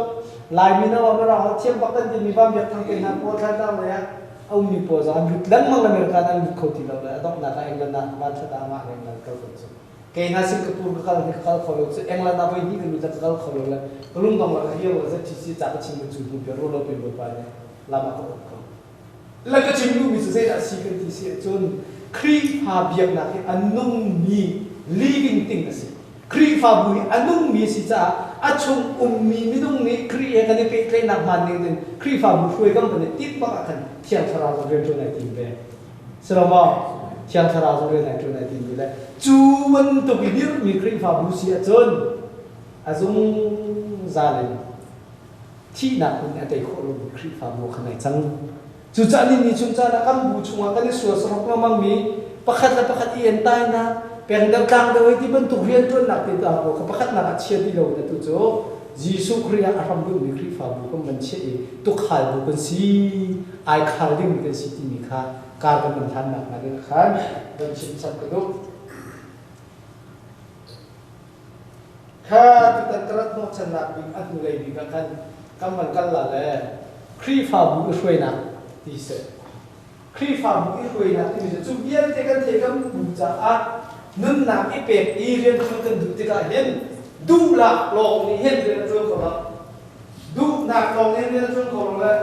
ลายมีนะว่าเราเทียมปักกันที่มีบ้านเบียดทางเทียนท่าโพสต์ท่าเราเนี่ยเอามีโพสต์มีกลางมันกันเลยการมีเขาที่เราเลยต้องนักเองกันนะบ้านชะตามาเองกันเขาจะ Kaya Singapore kakal kalau tu England apa ini kan kita kakal kalau lah belum tahu lah dia orang sih cakap cinggu cinggu biar orang lebih berbanyak lama kalau laga cinggu bisa saya sih kan sih John kri habiak nak anung mi living thing sih kri fabui anung mi sih cak acung mi minung ni kri yang kan dia kena nak maning dan kri fabu shui kan pada tiap akan tiang sarang orang nak tinggal selama tiang sarang orang nak tinggal cuman tu video mikri fabu sia John azung zalinที่นักคุณอาจจะขอรู้คลิปฟังว่าขนาดจังจุดนี้นี่จุดนั้นคำบูชงกันในส่วนสมองมันมีประคัดและประคัดเอียนใต้นะเป็นดังกลางโดยที่บรรทุกเรียนจนหนักติดตาบอกประคัดนักเชียร์ที่เราเนี่ยตัวโจยิสุคริยาอารมณ์ดูมีคลิปฟังก็มันเชื่อตุกขัลบุกันสีไอขัลดิ้งมีกันสีที่มีค่าการกันมันทันหนักนะเรื่องขันโดยชิมสักกระดูกข้าตุตันกระดมชนะบินอันเลยบินกันกำมันกันละเลยครีฟ้าบุกช่วยนะที่เสครีฟ้าบุกช่วยนะที่มีจุดเยี่ยมที่กันที่กันบุกจากอ่ะนุ่นนักอีเป็ดอีเรียนคนกันดูที่กันเห็นดูหลักลองนี่เห็นเรื่องเรื่องของเราดูหนักลองนี่เรื่องเรื่องของเราเลย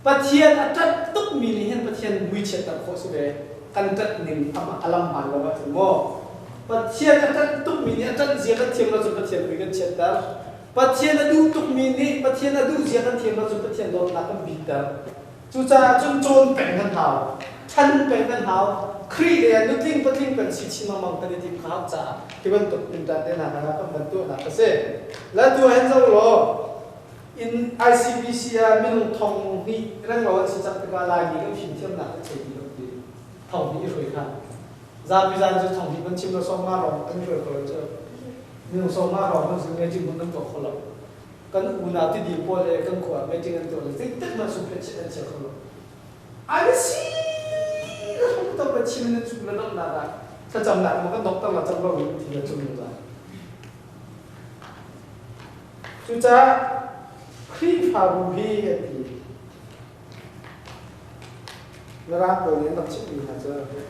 ประเทศอาจจะตุ๊กมีนี่เห็นประเทศวิเชตันโคสุเดกันจัดหนึ่งทำอัลลัมพันเราว่าถึงโมประเทศอาจจะตุ๊กมีนี่อาจจะเสียกันเทียมเราจนประเทศวิกันเชตันประเทศนั้นดูตุกมีนี่ประเทศนั้นดูเสียกันเทียมเราจนประเทศโดนนักบิดาจู่จ้าจนโจรแบ่งกันหาวฉันแบ่งกันหาวครีเดียนุทิ้งปะทิ้งเป็นชิมังมังกันที่ข้าวจ้าที่มันตกเป็นจานเดน่านะครับก็มันตัวนักเสียแล้วตัวเห็นเจ้าหรอ in ICBC มีนุ่งทองนี่เรื่องเราสิจักรกาลายมีก็พิมพ์เทียมหนักเฉยดีดีทองนี่ช่วยค่ะจานพิจารณาจะทองนี่มันชิมเราส่งมาหรอกอันนี้ช่วยคนเจอนี่เราส่งมาหรอกมันสิ่งนี้จริงมันต้องตัวคนละกันอุณหภูมิดีพอเลยกันกว่าไม่จริงกันตัวเลยตึ๊ดมาสุดเป็นเช่นเช่นคนละไอ้สิเราต้องไปชิมในจุดนั้นนั่นนะถ้าจำหนักมันก็ต้องเราจำเราวิธีละจุดนั้นละจุดจ้าครีฟาบูบีกันทีแล้วรักตัวนี้ต้องชิมอยู่นะเจ้า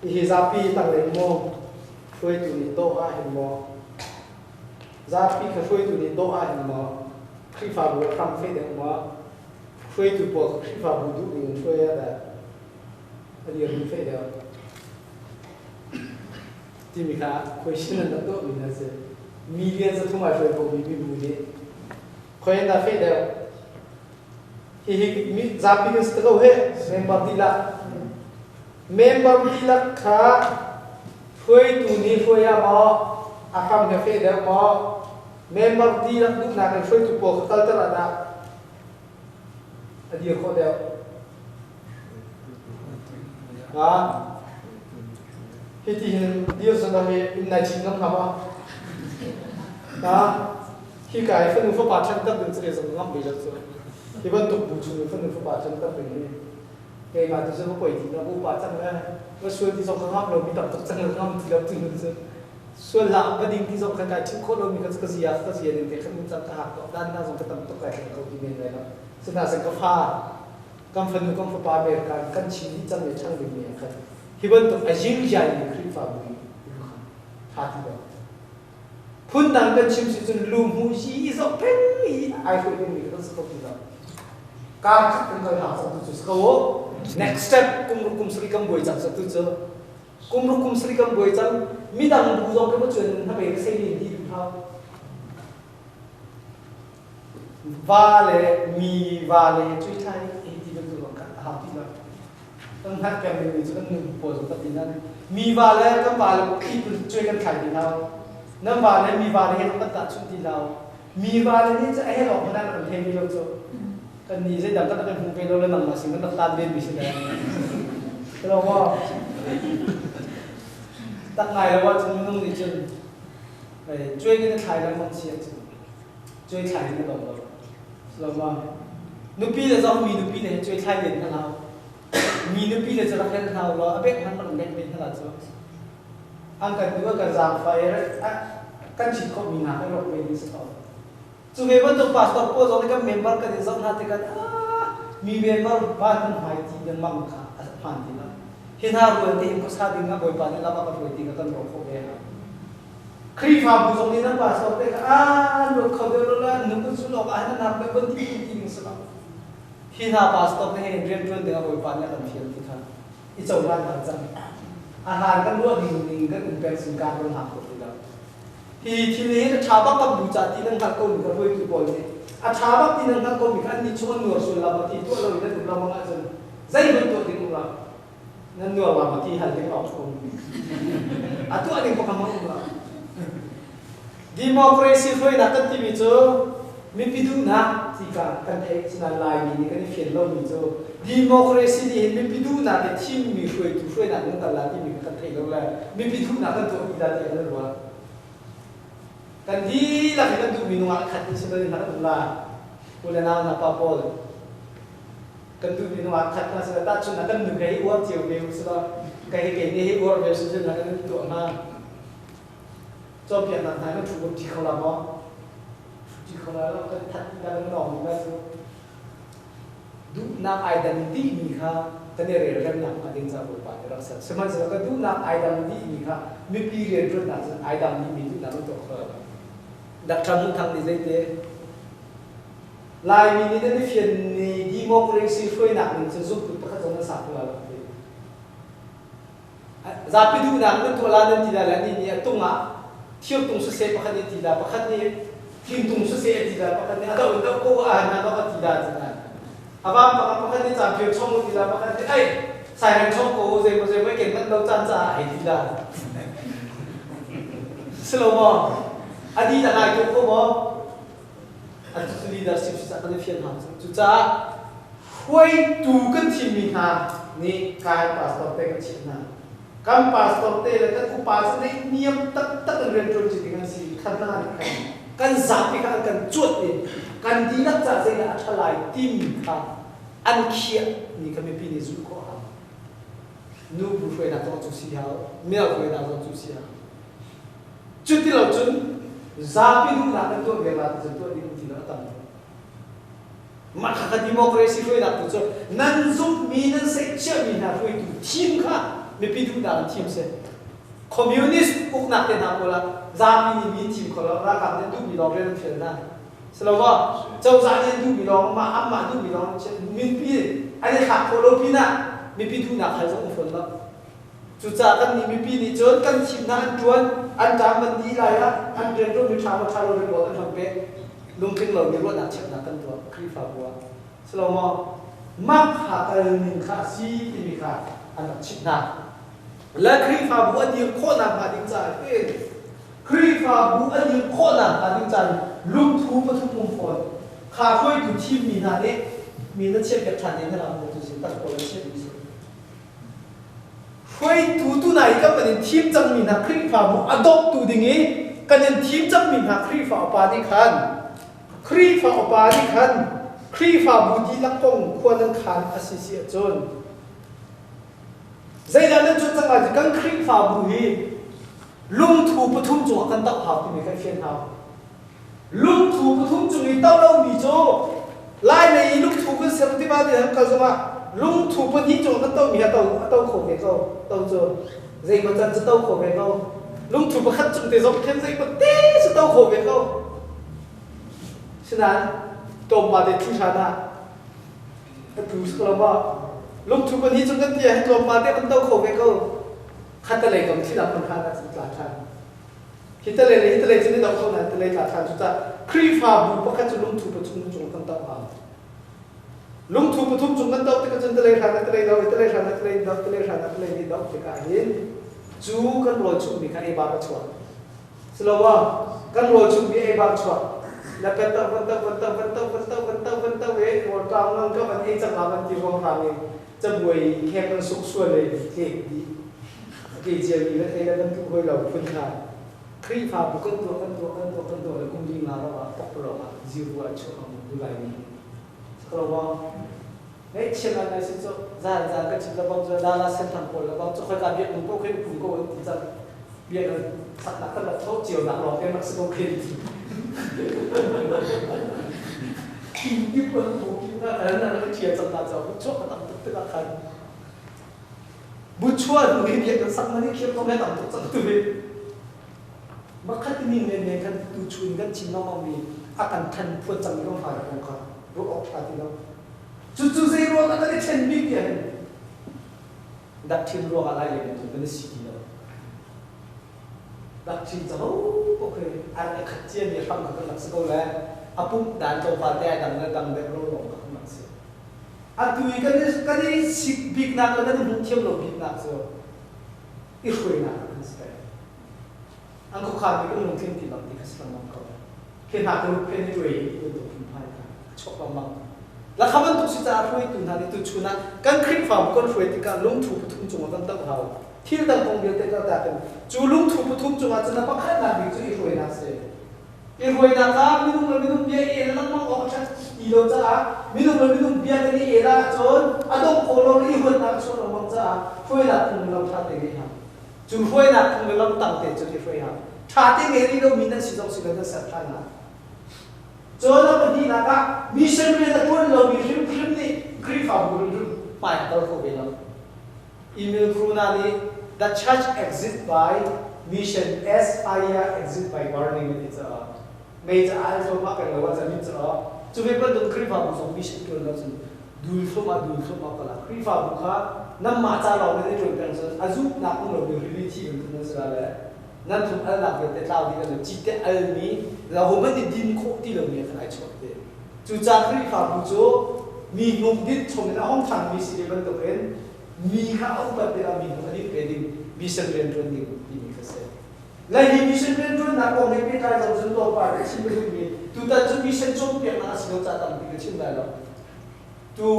อีซาปีตั้งเล่นโมช่วยตัวนี้โตอาเห็นโมซาปีก็ช่วยตัวนี้โตอาเห็นโมครีฟาบูทำเฟดเองโมช่วยตัวพวกครีฟาบูดูดีช่วยอะไรเรียนเฟดเดียวที่มีค่าคุยชินนั่นตัวมีนะเซ่มีเรียนสักทุ่มมาช่วยพวกมีบูดีคุยนั่นเฟดเดียวที่มีซาปีก็สต๊อกเฮ้เมมเบอร์ดีละmember dilak kha phoi tu ni phoi ya ma akam ne fe de ma member dilak du na kan phoi tu po kal tara da adi kho de ha hiti hin dio sa da me in na chin ngam ma ha hi kai phun fu pa chan ta bin se se ngam bi ja so hi ban tu bu chu phun fu pa chan ta bin ni cái mà tôi sẽ có quỷ thì nó cũng bảo chẳng là nó xuân thì dòng kháng hấp nó bị tập tục chẳng là ngâm thì lập từ từ xuân lạ và đình thì dòng kháng cái chữ khốt nó bị cái gì đến thế không chẳng hạt đó đan ra dòng cái tầm tục cái không thì bên này nó sẽ là sẽ có pha cam phần công pha ba bề cái căn chỉ chẳng để chẳng được miệng cái thì bên tục phải dính dài để khi pha bùi hạt thì đó phun đằng căn chim sẽ dùng lùm hú gì dòng phèn ý ai phơi bên mình nó sẽ không thì đó cam chắc cũng phải học xong từ số next step kumrukum sri kam boy chang satu cho kumrukum sri kam boy chang midang bu jong ke chuyện ha be se ni di thao vale mi vale chui thai ti ben tu ka ha ti la tang hat ka mi chu kan nu po so ta tin na mi vale ka vale ki tu chui kan khai ti lao nam vale mi vale he ka ta chu ti lao mi vale ni cha he lo na kan the mi lo chu kan ni se dam ka kan hu pe lo le nang ma sing kan ta ben bi se da lo mo tăng ngày là bao chúng nông thị trường phải chơi cái thải là mong xiết chơi thải cái đồng rồi là mà nút pi là do mi nút pi này chơi thải điện thế nào mi nút pi là cho nó thế nào lo biết hắnมันเป็นthế nào chứ anh cần đưa cả giảm phải căn chỉ có mình nào cái rồi về đi sao chú về vẫn tôi pass tôi có rồi cái member cái gì giống hạt cái mi member ban không phải chỉ đơn mang cả phản thì là hiện nay rồi thì có sao thì ngã bồi bàn thì làm apa rồi thì cái tân bộ không về khi phạm bù giống như nó pass tôi cái rồi không được là nút cái số lượng anh nó nằm bên bên thì mình sao hiện nay pass tôi cái hiện riêng riêng thì ngã bồi bàn là làm phiền thì thôi ít châu lan hàng trăm hàng cái luôn thì cái cũngเป็นสิ่งการบริหารของเราทีนี้ชาวบ้านก็บูชาที่นั่งหักก้นกับด้วยทุกคนเนี่ยชาวบ้านที่นั่งหักก้นมีการนิชวนหน่วยส่วนเราที่ตัวเราได้ถูกเรามาจนใจมันตัวถึงเรานั่นหน่วยว่าที่หันไปออกคนตัวนี้ก็ทำมาของเราดิโมคราซีช่วยนักที่มีโจมีพิดูนะที่การเทคนิคลายมีนี่ก็นี่เขียนเรามีโจดิโมคราซีที่เห็นมีพิดูนะที่ทีมมีช่วยนักนั่นตลาดที่มีการเทคเราเลยมีพิดูนะกันตัวอีดาที่นั่นหรือว่ากันดีละที่กันดูมีนัวขัดที่สุดเลยนะอุลาอุลานานาปาโปลกันดูมีนัวขัดนะสุดตัดชุนนะกันดูใครอ้วนเจียวเบลสุดใครเก่งนี่อ้วนเบลสุดนะกันตัวน่าจอบเปลี่ยนต่างๆก็ถูกที่เขาละมั้งที่เขาละแล้วก็ทัดกันหน่อมีแบบดูนักไอดันดีมีค่ะแต่เนี่ยเรื่องนั้นนักมาดิ้งจากบทบาทเราสักสมัยนั้นก็ดูนักไอดันดีมีค่ะมีปีเรียนรุ่นนั้นไอดันดีมีดูนักตัวเขาดักทำมุทางดีใจเต้ลายมีนี่ได้เขียนในดิโมคราซีช่วยนักนี่จะซุ่มตุกตะจงสักตัวละจะไปดูนักนั่นตัวละนั่นทีละแล้วนี่ตุ้งอ่ะเที่ยวตุ้งสุดเสียประคันนี่ทีละประคันนี่ทีมตุ้งสุดเสียทีละประคันนี่เอาตัวกูนั่นก็ทีละจังนั้นอาบ้าประคันนี่จะเพียวช่องทีละประคันนี่ใส่ในช่องกูเสียไม่เก่งมันเราจันจ่าไอ้ทีละสโลว์ อดีตนายกก็บอกอันที่ leadership จะกันเพียงหางจุดจ้าช่วยดูกันทีมมีหานี่การปาสตอร์เตกันชิดนะการปาสตอร์เตแล้วก็ผู้ปาสในเนียมตักเรียนรู้จิตกันสิขั้นหน้านี่กันจับไปกันจุดนี่กันดีนักจ่าเสียอัชลายทีมค่ะอันเขียนี่ก็ไม่ปีนี้สุดกว่านูบุฟเฟ่ต์นักต้องจุดเสียเมื่อบุฟเฟ่ต์นักต้องจุดเสียจุดที่เราจุดZapi du nak tentu biarlah tentu di tidak tahu. Maka demokrasi itu nak tu. Nanzuk minat sekcia minat itu tim kah? Mepidu dalam tim se. Komunis nak tenang pula. Zapi ni min tim kalau rakam tentu bilang orang firman. Selama jauh sahaja tentu bilang mak amma tentu bilang min pi. Ada hak kalau pina mepidu nak hal itu firman. Juta kan ni mimpi ni jod kan ciptaan tuan anda mandi laya anda tu bersama kalau berbuat sampai mungkin lebih buat nak ciptakan tuan krifa buat selama mak hal ni kasih ini kan anda cipta la krifa buat dia kona bading cai krifa buat dia kona bading cai lum tu betul pun kafoi tu tim ni nade mina cipta tadi ni lah tu sih tak boleh ciptaช่วยตัวไหนก็เป็นทีมจังมีนักครีฟ้าบุอดอกตัวดิ่งนี้กันเป็นทีมจังมีนักครีฟ้าอปาดิคันครีฟ้าอปาดิคันครีฟ้าบุดีลักกงควรนั่งคันอาศัยเสียจนใจนั้นจนจังหวะที่กันครีฟ้าบุฮีลุงถูปทุมจงกันตักหาที่มีการเขียนหาลุงถูปทุมจงนี้เต้าเรามีโจไล่ในลุงถูกันเสียที่บ้านเดียวกันจะว่าลุงถูกปนิจงก็ต้องมีเต้าโขกเขาเต้าโจใจมันจะเต้าโขกเขาลุงถูกประคัดจงแต่สมเข้มใจมันเต้จะเต้าโขกเขาฉะนั้นตัวมาเด็ดทุชานะก็ถูกสกลว่าลุงถูกปนิจงก็เตี้ยให้ตัวมาเด็ดมันเต้าโขกเขาขัดทะเลกับที่เราคนทางกันสุดหลายทางฮิตทะเลจะนี่เราคนนั้นทะเลหลายทางสุดจะ ครีฟ้าบุปผาจะลงถูกประชุมจงกันเต้าหาลงถูกประชุมจงกันเต้าที่กันจนทะเลฐานทะเลดาวทะเลฐานทะเลดาวทะเลฐานทะเลดาวที่กันเห็นจูกันรอชุมีกันไอ้บาร์ชัวสโลว่ากันรอชุมีไอ้บาร์ชัวแล้วกันเต้าเว้ยวันกลางนั่งก็มันเองจะมามันที่ห้องทางเองจะบวยแค่มันสุกส่วนเลยเท่ดีกี่เจียวมีแล้วเท่แล้วมันทุกคนเราคุ้นเคยครีฟ้าบุกกันตัวแล้วกุ้งยิงมาแล้วว่าตกลงมาจิ๋วว่าชัวร์มันดูไรนี่สโลว่าเฮ้ยเชื่อมันได้สิจ๊ะจ้าก็จิตระวังจะดาราเส้นทางคนแล้วก็จะคอยการเบียดมันก็ขึ้นคุ้มก็จะเบียดกันสักนักก็แบบโทษเจียวหนักหลอกแค่มักสโลขึ้นกินมันถูกกินได้แต่นั่นก็เทียบจังตาเจ้าบุชวดต่ำตึกอาคารบุชวดมือเบียดกันสักมันนี่เขียวก็ไม่ต่ำตึกจังตัวเองมาคัดนี่เนี่ยกันดูชวนกันชิมน้องมันมีอาการทันพูดจังต้องหายของเขารู้ออกอาทิตย์แล้วจู่ๆเซโร่ก็ได้เช่นบิ๊กเนี่ยดักทิ้งรัวอะไรอย่างเงี้ยมันจะสิ่งเดียวดักทิ้งจะโอเคอะไรขัดเจียนเนี่ยฟังกันหลักสกุลแล้วอาปุ่มด่านจงปาเต้ดังนั้นดังแบบร้องกันมาเสียอาตุยกันนี่สิบบิ๊กนักแล้วนั่นมุ่งเที่ยวลงบิ๊กนักเสียอีกคนนักกันเสียอันก็ขาดไปก็ลงเที่ยวที่หลังที่เขาสร้างมาก่อนแค่นักรู้แค่นี้ด้วยตัวตัวพิมพ์ให้กันชอบมากแล้วเขามันตุสิจาร์ช่วยตุนอะไรตุชุนะกันคลิปฟาร์มก็ช่วยที่การลงทุนทุ่มจงกันตั้งเขาที่ตั้งตรงเดียวแต่ก็แต่เป็นจู่ลงทุนทุ่มจงอาจจะนับว่าแค่นั้นบิ๊กจู่อีกคนนักเสียอีกคนนักครับไม่ต้องเบี้ยเอแล้วมั่งออกจากอีโลจ้าไม่ต้องเบี้ยกันนี่เอละจนอ่ะต้องโคโลอีกคนนักชวนเรามั่งจ้าช่วยนักคุณเราทำได้ไงครับจู่ช่วยนักคุณเราตั้งเตะจู่ที่ช่วยครับถ้าที่เงยเรามีนั่นสิ่งสิ่งนั้นสัตว์ท่านนะจนเราพอดีนะครับมิชชั่นเรื่องตัวเรามีริมนี่ครีฟาบุรุษไปต่อเขาไปแล้วอีเมลครูนานี่ the church exist by mission as I exist by burning นี่จ้ะไม่จะอะไรจะมาเป็นเราว่าจะมิจ้ะจู่ไม่เป็นตัวครีฟาบุรุษมิชชั่นตัวเราจะดูเข้ามาก็ละครีฟาบุรุษนั่นมาจากเราไม่ได้จนเป็นส่วนอาจุนักของเราเป็นริที่เป็นตัวนั้นเลยนั่นถูกอันดับเด็ดเล่าดีกันเลยจิตเอันนี้เราไม่ได้ดินโคที่เราเนี่ยขนาดชอบเด็ดจู่จากครีฟาบุโจมีงบดิบชมในห้องทางมีสิ่งเป็นตัวเองมีข้าวแบบเดียวมีอันนี้เป็นมิชชั่นเรียนรู้นี่มีก็เสร็จและที่มิชชั่นเรียนรู้นักองค์ในปีการจะจุดตัวไปชิมไปดูมีจู่แต่จู่มิชชั่นจบเพียงนั้นสิ่งที่จะทำเป็นชิมได้แล้วจู่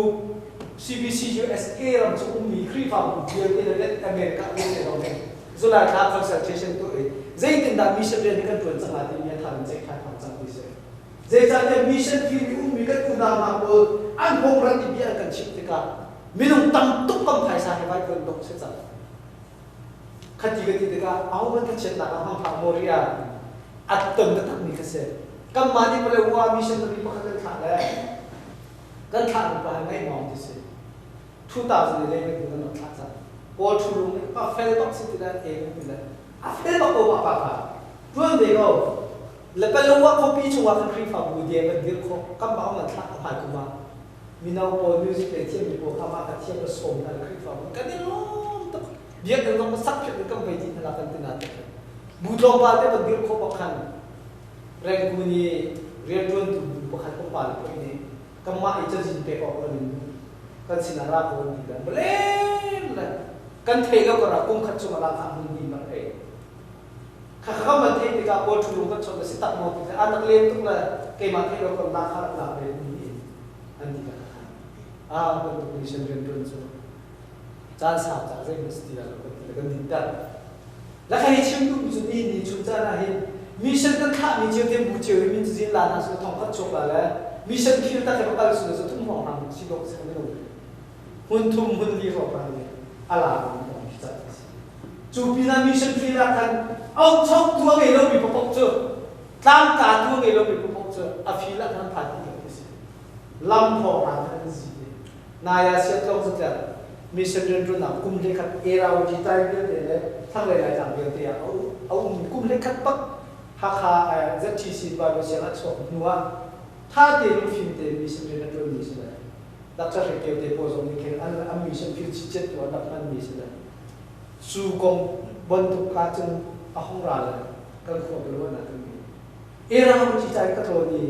CBC USA เราจะมีครีฟาบุเดียวที่เราเล่นอเมริกาเล่นเราเนี่ยZulai kha concentration tu zai tin da mission re kan tuan chang ati ya than zai kha kham chang ise zai cha le mission fi mi kan tu da ma ko an hong ran ti bia kan chip te ka minung tam tuk kam thai sa he bai kon dok se cha khati ga ti te ka au ban ka chen na ka ham pha moria at tam da tak ni ka se kam ma ni pale wa mission ri pa kan tha le kan tha pa ngai mom ti se 2011 kan no tha cha All through the fair box to that aim. A fair box of Papa. When they go, let the lower copy to one free for would ever give come out and clap of Hakuma. We know all music and team people come out and tear the song and free for can you know the other number subject become waiting and up and another. Budo Bade would give Copacan. Regularly, return to Bukakopal. Come out, it doesn't take over in Consinara or Blame. กันเทก็กระกุ้งขัดชมาลาทำดีมันเองข้าเขามาเทติกาโอชุลุงก็ชนสิตัดมองไปอันนักเรียนทุกเลยเกมาเทก็กระลาขาลาเรียนนี่อันนี้ก็เป็นมิชชั่นเรียนรู้จักจานสาวจากเรื่องมิสติแล้วก็ดินดันแล้วใครชิมดูมิชชั่นนี้ชุดจานอะไรมิชชั่นก็ข้ามีเจ้าเดียมบุเจียวมีจินลานาสุดท้องขัดชกแล้วมิชชั่นคิดตั้งแต่ก็สุดสุดทุ่มห้องทำชิโดกเซมิโนหุ่นทุ่มหุ่นดีกว่ากันอะไรจูปีนามิชชั่นฟีลาคันเอาชอบตัวเงยเราไปพบเจอตั้งการตัวเงยเราไปพบเจออาฟีลาคันผ่านที่กันสิลำพอผ่านที่สินายาเสียตรงสุดท้ายมิชชั่นเรียนรู้นักกุมเล็กขัดเอราวิจัยเรื่องนี้เลยทั้งหลายๆอย่างเดียวเดียวเอากุมเล็กขัดปักฮักฮาจะที่สิบาร์เสียงอัดส่งนัวถ้าเดี๋ยวฟิล์มเดี๋ยวมิชชั่นเรียนรู้นี่สิเลยดักจะเกี่ยวกับโพสต์นี้แค่อันมิชชั่นฟิลจิตเจ็ดตัวดักมันนี่สิเลยสู้กงบนทุกการจนอาห้องราเลยก็ขอไปรู้ว่านั่นคือ era ho chi chai ka thlo ni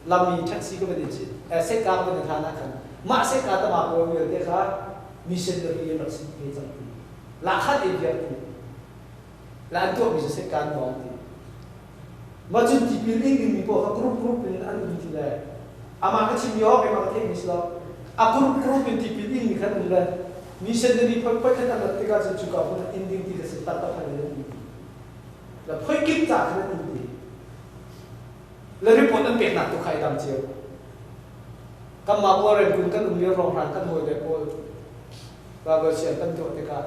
lami taxi ko be chi se ka ko ne thana khan ma se ka ta ma ko mi te kha missionary no sin pe chang la khat e dia tu la to mi se ka no ti ma chun ti pi ring mi po ha group in an bi ti la ama ka chi yo ke ma te mi slo a group in ti pi ring mi khan la missionary phoi phoi khan la te ka chu ka ko ending ti se ta ta khan la phoi kip ta khan ni le report an pek na tu khai dam chiu kam ma po re kun kan umir rong ran kan hoi le po ba go sia kan to te ka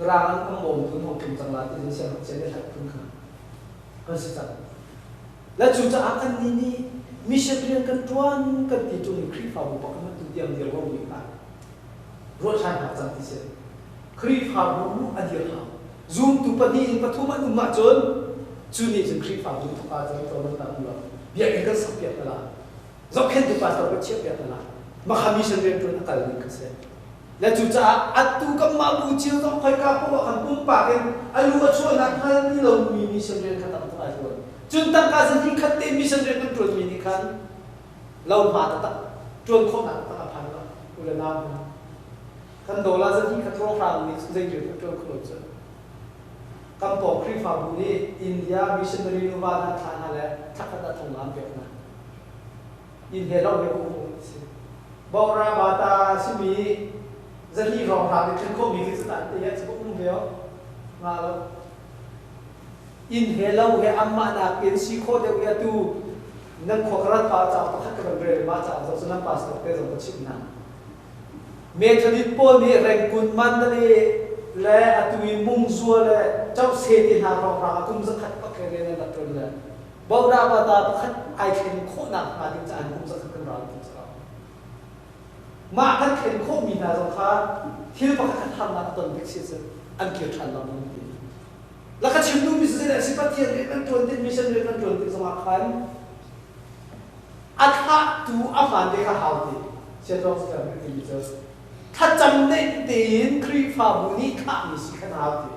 rang an mom tun hong kim chang la tin sia chen le thak kun kha kan si ta la chu cha akan ni ni mission rian kan tuan kan ti tu ni khri fa bu pa kan tu tiam dir wo ni ka ro chan ha chang ti se khri fa bu a dir ha zoom tu pa ni in pa thu ma nu ma chon chu ni chen khri fa bu tu pa chang to man ta lo bia kan sa pia ta la zo khen tu pa to ko che pia ta la ma kha mission rian tu na kal ni ka se la chu cha atu kam ma bu chiu zo khoi ka ko kan pum pa ken alu a chu na khan ni lo mi mission rian ka ta ta ai chun tam ka san khat te mission rian kan tron mi ni khan lo ma ta ta tron kho na ta phan la u la na kan do la san khat ro phang ni zai ju tron kho cha kam po khri fa bu ni india missionary nu ba na than ha le thak ta thong lam pe na in he lo le ko si bo ra ba ta si mi zali ro ha ni chen ko mi ki sa ta ya chu ko me yo ma lo in he lo he amma na pen si kho de ya tu nan kho krat pa cha pa khat ka bre ma cha zo sunan pas to te zo ko chip na me thadit po ni reng kun man da ni le atui mung zua le chau se tin ha ro ra kum za khat pa ke le na tron le bo ra ba ta pa khat ai khen kho na ma tin cha an kum za khat kan ra tin cha ma khat khen kho mi na zo kha thil pa khat tham na ton bik si se an ki than la mun ti la kha chim nu mi se le si pa ti le kan tron tin mission le kan tron tin sama khan atha tu a fan de kha hau ti se to sa mi ti joถ้าจำได้ตีนครีฟาบุนีข้ามีสิขนาดที่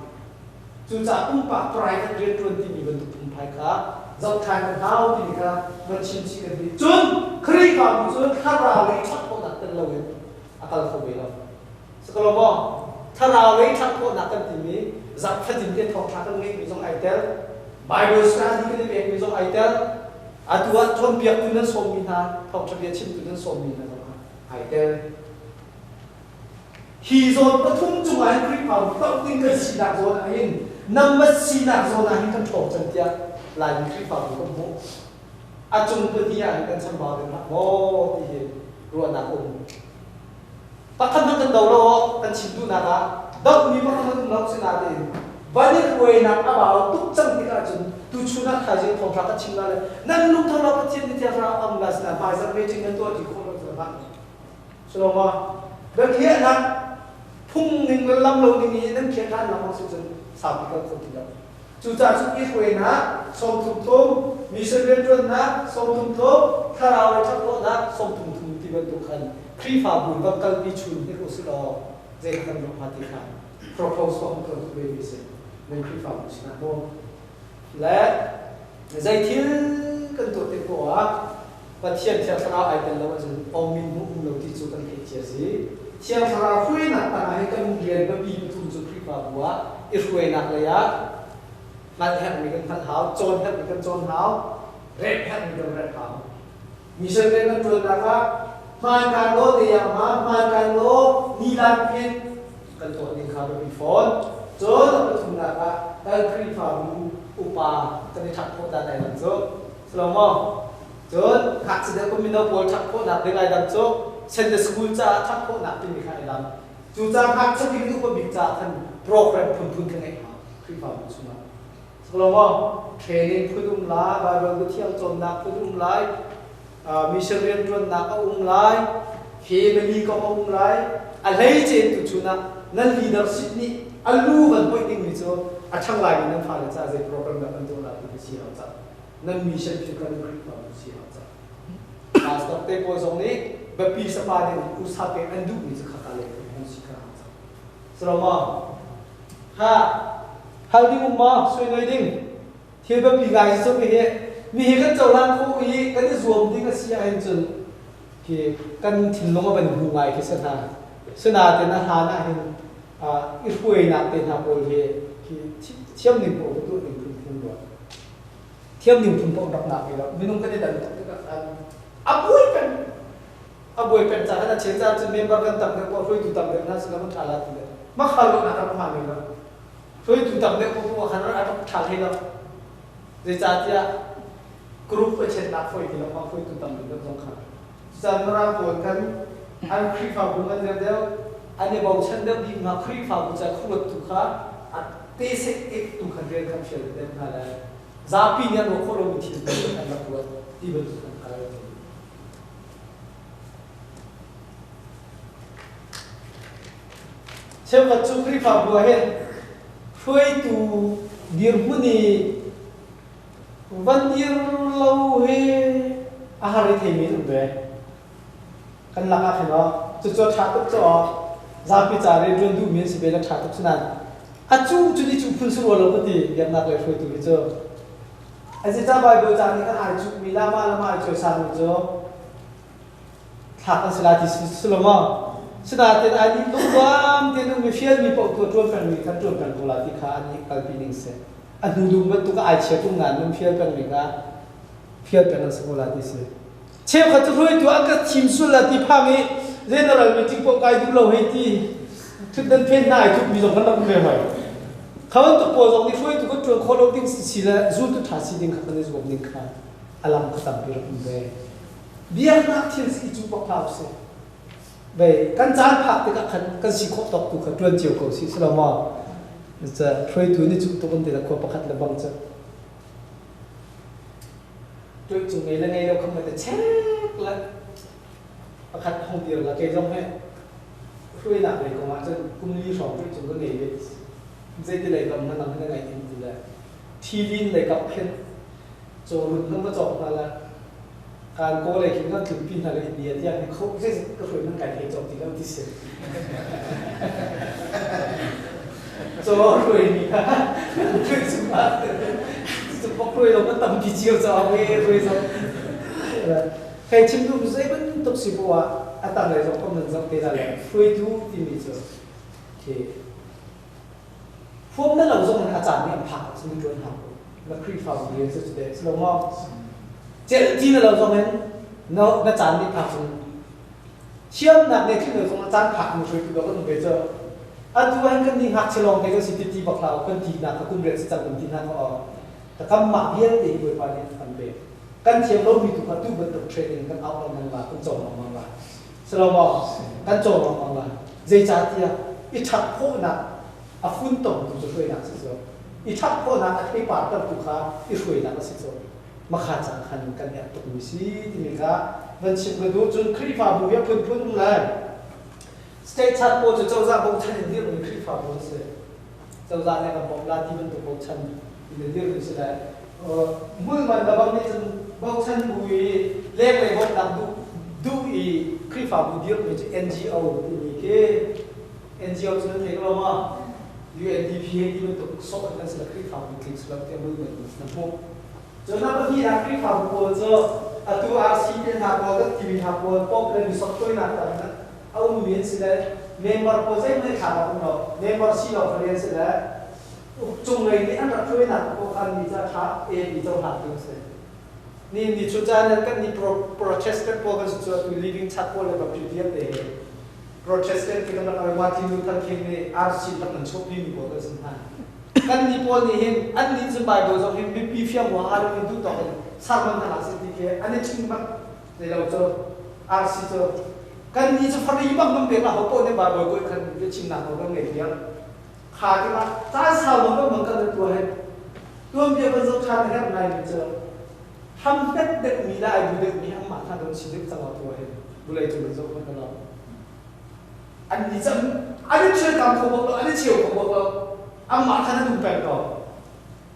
จุดจากอุ้มปากปลายกันเรียนรู้ที่มีบรรทุกพุ่มพายข้าเราทายกันเท้าที่นี่ข้ามันชิมชิกันดีจนครีฟาบุจนถ้าเราเลยชักโคนักกันเราเองอาการเขาเวลาสกลมอถ้าเราเลยชักโคนักกันที่นี้จับขัดจินเดียทองทักกันเองมีสองไอเทลไบเบิลสตาร์ที่กันเองมีสองไอเทลอาตัวชนเปียกตุนนั้นสมมีนาทองทะเบียนชิมตุนนั้นสมมีนาไอเทลฮีโซนปทุมจุงไอ้คริปเอาต้องดิ้งกันสีนักโซนไอ้ยินนำมาสีนักโซนไอ้ยินกันโฉบจังเดียลายคริปเอาก็มุอาจุงปฏิญาณกันสมบัตินะโอ้ที่เห็นรัวนักองปักขันกันดาวโลกันชิมดูนะนะดอกมีปักขันกันล็อกสินาเดนวันนี้คุยนักอาบ่าวตุกจังที่กันจุนตุชุนักขายจิงทองพระกันชิมนั่นเลยนั่นลุงทะเลาะกันเทียนที่เทียนเราอัมลาสนะไปสักเวจิงกันตัวที่คนเราจะรักสโลมาเด็กเฮียนะพุ่งหนึ่งลำลงนี้นั่นเขียนท่านลำลงสุดจนสามปีก็คนเดียวจุดจ่าจุดอีกเวนะสมทุมทุมมีเสบียงจนนะสมทุมทุมถ้าเราไปทักโลนะสมทุมทุมที่เป็นตัวขันครีฟ้าบุญบังกัลปีชุนที่เขาสุดอ๋อเจ้าขันรบพัติขัน propose ของตัวเววิเศษเป็นครีฟ้าบุญชนะโมและใจที่กันตัวเต็มหัวประเทศที่เราไอ้กันแล้วมันจะเอามินมุ่งเราที่จุดกันเหตุเจสิเชียงคราคุยนักต่างให้กันเรียนแบบมีทุนจุดคลิปบัวอีคุยนักเลยอะนัดแห่งมีกันพันหาวโจนแห่งมีกันโจนหาวเร็บแห่งมีกันเร็บหาวมีเชิงเรียนกันจนนะครับมาการโลเดียมาการโลนีรันพินกันตัวนี้ครับเป็นฟอนโจนเป็นทุนนะครับการคลิปบัวอุปาจะได้ทักโคตรได้หลังโจสโลโมโจนหักเสด็จก็มีน้องบอลทักโคตรได้ไงหลังโจเช่นเดสกูลจ้าทักโคนักเป็นมีใครดำจูจ้าพักชักดิ้งดูคนบิ๊กจ้าท่านโปรแกรมพุ่นกันไงครับคือความชุ่มน้ำสโลโมเทรนนิ่งพุ่งไล่บาร์เบลเที่ยวจนนักพุ่งไล่มิชเรียนจนนักก็อุ้งไล่เฮเมลีก็อุ้งไล่อะไรเจนตุชุนะนั่นลีดเดอร์ชิพนี่อัลลูกันไปดิ้งมิโซอัช่างไล่นั่นฟ้าเลยจ้าเจโปรแกรมแบบนั้นตัวเราที่เสียเอาจ้านั่นมิชพิกันคือความเสียเอาจ้าอาสต็อกเตโพสองนี้แบบปีสปาเนี่ยอุตสาหกรรมอันดุนี่จะขัดอะไรกับมุสิกาสโลมาฮะฮาดิมุมมาสวยหน่อยดิ้งเที่ยวแบบปีไงสุดไปเนี่ย มีกันเจ้าล่างคู่อีกันที่รวมที่ก็เสียจนที่กันทิ้งลงมาเป็นหูไงที่สนาเต็นอาหารนะเห็นอีกคนนักเต็นหาโปรเฮที่เทียมหนึ่งโปรตัวหนึ่งพุ่งด้วยเทียมหนึ่งพุ่งโปรดับหนักไปแล้วไม่ต้องกันได้ดันอับบุยเป็นจากนั้นเชื่อใจจะเมมเบอร์กันตั้งแต่พอช่วยดูตั้งแต่นั้นสิ่งนั้นขาดเลยมาขาดลงนะครับประมาณนี้แล้วช่วยดูตั้งแต่พอขนาดนั้นขาดให้แล้วเดี๋ยวจะที่กรุ๊ปเช่นนักช่วยที่เรามาช่วยดูตั้งแต่ต้องขาดจะมารับผลกันอันคลิปฟังบุญกันเดียวอันนี้บอกฉันเดิมดีมาคลิปฟังบุญจะคู่รถทุกข้าอันเตะเสกทุกขันเรียนคำเชื่อเดิมนั่นแหละจะปีนี้เราคนเราบุตรที่เป็นอันนั้นตัวที่เป็นทุกขันอะไรเชื่อว่าจุกรีฟังบัวเห็นช่วยตูดีร์มุนีวันดีร์เราเฮอาหารที่มีทุกแบบกันลักอะไรเนาะจุดชาตุกจ่อซาพิจารีจนดูมีสิเบลชาตุกฉะนั้นอาจูจุดที่จุดพุ่งสุดเราก็ดีอย่างนักเลยช่วยตูวิจารไอ้เจ้าใบเบอร์จานี่ก็อาจุมีลามาช่วยสานวิจารถ้ากันสลาที่สุลมาสนาเต็นอันนี้ต้องวางเต็นมีเฟียมีปกตัวจวนเป็นมีขั้นจวนเป็นโบราณที่ข้าอันนี้กัลปินิงเสอันดูมันตัวก็ไอเชี่ยตรงนั้นมันเฟียเป็นมีก็เฟียเป็นนักสกุลที่เสเชี่ยขัดช่วยตัวอันก็ทีมสุลที่พังนี้เรื่องอะไรมีจริงพวกไอ้ดูเราให้ที่ทุกเดินเพ่นหน้าทุกมีสองคนนั่งไม่ไหวเขาตัวโพสต์นี้ช่วยตัวก็จวนคนเราดิ้งสิละจู่ตัวท้าสิดิ้งขันนี้จะบอกดิ้งขันอารมณ์ขัดตั้งเปรี้ยวเบ้เบียร์นักที่สิจู่พวกเขาเสเบ้กันจานผักที่กันสิขบตกตุกจวนเจียวเขาสิสลามจะช่วยตัวนี้จู่ตัวคนเดียวขวบประคัดระบังจะด้วยจุดไงแล้วไงเราคำมันจะเช็คละประคัดห้องเดียวละเกยต้องให้ช่วยหนักเลยก็มาจะกุมลีสองด้วยจุดก็ไงเลยใจที่ไหนก็มันทำให้ไงอินดีเลยทีลินเลยกับเพื่อนโจรุ่นนั้นมาจบมาละการโกเลยคิดว่าถึงปีนั้นเลยอินเดียที่ยังเขาใช่ก็ช่วยนั่งไก่เทจบที่เราที่เสร็จโจช่วยนี่ค่ะช่วยสุดมากจะพกช่วยเราก็ตั้งพิจิตรจะเอาไปช่วยเราใครชิมดูใช่เป็นตุกสิบัวอันตั้งเลยสองคนหนึ่งสองเท่าไรช่วยดูที่มีเจอโอเคพวกนั้นเราส่งอาจารย์เนี่ยผ่าสมุดจวนหางแล้วคลิปฟังเรียนสุดเด็ดสโลมอเจ้าที่เราส่งนั้นเนาะอาจารย์นี่ผ่าสมุดเชื่อมนักเนี่ยที่เราส่งอาจารย์ผ่ามันช่วยตัวก็ต้องไปเจออันตัวนั้นก็นิ่งหักเชลองไปก็สิทธิบักเราเป็นทีนักคุณเรียนสิจังเป็นทีนักก็ออกแต่ก็หมักเยี่ยนดีกว่าเนี่ยอันเบสกันเทียมเรามีตัวตู้เป็นตัวเทรนนิ่งกันเอาเรามันมากันโจมเรามันมาสโลมอกันโจมเรามันมาเจ้าที่อ่ะอีชักโคนักอาฟุ้นตรงตัวช่วยนักสิโซอีชักโคนักที่ปาดตั้งตุกขาอีช่วยนักสิโซมาขาดจากขันกันเนี่ยตัวมีสิที่มีค่ะมันชิมกันดูจนคลิปฟ้าบุญยังพุ่นเลยสเตชันโปจะเจ้าจ้าบอกฉันเดียวมีคลิปฟ้าบุญเสียเจ้าจ้าเนี่ยกับบอกลาที่มันตัวบอกฉันเดียวมีเสียเมื่อมันระบำนี้จนบอกฉันบุยเล็กเลยบอกดังดูอีคลิปฟ้าบุญเดียวมีจะ NGO ที่มีแค่ NGO จะนั่นเองเรามา UNDP ที่มันตัวสอบกันสลักคลิปฟ้าบุญคลิปสลักเต็มมือเหมือนนั่นพวกจนนั้นที่นักคลิปฟ้าบุญเจอตัว RC เป็นหาบอลก็ทีวีหาบอลป๊อปเลยมีสอบตัวหนักแต่นั้นเอาเมียนสิเลยเมมเบอร์โปรเจกต์ไม่ขาดเราเมมเบอร์ซีเราเรียนสิเลยจุงเลยนี่อันนั้นช่วยหนักพวกอันนี้จะขามีเจ้าหลักตัวเสียนี่ชุดจานนั้นก็นี่โปรเทสต์พวกกันสุดตัว living chat พวกเลยแบบจุดเดียวเลยโปรเทสต์ที่กำลังเอาไว้ที่นู่นทั้งคืนนี่RCตั้งแต่ชอบพิมพ์พวกกันสินะกันนี่พวกนี้เห็นอันนี้จะไปโดยตรงเห็นมีเฟียมหัวหาเรื่องดูต่อกันสร้างมันขนาดสิ่งที่อันนี้จริงมั้ยเราจะRCจะกันนี่จะพอดีบ้างมันเป็นอะไรเขาพูดในบาร์เบอร์ก็คันจะชิมหนักเขาก็เงียบเงียบขาดที่มาจ้าสาวมันก็เหมือนกันตัวเห็นตัวเมียเป็นสุขชันแค่ไหนเจอทำเด็กมีได้ดูเด็กมีทั้งหมดทั้งโดนชีวิตจังหวะตัวเห็นดูเลยจุดสุขมันก็เราอันนี้จะอันนี้เชื่อการเขาบอกเราอันนี้เชื่อเขาบอกเราอันหมดทั้งนั้นดูแปลกต่อ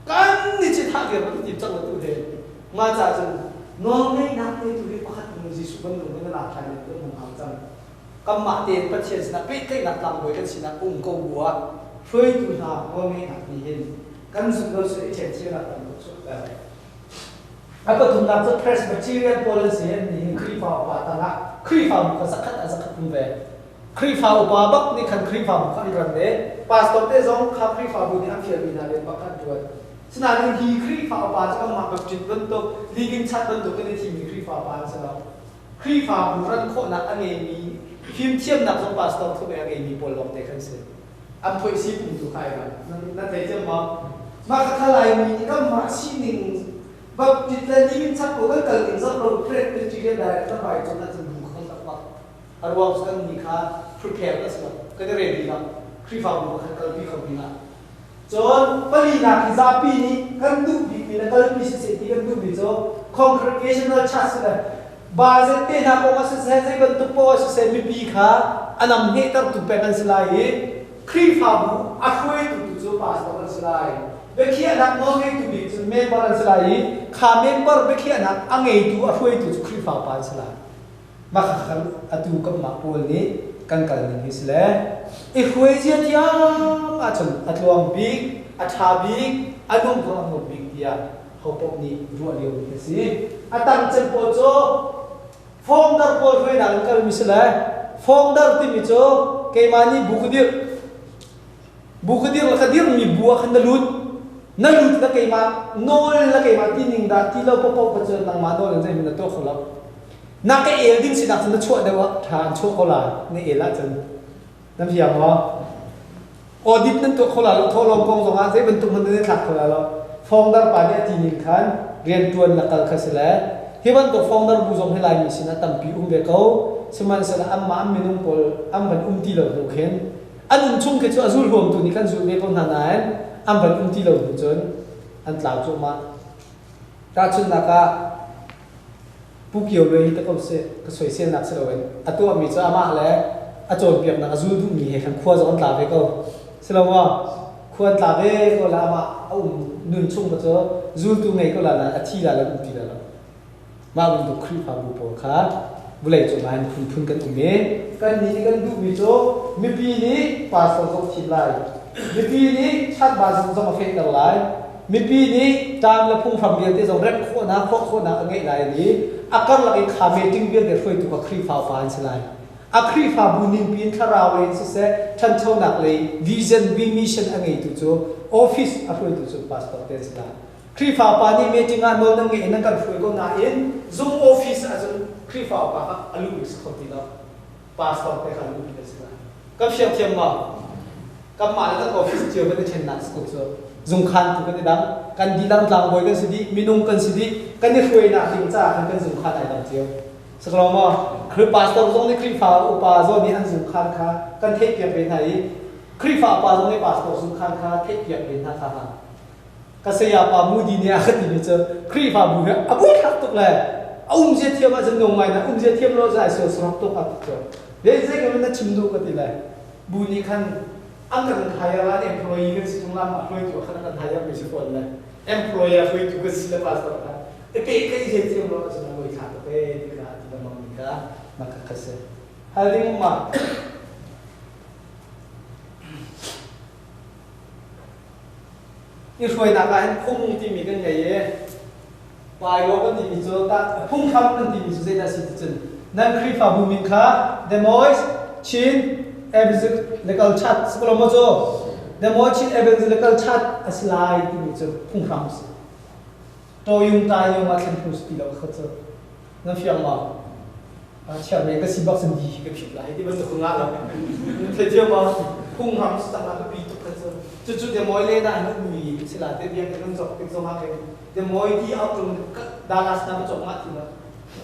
กันนี่จะทักเกี่ยวกับจิตจังหวะตัวเห็นมาจากจนน้องไม่นับเลยตัวนี้ประคับมันจะสุขมันหนุ่มไม่น่าทานเลยตัวมันเอาจังกำมาเตียนประเทศนะเป็นที่นักลำบวยกันสินะอุ้งกบัวช่วยดูหาว่าไม่หนักนี่เห็นกันสุดเราสุดเฉยเฉยนักลำบวยสุดเลย apa tu nak tu Presbyterian policy ni krifa apa tanga krifa muka sakat pumbe krifa apa bak ni kan krifa muka irande pastor te zong kha krifa bu ni akhir bina le bakat duat senang ni krifa apa cakap mak berjit bentuk ligin chat bentuk ni tim krifa apa senang krifa buran kok nak angai ni film tiam nak zong pastor tu angai ni polong te kan se am poi si pum tu kai ba nan te je ma ka thalai ni ka ma si ning bab jitla ni chat ko kan kal in zot ro prep ni ti da ta bai chon na chun ko ta pa arwa kan ni kha prepare das ba ka de ready la krifa bu ka kal bi kho bi na chon pali na ki za pi ni kan du bi ni na kal pi se ti kan du bi zo congregational church la ba ze te na ko ma se se kan tu po se mi pi kha anam he tar tu pe kan slai krifa bu a khoi tu zo pastor kan slai bekia nak ngai tu bi tu member an slai kha member bekia nak angai tu a hui tu krifa pa slai ma kha atu kam ma pol ni kan kal ni hisle e hui je tia a chon atluam bi a tha bi anum ko am bi tia hopok ni ru leo ni si atang chen po cho founder pol hui na kal mi slai founder ti mi cho ke mani bukudir la kadir mi buah khandalut nalut la kay ma nol la kay ma tining da ti lo po pa chen nang ma do le zai min to khola na ka elding sinak na chua de wa than chu khola ni ela chen nam hiam ho audit nan to khola lo tho long kong zonga zai ben tum han ne thak khola lo founder pa ne ti ning khan rian tuan la kal khasela hiban to founder bu zong helai mi sina tampi be ko seman sala amma minung pol am ban ti lo no khen anum chung ke chu azul hom tu ni kan zu be ko na nan am ban ti lo du chon an tlau chu ma ta chun na ka pu kiau le hi ta ko se ka soi sen nak se lo wen atu mi cha ma le a chon piam na azul du mi he kan khwa zon tla be ko se lo wa khwa tla be ko la ma au nun chung ka cho zul tu ngai ko la na a thi la la ti la ma bu du khri pha bu po kha bu lai chu man phun kan u me kan ni kan du mi cho mi pi ni pas ko thi lai mi pi ni chat ba zong zong fe ka lai mi pi ni tam la phung pham bial te zong ret kho na ngai lai ni akar la kha me ting bial de foi tu ka khri pha fan sai a khri pha bu nin pin thara we se than chau nak le vision we mission angai tu cho office a foi tu cho pastor te sai khri pha pa ni meeting a no nang ngai na kan foi ko na in zoom office a zoom khri pha pa alu is khoti na pastor te khan lu te sai ka fiam thiam ma kam ma la office chiu ba chen na school so zung khan tu kan dang kan di dang tlang boy kan sidi minung kan sidi kan ni khoi na ting cha kan zung khan ai dang chiu sakloma khri pastor zong ni khri pha upa zo ni an zung khan kha kan thei pia pe thai khri pha pa zong ni pastor zung khan kha thei pia pe tha kha ka se ya pa mu di ni a khati ni che khri pha bu ha abu thak tuk le je thiam a jang nong mai na je thiam lo zai so srok to ka to le je ka na chim du ka ti le bu ni khan ang kan hire an employee kan si tunglam employee tu kan kan hire mi si phone le employer hui tu ka si le pastor ka e pe ka je thiam lo sa na moi kha to pe ti ka ti da mang ka ma ka ka se haling ma ni hui na ka phung ti mi kan ye pai lo kan ti mi zo ta phung kham kan ti mi zo da si chen nan khri fa bu min kha the mois chin evangelical chat sekolah mojo the mois chin evangelical chat aslai ti mi zo phung kham to yung ta yung ma chen phus ti lo kha zo na fiang ma a chia me ka si bak sen di ka phit lai ti ban ko nga la the je ma phung kham sta la bi tu kha zo chu the moi le na no mi sila te biang ke zo ke zo ma ke the moi ti out tu dalas na chok ma ti ba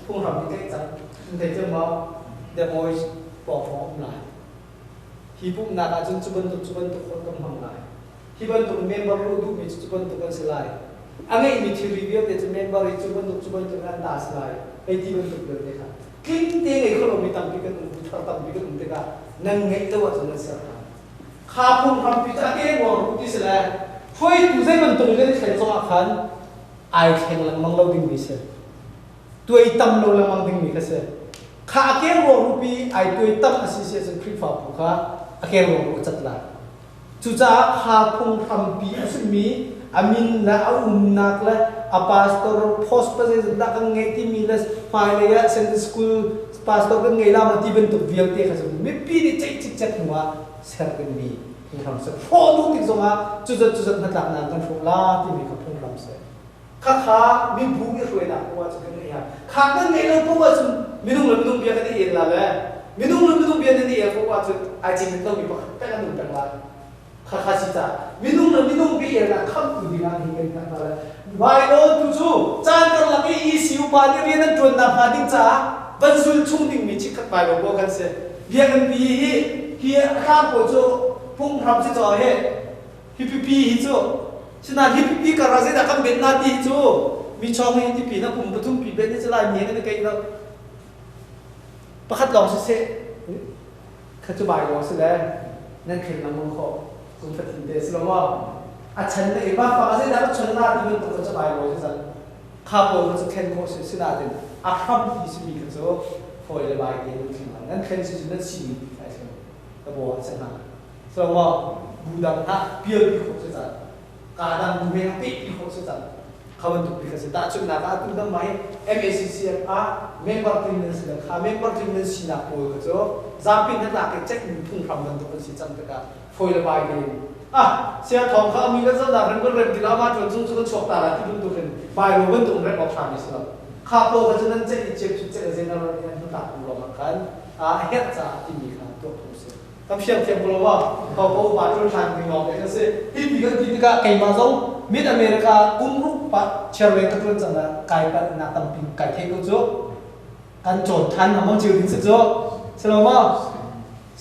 phung kham ti ke chang the je ma the moi po form lai hi pum na ka chun chuban tu khon kam hang lai hi ban tu member lu du mi chuban tu kan selai angai mi thi review te member ri chuban tu kan da selai ai ti ban tu de kha king te ngai kholo mi tam pi kan tu thar tam pi kan te ka nang ngai to wa chun sa kha phum kham pi ta ke wo ti selai phoi tu zai ban tu le thai chong a khan ai kheng lang mang lo ding mi se tuai tam lo lang mang ding mi kha se kha ke wo rupi ai tuai tam association khri fa pu kha a ke wo chat la จุจ้าหาพงทำปีอุสมีอามินและอาอุมนักและอาปาสตอร์โพสต์ประเทศดักเงยที่มีเลสไฟเลยอะเซนต์สคูลปาสตอร์ก็เงยลามาที่เป็นตัวเวียงเตะกันสุดไม่ปีนี่ใจจิตจัดหัวเซอร์กันมีพงทำเสร็จพอดูติดสงะจุดนักดักนานกันฟุกลาที่มีกับพงทำเสร็จข้ามีผู้มีรวยหนักว่าจะเป็นไงฮะข้าก็เงยลงเพราะว่าจะไม่ต้องเบียกันที่เองละเลยไม่ต้องเบียกันที่เองเพราะว่าจะไอจริงมันต้องมีปกติกันหนึ่งเป็นวันข้าสิจ้าไม่ต้องเบียนะข้ามตัวดีงานเห็นกันอะไรวายโนตุจูจานกันหลังอีสิวปานี่เรียนนั่นจวนนับหาดิ้งจ้าบรรจุชุ่มดิ้งมีชิคขัดไปบอกกันเสียเบียกันบีเฮียข้ามโปจูพุ่งทำสิจ่อเฮฮิปปี้ฮิจูฉะนั้นฮิปปี้กับเราเสียแต่คำเป็นนาทีจูมีช่องให้ฮิปปี้นะผมประทุมปีเป็นนี่จะไล่เมียกันในไกลเราประคัดลองเสียข้าจะบ่ายลองเสียแล้วนั่นคือน้ำมันขอคุณปฏิเดชลงว่าอาจารย์ในบ้านฟังเสียแล้วชนนาที่มันต้องจะบ่ายลองเสียข้าพเจ้าเข็นโคเสียนาที่อาคำที่สมีกันโซ่พอจะบ่ายเองขึ้นมานั่นเข็นสิ่งนั้นสิ่งใช่ไหมแต่บอกเสียนะสลงว่าบูดังฮะเปียบีโคเสียการดังบูเมงปีบีโคเสียเขาเป็นตัวปีกันเสียแต่ชุดนักการตุ้มตั้งไหม MACCFA member criminals เลยค่ะ member criminals สินะพอก็จะจำเป็นนักเก็ตมีพุ่งทำมันตัวเป็นสิ่งจำเป็นการพอจะบ่ายเองเสียทองเขามีกันสักหน่อยเรื่องกีฬามาจนจนชกตาละที่เป็นตัวเป็นบ่ายรู้เป็นตัวเรื่องออกทางนี้สิครับข้าพเจ้านั้นจะเจ็บจุดเจ็บเส้นอะไรเนี่ยทุกอย่างรวมกันเฮ็ดจะที่มีการตัวผู้เสียคำเชื่อมเทียมกลัวว่าเขาบอกว่าจุดทางที่มองเนี่ยก็คือที่มีกันที่นี่ก็ไกลมาส่งมิดอเมริกากุมรุปปะเชื่อเรื่องตัวจังนะไกลไปนักตั้งปีไกลเท่ก็จะการโจทย์ทันมันจะถึงสุดจะใช่ไหมว่า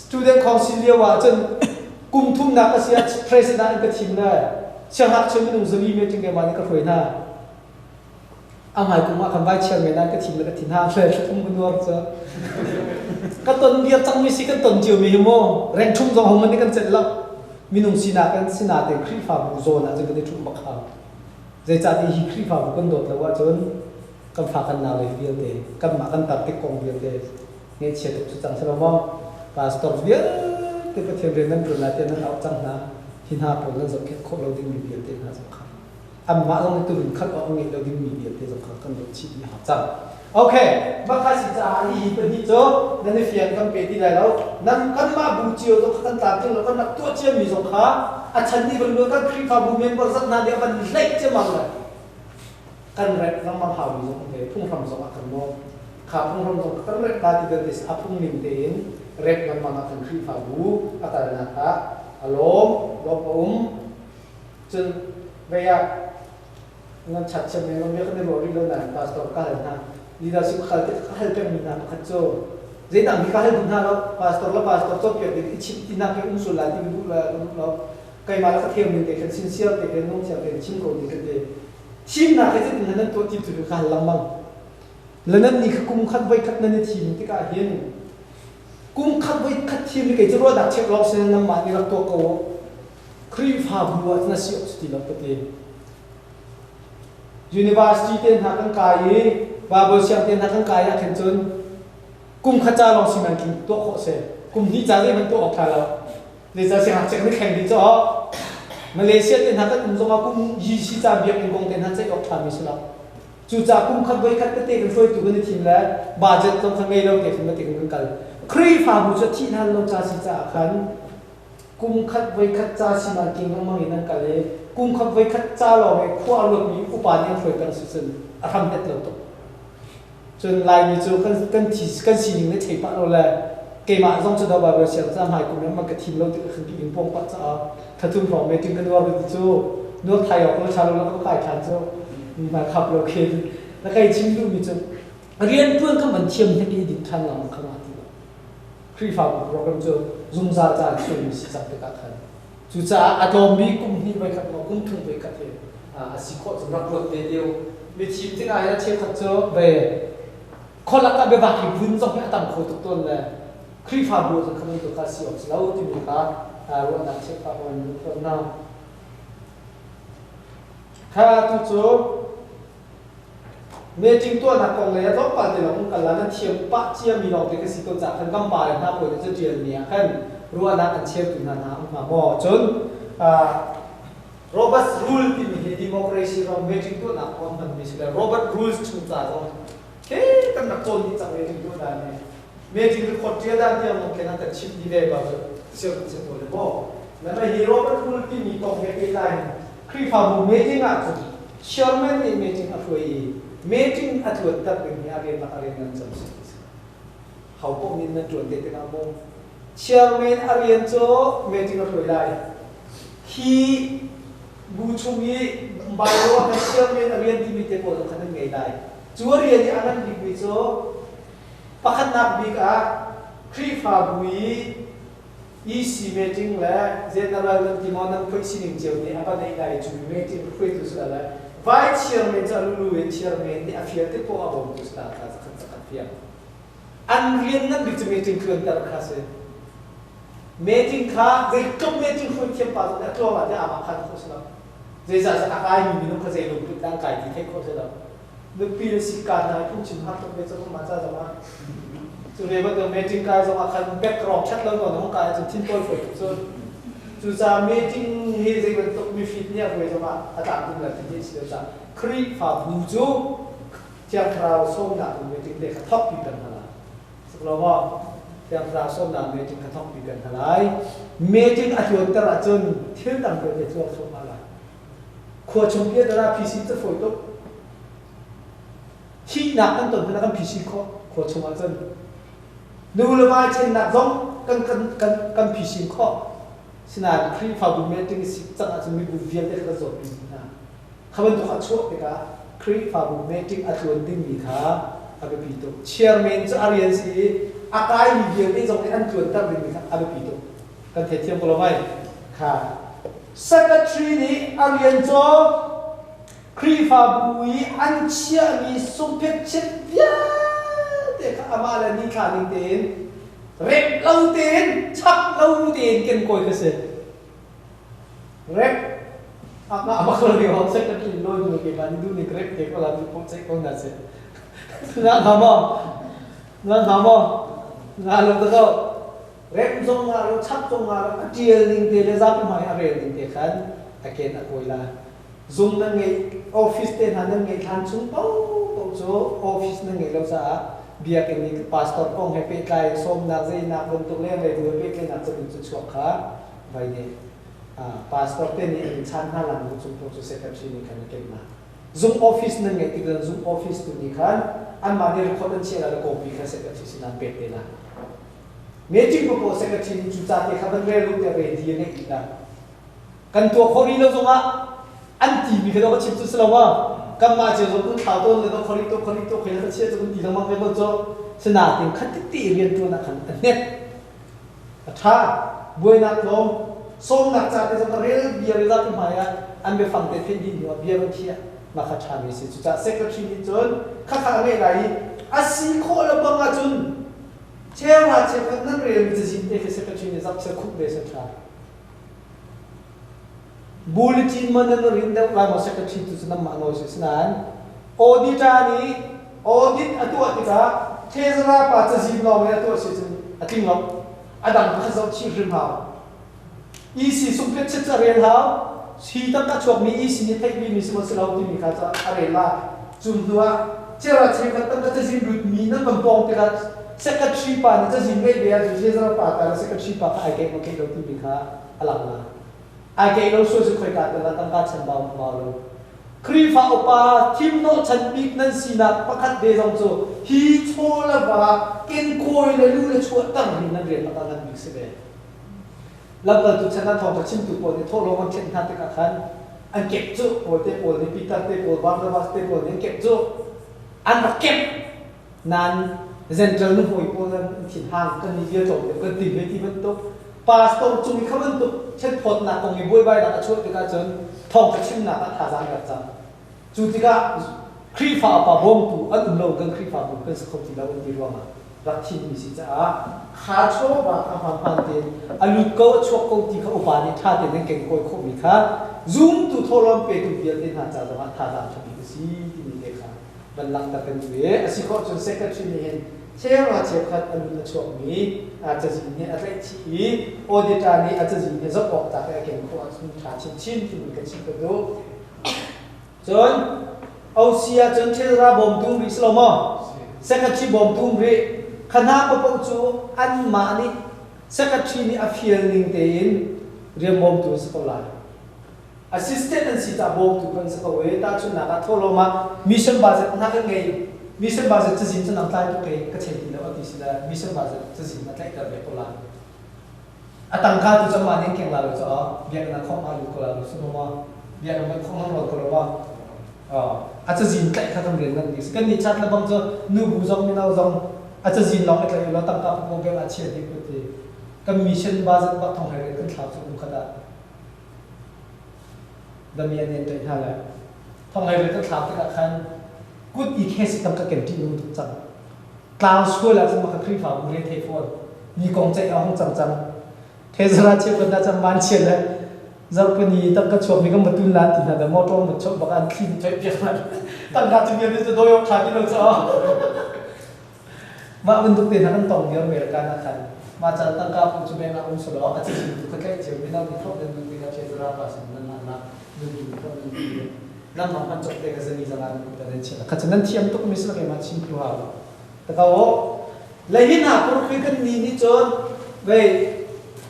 student council ว่าจนกุมทุ่มนักเสีย president ก็ทีมได้เชื่อหักเชื่อไม่นุ่งสลีเมจึงแกมันก็คุยหน้าอาหมายกุมว่าคำว่าเชื่อไม่ได้ก็ทีมแล้วก็ทีมห้าเลยทุ่มกันวัวจะก็ตอนเดียวจังมีสิกันตอนเจียวมีโม่แรงชุ่มจงของมันนี่กันเสร็จแล้วมีนุ่งสีนากันสีนาเต็มครีฟ้าบุโซนะจึงก็ได้ชุ่มบักขาวใจจ่าที่ฮีครีฟ้าบุกันโดดแล้วว่าจนกันฝากกันนาเลยเดียวเดย์กันมากันตัดติดกองเดียวเดย์เนี่ยเชื่อตุกสุดจังใช่ไหมว่าพาสตอร์เดียวที่ประเทศเรนนั้นรุ่นนั้นนั้นเอาจังนะหินหาผลนั้นสำคัญคนเราดิ้งมีเดียวเดย์น่าสำคัญอันมาต้องตื่นขั้นออกเงี้ยเราดิ้งมีเดียวเดย์สำคัญกันโดดชีวิตหาจังโอเคบักข้าสิจ่าอีเป็นที่โจ้นั่นในเฟียนกันเป็นที่ไรแล้วนั่นกันมาบูจิโอต้องกันตามที่เรากันนักตัวเชี่ยวมีสงคราอาชันที่บรรลุกันครีฟ้าบูเมนบริษัทนั้นเดียวกันเล็กเจ้ามังเลยกันแรกน้ำมันหาวิสงเลยพุ่งทำสงกันโมข้าพุ่งทำสงกันแรกตาที่เกิดดิสอาพุ่งนิ่งเดินแรกน้ำมันกันครีฟ้าบูอัตรานักอารมณ์ลบจนเบียงั้นชัดเจนเราไม่ต้องในบริเวณนั้นพาสตอร์กันนะleadership kalpe mina khacho zeta mi kahel bunha lo pastor chop ke de chip tina ke usul la di bu la lo kai mala ka them ni de kan sincere de kan nong sia de chim ko ni de chim na ke tin nan to ti tu ka lamang lanan ni kum khat vai khat nan thim ti ka hian kum khat vai khat thim ni ke jro da chek lo sen nam ma ni la to ko kri pha bu na si sti lo te university ten ha kan kai Bible siang ten nakang kaya kenton kum khacha long siman king to kho se kum hi cha le man to ok thala le cha siang chek ni khang di cho Malaysia ten hakat kum zonga kum yi si cha biak in gong ten han chek ok thami sula chu cha kum khat bai khat te kan foi tu ni thim la budget tong khang ngai lo te thim te kan kal khri fa bu cha thi nan lo cha si cha khan kum khat bai khat cha siman king ma hi nan kale kum khat bai khat cha lo me khwa lo mi upa ni foi kan si chen aram det lo toจนลายมีจูกันสีนิ่งได้เทปะเราเลยเกมาส่งจุดดาวแบบเสียงจำหายกูเนี่ยมันกระทิมเราถึงขึ้นปีนพงปัจจ้าถ้าทุ่มพร้อมไม่ถึงกันว่าเป็นจูนวดไทยออกแล้วชาเราก็ขายทันจูมาขับเราเคนแล้วใครชิมดูมีจูเรียนเพื่อนก็เหมือนเทียมที่ดีดิทันหลังขนาดที่ครีฟ้าโปรแกรมจูซุ่มซาจานช่วยมีสิจับไปกันทันจูจ้าอะตอมมีกุ้งนี่ไปขัดเรากุ้งทุ่งไปขัดเองสิโคสำหรับรถเดียวมีทีมที่ไหนเทียบขัดจูเบคนละกันไปบางทีพื้นต้องให้ตั้งโคตรต้นเลยครีฟ้าบัวจะขมิ้นตัวคาสิโอสแล้วที่มีการรู้นักเช็คฟ้าบัวนี่คนน่าข้าตุจูเมื่อจริงตัวนักกองเลยต้องปัดเดี๋ยวเรากันแล้วนั่นเทียมปะเทียมมีเราเด็กสิตัวจากขันกำปาเลยนะผมจะเจียนเนี่ยขัน รู้ว่านักอันเชี่ยวตุนนามาหมอจนโรเบิร์ตรูลที่มีดิโมคราซีเราเมจิงตัวนักคนมันมีสิ่งโรเบิร์ตรูลชุดจ้าตรงแค่ตั้งนักคนที่จะเมจิงตัวได้เนี่ยเมจิงตัวคนเดียวได้ที่เราแค่นั้นแต่ชิปดีเลยแบบเชี่ยวตุนเชี่ยวตัวเลยบอกแล้วไอ้โรเบิร์ตรูลที่มีตรงเฮปีไลน์ครีฟาบูเมจิงอ่ะคุณเชอร์แมนนี่เมจิงอ่ะคุยเมจิงอ่ะตัวตัดเป็นอะไรนักอะไรนั่นจำสิ่งเขาพวกนี้นั่นจวนเด็ดกันเอาโมเชอร์แมนอะไรนั่นโจเมจิงอ่ะคุยได้ที่บูชมีบาโร่กับเชอร์แมนอะไรที่มีเทปโอต้องขันไงได้จัวเรียนที่อันนั้นดีกว่าโจปักนับบิ๊กอ่ะครีฟาบุยอีซีเมจิงแล้วเจนอะไรที่มันนั่งคุยสิ่งเดียวนี่อะไรได้จูเมจิงคุยตัวสุดแล้วไว้เชอร์แมนจะรู้เว้นเชอร์แมนที่อภิเษกเทปโออาบตัวสุดแล้วข้าจะขันสักเพียงอันเรียนนั้นดิจิเมจิงคืออันตรายข้าศึกเมจิงข้าเด็กจบเมจิงคุยเทียมปัจจุบันตัวมันจะอามาขันโคสแล้วเจจะสักอะไรมีนุ๊กเจลุกตุ่นร่างกายที่เทคโคสแล้วนุ๊กปีนสิการนายผู้ชิมฮัตต้องไปจะต้องมาจ้าจะมาจุดเรียกว่าตัวเมจิงกายจะมาขันแบ็กกรอบชัดแล้วก่อนน้องกายจะทิ้งตัวฝึกส่วนจุดจะเมจิงเฮเจเป็นตัวมีฟิตเนี่ยคุยจะมาอาจารย์เป็นแบบที่เสียจะครีฟาบูจูเทียมคราวส้มหนักเมจิงเด็กท็อปปีกันอะไรสักเราว่าเทียมคราวส้มหนักเมจิงท็อปปีกันอะไรเมจิงอาจจะตระจนเที่ยวต่างประเทศตัวส้มอะไรขวดชมเพียตระพิสิทธิ์จะฝอยตกที่หนักตั้งต้นพนักงานพิสิทธิ์ขวดชมอาจารย์ดูเลยว่าเช่นนักร้องกันพิสิทธิ์ข้อสนานครีฟาบูเมจิงสิจังอาจจะมีบุญเวียนได้กระโดดปีนะขบันตัวช่วยกันครีฟาบูเมจิงอาจจะวันดิ้งมีท่าอาเบปีโตเชียร์แมนจะอารียนสิอากาศมีเวียนได้ตรงนี้อันจวนตั้งดิ้งมีท่าอาเบปีโตกันเทียมกันเราไหมค่ะ secretary นี่อารียนโจครีฟาบูยอันเชียมีสุเพชเชียเด็กอามาเลนี่ขานิ่งเต้นเร็บเล่าเต้นชักเล่าเต้นกันก่อยกันเสร็จเร็บapa kalau dia orang secretary lo juga ke bandu ni grab ke kalau tu pun saya kau nak se nak sama lo tu kau rep zong lo chap zong lo dia ling dia le zap mai are ling dia kan aken aku ila zoom nang ngai office te nang ngai than chung pau so office nang ngai lo sa bia ke ni pastor kong happy kai som na zai na bun tu le le du pe ke na chu chu kha vai ne pastor te ni chan ha lang chu chu secretary ni kan ke na zoom office nang ngai ti zoom office tu ni kan an ma ni record an che la copy ka secretary sin an pe te la meeting ko secretary ni chu cha te khaban re lu te re di ne ki la kan to khori lo zonga an ti mi ka chip chu sala wa kan ma che zo tu thao to le to khori to khela che zo ti lang ma ke lo zo sna tin khat ti rian tu na khan net tha boi na lom som nak cha te zo real bia re za tu ma ya an be phang te phin din wa bia ban thia ma kha cha mi si chu cha secretary ni chon kha kha ngai lai asi kho la ba nga chun che wa che khat nan re mi ji te secretary ni zap che khuk be se tha bulletin mana rinda lama secretary tu senam mano senan auditor ni audit atu atika thezra pa chajib lo me atu se ating lo adang khazau chi rim ha ec sumpet che charen ha si ta ka chok mi ec ni thek bi mi sma selo ti mi kha cha are la chum duwa chera che ka ta chajib lut mi na pam pong te ka secretary pa na chajib me be a thezra pa ta secretary pa ka ai ke mo ke lo ti mi kha alang la ai ke lo so se khoi ka ta tang ka chan ba ma lo kri fa opa tim no chan big nan sina pakhat be jong cho hi chola ba ken koi le lu le chua tang ni nan re ta nan big se be lam tu chana thong ta chim tu po ni tho lo man chen ta te ka khan an kep chu po te po ni pita te po ba ba te po ni kep chu an ma kep nan central nu hoi po nan thin hang kan ni dia chong ka ti be ti ban to pastor chung ni khaman tu chen phot na tong ni boi bai na chot te ka chon thong ka chim na ta tha jang ka cha chu ti ka khri fa pa bom tu an lo kan khri fa bu kan skop ti la un ti ro ma rak chin mi si cha kha cho ba ka phan phan te alu ko chok ko ti kha upa ni tha te nen ken koi kho mi kha zoom tu tholam pe tu bial te na cha da tha jang cha bi si ti ni de kha ban lang ta kan we asi ko chon secretary ni hen เชื่อว่าเชื่อขัดอนุละช่วงนี้อาจจะจีเนี่ยอะไรที่โอดิตานี้อาจจะจีเนี่ยจะออกจากการเก็บข้อสุนทรชิ้นที่มันกันชิ้นกระดูจนเอาเสียจนเทระบอมตุ้มริสโลมอเซคัตชีบอมตุ้มริขณะปปจูอันมานี่เซคัตชีนี่อฟิลนิ่งเต็นเรียนบอมตุ้มสกอลาassistant อันสิตาบอมตุ้มกันสกอเวต้าชุนนักทั่วโลกมามิชชั่นบาส์นักเงยมิชชั่นบาส์จะสินจะนำตายตัวเองก็เช่นเดียวกันที่สิละมิชชั่นบาส์จะสินนักเตะกับเบโกลาตั้งค่าตัวจำมันยังเก่งลาลุจ้าเบียร์นักข้อมาลุกลาลุสุดมาเบียร์นักข้อมาลุกลาว่าอาจจะสินเตะข้าทำเรียนนั่นนี่กันนี่ชัดแล้วบางทีนูบุจงมีนาจงอาจจะสินลองอะไรเราตั้งค่าพวกเกมอาชีพที่พูดถึงก็มิชชั่นบาส์บัตรทองให้เรื่องข่าวสุดขนาดดำเนินเรื่องตัวเองทองให้เรื่องข่าวที่ขั้นกูอีกแค่สิตั้งก็เก็บที่นู่นทุกจังกลางช่วยแล้วจะมาคลี่ฝ่าบุรีเทฟอนมีกองใจเอาห้องจังเทศราชคนน่าจะมันเชียร์เลยจับคนนี้ตั้งก็ชอบมีก็มาตุนลาตินะแต่มอตรมันชอบบอกอันคลีนใช้เปียกมันตั้งการจะเรียนจะโดยขาที่เราจะมาเป็นตุกเตียนทั้งตรงเดียวเวลาการนักมาจากตั้งการผมจะเป็นอาวุธสโลอาจจะสิ่งที่ใกล้เชี่ยวไม่น่ามีครอบเดินมีกับเชษราภาษานั้นนะดูดูครอบเดินนั่นมันจบเด็กจะมีสารแต่เดินเชี่ยวขณะนั้นเทียมตุกมิสระเกมาชิมพิวาแต่ก็ว่าเลยหินหาคนคุยกันนี่จนเว้ย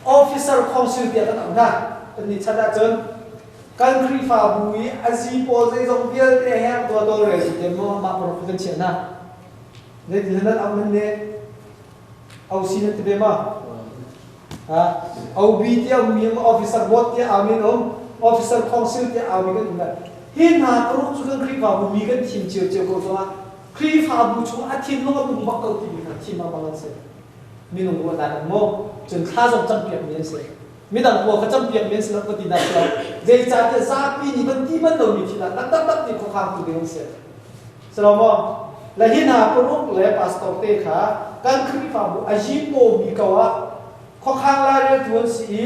ออฟฟิเซอร์คอนซิลเตียกันอ่ะนะเป็นนิชาดาจนการครีฟาบุยอาซีโพสต์ส่งเบียร์เตะแฮมตัวเรสเดโมมาคนคุยกันเชี่ยวนะเลยที่นั้นเอามันเนี่ยเอาซีนต์เดมาเอาบีเทียมีออฟฟิเซอร์บอสเทียอามินออฟฟิเซอร์คอนซิลเทียอามินกันอยู่นะหินหาคนคุยกันครีฟาบุมีกันทีมเชี่ยวก็ตัวครีฟาบุช่วงอาทิตย์นู้นก็บุ้มบักเอาทีมีกันทีมมาบางส่วนมีหนุ่มคนนั้นโมจนข้าส่งจำเปียกเมียนเสียมีต่างพวกเขาจำเปียกเมียนเสียแล้วก็ตีนักเราเดี๋ยวจะจะซาปีนี่มันที่มันเรามีที่นั่นตั้งที่เขาข้ามตัวเดียวเสียสลามและที่น่าพรุกเลยพาสต้าเตะขาการครีฟาบุอาชีพโมมีกว่าเขาข้างลายเรื่องสี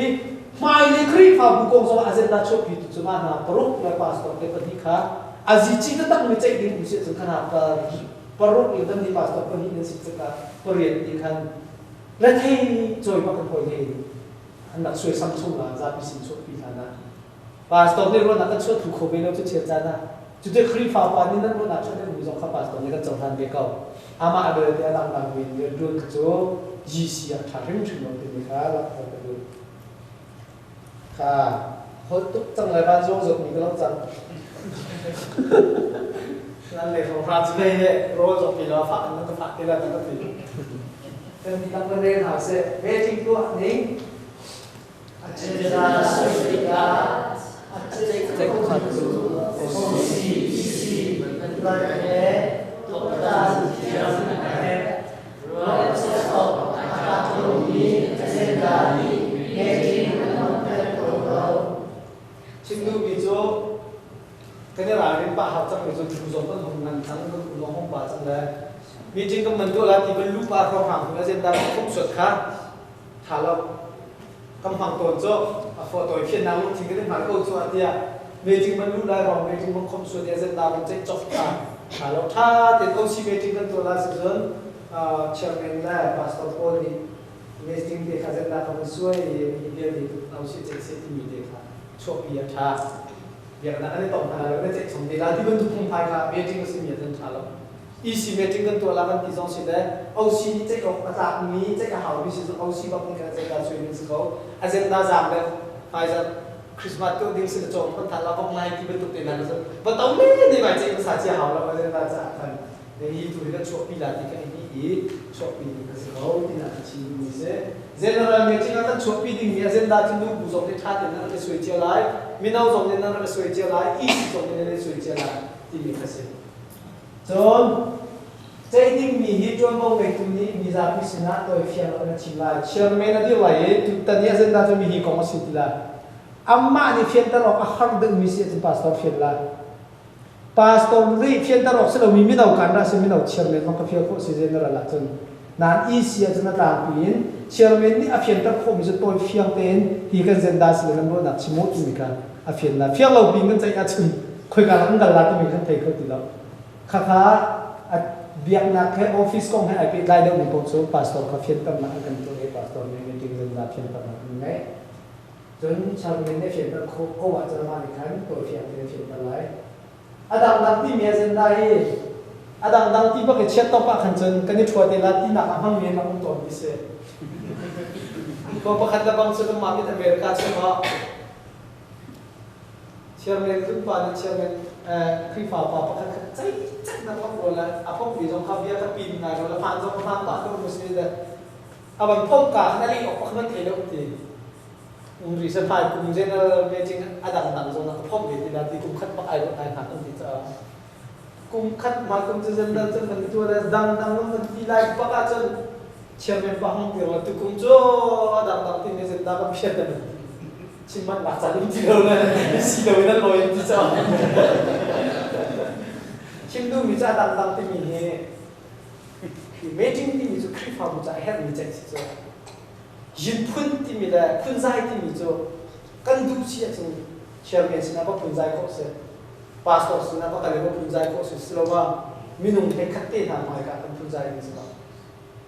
ไม่เลยครีฟาบุกงสวะอาเซนดาชอบพิจุมาน่าพรุกเลยพาสต้าเตะปฏิขาอาจิจิตตั้งไม่ใจดิ้งอุเสียสุขนาดพรุกเลยตั้งที่พาสต้าปฏิเนี่ยสิจะการปริยัติขันและที่จอยมาเป็นคนที่อันนักช่วยสังชุมละจะพิสิทธิ์ช่วยพิธานะพาสต้าเนี่ยรู้นักช่วยถูกโควิดแล้วจะเชื่อใจนะจุดที่ครีฟ้าปานี่นั่นรู้นักช่วยได้รู้จักข้าพาสต้าเนี่ยก็จงทันเด็กเขาอามาเบลที่อันดังวินเดือดรุ่งจู่จีซีอ่ะทางเรื่องชุมนุมที่มีค่าละก็ดูค่ะเขาตุ๊กจังเลยบ้านโจจบมีก็ต้องจังนั่นเลยของพระเจ้าเนี่ยรู้จบปีแล้วฝากนั่นก็ฝากที่ละนั่นก็ปีเป็นที่ตั้งประเด็นหาเสเวทีตัวนี้อาจารย์สุริยาอาจารย์เจ้าขันสุโอซีซีเป็นไรเนี่ยตัวตาเทียมเนี่ยรอเจ้าออกอาคาตุนีเจดานีเฮจิมันเป็นตัวเราชิมดูวิโจกันเนี่ยเราเรียนป่าหัดจังวิโจดูจบก็ทำงานทั้งก็ลงห้องป่าจังเลยมีจริงก็มันตัวละที่เป็นลูกปลาเขาห่างคุณเซนดาคงสุดค่ะถ้าเรากำพังตัวโจ้ฟอตัวเขียนนางลูกทิ้งก็ได้หาตัวตัวเดียมีจริงมันรู้ได้หรอกมีจริงมันคงสุดเดียเซนดามันจะจบค่ะถ้าเราถ้าเด็กเอาชีวิตจริงกันตัวละสิจนเชื่อมันได้พาสต้าโพนี่มีจริงเด็กเซนดาเขาช่วยมีเดียดีเอาชีวิตเซ็ตที่มีเด็กค่ะโชคดีท่าอย่างนั้นได้ตรงกันแล้วได้เจ็บสมดีแล้วที่มันถูกพุ่งพายค่ะมีจริงก็สิ่งอย่างนั้นท่าแล้วอีซีเมจิงกันตัวละกันที่สองสิ่งเลยเอาซีนี่จะออกมาจากนี้จะหาวิธีเอาซีแบบนี้กันจะการช่วยดึงสกัดอาจจะน่าจะแบบไฟจะคริสต์มาสตัวดึงสิ่งจงมันทันเราก็ไม่ที่เป็นตัวเต็มแล้วนะแต่ต้องไม่ได้หมายถึงภาษาเจ้าเราไม่ได้น่าจะกันในที่ตัวนี้ก็ชอบปีละที่กันนี่ชอบปีนี้ก็สิ่งเขาที่น่าจะชิมนี่เสียเจนเราเมจิงกันชอบปีนี้มีอาจจะได้ที่ดูบุษบที่ท่าที่นั่นเราสวยเจ้าไรมีน้องจงที่นั่นเราสวยเจ้าไรอีสิจงที่นั่นเราสวยเจ้าไรที่มีก็สิ่งจนใจดิ้งมีฮิตจนมองไปตรงนี้มีจะพิจารณาตัวเฟียร์แล้วชิมลายเชื่อไหมนะที่ว่าทุกตอนนี้เส้นด้านจะมีฮิตของมันสุดละอาม่านี่เฟียร์ตลอดอาหารดึงมีเสียงพาสต้าเฟียร์ละพาสต้ารีเฟียร์ตลอดสิ่งเรามีไม่เอากันนะสิ่งไม่เอาเชื่อไหมมันก็เฟียร์โคตรเสียนั่นแหละจนนั่นอีเสียจนต่างปีนเชื่อไหมนี่อาเฟียร์ตลอดมีจะตัวเฟียร์เต็นฮีกันเส้นด้านสิ่งนั้นรู้นักชิมดมีกันอาเฟียร์ละเฟียร์เราบินกันใจอาจุนคุยกันแล้วกันละที่มีกันเทคเขาติดแล้วข้า เบียกนักให้ออฟฟิศของให้ไอพีได้เดี๋ยวมีผมสูงพาสตอร์เขาเขียนกันมากันตัวเองพาสตอร์เนี่ยจริงๆเรื่องราวเขียนกันมาไงจนชาวเมืองได้เขียนกันโคว่าจะมาอีกครั้งตัวเขียนกันไรอาดังดังที่เมียเซนได้อาดังดังที่พวกเชียร์ต่อปากขันจนกันนี่ชัวร์เดลัดที่นักห้องเมียนักตัวพิเศษพอประคันระบังสุดมาที่อเมริกาใช่ไหมเชียร์เมนรุ่นป่านเชียร์เมนครีฟ้าป่าประคันใจนั่นก็โดนแล้วอาพวกปีจงข้าวเบียร์ก็ปีนไงเราละพันจงพันป่าก็มุสลิมเลยอาบันพ่อการนั่นเองออกมาเทเลอตีรีเซนไพร์กุมเจนเมจิงอาดังดังจงนักพ่อเบียร์ที่นั่นที่กุมขัดมาไอ้รถไอ้หันตั้งที่จะกุมขัดมากุมจะเจนจนมันตัวเรสดังมันที่ไล่ปากจนเชียร์เมนฟังเดียวตุกุมโจอาดังดังที่เมจินดังกับเชียร์กันชิมันหลักจากที่เราเนี่ยสิเราเนี่ยลอยที่จะชิมดูมีจ้าดังๆที่มีเนี่ยคือเมจิงที่มีจุดคลิปความมุ่งใจให้มีใจสิจ้ายืนพุ่นที่มีแต่พุ่นใจที่มีจ้ากันดูเชียร์จริงเชียร์เมนสินะว่าพุ่นใจก็เสียพาสตอร์สินะว่ากันเลยว่าพุ่นใจก็เสียสิเราว่ามีนุ่งเทคัตเต้ทำอะไรกันพุ่นใจนี่สินะ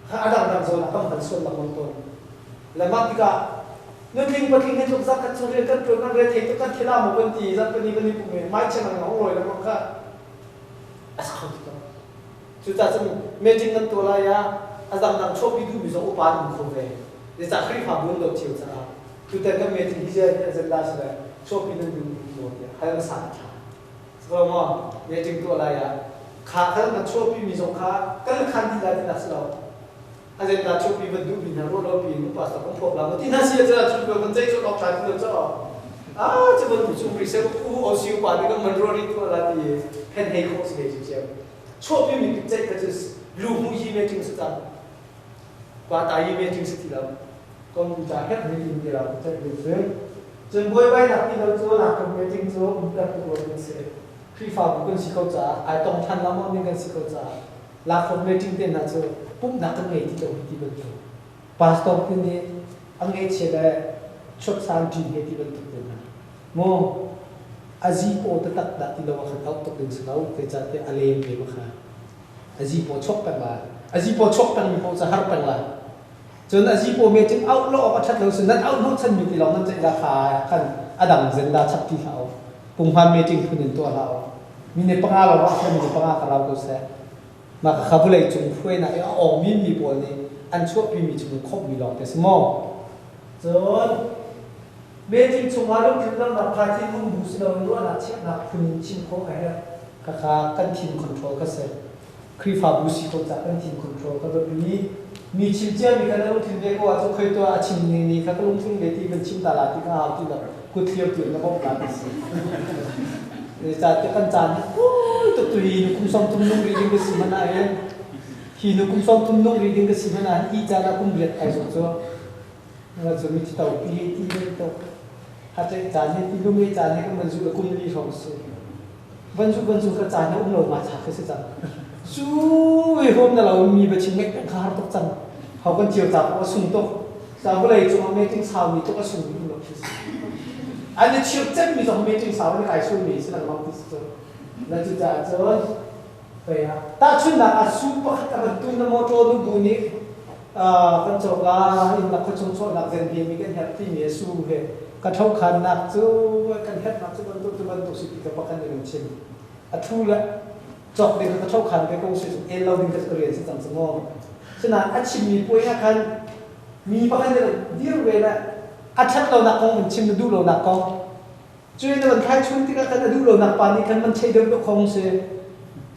ถ้าดังๆโซนต้องหันส่วนละคนต้นแล้วมาที่ก็นึกถึงปฏิทินทุกสักกันช่วงเรียนกันตรงนั้นเรียนเทคนิคกันที่เราหมู่กันตีสักคนนี้ปุ่มไม่ใช่มันของรวยแล้วมันก็อาศัยตัวจุดที่จะเมจิงกันตัวอะไรอะอาจารย์นั่งชอบวิดูมิจฉาอุปาทิมุขเวเดี๋ยวจะคลิปหาบุญดอกเชียวจ้าจุดที่ก็เมจิงที่จะอาจารย์ได้ใช่ไหมชอบวิดูมิจฉาเนี่ยให้เราสั่งขาสมมติว่าเมจิงตัวอะไรอะขาเขาต้องชอบวิมิจฉาขาก็เลยขันที่ได้ที่นั่นสิเราอาจารย์น่าชอบวิดูมิจฉารู้เราปีนุปัสสาวะพบเราที่นั่นเสียจะชุดมันใจชุดออกจากที่เราจะจะมันผู้ชมริเซลผู้เอาสิวปานี่ก็มันรอริตัวละที่เห็นให้เขาเสียจริงๆชอบวิมิใจก็จะรู้หูยีเมจิงสุดท้ายกว่าตายยีเมจิงสุดที่เราก็มีใจเห็นให้ยินดีเราจะเป็นเรื่องจนบ่อยไปหนักที่เราจะหนักกับเมจิงจะมันก็ตัวเป็นเสียครีฟ้าบุกสิเขาจะไอ้ต้องทันละมันนี่กันสิเขาจะหลักของเมจิงเด่นนะจะปุ๊บนักกันไงที่เราที่เป็นอยู่พาสตอร์ที่นี่อังเกตเชื่อได้ชดสารจีนที่เป็นตัวเด่นนะโมอาจีโปตตักดัที่เราว่าเขาตกดึงสาวแต่จะเป็นอะไรไม่รู้ค่ะอาจีโปชกกันมาอาจีโปชกกันมีโปจะหากันละจนอาจีโปเมจิงเอาโลกชัดเราสุดนั้นเอาโลกฉันมีที่เรานั่นจะราคาขันอดัมเซนดาชัดที่เขาปุ่มพันเมจิงคนหนึ่งตัวเรามีในปังอาเราว่าเขามีในปังอาเราก็เสียมาขับเลยจุงช่วยนะอ๋อมีปวดนี่อันชั่วปีมีจุงคบมีหลอกแต่สมองจนเมจิงชงอารมณ์ถึงเราพาที่มุ่งดูสิเรารู้ว่านักเช็คนักคุณชิมโคไอ้เนี่ยข้ากันทีมคอนโทรลก็เสร็จครีฟ้าบุษโคจากกันทีมคอนโทรลก็แบบนี้มีชิมเจ้ามีการลงทุนเด็กว่าจะเคยตัวอาชิมนี่ข้าก็ลงทุนเด็กที่เป็นชิมตลาดที่ข้าเอาที่แบบกุเทียบถึงระบบการสิเนี่ยจากกันจานโอ้ยตัวหินุคุมส่งทุ่มนุ่งรีดิ้งก็สิมันอะไรหินุคุมส่งทุ่มนุ่งรีดิ้งก็สิมันอะไรอีจานะคุมเบียดไอ้ส่วนตัวเราจะมีที่ตัวปีที่นี่ตัวถ้าจะจานนี้ที่ลุงไม่จานนี้ก็มันสุดกุมรีสองสุดบรรจุกระจายเนี่ยเรามาจากที่สุดสู้ไอ้คนเรามีแบบชิมเม็ดข้าวตกจังเขาก็เจียวจับว่าสุ่มตกจับก็เลยจงเอาเม็ดจิ้งสาวมีตกก็สุ่มอยู่หรอกที่สุดอันนี้เชี่ยวเจ็บมีจงเม็ดจิ้งสาวไม่ขายสุ่มมีสิ่งนั้นมากที่สุดแล้วจะจะไปอ่ะถ้าชุดนักสู้ปะแต่เป็นตุ้งน้ำมันโจดูดูนี่กันจบละอินนักขจงโซนักเซนดีมีกันเห็ดที่มีสู้เหรอกระทบขันนักสู้กันเห็ดนักสู้มันตุสิบกับกันเดินเช่นอัทุละจบเด็กกระทบขันไปกงสุดเอลเราดึงกระตุ้นเรียนสิ่งสมองฉะนั้นอัชิมมีป่วยอาการมีประกันเดินเดียวเวลาอัชัดเราหนักกองมันชิมดูเราหนักกองจุดนั้นมันใครชุนที่กันดูเราหนักปานนี้กันมันใช้เดิมกับคงเสีย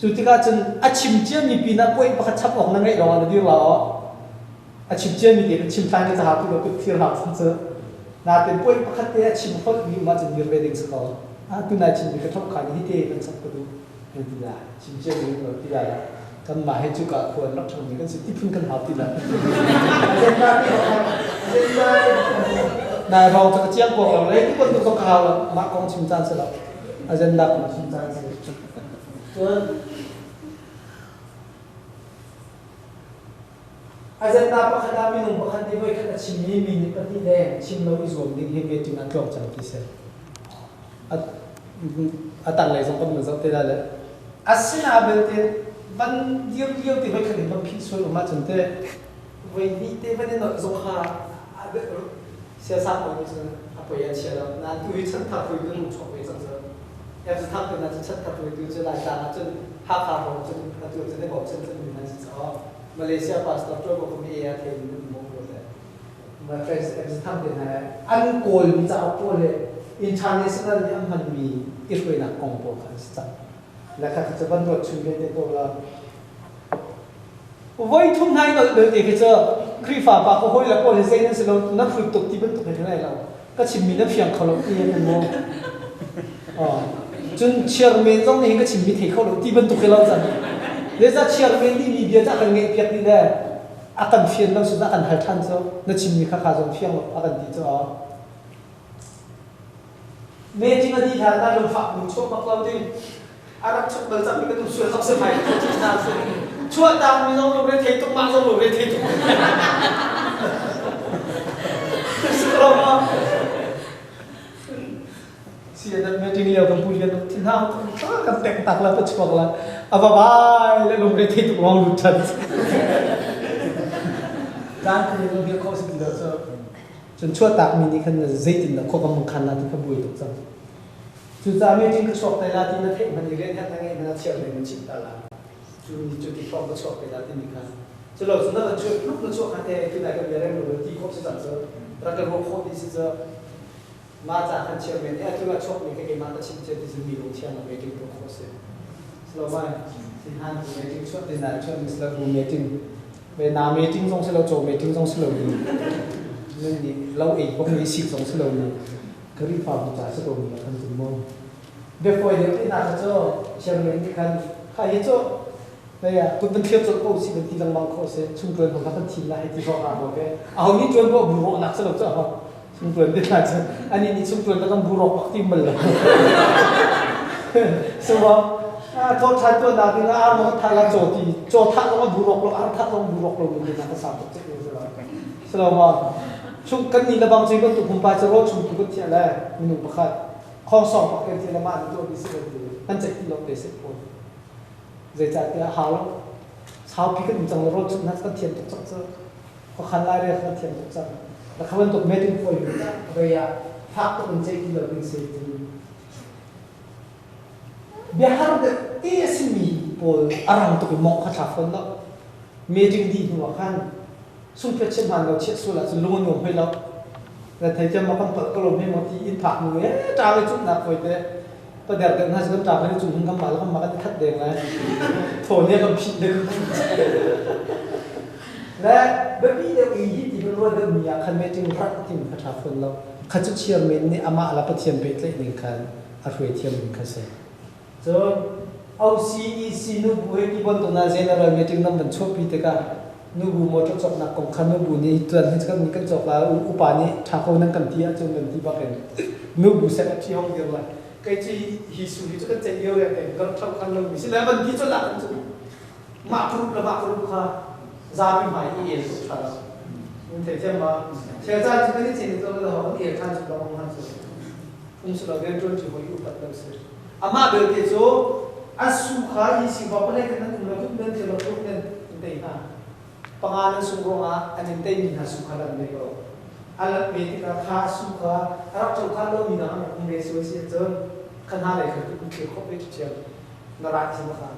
จุดที่กันจนอัชิมเจียมีปีนักป่วยประคับชับออกนั่งไงเราอันเดียวเราอาชิมเจียมีเด็กชิมทางนี้จะหาตัวเราเป็นที่เราสังเกตน่าเป็นป่วยประคับเตะชิมเขามีมาจนยืนเวดิ่งสกอร์ตัวนั้นชิมกระทบขันที่เตะเป็นสักกระดูเห็นที่ไหนชิมเจียมีเราที่ไหนกันมาให้จุกะควรรับชมกันสิที่พึ่งกันหาที่ไหนนายเราจะเจียงกวางเราเลยทุกคนต้องข่าวละมากองชิมจานสลับอาจารย์ดักของชิมจานสลับอาจารย์ตาประคดามีหนุ่มประคันที่ไว้ขณะชิมนี้มีนิพติแดงชิมเราอิสวมดิ้งเฮเมจิงอันกรอบจังพิเศษอัตังเลยสองคนเหมือนสักทีได้เลยอาศินาเบลเต วันเลี้ยวที่ไปขนาดมันพิสูจน์ออกมาจนเตะวันนี้เตะวันนี้เราส่งหาเสียสาวคนนึงอาไปยังเชียร์เรานั่นคือฉันทักคุยกันชอบไปจังเลยยังจะทักกันนั่นฉันทักคุยกันจะหลายตาจนหักขาผมจนตัวจะได้บอกฉันจะมีนั่นสิอ๋อมาเลเซียพาสต้าตัวผมเอเทนมันมองดูเลยมาเฟสยังจะทำเป็นอะไรอันโกลมีจะเอาโกลเลยอินเตอร์เนชั่นแนลเนี่ยมันมีอีกเรื่องกองโปรกันสักแล้วก็จะบรรลุชุมเป็นตัวเราไว้ทุ่มให้เราเดินเองก็จะครีฟ้าปากก็ห้อยแล้วก็เลยเส้นนั้นสิเรานับฝึกตกที่เป็นตกให้เท่าไรเราก็ชิมมีนับเพียงเขาเราเอียงมันมองจนเชียร์เมนต้องนี่ก็ชิมมีเทเขาเราที่เป็นตกให้เราจังแล้วจะเชียร์เมนที่มีเบียร์จะกันเงี้ยเพียงนี่แหละอาการเพียงเราสุดอาการหายทันเจ้านั่นชิมมีข้าขาจงเพียงอาการดีเจ้าเมจิงอดีตทางด้านลมฝักมุนช่วงมากเราดิอารักชุดเบอร์จับมีกระตุ้นช่วยรับสมัยที่ที่นาสุดช่วยตามมีน้องลงเรียนเทตุกมาลงเรียนเทตุกสุดยอดมากเสียดายเมจิงเลี้ยวกับผู้เรียนที่น่ากันเต็มตักแล้วก็ช่วงละอาบายแล้วลงเรียนเทตุกมองหลุดทันด้านคือเราเรียกเขาสิ่งเดียวจนช่วยตักมีนี่ขันเจ็ดนะข้อกำลังขันละที่ขบวนตุกจังจุดจามจริงก็ชอบแต่ละที่นั่นเองมันเรียนแค่ไหนมันเชื่อเลยมันชิดตลาดจุดที่เขาก็ชอบแต่ละที่นี่ครับจะเราสุนัขช่วยลูกเราชอบกันแต่คือไหนก็มีอะไรหมดที่เขาจะจัดเจอแล้วก็รู้เขาที่จะมาจากกันเชื่อเลยเนี่ยคือว่าชอบมีแค่มาแต่ชิดเจอที่จะมีลงเชื่อเราไม่จริงตัวเขาเสียสโลว์สิ่งฮันไม่จริงชอบแต่ไหนชอบมิสลาบูไม่จริงเวลาไม่จริงต้องสโลว์โจไม่จริงต้องสโลว์นี่นั่นนี่เราเองพวกนี้สิบต้องสโลว์นี่ก็รีบฟังจากสโลว์นี่กันถึงมั่งเดี๋ยวพอเดี๋ยวที่น่าจะเจอเชื่อเลยที่กันใครเจอเนี่ยคุณเป็นเที่ยวจนโอ้สิเป็นที่ลังบังโคเสชุ่มเกลือของเขาเป็นทีมละให้ที่เขาอาบโอเคเอานี่จนก็บุรุษนักสนุกจ้ะครับชุ่มเกลือที่น่าจะอันนี้นี่ชุ่มเกลือก็ต้องบุรุษปักที่มันเลยซึ่งว่าโทษทันตัวนาทีละอาร์มทันละโจทีโจทักแล้วก็บุรุษเราอาร์ทักแล้วบุรุษเราอยู่ในนั้นก็สามตัวเจ็ดเลยสโลว่าชุ่มกันนี่ละบางทีก็ถูกคุมไปจะรอชุ่มทุกที่อะไรมีหนุ่มประคัดข้อสอบประกันที่ละมาตัวดิสิเบลนั่นจะที่เราเดสิโอเจจัดเนี่ยหาแล้วชาวพิการจังรถนัดกันเทียนตุกจังเจอเขาขันไล่เรื่องกันเทียนตุกจังแล้วเขาเป็นตุกเมดินฟอยอยู่เรียพักตุกเป็นเจ้าที่เราเป็นเศรษฐีเบียร์ฮาร์ดเอสิมีพออารมณ์ตุกมองขัดฉากคนแล้วเมดินดีหัวขันสุ่มเพชรเช่นมันเราเช็ดสุดละจะลุ้นหนุ่มให้เราแต่เธอจะมาคำตอบก็ลงให้หมดที่อินผักมือจ้าไปจุดหนักไปเลยประเดี๋ยวกันถ้าจะต้องจับให้จุดถึงกำมาแล้วกำมาก็ทัดเด้งเลยโถเนี่ยก็ผิดเลยและแบบนี้เดี๋ยวอีที่มันรู้เรื่องมีคันไม่จริงพระที่มันพัฒนาคนเราขัดจุดเชื่อมนี่อามาละปะเทียมไปเลยหนึ่งคันอาช่วยเทียมหนึ่งคันเสร็จจนเอาซีนูบุให้ที่บนตัวนั้นเจนเราไม่จริงนั่นมันชอบพิจารณานูบุมอจบนักกองขันนูบุนี่ตัวนี้ก็มีกันจบแล้วอุปานี้ถ้าเขานั่งกันที่จนกันที่บ้านนูบุเสร็จที่ห้องเดียวเลยcái chi hi su hi cho cái yêu này cái trong khăn lông mình lấy vấn đi cho lại mạ phun là mạ phun ha ra bên ngoài đi yên cũng phải mình thấy xem mà theo ra chúng cái gì tôi là họ yên khăn chụp lòng khăn chụp không sự là bên trong chỉ có yêu bật đầu sửa mà được thì số asu khá hi si vào cái này nó cũng là cũng nên thì nó cũng nên đây ha pangalan sungguh anh tay mình ha su khá là này rồi alat metika kha suka arab chau kha lo mi na ang me so si chon khanha le khatu ku ke khop ek chel na ra si ma kha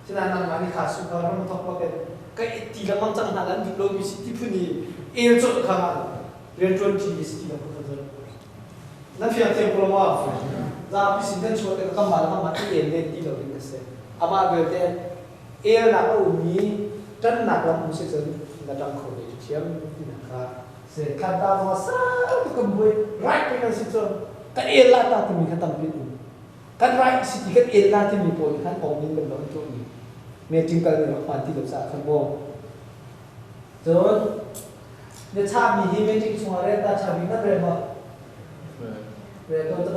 sina nan ma ni kha suka ram thok pa ke kai ti la mang chang ha lan lo mi si ti phuni el chot kha ma ren chon ti si ti la ko kha na fia te ko ma za pi sin den chot ka ma la ma ti el le ti lo ni se ama be te el na ko mi tan na la mu se chon na dang kho le chiam ti na kha se kata masa tu kembui right dengan situ kan elah tak timi kata begitu kan right situ kan elah timi pun kan orang ini belum tu ni meeting kali ni mati besar kan bo jadi dia cabi ni meeting semua reta cabi nak berapa berapa tu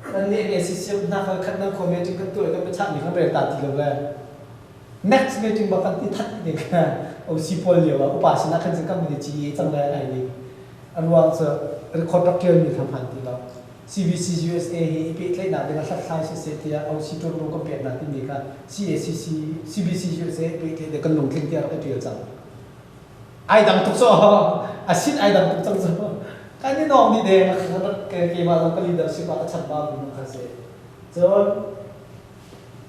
kan ni sistem nak kan nak meeting kan tu kan cabi kan reta tiga belas next meeting bahkan tidak ni kanเอาซีพอลเดียวอุปาสนะขันสังกัดมันจะจีจังเลยอะไรนี่อันวางเสร็จคอนแทคเตอร์มีทำพันทีแล้ว CBC USA ฮีปีเล่นหนักเป็นสัตว์ไทยเสียที่เอาชีวิตรู้ก็เปลี่ยนหนักที่นี่ค่ะ CACC CBC USA ปีเล่นกันลงทิ้งที่เราได้เปลี่ยนจังไอ้ดังทุกโซ่อาชีพไอ้ดังทุกจังโซ่การนี่น้องนี่เด็กนะครับเกี่ยวกับเราก็ลีดเดอร์ชิพว่าชัดบ้างนะครับเสียจน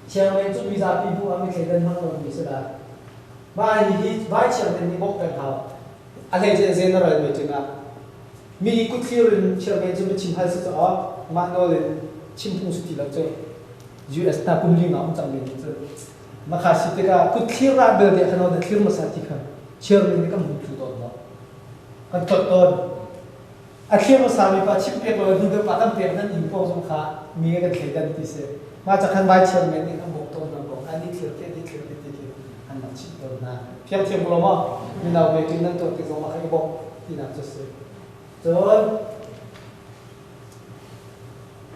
เชียงใหม่จุดวิชาปีผู้อเมริกันทั้งหมดมีสุดาบ้านนี้บ้านเชียงใหม่นี่บอกกันเขาอะไรจะเซ็นอะไรไม่จริงอ่ะมีกุฏิเรือนเชียงใหม่จะเป็นชิมพันธุ์สุดอ๋อมาโน่เลยชิมพุงสุดที่เราเจอ US น่าคุ้มลิงอ่ะมันจังเลยเจอมาขาสิติกากุฏิราเบลเดียขนาดที่เราสัตย์ที่เขาเชียงใหม่นี่ก็มุ่งจุดต้นเนาะกันจุดต้นอาเทียมสามีป้าชิมเปโลดีเดอร์ป้าตั้งเปลี่ยนนั่นอินโฟสงขามีกันเขียนกันที่เสมาจากขันใบเชียงใหม่นี่ก็บอกต้นนะบอกอันนี้เขียนที่นี่เขียนที่นี่อันนั้นชิมต้นนะเพียงเทียมเรามามีเราเวทีนั่นตัวที่สองมาให้บอกที่นั่นจะเสจน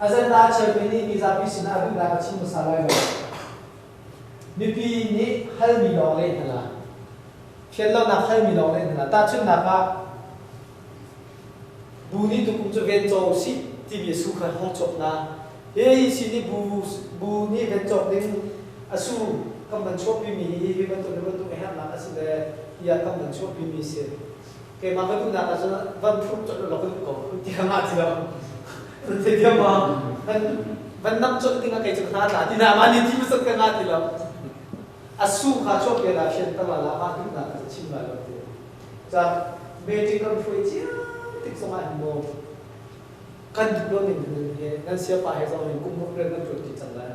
อาจารย์ตาเชียงใหม่นี่มีซาบิสินาบิดาชิมสาลายเลยมีปีนี้ให้มีดอกเล่นนะเขียนเราหนักให้มีดอกเล่นนะตาชื่อหนักว่าบูนี่ตุกุจะเวนโจสิที่มีสุขห้องจบนะเฮ้ยสินี่บูนี่เวนโจดึงอาสูกำลังชอบพิมีที่มันตัวนี้มันตัวไม่ห้ามนะอาศัยอยากกำลังชอบพิมีเสียเกี่ยมาก็ตุนักอาศัยวันพุธจดเราก็ต้องที่ข้างหน้าที่เราที่เดียวมาวันนับจดที่งานใครจะขนาดที่น้ามันนี่ที่มันสุดข้างหน้าที่เราอาสูข้าชอบเวลาเช่นตลอดละมาตุนักจะชิมมาแล้วที่จากเบจิกันช่วยเจ้าติดสมัยโมกันดูโลนี่มันเนี่ยนั่นเสียไปให้เราเห็นกุ้งมุกเรื่องนั้นจุดที่จังเลย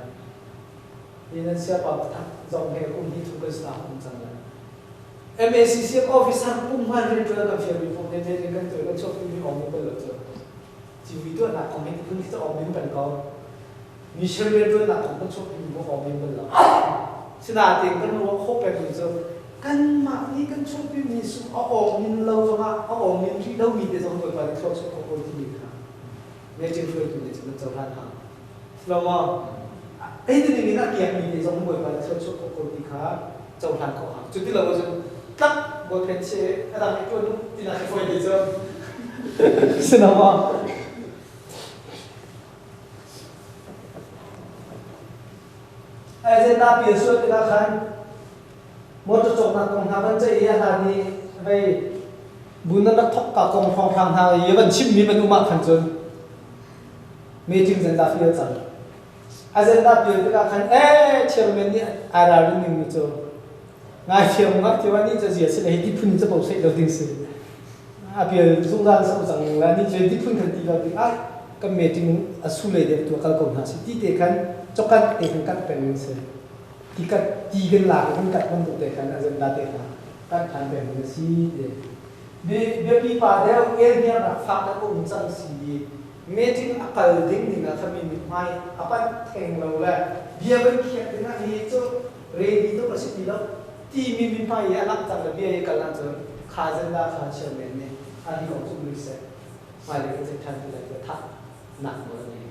นี่นั่นเสียไปทักเราเห็นกุ้งที่ทุกข์สาหัสจังเลย MACC ออฟฟิศทำกุ้งมาเรื่องตัวกับเชียร์วิฟงเนี่ยเนี่ยกันตัวกันชอบมีออกมาเป็นหลักตัวชีวิตตัวหนักของมันที่เพิ่งที่จะออกมาเป็นเขามีเชียร์เรื่องตัวหนักของมันชอบมีออกมาเป็นหลักขนาดเองก็รู้ว่าเขาเป็นคนเจอกันมานี่กันชอบมีสุเอาออกมินเราจะมาเอาออกมินที่เรามีแต่สองคนไปเขาชอบเขาคนที่มีค่ะไม่จริงเพื่อนคุณเนี่ยจะเป็นเจ้าท่านหาเราว่าไอ้ที่นี่น่าเกลียดมีแต่สองคนไปเขาชอบเขาคนที่ค่ะเจ้าท่านเขาหาจุดที่เราจะตักบทเพลงเชื่ออะไรไม่ตัวนู้นที่น่าจะคอยดีเจ้าสนามไอ้เจ้าหน้าเปลี่ยนส่วนที่ละคันมดจะจบนักกองทัพมันจะอีอะไรนี่ไปบุญนักทกกากองทองทางทางยี่วันชิมมีเป็นอุมาขันจนมีจริงเส้นดาฟิลจังอาเส้นดาฟิลที่ละคันเชื่อมันนี่อะไรเรื่องนี้จ้ะง่ายเชื่อมันที่ว่านี่จะเสียสิ่งที่พุ่งจะบอกเสร็จเราดิ้งสิอาเปียสุดาสมุทรสังแล้วนี่จะที่พุ่งกันที่เราดิ้งก็มีจริงสู้เลยเด็กตัวเขากองทัพสิที่เด็กกันจกันเด็กกันเป็นเสียที่กัดจีกันหลักมันกัดมันตัวเด็กกันอาจจะได้เด็กกันทำแบบนี้สิเด็กเดี๋ยวพี่ป่าเดี๋ยวเนี่ยรักฟังแล้วก็อุ่นใจสิเมื่อที่อักขระดิ้งนี่นะถ้ามีไม่อัปแทงเราแหละเดี๋ยวเป็นเขียนถึงอะไรจะเรียนตัวประสิทธิ์แล้วที่มีไปอันนั้นจังเลยเดี๋ยวกันแล้วจะขาดได้ขาดเชื่อมันเนี่ยอันนี้ของจุลิเซ่มาเลยก็จะทำอะไรก็ทักหนักเลย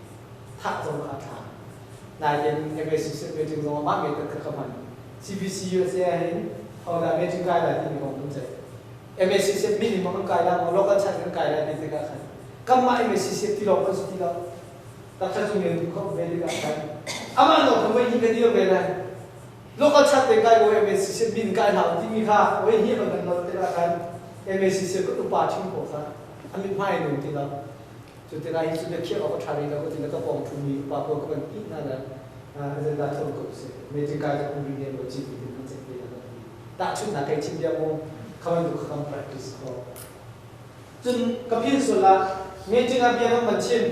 ทักจนขาดขาดนายยังไม่สิบเป็นจริงๆว่าไม่เป็นคือคำมัน CBC USA เห็นเขาได้ไม่ถึงการอะไรที่มีของมันใจ MACC มินิมัมการอะไรมันโลกชัดกันการอะไรที่จะกันก็มา MACC ที่เราเป็นที่เราแต่ถ้าจุดนี้เขาไม่ได้กันอามันเราทำไมยิ่งกันเดียวไปเลยโลกชัดเป็นการว่า MACC มินิการเราที่มีค่าว่าเหี้ยมันกันเราที่ละกัน MACC ก็ต้องปาชิมหัวกันอันนี้ไม่หนึ่งที่เราจุดที่เราสุดเขียวกับชาลีแล้วก็ที่เราก็ปองทุนมีปาโปก็เป็นอีกนั่นแหละอาจารย์ได้ทำก็เสร็จไม่ถึงการจะคุยเรียนโลจิสติกส์มันจะเป็นอะไรแต่ชุดนักเรียนชิ้นเดียวมั้งเขาไม่ดูเขา practice เขาจนกับพี่สุดละไม่ถึงอาเบียนมันชิม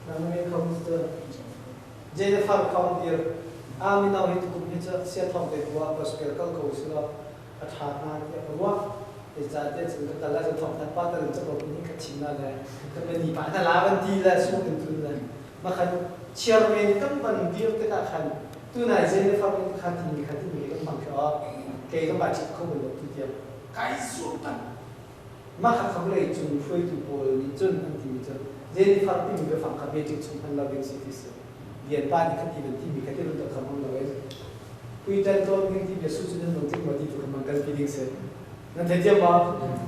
นั่นไม่เขาจะเจนฟ้าเขาเดียวมีน้องที่คุยจะเสียทองเด็กว่าภาษาเกาหลีเขาสุดละอัฐานาเนี่ยว่าจะเด็กสุดแต่ละจะทองแต่ป้าแต่จะบอกนี่ก็ชิมนั่นแหละก็เป็นดีป่ะแต่ละวันดีละสู้กันทุนเลยมาคันเชียร์เมนก็มันเดียวกันคันตัวไหนเจนฟ้าเป็นคันที่มีก็ฟังเขาเกี่ยวกับบาดเจ็บเขาเป็นตัวเดียวไก่สู้กันมาขับเขาเลยจุนช่วยตัวโบนี่จุนอันที่มีจุนเจนฟ้าที่มีไปฟังเขาเบจิกจุนพันเราเป็นสิทธิสุดเรียนบ้านที่ที่เป็นที่มีที่รู้ตัวคำของเราเองคุยใจตัวนึงที่เป็นสู้จนนึกถึงวันที่ถูกมันกันปีดิ้งเสร็จนั่นเทียบว่า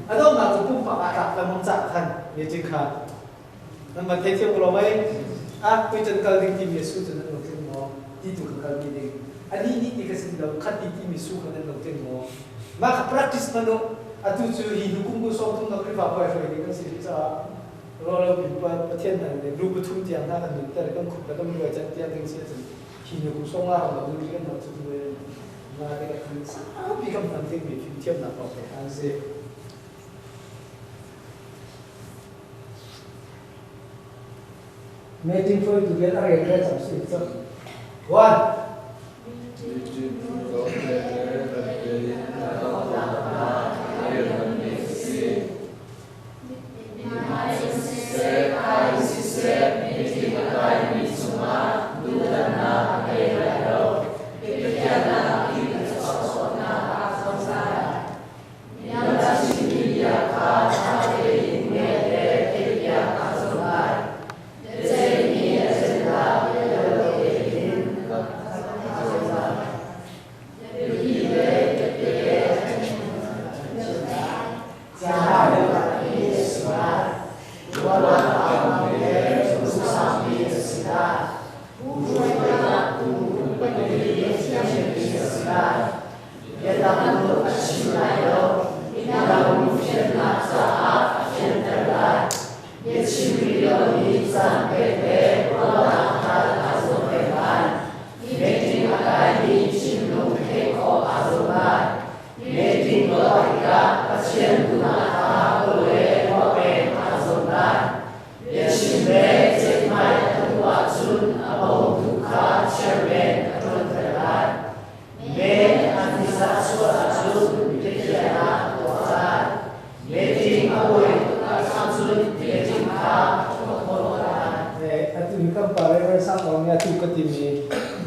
อันนั้นเราจะพูดฝั่งอากาศแล้วมันจัดทันเบจิกค่ะ นั่นมันเที่ยวเราไหมไปจนการดิ้งที่มีสู้จนนั้นเราเที่ยวมอที่ถูกการดิ้งอันนี้นี่ก็สิ่งเราคัดที่มีสู้กันนั้นเราเที่ยวมอมาขับ practice มันเนาะtu chu hi nu kum ku som thum na kri va pa fa ni kan si cha ro ro bi pa pathian na ne ru bu thum tiang na kan ni ta kan khu ka dam ro cha tiang ding se hi nu ku som nga ma nu kan na chu ne na ne ka kan sa bi kam tan ting bi phim thiam na pa pa an se meeting for together again some se so one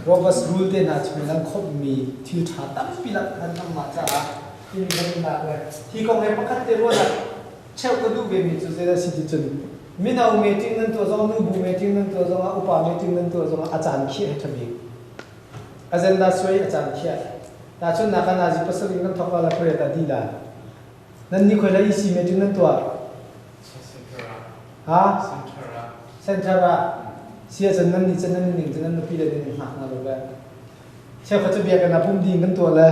Robust rule de na chmi lang khop mi thil tha tam pilak kan tam ma cha tin kan na le thi kong le pakhat te ro na cheu ko du be mi chu se da si ti chun mi na u meeting nan to zong nu bu meeting nan to zong a upa meeting nan to zong a chan khi he thabi agenda soi a chan khi ta chun na kan a ji pasal nan thok la pre ta di la nan ni khoi la isi meeting nan to ha centra sia chen nan ni chen nan ning chen nan pi le ni ha na lo ba che kho che bia kan na pum ding kan to la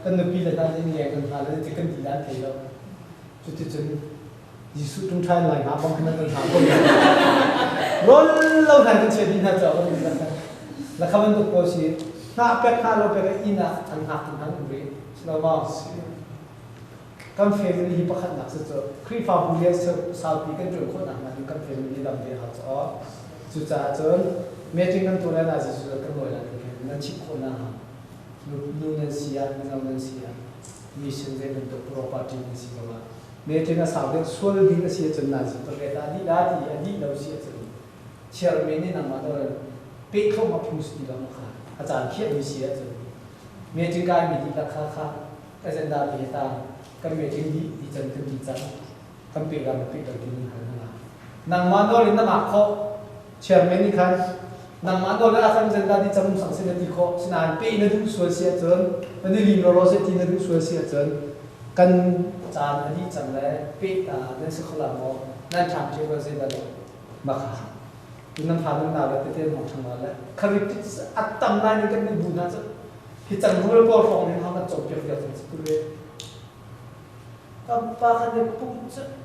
kan nu pi le ta ni ye kan ha le ti kan di dan thei lo chu chu chen yi su tung thai lai ha bang kan kan ha ko rol lo han kan che di na cha lo ni la khawan to ko si na pe kha lo pe ka ina an ha tan han ri lo ba kan family hi pakhat nak se cho khri fa bu le sa pi kan jo kho na na kan family dam de ha cho chu cha chon meeting kan to la na ji su kan loi la ke na chi kho na ha nu na sia na na sia mission de to property ni si ba meeting a sa de sol di na sia chon na ji to ke ta di la di adi lo sia chon chairman ni na ma do pe kho ma phus di la ma kha a chan khia ni sia chon meeting ka mi di la kha kha agenda bi ta kan meeting di chan kan di chan kan pe ga ma pe ga di ni ha na nang ma do le na ma kho chairman ni khan nang ma do la kan agenda di cham sang se di kho sinan pe na du so sia chon ani lim ro se ti na du so sia chon kan chan ani chang le pe ta na se khola mo nan cham che ba se da ma kha nam pha nam na la te te mo thang ma la khari ti at tam na ni kan ni bu na cha hi chang mo bo phong ni ha ma chop pe ya se ku le pa khan de pu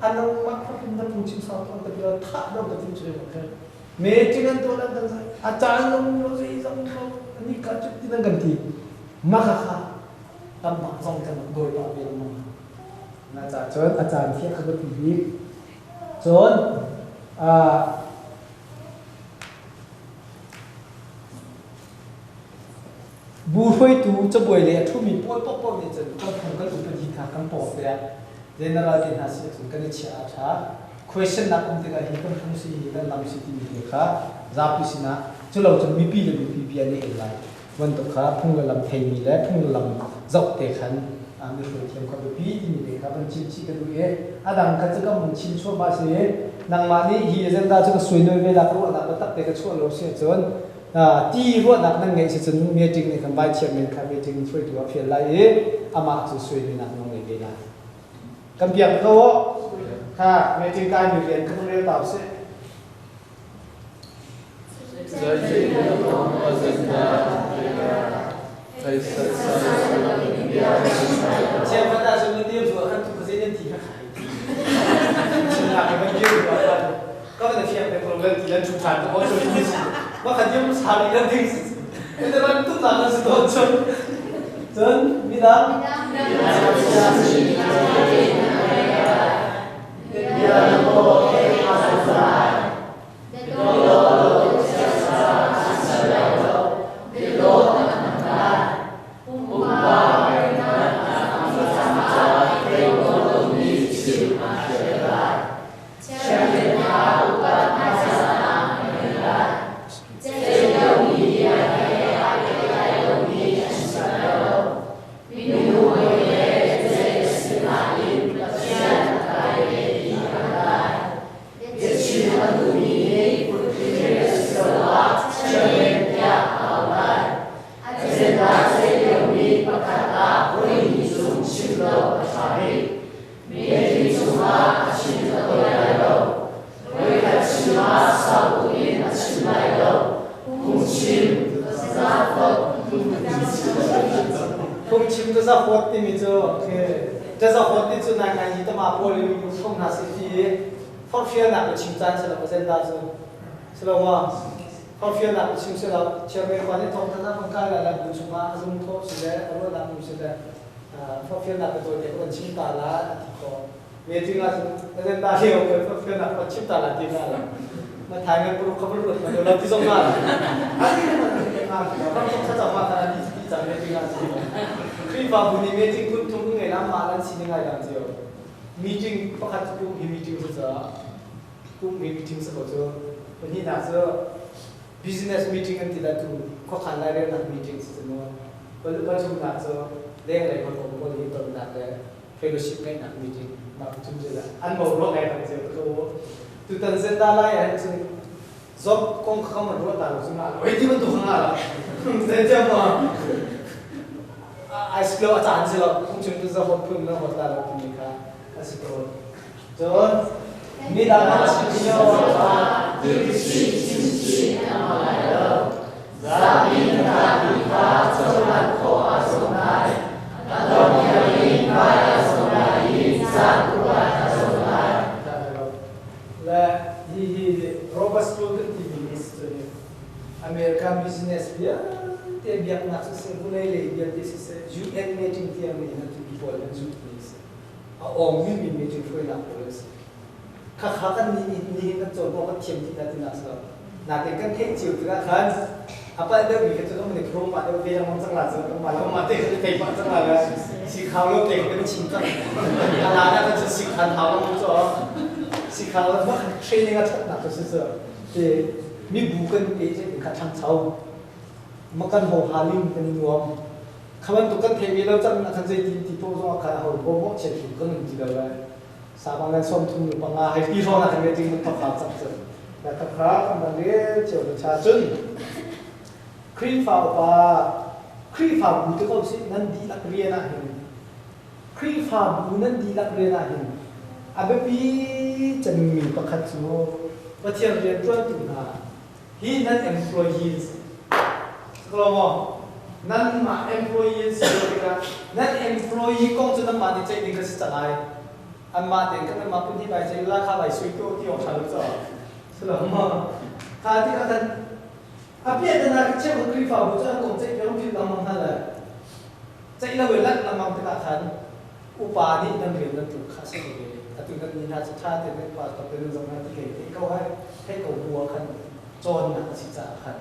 anang ma kha pin da pu chi sa ta da tha da da tin che mo kha meeting an to la dan sa acan lo se isang lo ni ka chut tin ang ganti ma kha kha tam ma song kan doi pa be mo na cha chon acan thia kha ba pi bi chon bu hoi tu cha boi le thu mi po po po ni chen ka thang ka lu pa ji tha kan po pe general din ha se chun kan chi a tha question na kum te ga hi kan thung si la lam si ti ni kha za pi sina chulo chun mi pi le pi pi ani lai wan to kha phung la lam thei mi le phung lam zok te khan a mi ro thiam kha pi ti ni le kha ban chin chi ka du e adang ka cha ka mun chin so ba se nang ma ni hi agenda cha ka sui noi ve la ko na ba tak te ka chuo lo se chon ti ro na nang ngai se chun meeting ni kan bai chairman kha meeting free to appeal lai e ama chu sui ni na nong le ve la kan piak ko ค่ะเมจิกายมีเรียนก็ต้องเรียนตอบสิ现在大学的店主看图这件题还是哪个业务啊？刚才偏的我们提了主产，我说一次，我肯定查了一个定时，那这边都哪个是多真，米达。không chim cho ra hot thì mình cho cho ra hot thì cho này này thì mà bồi mình không là gì thì phát phiền là cái chim chan sẽ là cái gì đó chứ là mà phát phiền là cái chim sẽ là chơi về quan hệ thông tin là không cái là bùn chung mà dùng thô sẽ là ở là bùn sẽ là phát phiền là cái tôi để con chim ta là thì có về thì là cái gì đó hiểu cái phát phiền là con chim ta là thì là mà thay ngay bùn không được mà nó thì giống mà không chắc chắn mà cái này thì chẳng nên thì là gì khi vào buổi meeting cũng trong ngày làm mà làm gì ngày làm gì meeting phát hành cũng meeting sẽ cũng meeting sẽ có choวันนี้น่าจะ business meeting กันที่ได้ดูข้อขันรายเรื่อง meeting สิ่งนู้นประชุมน่าจะเรื่องอะไรคนผมก็เห็นตอนนั้นแต่ fellowship ในนัก meeting มาประชุมเจออันบอกว่าไงต่างเจอก็ตัวตันเซนดาไล่อันซึ่ง job กองเข้ามาด้วยตาลูกสิ่งนั้นเฮ้ยที่มันตัวขนาดละเซนจะมาไอ้สกิลอาจารย์สิเราคงจะจะหดพึ่งแล้วหดตาเราที่นี่ค่ะไอ้สกิลจนมีดาราสิ่งเดียวว่าและที่โรบัสตูดิทีวีนี่อเมริกันบิสเนสเบียเทียบยักษ์นักศึกษาผู้เล่นเบียร์ที่สิUN meeting ที่อเมริกันที่มีคนจุดนี้องค์มี meeting ช่วยนักบริษัทข้ากันนี่กันจนพวกกันเทียมที่นั่นที่นั่นสินาเด็กกันเท่จิ๋วที่นั่นขันapa ada mikir tu kan mikro mak ada yang macam lah tu malam mati tu teh macam lah si kau lo teh kan cinta kalau ada kan si kau tahu macam si kau lo mak training aja nak tu sih tu mi bukan aja dekat cangcau makan ho halim kan nuam kawan tu kan teh lo macam nak kan jadi tipu so kan ho bobok cekik kan juga lah sabangan som tu pangah hai piro nak kan jadi tak khas tu nak khas kan dia jauh cacunครีฟ้าป่าครีฟ้าบุตรก็สินั่นดีลักเรียนนะเห็นครีฟ้าบุนั่นดีลักเรียนนะเห็นอาเบบีจะมีประคัตสูว่าเที่ยวเรียนตัวตุนาฮีนั่น employees กลัวนั่นมา employees เลยกันนั่น employee กองจะนั่นมาในใจนี่ก็สิจะไงอันมาเด็กก็นั่นมาพื้นที่ไปใจราคาไปสุดตัวที่ออกทางรู้จักสลามข้าที่กันอาเพียรนาเชื่อว่าคริฟ้าบุษกงใจเราพิจารณาท่านเลยใจเราเวลาเรามองไปกับท่านอุปาณินั่นเรียนนั่นถูกข้าศึกเลยแต่ถึงนั้นมีนาจะชาติเป็นป่ากับเป็นสมัยที่เกิดเขาให้เขาบัวขันจนนักศึกษาขัน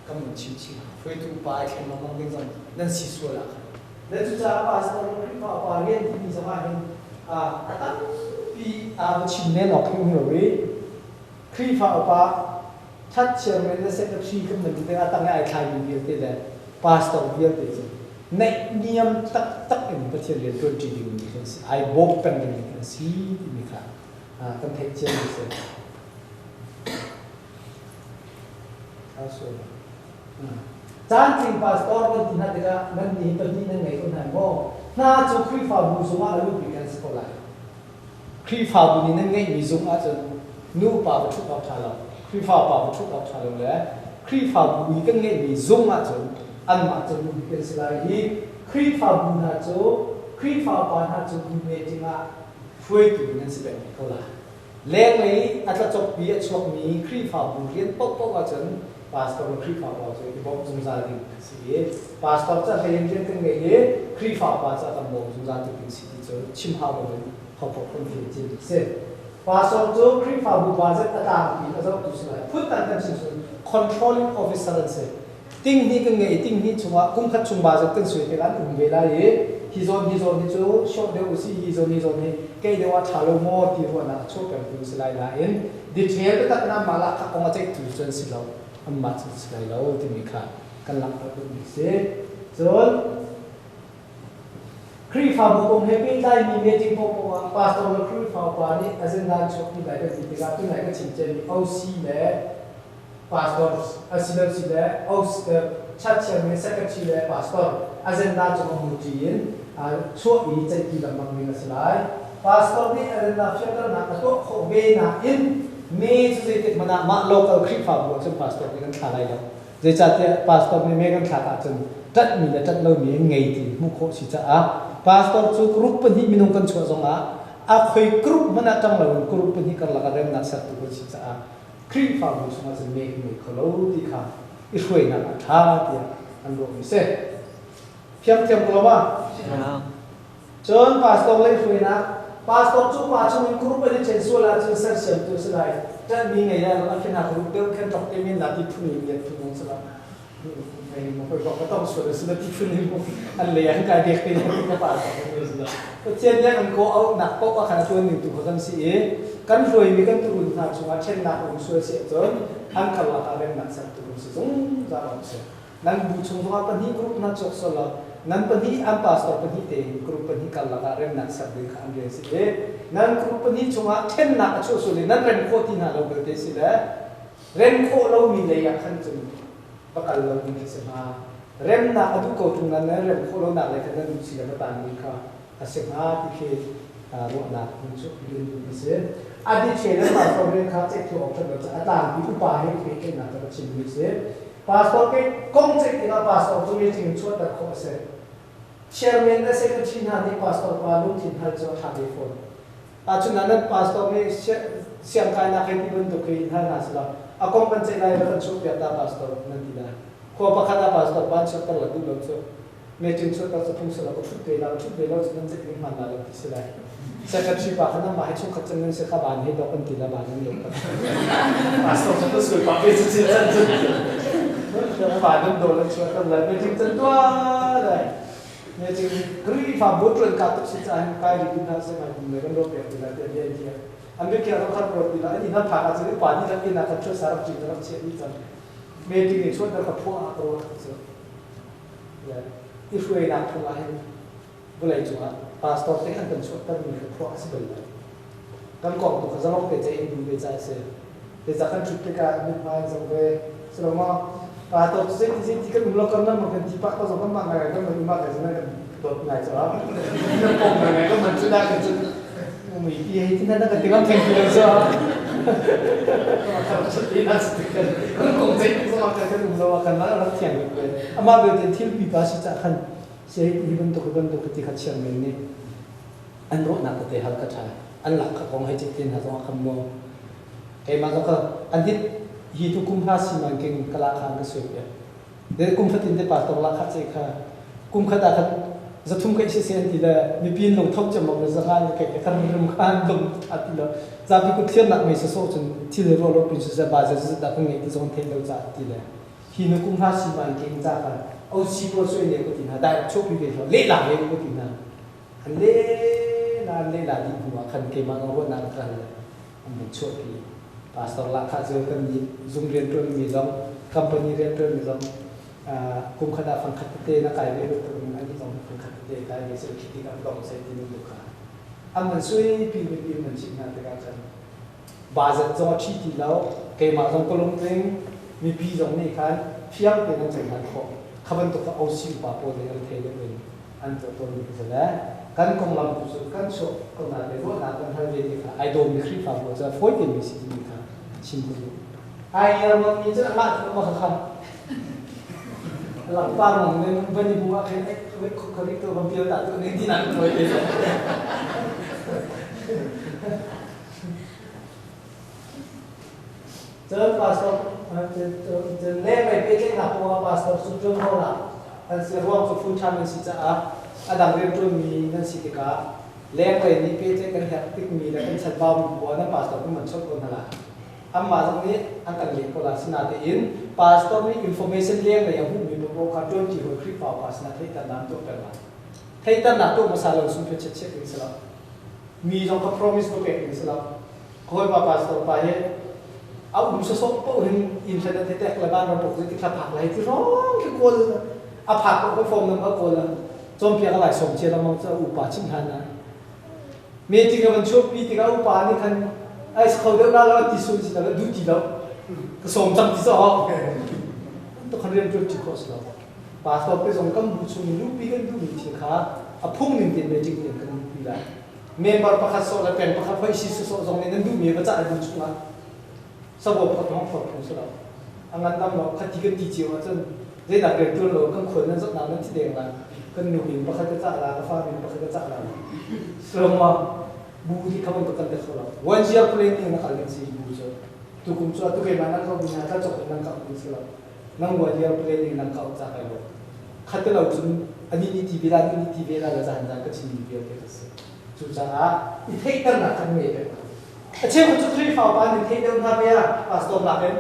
ก็เหมือนชิวๆเพื่อถูกป่าแข่งมามองเรื่องนั่นสิส่วนละขันแล้วจุดจ้าป่าสตอร์คริฟ้าป่าเรียนที่มีสมัยนึงตั้งปีชิมเน่นออกที่หัววิคริฟ้าป่าชัดเชื่อมันจะเสร็จแล้วชีก็มันจะตั้งไอ้ใครมีเดียวที่เลยพาสต้าเดียวที่จะในนิยมตักเองประเทศเรียนตัวจริงมีกันสิไอ้บอกเป็นกันมีกันสิที่มีค่ะตั้งเทคเจนมีสิเอาส่วนจานจริงพาสต้าวันที่นั่นเด็กนั่นนี่ตอนนี้นั่นไงคนไหนบอกน่าจะครีฟ้าบุษมาลูกมีกันสกอลายครีฟ้าบุนี่นั่นไงมีซุ่มอาจจะนู่ป่าประชุกเอาทาเราครีฟ้าป่าประชุกเอาทาเราเลยค ครีฟ้าบุยกันเงี้ยมีซุ่มมาจนอันมาจนมีเป็นสลายที่ครีฟ้าบุญหาโจครีฟ้าปานหาโจมีเมจิงะช่วยกินนั่นสิเป็นเขาละแรงเลยอัตจบปีช่วงนี้ครีฟ้าบุญเรียนป๊อกอาจารย์พาสตอร์ครีฟ้าปานจนที่บอกจุงซาดิงสิพาสตอร์จะเรียนกันเงี้ยครีฟ้าปานจะทำบอกจุงซาดิงสิจนชิมหาบุญเขาพบคนที่จริงเสร็จพาสตอร์โจครีฟ้าบุญปานจะตามปีก็จะตุสลายพูดตั้งแต่สิ่งส่วน controlling officer นั่นสิติ้งนี่ก็เงี้ยติ้งนี่ชัวร์กุ้งขัดชุมบาจะตั้งสวยที่ร้านเวลาเย่ฮิโซนนี่จูชอบเดี๋ยวสิฮิโซนนี่แกเดี๋ยวว่าชาโลโมที่หัวน่ะชอบแบบดูสไลด์ละเห็นดีเทลก็ตัดน้ำมาละข้ามาเช็คถูจนสิเราอันมาจุดสไลด์เราที่มีค่ากันหลังเราดูดิสิส่วนครีฟ้าบุกเฮปิ้งได้มีเมจิงพอว่าพาสตอร์ครีฟ้าปานี่อาจารย์ด้านชอบที่ไหนก็ติดกับที่ไหนก็ชิมเจนี่เอาซีเล่พาสตอร์อาศิลป์ซีเล่เอาชัดเจนในเซกชันเลยพาสตอร์อาจารย์ด้านชอบมุจีนช่วงนี้จะกินลำบากมีสลายพาสปอร์ตนี่อาจารย์ด้านเชื่อกันนะตัวเขาเบน่าอินเมย์จะติดมันมาโลกาลคลิปฟ้าบุกจนพาสปอร์ตนี่กันขาดอะไรแล้วจะจัดเนี่ยพาสปอร์ตนี่เมย์กันขาดจนจัดมีแต่จัดเรามีไงที่มุขสิจ้าพาสปอร์ตชูกรุ๊ปเป็นที่มีนุ่งกันชัวร์สงฆ์เคยกรุ๊ปมันจังเรากรุ๊ปเป็นที่กันละกันเรื่องนักสัตว์ตัวสิจ้าคลิปฟ้าบุกสงฆ์จะเมย์เขาเราที่ขาอีกช่วยนักท่าที่อันรู้มิเซ่เพียงกลัวว่าจนพาสตอร์เลยช่วยนะพาสตอร์จู่มาช่วยกรุ๊ปเป็นที่เชนส่วนละจนเสร็จเสร็จตัวสลายจะมีไงเนี่ยเราแค่นักกรุ๊ปเดียวแค่ตกเต็มยันนาทีพุ่งเงียบพุ่งสลายไม่มาไปบอกก็ต้องสวดสวดที่พุ่งอันเลี้ยงกายเด็กเป็นอย่างนี้ก็พาสตอร์เลยสลายก็เช่นนี้มันก็เอาหนักปกว่าขนาดตัวหนึ่งตัวกันสิกันช่วยมีกันตัวหนักช่วยเช่นหนักองช่วยเสียจนอันขับละอะไรหนักสักตัวสิจงจะเอาเสียนั่นบูชงว่าเป็นที่กรุ๊ปนักจบสลายนั่นเป็นที่อันพาสตอร์เป็นที่เตะกรุ๊ปเป็นที่กันละกันเรื่องนักสักเดือนขันเดือนสินั่นกรุ๊ปเป็นที่ช่วงเช่นนักช่วยสุดนั่นเรื่องโคตรน่าเราเกิดได้สิเรื่องโคเรามีเลยอยากขันจนประกันเรามีสิมาเรื่องนักทุกคนตรงนั้นเรื่องโคเราหนักเลยกันนั่นสิเราตามนี้ค่ะอาศัยมาที่คือรู้นักมันช่วยเรื่องนี้สิอดีตเชื่อเรื่องพาสปอร์ตเรื่องข้าเจ็บที่ออกจากเราจะตามที่ผู้ป่วยให้เป็นนักการชิมวิสิพาสปอร์ตก็กงเจ็บที่เราพาสปอร์ตตัวนี้จริงช่วยแต่ข้อเสียเชื่อเมนได้เซ็กชันนั้นที่พาสปอร์ตว่าลุ่มถิ่นให้จะหาได้ผลอาจจะนั้นพาสปอร์ตนี้เสียงการนักเรียนที่บรรทุกให้ให้น่าสละอากงเป็นใจไรแล้วช่วยเปียตาพาสปอร์ตนั่นที่ได้ขวบประคัตพาสปอร์ตบ้านช่วยตลอดดูลมช่วยเมจิงช่วยตลอดทุ่งสละก็ชุดเดียวชุดเดียวจะนั่นจะกินมันอะไรที่สุดได้เซ็กชันปากนั้นมาให้ช่วยขัดจังเงินเสียข้าบ้านให้ดอกกันทีละบาทนั่นเองพาสปอร์ตจะต้องสวยปากเป็นสิ่งที่ฝ่ายนั้นโดนแล้วช่วยกันเลยไม่จริงจังตัวเลยไม่จริงกรีฟ้าบุตรเรื่องการตัดสินใจให้ใครดีน่าเสียหายไม่กันโดนเปลี่ยนไปแล้วเดี๋ยวเดี๋ยวอันนี้แค่เราขัดรถดีแล้วอันนี้นั่นผ่านอาจจะได้ป่านที่ทั้งนี้นะครับช่วยสารพัดนะครับเชี่ยนี่จังไม่จริงช่วยเราขับพวกอาตัวสุดเนี่ยที่ช่วยนักทุนอะไรก็เลยจังพาสปอร์ตที่ขันเป็นช่วยตั้งมีพวกสิบเลยกันก่อนตัวเขาจะลงไปใจเองดูไปใจเสียแต่จากการชุดที่การมีพายจังเลยสรุปว่าatau sih kan melakukan makan tipak atau sama makan kan memang kan dot naik soal pom naik kan mencuda kan mui dia itu nada kan tiang tinggi soal kalau seperti nasi kan konsep itu makan kan melakukan lah tiang gitu ama betul til pipa sih kan saya dibentuk ketika siang ini anro nak teh hal kacau anlak kong hajitin atau kamu kayak macam antit hidup kumhasi mungkin kelakar kesulitan. Jadi kumhatin de pas tolak hati kah, kumhata kan zatum kai sesian tidak mipin long top jam mau zakan kayak kan rumkan long hati lo. Tapi kutian nak mesej soalnya tidak rollo prinsip bahasa sudah pengen itu zon telo zat tidak. Hidup kumhasi mungkin zakan. Oh si persoalan yang kutina, dah cukup itu lelah yang kutina. Kan lelah di buah kan kemana orang nak kan, amun cukup. Pastor lah kajian kan di zoom rental mizam, company rental mizam, kum kada fangkat te nak kaya leher tu dengan lagi zam fangkat te kaya leher kita kan dong saya di nuka. Aman sui pilih mencik nak terkacan. Bazar zam citi lau, kaya mazam kolom teng, mipi zam ni kan, fiang dengan jangan kok. Kapan tu kau ausih papo dengan tele ni, antar tu ni sahaja. Kan kong lam tu kan so kong ada dua nak kan hal ini kan. I don't mikir faham, jadi foi dia mesti ni kan. Simpul. ai yang ini jadi amat itu makan lapar mungkin bani buah kayak kalau itu hampir tak tu nanti nak boleh desa jadi pastor jadi lepas itu nak buat pastor sudah mana dan seruang tu full time sih cah ada beberapa mi dan sih kita lepas ini itu kan hektik mi dan sebab buat dan pastor pun macam tu lah amma ni angkat lek pola sinatin pastor ni information leng le yang bumi bo ka don ti ho kri pa pasna thai tan nam to perla thai tan na to masala sum pe che che ki sala mi jong ka promise bo pe ki sala khoi pa pastor pa he au du so so po hin internet te tek la ban ro po ki tha phak lai ti rong ki ko a phak ko form nam a ko la jom pia ka lai som che la mong cha u pa ching han na me ti ka ban chop pi ti ka u pa ni kan aiเขาเดินมาแล้วที่สุดสิแล้วดูที่แล้วก็ส่งจังที่สองต้องเรียนจบที่คอร์สแล้วป่าสอบไปส่งกัมพูชาลูกปีกันดูมีที่ขาพุ่งหนึ่งเดือนเมจิกเนี่ยกันปีละเมมเบอร์ประคัตสอบแล้วเป็นประคัตไฟชิสสอบส่งเนี่ยนั่นดูมีก็จะดูชุนะสอบพอท้องพอท้องสุดแล้วอันนั้นตั้งเราคัดที่กันที่เจียวจนได้ดักเรียนตัวเราก็คนนั้นสักน้ำนั้นที่เดียวกันก็หนุ่มมีประคัตก็จะละก็ฟ้ามีประคัตก็จะละส่งมาbudi kamu betul betul lah. Wajib planning nak kalian sih bujo. Tukum cua tu kemana kau punya tak cocok dengan kau bujo lah. Nang wajib planning nang kau cakap lo. Kata lo cun, ini TV lah jahan jahan kecil biar terus. Cuca, itu kan nak kan ni. Aceh bujuk tri fawpan itu kan apa ya? Pastor nak kan?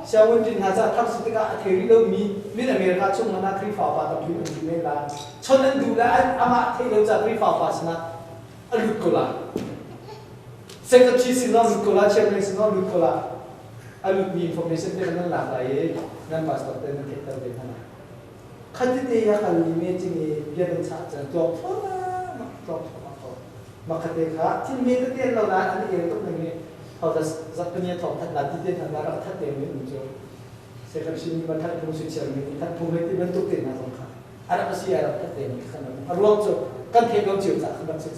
Siapa pun hajar tak setika teori lo mi Amerika cuma nak tri fawpan tapi mi lah. Cuman dulu amat teori lo tri fawpan sana. Alut kola, secretary sih alut kola, chairman sih alut kola, alut mi information dia kan lah lagi, dan pastor dia kan kita dia kan. Kali dia ya kali ni jadi dia kan cakap job, maka dia kata, tim mereka dia lalu ada yang tu ni, kalau zatnya top nanti dia kan ada tak dia ni muncul. Secretary ni macam tu chairman, tak boleh dia bentuk dia nak kan. Ada pasti ada tak dia ni kan. Arwah tu kan dia jauh tak kan macam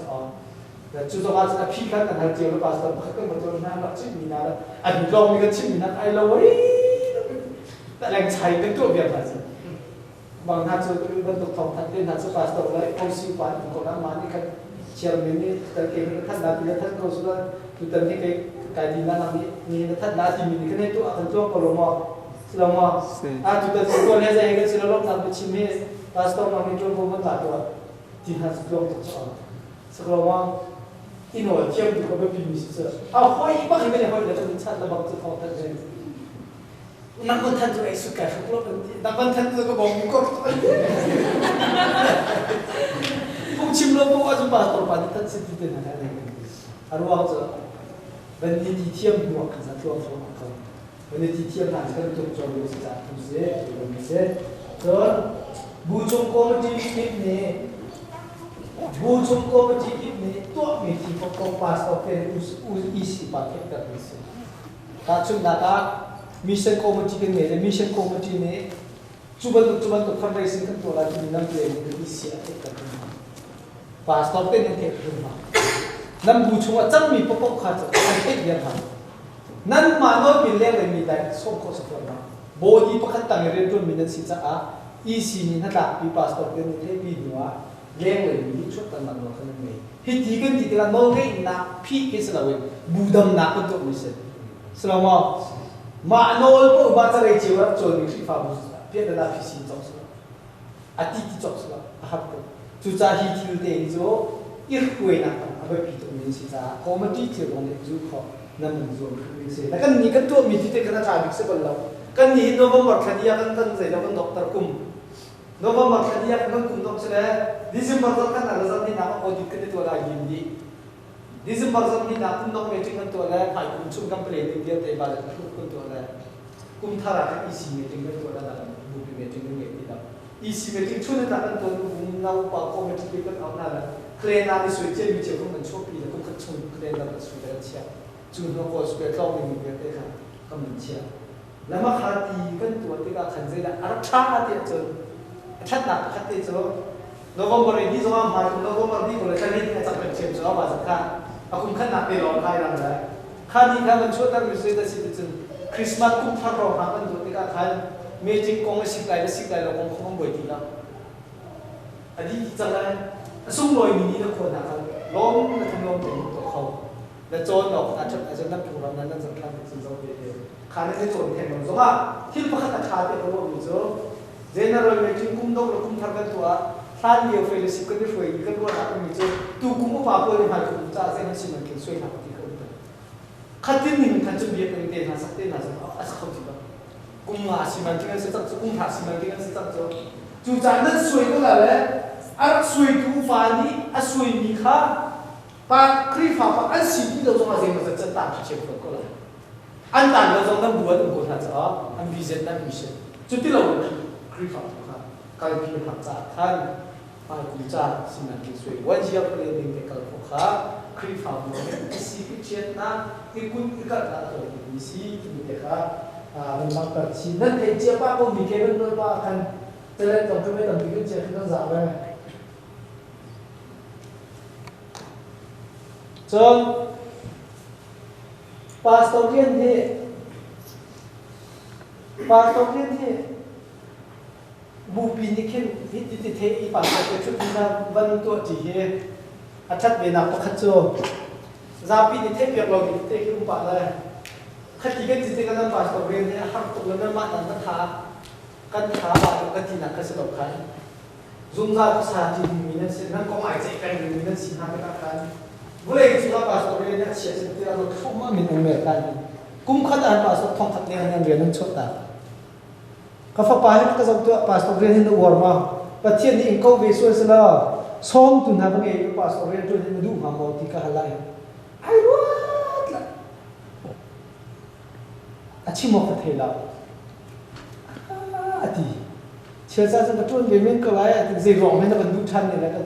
Cuba macam apa kan kan hal jauh lepas tu, bahkan betul nak cip minat, ada long ni cip minat, I love it. Tak lagi cai kan tu biar macam. Bang hal tu bentuk tom tadi hal tu pas tu lah, polisi pan, korang mana kan chairman ni terkena kan nanti kan kau sudah tu tadi kajian nanti ni nanti ni kan itu akan tu kalau selama tu tadi tu ni saya kan selama sampai cimi pas tu nanti tu pun tak tu, tidak sebelum tu soal. Selama ino tiap tu kau berpilih sisa. Hoi apa yang hoi dah tu cat lebak tu kau terjadi. Nak pun tu esok kan, kalau nak pun tu kau bawa muka. Pungcim lo bawa tu pas terpadu tak sedih tu nak ada. Arwah tu, benda di tiap dua kan satu orang sama kau. Benda di tiap nak kan tu jual dua sejak tu se, tu se. So, bujung komedi ni. Bujung komedi ni tu mesti kau pas okey isi pakai terus. Kacung data mission komedi ni, mission komedi ni cuba tu fundraising kan tu lagi minang tu yang isi pakai terus. Pas okey ni terus. Nam bujung macam mi pokok kacau, pakai dia kan. Nan mana bilang ni dah sok sekolah. Body pakai tangan rentu minang sisa isi ni nak pas okey ni lebih dua. Leng le mi chut tan man lo kan me hi ti kan ti la no ngai na phi ke sa lawe budam na ko to mi se selama ma no po ba ta re chi wa cho ni fi fa bu pia da phi si to sa ati ti to sa ha ko chu cha hi ti de zo ir kwe na ka ba pi to mi si sa ko ma ti ti ro ne zu kho na mun zo mi se la kan ni kan to mi ti te kan ta bi se ko lo kan ni no ba mar khania kan tan se la kan doctor kum November kadiya kan kumdom sila December kan na result ni na audit kan itu ada gindi December result ni na kumdom meeting kan tu ada pai kumchum kan planning dia te bala kan tu ada kumthara kan isi meeting kan tu ada dalam buku meeting ni kita isi meeting chuna kan tu ngau pa ko meeting kan au na clean na ni sui je mi je ko man chopi da ko kan chung clean na sui da chia chung no ko sui ka ni ni te kan kan man chia lama khati kan tu te ka khan zai da artha te chun Chat nak chat itu, November ini semua macam November ini boleh cari ni macam macam apa sahaja. Aku kan nak pelong kaya orang dah. Kali kan mencuba mesti dah situ. คริสต์มาสกุมภาพันธ์หากันดูที่การทานเมจิกกงสิกไลเราคงคงบ่อยทีละอันนี้จะอะไรสุ่มลอยนี้นะคนนะครับล้มนะทั้งล้มเป็นตัวเขาและโจนออกอาจจะนับถูกเรานั้นนั่นสำคัญสิ่งเราเดียวขาในที่โจนแทนเราสมว่าที่ประคัตขาเตะเราอยู่โจเจเนอเรลเมจิกกุมดอกเรากุมทำกันตัวท่านเดียวเฟลสิกันได้เฟลอีกกันว่าเรามีโจตูกุมอุปาเพื่อให้กุมจ้าเซนสิมันเกี่ยวช่วยทำที่เขาเป็นขัดที่นี่ขัดจุดเบียดเป็นเรื่องสักเรื่องนะสักอาศัยเขาจีบกุมหาสิมันที่กันสิจังกุมหาสิมันที่กันสิจังจูจานนั้นช่วยก็แล้วอาช่วยดูฟ้านี้อาช่วยมีค่าปากครีฟ้าปากอันสิ่งที่เราต้องมาเรียนมันจะต่างจากเชื่อมก็แล้วอันต่างเราต้องทำบัวต้องคนหัดจ้าอันวิเศษนั่นวิเศษจุดที่เราครีฟ้าครับการพิจารณาจากท่านปากกุญแจสิ่งนั้นที่ช่วยวันที่เราเรียนในการพบค่ะครีฟ้าบัวเนี่ยสิ่งที่เชื่อนะที่คุณอีกการละตัวนี้สิ่งที่มีแต่ค่ะมันบางทีสิ่งนั้นเองเจ้าป้าก็มีแค่เป็นตัวป้ากันแต่เราต้องไม่ต้องพิจารณาจากอะไรจนปาสตอเรียนที่บูปีนี่ขึ้นฮิตติเทอีปาสตอเรียนชุดนี้นะวันตัวจีเฮอาชัดเวนักประคัตโจซาปีนี่เทเปียกเราดิเทขึ้นป่าเลยขัดที่กันจิตกันนั้นปาสตอเรียนเนี่ยหักตัวนั้นมาตั้งแต่ท้ากันท้าบาดกันที่นักกษัตริย์ขันซุ่มซาภาษาจีนมีนั่นสิ่งนั้นก็หมายใจกันมีนั่นสิ่งนั้นเป็นการboleh juga pastor ini siapa seperti itu semua minum mereka kum khadaan pastor thong khatne yang rian chota ka fa pahit ka jom tu pastor rian hin warma pathian ni ingko beso sala som tu na bange pastor rian tu hin du ha mo ti ka halai ai wat la achi mo ka thela ati chia sa sa tu be men ka lai ati zai rong men na ban du than ni la ka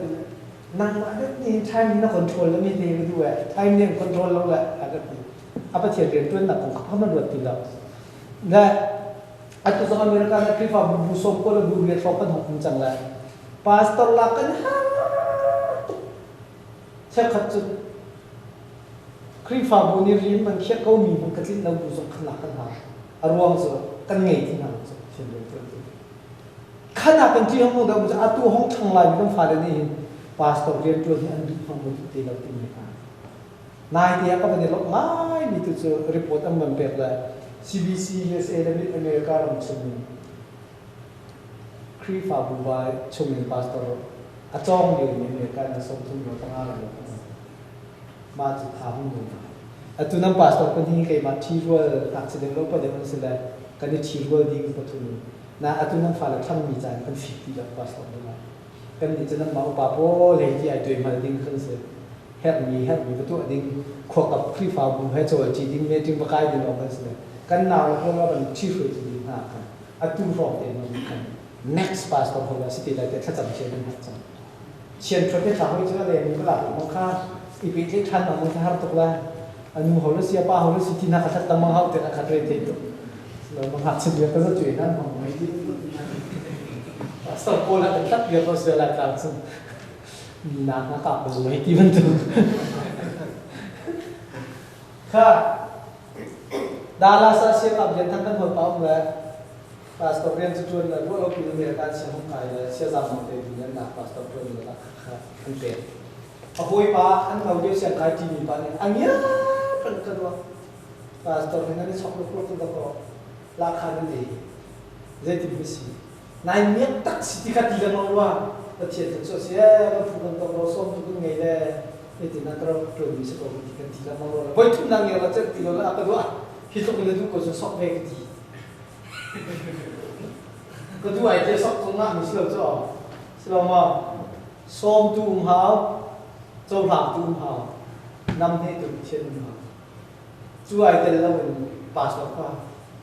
นั่งมาเนี่ยใช่มีนักคอนโทรลแล้วมีเดย์ด้วยใช่เนี่ยคอนโทรลแล้วแหละอะไรแบบนี้อาประเทศเรียนตัวหนักของเขามาดูตีเราและอันตัวสมัยอเมริกันคลิปว่าบุษบก็เลยดูเรียนฟอกกันของคุณจังเลยพาสตอร์ลักกันฮ่าเชื่อขัดจุดคลิปว่าบุญเรียนมันเชื่อเขามีมันกระตินเราบุษบขนาดกันหาอารมณ์สุดกันไงที่นั่นเช่นเดียวกันขนาดเป็นที่ห้องเราจะอาตัวห้องทางไลน์ไม่ต้องฝ่ายนี้ปาสตอร์เรียนตัวนี้อันดูฟังบุตรตีเราตีไม่ผ่านนายที่เขาเป็นเด็กไม่มีตัวจะรีพอร์ตอันมันเป็นเลย CBC USA และมิดอเมริกาเราชมครีฟาบูบายชมปาสตอร์อาจองเดียวในอเมริกาในสมทุนเราตั้งอะไรมาจุดทำนู่นอันตัวนั้นปาสตอร์คนที่เคยมาที่ว่าอักเสบโรคประเดี๋ยวมันเสียกันที่ที่ว่าดีกว่าทุนนะอันตัวนั้นฝ่ายละท่านมีใจกันฟิตที่จะปาสตอร์ได้กันนี่จะนั่งมาอุปาโภเลยที่ไอ้ตัวมันดิ้งขึ้นเสียแฮปมีประตูดิ้งขวบกับคลิฟ้าบุญให้โจทย์จีดิ้งเมจิ้งประกายดิ้งออกมาเสียกันนาวเพราะว่ามันชีวิตจีดิ้งหากันอัตุรองเองมันกัน next pass ของเราสิทธิ์อะไรแต่ถ้าจำเชียนเป็นหัดจังเชียนประเภทสามวิชาเรียนมันก็หลักมันค่าอีพีที่ทันมันจะหัดตกแล้วอันนู้นเขาเลือกเสียป้าเขาเลือกสิทธิ์นักขัดตั้งมังเขาแต่นักขัดเรียนเต็มแล้วมังหัดเสียก็จะจุยนั่นของไม่ดีสองคนแล้วตัดเยอะก็เสียหลายครั้งซึ่งน้ำนักกับเลยที่มันถึงค่ะดาราเสียกับเรียนทั้งกันหมดเปล่าเลยพาสตอร์เรียนจุดเลยว่าเราพิจารณาการเสียห้องไก่เลยเสียจำหมดเลยเรียนหนักพาสตอร์เรียนเลยละค่ะอันเป็นพอคุยป้าอันเราเดียวเสียไก่จีนีป้าเนี่ยอันนี้กันกันว่าพาสตอร์เรียนนี่ชอบลูกๆตัวก็ราคาดีเจ็ดสิบสี่นายเนี่ยตักสิทธิ์ขัดที่เราว่าเราเชื่อถือโซเชียลเราพูดกันตรงเราส่งทุกไงเลยไอ้ที่นั่นเราโปรดิวส์ของที่กันที่เราว่าพอทุกนั่งเนี่ยเราจะที่เราอะไรด้วยที่ทุกคนเลยทุกคนจะสอบเองดีก็ด้วยไอ้ที่สอบตรงนั้นมีสิ่งเราจะสิ่งเราว่าส่งตุ้มหาวเจ้าหลักตุ้มหาวนำให้ตุ้มเช่นหาวด้วยไอ้ที่เราเป็นภาษาว่า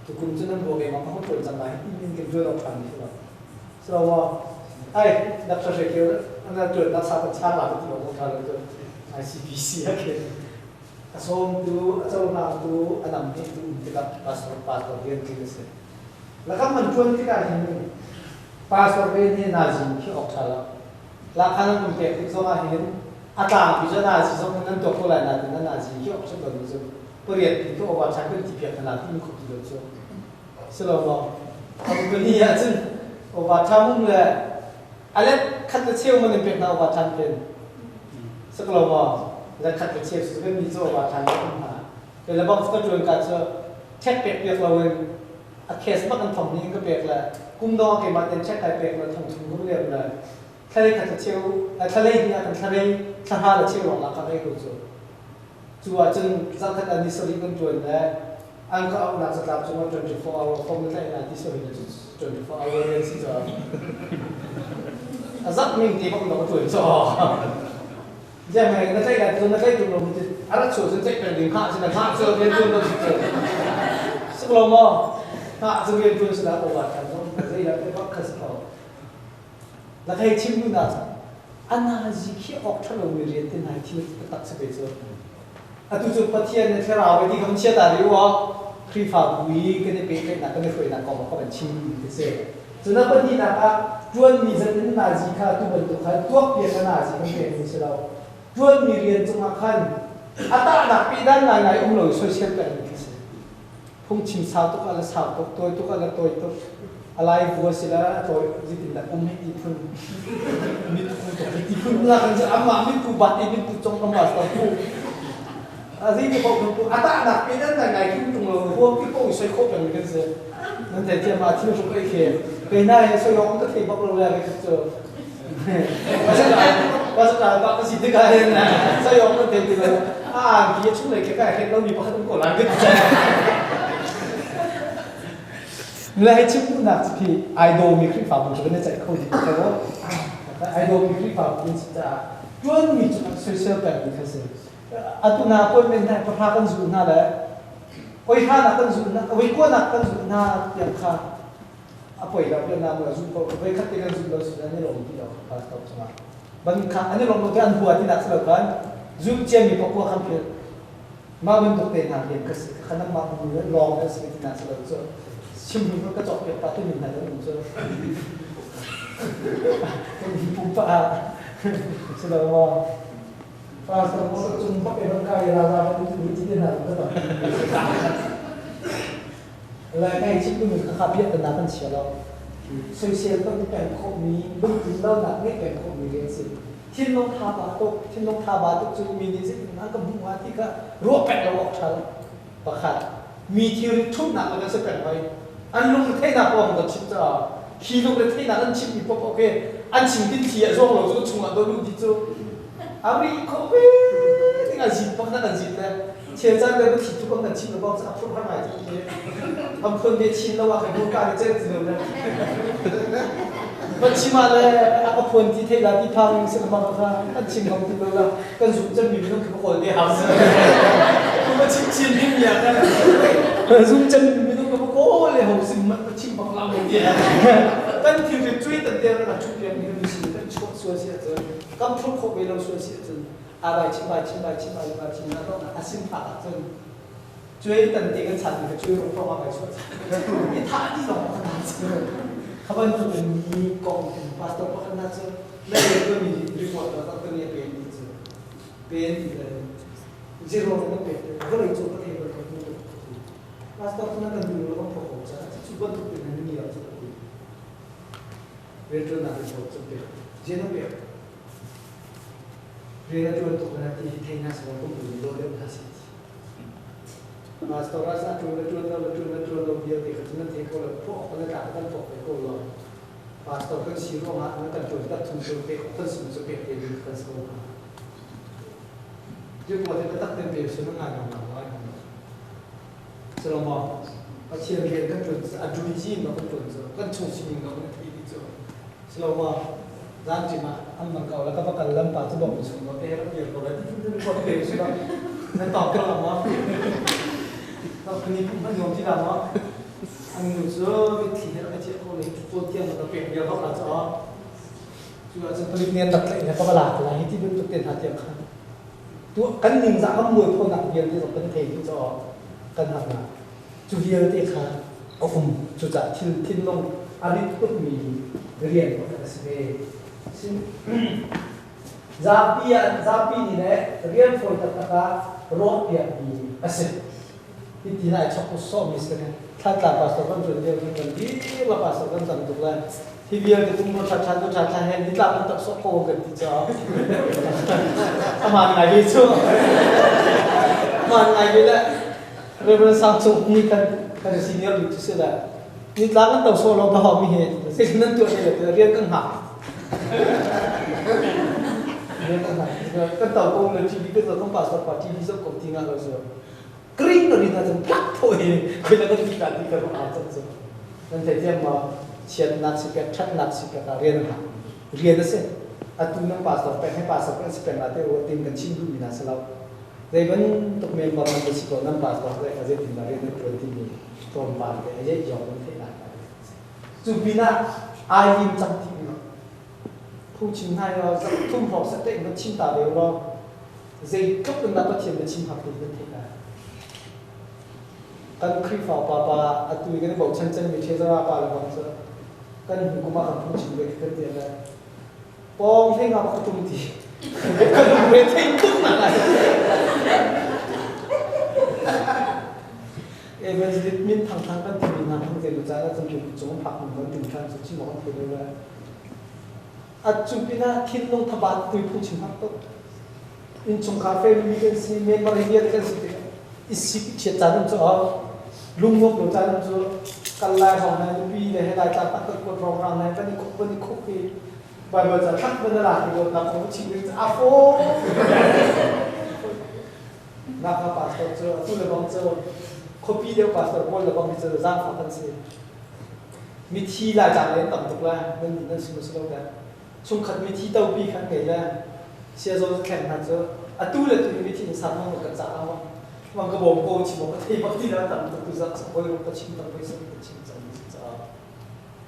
ทุกคนจะนั่งบอกเองว่าเขาเป็นจังไรยิ่งเก่งด้วยเราทำนี่ใช่ไหมเราว่าไอ้นักศึกษาเกี่ยวกับนักจุดนักศึกษาชาติหลักที่เราทำเราจะICPC อะเกี่ยวกับส่งดูเจ้าหน้าดูอันนั้นให้ดูที่กับพาสปอร์ตเรียนที่นี่สิแล้วก็มันชวนที่การเห็นพาสปอร์ตเรียนที่นาจิที่ออกทางแล้วขณะนั้นมันเก็บที่สมาเห็นอาตาพิจารณาสิสมนั้นตัวคนละนาจิที่ออกทางนี้ เรียนที่ตัวว่าใช้เป็นที่เพียงขนาดที่มีคนที่เดินโซ่สโลมเอาเป็นนี่อ่ะซึ่งว่าทำมุ่งเลยอะไรคัดเชี่ยวมันเป็นเราว่าทำเป็นสโลมแล้วคัดเชี่ยวสุดก็มีโซ่ว่าทำเป็นหาแต่แล้วบอกก็จวนกันจะเช็คเปียกเราเองเคสมันทำนี่ก็เปียกเลยกุ้งดองเกี่ยมาเต็มเช็คใครเปียกเราทำถึงก็เรียบเลยทะเลคัดเชี่ยวทะเลเนี่ยทะเลสหรัฐเชี่ยวหลงรักกันได้รู้สึกจัวจึงสังกัดอันนี้สลิปกันจวนเลยอันก็เอาหลักสตาร์ทจนว่า24 hour ฟอร์มูล่าในที่สุดเลย24 hour เรียนสิจ้ะอาซักมิ่งที่พวกเราจวนจ้ะใช่ไหมนั่นใช่กันจนนั่นใช่จนเราจะอะไรส่วนจะเป็นดึงข้าใช่ไหมข้าเจอเรียนจนเราจะเจอสักลมอ่ะข้าจะเรียนจนสุดแล้วประวัติกันต้องใช่แล้วเป็นว่าคัสเขาแล้วใครชิมดูนะอันนั้นจิคีออกทะลุเรียนที่ไหนที่ตัดสเปซอะตุจุดพัฒน์เนี่ยที่เราไปที่เขาเชื่อได้รู้ว่าครีฟ้าบุยก็ได้เป็นนักก็ได้คุยนักก็มาเขาเป็นชิมที่เสียจนนับวันนี้นะคะจวนมีจะเป็นนาจิค่ะตัวบรรทุกค่ะตัวเปลี่ยนนาจิก็เป็นนี่ใช่เราจวนมีเรียนจงมาขันอัตราหนักปีด้านไหนอุ้มเราโซเชียลเป็นที่เสียพุ่งชิมสาวตุกอะไรสาวตุกตัวตุกอะไรตัวตุกอะไรบัวสิละตัวจิตติดอุ้มให้ตีพุ่งมิดพุ่งตัวตีพุ่งละกันจะอามามิดกูบัดมิดกูจงอามาสาวพุ่งอาที่พวกเราอัตราหนักปีด้านไหนที่ตรงเราพวกที่พวกใช้คบกันกันเสียนั่นแต่ที่มาที่เราไปเขียนเป็นได้สยองก็ที่พวกเราเลยไปเจอว่าจะการก็สิ่งที่การเห็นนะสยองก็เต็มที่เลยที่ช่วยแค่เห็นเรามีพัฒน์ก่อนหลังก็จะเลยให้ชิมนักที่ไอดอลมีคลิปฝากมันจะเป็นใจเขาดีแต่ว่าไอดอลมีคลิปฝากมันจะย้อนมีจุดโซเชียลแบบนี้ก็สิอัตุนาพูดเป็นได้พระกันสูงน่าเลยโอ้ยข้านักกันสูงน่าโอ้ยกว่านักกันสูงน่าอย่างข้าอะป่วยเราเป็นน้ำเราสูงกว่าโอ้ยขัดกันสูงเราสูงนี่ลงที่เราพาสต้าใช่ไหมบางครั้งอันนี้ลงตัวอันหัวที่นักสลับกันสูงเชี่ยมีพวกพวกคำเพียรมาเป็นตัวเต็งหางเดียนก็สิขณะมาเป็นเรื่องลองก็สิที่นักสลับก็ชิมมันก็จบเกี่ยวกับที่มีอะไรนั่นเองก็มีปุ๊บปะสลับว่าพาสต้าจุ่มปักเป็นร่างกายเราเป็นที่ที่นั่นก็ต้องแล้วไอ้ชิมมันก็ขับเยอะแต่นักมันเชียวเราโซเชียลต้องเป็นข้อมีบุญคุณเราหนักไม่เป็นข้อมีเรื่องสิที่น้องทาบาตุที่น้องทาบาตุจุดมีนี่สินั่นก็บุญว่าที่ก็รัวแปะเราออกชันประคัดมีที่ทุกหนักเราจะเป็นไว้อันลูกเท่หนักกว่ามันชิมจ้าขี้ลูกเท่หนักอันชิมมีพวกโอเคอันชิมที่ที่อ่ะช่วงเราจะชุ่มอ่ะโดนลูกดิจูอาวิโคเว่นี่ก็จิบพวกนั้นก็จิบเลยเชื่อใจเลยว่าที่ทุกคนชิมแล้วบอกจะพูดอะไรที่นี่ทำคนเดียวชิมแล้วว่าใครพูดการเจ๊จะเลยมันชิมอะไรเอาคนที่เท่าที่พังสิ่งบางอย่างอันชิมของที่เรากันสุดจะมีไม่ต้องคือคนเดียวคือมันชิมที่มีอย่างนั้นสุดจะมีไม่ต้องคือโอ้เลยหงสิ่งมันชิมของเราเดียวตั้งที่จะช่วยตั้งแต่เราช่วยอย่างนี้มันชิมตั้งช่วยส่วนเสียจนก็ทุกคนเวลาส่วนเสียจนอะไรชิมไปแล้วก็อาศิมผักจนช่วยตั้งแต่กันฉันก็ช่วยรู้เพราะว่าไปช่วยนี่ท่าที่สองขนาดนั้นเขาเป็นตัวมีกองพาสต้าขนาดนั้นแล้วก็มีรีพอร์ตแล้วก็ตัวนี้เป็นซีโร่นั่นเป็นก็เลยจุดที่เป็นตัวพาสต้าขนาดนั้นดูแล้วก็พอเข้าใจจุดที่เป็นนี่เราจะดูเรื่องนั้นเราจะเป็นเจนเป็นเรื่องที่ว่าตัวนั้นที่เทน่าสนใจก็มีโดนเรื่องภาษีมาสตอร์สักตัวเดียวเด็กคนนั้นเทก็เลยพวกคนนั้นการตั้งพวกไปก็เลยมาสตอร์ก็ซีโร่มาแล้วก็จุดตัดทุนสุดเด็กคนสุดสุดเด็กเด็กคนสุดมาจุดว่าที่ตัดเต็มเปี่ยมสุดงานของเราสโลมอาชีพเรียนก็จุดอาจุลิจีนก็จุดก็ชงชิมก็มันที่ดีจุดสโลมร้านจิมาอันมันเก่าแล้วก็ประกันเริ่มปาจะบอกสุดว่าเอ๊ะเราเกี่ยวกับอะไรที่เป็นคนเปลี่ยนสุดนั่นตอบกันหรือเปล่าเราคนนี้ผมไม่ยอมที่เราอันนี้จะวิธีเราจะเอาเลยตัวเทียนเราเปลี่ยนเดียวเขาอาจจะจะผลิตเงินดักเลยนะก็ประหลาดอะไรที่เป็นตัวเตียนหาเทียมครับตัวกันหนึ่งจากขโมยคนนักเรียนที่เราเป็นเทที่จะกันทำงานจุดเดียวที่ค่ะก็ผมจุดจากที่ลงอันนี้ก็มีเรียนก็จะสเปซซึ่งซาปีนี่แหละเรียนฝนตกตะการรถเปียกดีอาศัย ที่ไหนชอบผู้ซ้อมมิสกันถ้าตาปัสสาวะจนเดียวกันดีว่าปัสสาวะจนตุลาที่เบียร์จะตุ้มรสชาติเห็นที่ตามันตักสกโกกันที่จ้าประมาณไหนดีชั่วประมาณไหนดีละเรื่องสังสมนี่กันซีเนียร์อยู่ที่สุดละนี่ตามันตักโซโล่ต่อมีเหตุสิ่งนั้นตัวนี้เลยเรียกกันหักเรียกกันหักก็ต่อโกงเลยทีวีก็ต้องปัสสาวะทีวีสักคนที่งานเราเสียกริ้งตัวนี้น่าจะพลัดตัวเองคุยแล้วก็ที่การที่เขาอาจจะนั่นแต่ที่มาเชียร์นักสิบแปดชัดนักสิบแปดเรียนหาเรียนนั่นสิอัตุนังภาษาเป็นให้ภาษาเป็นสิบแปดนาทีว่าทีมกันชิมดูมีน่าสลาวแต่วันตุกเมล์มามันจะสิบคนนังภาษาเป็นอาจจะทีมมาเรียนในตัวทีมีตรงปานเป็นอาจจะยอมเป็นที่นั่นจุบินะอายิมจังทีมีผู้ชิมให้เราทุ่มหอกสักเต็มมันชิมตาเดียวเราใจก็เป็นนักเทียมมันชิมหักเป็นที่นั่นกันครีฟ้าป้าอัตุยกันบอกฉันมีเทศราปาลบังเสกันหุกมาคำพูดชิมเวกกันเดียร์ปองเท่งอาบักตุมทีกันเวทเท่งขึ้นมาเวนส์ดิมินทางกันที่มีน้ำทางเดินใจแล้วจนถึงจงพักเหมือนถึงขั้นสุดที่มองไปเลยอัจจุบินะคิดลงทบาทตุยพูดชิมพักตัวอินชงคาเฟ่มีกันสิเมนมาเรียนกันสิอิสิพิเชตจันทร์จ้าลุงงบหลวงจันทร์จ้ากันไล่ของนายปีเลยให้ได้จากตักตะกุดรองรางนายวันนี้คุกปีใบเบอร์จะทักเป็นอะไรที่เราทำของชีวิตอาโฟนักภาษาจ้าตุลบังจ้าคบปีเดียวภาษาบอลบังมีจ้าจ้างฟังกันสิมีที่ละจางเลยต่ำตุกละนั่นสมมติเราได้ช่วงขัดมีที่เต้าปีขันไงละเชียร์โซ่แข่งกันจ้าอัตุเลยตัวมีที่สามห้องกันจ้าว่ามันก็บอกโอ้ชิมบอกที่บางทีเราทำตัวสักสมัยเราก็ชิมตั้งไปสักชิมจังจ้า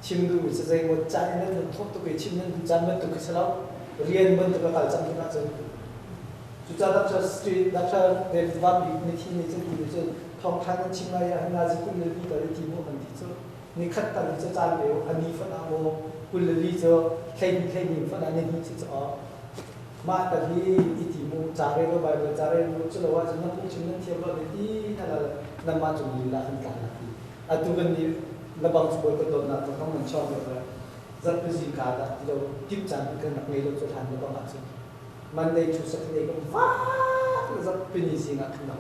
ชิมดูจะใจหมดใจนั่นทุกตัวไปชิมนั่นจำมันตัวก็สลับเรียนมันตัวก็การจำที่น่าจะจุดจ้าดับจะสตรีทดับจะเดินวันบีในที่นี้จะดูจะท้องทางชิมอะไรอย่างน่าจะคุณเลยที่แต่ที่มุ่งมันที่จะนี่ขัดกันจะจานเดียวอันนี้ฝันเอาคุณเลยจะแค่นี้ฝันอันนี้ที่จะมาแต่ที่อิติมูจารีโรบายจารีโรจุลว่าจะนั่งพูดชิมนั่งเที่ยวเราที่นั่นแหละนั่นมาจนลีลาขันกันนะที่อันตุกันนี้ระบังสบายก็โดนนะต้องมันชอบเลยจับเป็นสิ่งการะที่เราทิพย์จันทร์กันนักเรียนเราจะทานระบังอัดสิมันได้ชุดสักเด็กก็ฟ้าจับเป็นสิ่งนักขึ้นมา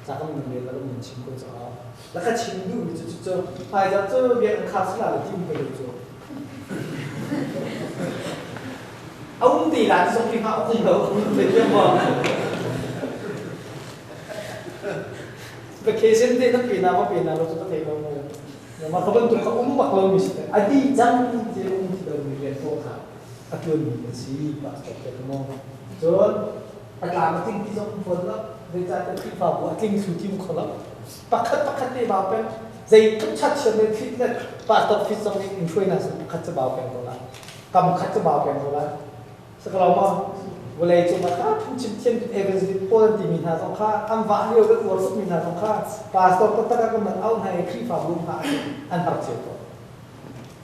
จากนั้นมันเรียนแล้วมันชิมก็จะแล้วก็ชิมดูมันจะไปจะเจอเบียร์คาสลาที่มันไปดูจ้เอาอุ้งตีหลานส่งที่เขาอุ้งเราเป็นเรื่องบ่เป็นเคสเด่นปีนาว่าปีนาเราจะต้องเทเราเลยมาเขาเป็นตัวเขาอุ้มบักเรามีสิอดีตจังที่อุ้มที่เราเรียนพวกเขาอักวนมีสิปัสสาวะเป็นมองจนอาการมันทิ้งที่ส่งผลแล้วเดี๋ยวจะเป็นที่ฝ่าบัวทิ้งสุดที่มุขแล้วปักขัดที่บ่าวเป็นใจทุกชัดเจนในฟิตเนสปัสสาวะฟิตส่งในอินฟลูเอนซ์ขัดจะบ่าวเป็นตัวละกำขัดจะบ่าวเป็นตัวละsekarang boleh cuma kan cincin events di pol di minha songkha am value ke workshop minha songkha pastor kota ka man au hai khi fa bum ha an har che ko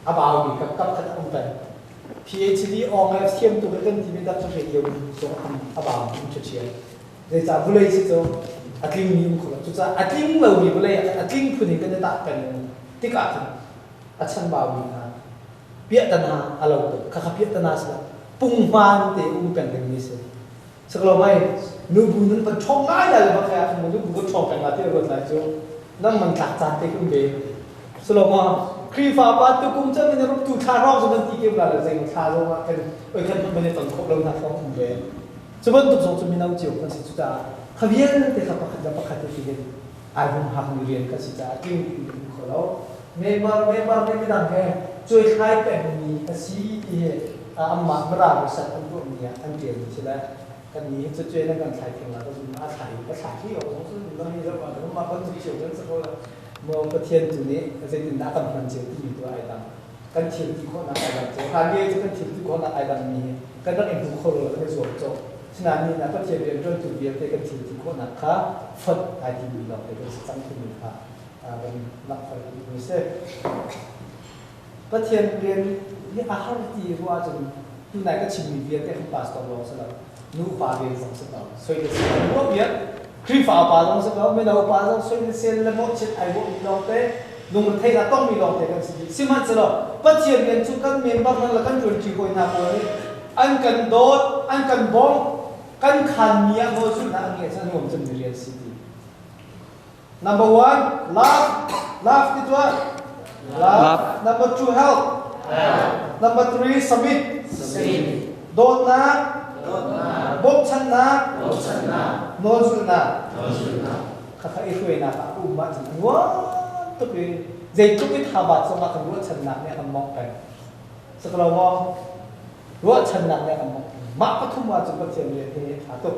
abau bi kap khat om tai phd ong la thiam tu kan ti da chu yo so am abau chu che de cha boleh chi so atling ni ko chu cha atling lo bi boleh atling phuni kan ta kan ti ka than achan bau bi ha pia tan ha alo to ka pia tan aslaปุ่งฟานเตอุ้มเป็นอย่างนี้สิสักเราไม่นูบุนั้นเป็นช่องง่ายเลยบางครั้งมันนูบุก็ช่องเป็นมาที่เราใส่จูนั่นมันตัดจานเตขึ้นเบย์สโลมาครีฟ้าปัดตุกุมจะเป็นรูปตูคาร้องสมันตีเกี่ยวกับอะไรคาร้องกันกันมันเป็นต้นคบเราหน้าฟ้องเบย์สมมติตุกส่งจะมีน้ำเจียวกันสิจ้าขบเย็นแต่ขับปักขับปักขับที่เห็นไอ้บุ้งหักเรียนกันสิจ้ากิ้งขอเราเมย์มาไม่ดังแค่ช่วยคลายเป็นมีอาชีพที่อามาบราบสัตว์อันพวกนี้อันเดียวใช่ไหมกันนี้จะช่วยในการใช้เพียงเราก็จะมาใช้ภาษาที่เราต้องซึ่งเรามีเราก็มาเป็นสิ่งเดียวกันสักคนเมื่อประเทศตัวนี้จะเป็นนักการเมืองเจ้าที่มีตัวไอ้ดำกันเทียมที่คนนักไอ้ดำเจ้าการเรียนจะกันเทียมที่คนนักไอ้ดำมีกันต้องเอ็นทุกคนเราไม่สวมโจฉะนั้นนี่นักประเทศเรียนจนจุดเดียวกันเทียมที่คนนักข้าฝึกไอ้ที่มีเราเป็นสังคมค่ะเป็นนักฝึกมีเสประเทศเรียนนี่อาหารที่ว่าจะที่ไหนก็ชิมมีเบียร์แต่คุณป้าสตอร์ลองสลับนู้ป้าเรียนสองสตอร์สวยที่สุดว่าเบียร์ ครีฟ้าป่าต้องสักแล้วไม่เอาป่าต้องช่วยเซลล์และมดเช็ดไอ้พวกมีลองเต้ลุงมันเท่ละต้องมีลองเต้กันสิมันจะหรอปัจเจียนเรียนชุกันเมมเบอร์นั่นละกันจนจีโกยนาโปนี่อันกันโดดอันกันบ้องกันขันเมียโดดชุดนั้นเงี้ยฉันผมจะเรียนสิที number one love ที่ตัว love number two help number three submit โดดนะบกชันนะโนจุนะข้าเอคุยนะข้าอุ้มมาจริงว้าตุ๊กเลยเจตุกิทาบัดสมัครรู้ชันนะเนี่ยกันมองไปสักเรามองรู้ชันนะเนี่ยกันมองมาปฐุมวันจุดเทียนเลยที่อาตุ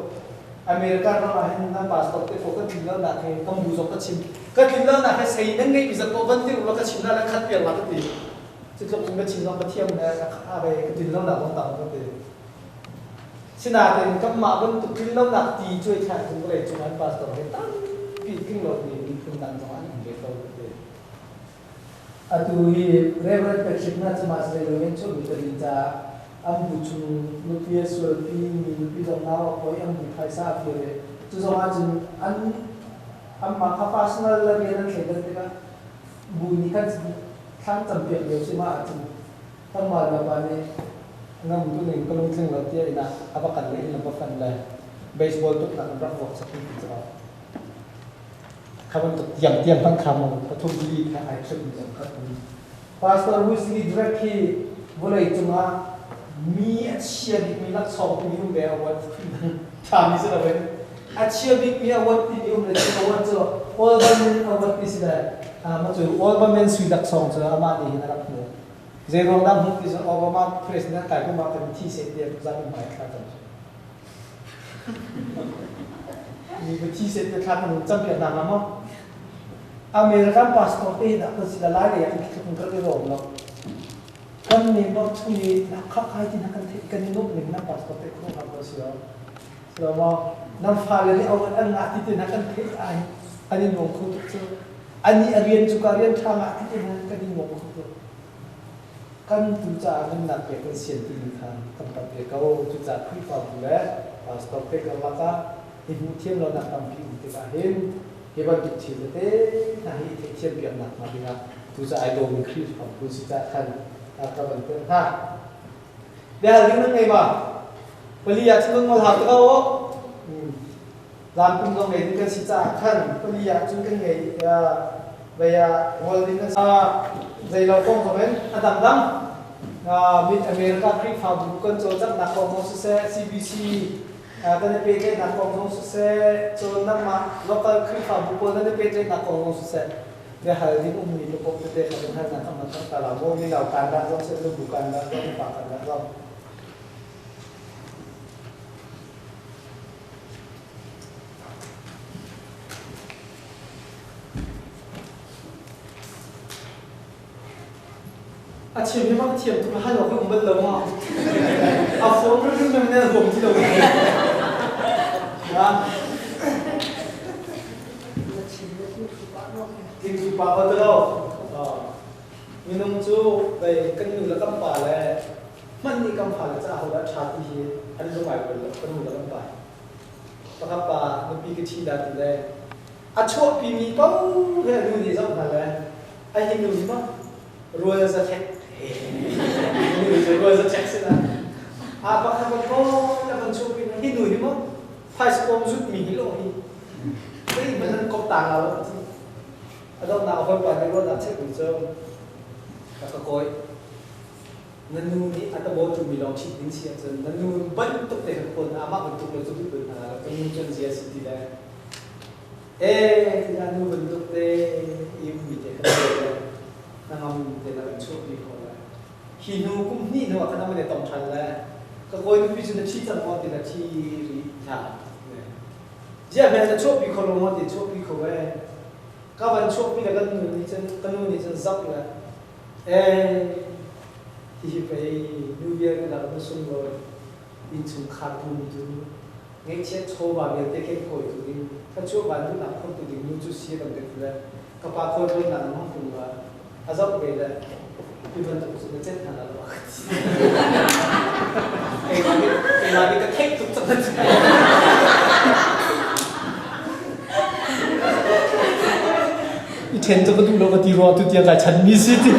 อเมริกาเราเห็นน้ำบาสก์ที่โฟกัสทิ้งแล้วนะที่ต้องดูสกัดชิมก็ทิ้งแล้วนะให้ใส่นั่งไงพิจารณาวันที่เราก็ชิมแล้วคัดเปลี่ยนมาทุกทีจุดจบก็ชิมเราไปเที่ยวเนี่ยข้าไปทิ้งแล้วนะต้องตามกันเลยสินาเป็นกับมาบนตุกินแล้วนักตีช่วยแทนทุกเลยจุดนั้นบาสก์ให้ตั้งปีกินเราดีมีคุณดันตรงนั้นเด็กเราเลยอะตุยเรื่องนั้นเป็นสิ่งน่าจะมาแสดงเรื่องช่วยตัวดีจ้าอันบุญนุพิเศษปีมีนุพิจงน้าว่าพอยังบุญไทยทราบเลยจุดสำคัญอันมาคาฟาสนาลเรียนนั้นเห็นกันที่ว่าบุญนี้กันทั้งจำเป็นเดียวใช่ไหมจุดตั้งมาแล้ววันนี้งั้นบุญนี้ก็ลงถึงเราเที่ยวนะapa kanเลยลำบากกันเลยเบสบอลทุกหลังรับบอกสักทีจะคำว่าอย่างเตรียมตั้งคำมันทุกทีนะไอ้ชุดนี้ครับ Pastor who is lead directly ว่าเลยจุมามีอาชีพมีนักสอบมีหุ่นแบบว่าทำนี่สิเราเป็นอาชีพมีอาวุธที่มีหุ่นเลยอาวุธจะ all women อาวุธที่สิได้มาจู่ all women สุดนักสอบจะอามาดีนะครับเนี่ยเจ้าของดำหุ่นที่จะออกมาเพรสเนี่ยแต่ก็มาเป็นที่เสียเดียบจะเป็นหมายครับมีเป็นที่เสียเดียบครับมันจำเป็นนานมั้งอเมริกันพาสปอร์ตเนี่ยก็สิละลายเลยอย่างที่คุณก็ได้บอกเนาะkan memang ni nak kai ti nak kan ni nok ni nak pas ko te ko ha ko sia selama nam fa le aw an na ti nak kan te ai ani nok ko tu ani arian chu ka rian tha ma ti nak kan ni nok ko kan tu cha nan nak pe kan sian ti ni khan kan pa pe ka o tu cha khi fa bu le pas ko pe ka la ka i mu thiem lo nak tam pi te ka hen he ba ti chi te na hi te chen pi nak ma bi na tu cha ai do mi khi fa bu si cha khan các bạn tưởng ha đây là những ngày mà bây giờ chúng tôi học đâu làm cùng công nghệ những cái sự khăn bây giờ chúng cái ngày bây giờ ngồi những cái dây lâu công của mình tầm lắm bên America khi phòng con số chắc nạp công số xe CBC cái này bây nạp công số xe cho năm mà local khi phòng của con này bây nạp công số xe dia hal ini umum itu populer dengan hal yang amat terkala. Mau ni lau kandang dong, sebelum bukan kandang dong, pak kandang dong. Achieve memang achieve tu hal yang umum belum ah. Afon tu memang ni umum tu. Tim su pa ba đâu minum chu về cái người là cắm bà là mình đi cắm bà là cha họ đã chặt đi anh không phải là cái người là cắm bà và cắm bà nó bị cái chi đạt là chua bị mi bao cái người gì giống là anh hình dung mà rồi ra check rồi ra check xem là và cắm bà là con chua bị hình dung mà phải sớm rút mình rồi cái mình có tàng nào đó nào phải quản lý là check của chơi các coi nên nu ni atau bawa tu bilang cik ini siapa tu nên nu bentuk deh pun amak bentuk itu tu pun kemudian dia sendiri dah tidak nu bentuk deh ibu itu kan nama itu nak cuci di kolam hinu kum ni nu akan nama dia tomthal lah các coi nu bisa cik jangan dia ciri tak dia biasa cuci di kolam mau dia cuci di kolam kawan cuci dia kan nu ni zak lah thì phải lưu viên là nó xung rồi in chung khát bùn tu nghe chết thô vào việc để cái cội tu đi các chỗ bạn lúc nào không tu đi lưu chút xíu bằng được rồi các bạn thôi thôi là nó không cùng là dốc về là thì vẫn tập sự chết thằng là cái là cái thách tục tập chen cho tu lo ka ti ro tu tia ka chan mi si ti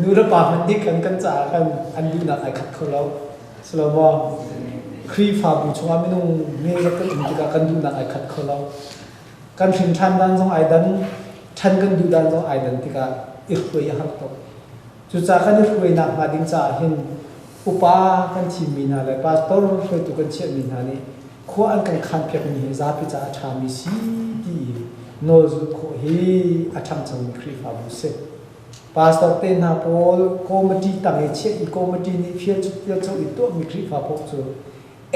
nu ra pa man dik kan cha kan an du na ai khat kho lo slo mo kri fa bu chunga mi nung me ga kan ti ka kan du na ai khat kho lo kan thin than dan jong ai dan than kan du dan jong ai dan ti ka ik khoi har to chu cha kan ik khoi na ma ding cha hin upa kan chi mi na le pastor khoi tu kan che mi na ni kho an kan khan pek mi za pi cha tha mi si ti no zu kho hi a tham chang kri fa bu se pastor ten na pol committee tang e che i committee ni phia chu pia chu i to mi kri fa pok chu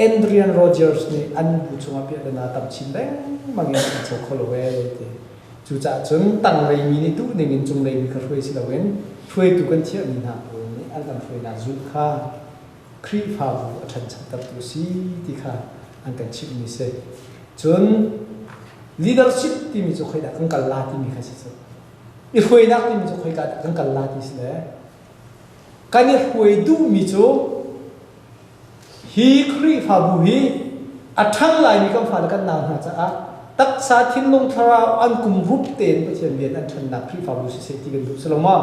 Adrian Rogers ni an bu chunga pia na tam chin deng mangi chu kholo we te chu cha chung tang lei mi ni tu ni ngin chung lei mi kha roi si la wen thui tu kan chia mi na po ni an kan thui na zu kha kri fa bu athan chan tap tu si ti kha an kan chi mi se chun leadership ti mi chu khoi da kan kal la ti mi kha si chu i khoi na ti mi chu khoi ka kan kal la ti si le kan i khoi du mi chu hi kri fa bu hi athang lai mi kam fa kan na ha cha a tak sa thin long thara an kum rup ten pa chen bian an than na kri fa bu si se ti kan du saloma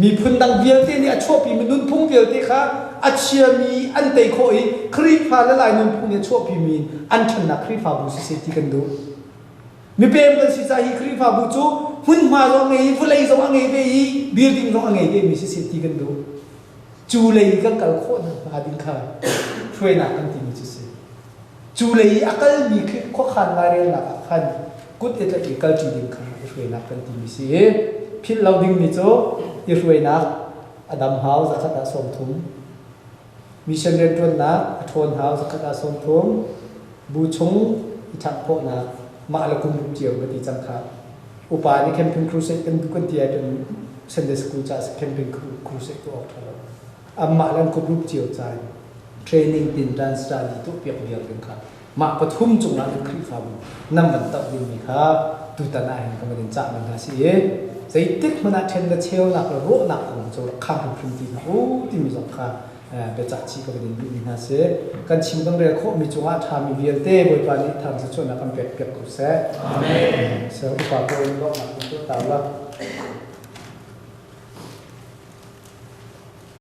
mi phun dang bial te ni a chho pi mi nun phung bial te kha a chia mi an te kho i kri fa la lai nun phung ni chho pi mi an than na kri fa bu si se ti kan du mi pem kan si cha hi kri fa bu chu hun ma zo ngai fu lei zo ngai be i building zo ngai be mi si se ti kan du chu lei kan kal kho na ma din kha thoi na kan ti mi chi se chu lei akal mi kho khan la re la khan kut et la kal ti din kha thoi na kan ti mi si phil loading mi chu i thoi na adam house za kha som thum mission restaurant na thon house kha som thum bu chung i thak pho na ma la kum chiao ga ti chang kha upa ni camping crusade kan du kan ti ai Sunday school cha camping crusade to ok thalo amma lan ko group chiao chai training tin dan study to piak bial kan kha ma pathum chung na khri fa bu nam ban ta din mi kha tu ta na hin ka ma din cha man ha si e zai tik mana then da cheo na ro na ko cho kha hu phim ti na o ti mi zo kha be cha chi ka din bi na se kan chim dang re kho mi chunga tha mi bial te boi pa ni tham sa chona kan pek pek ku se amen so pa ko lo ma tu ta la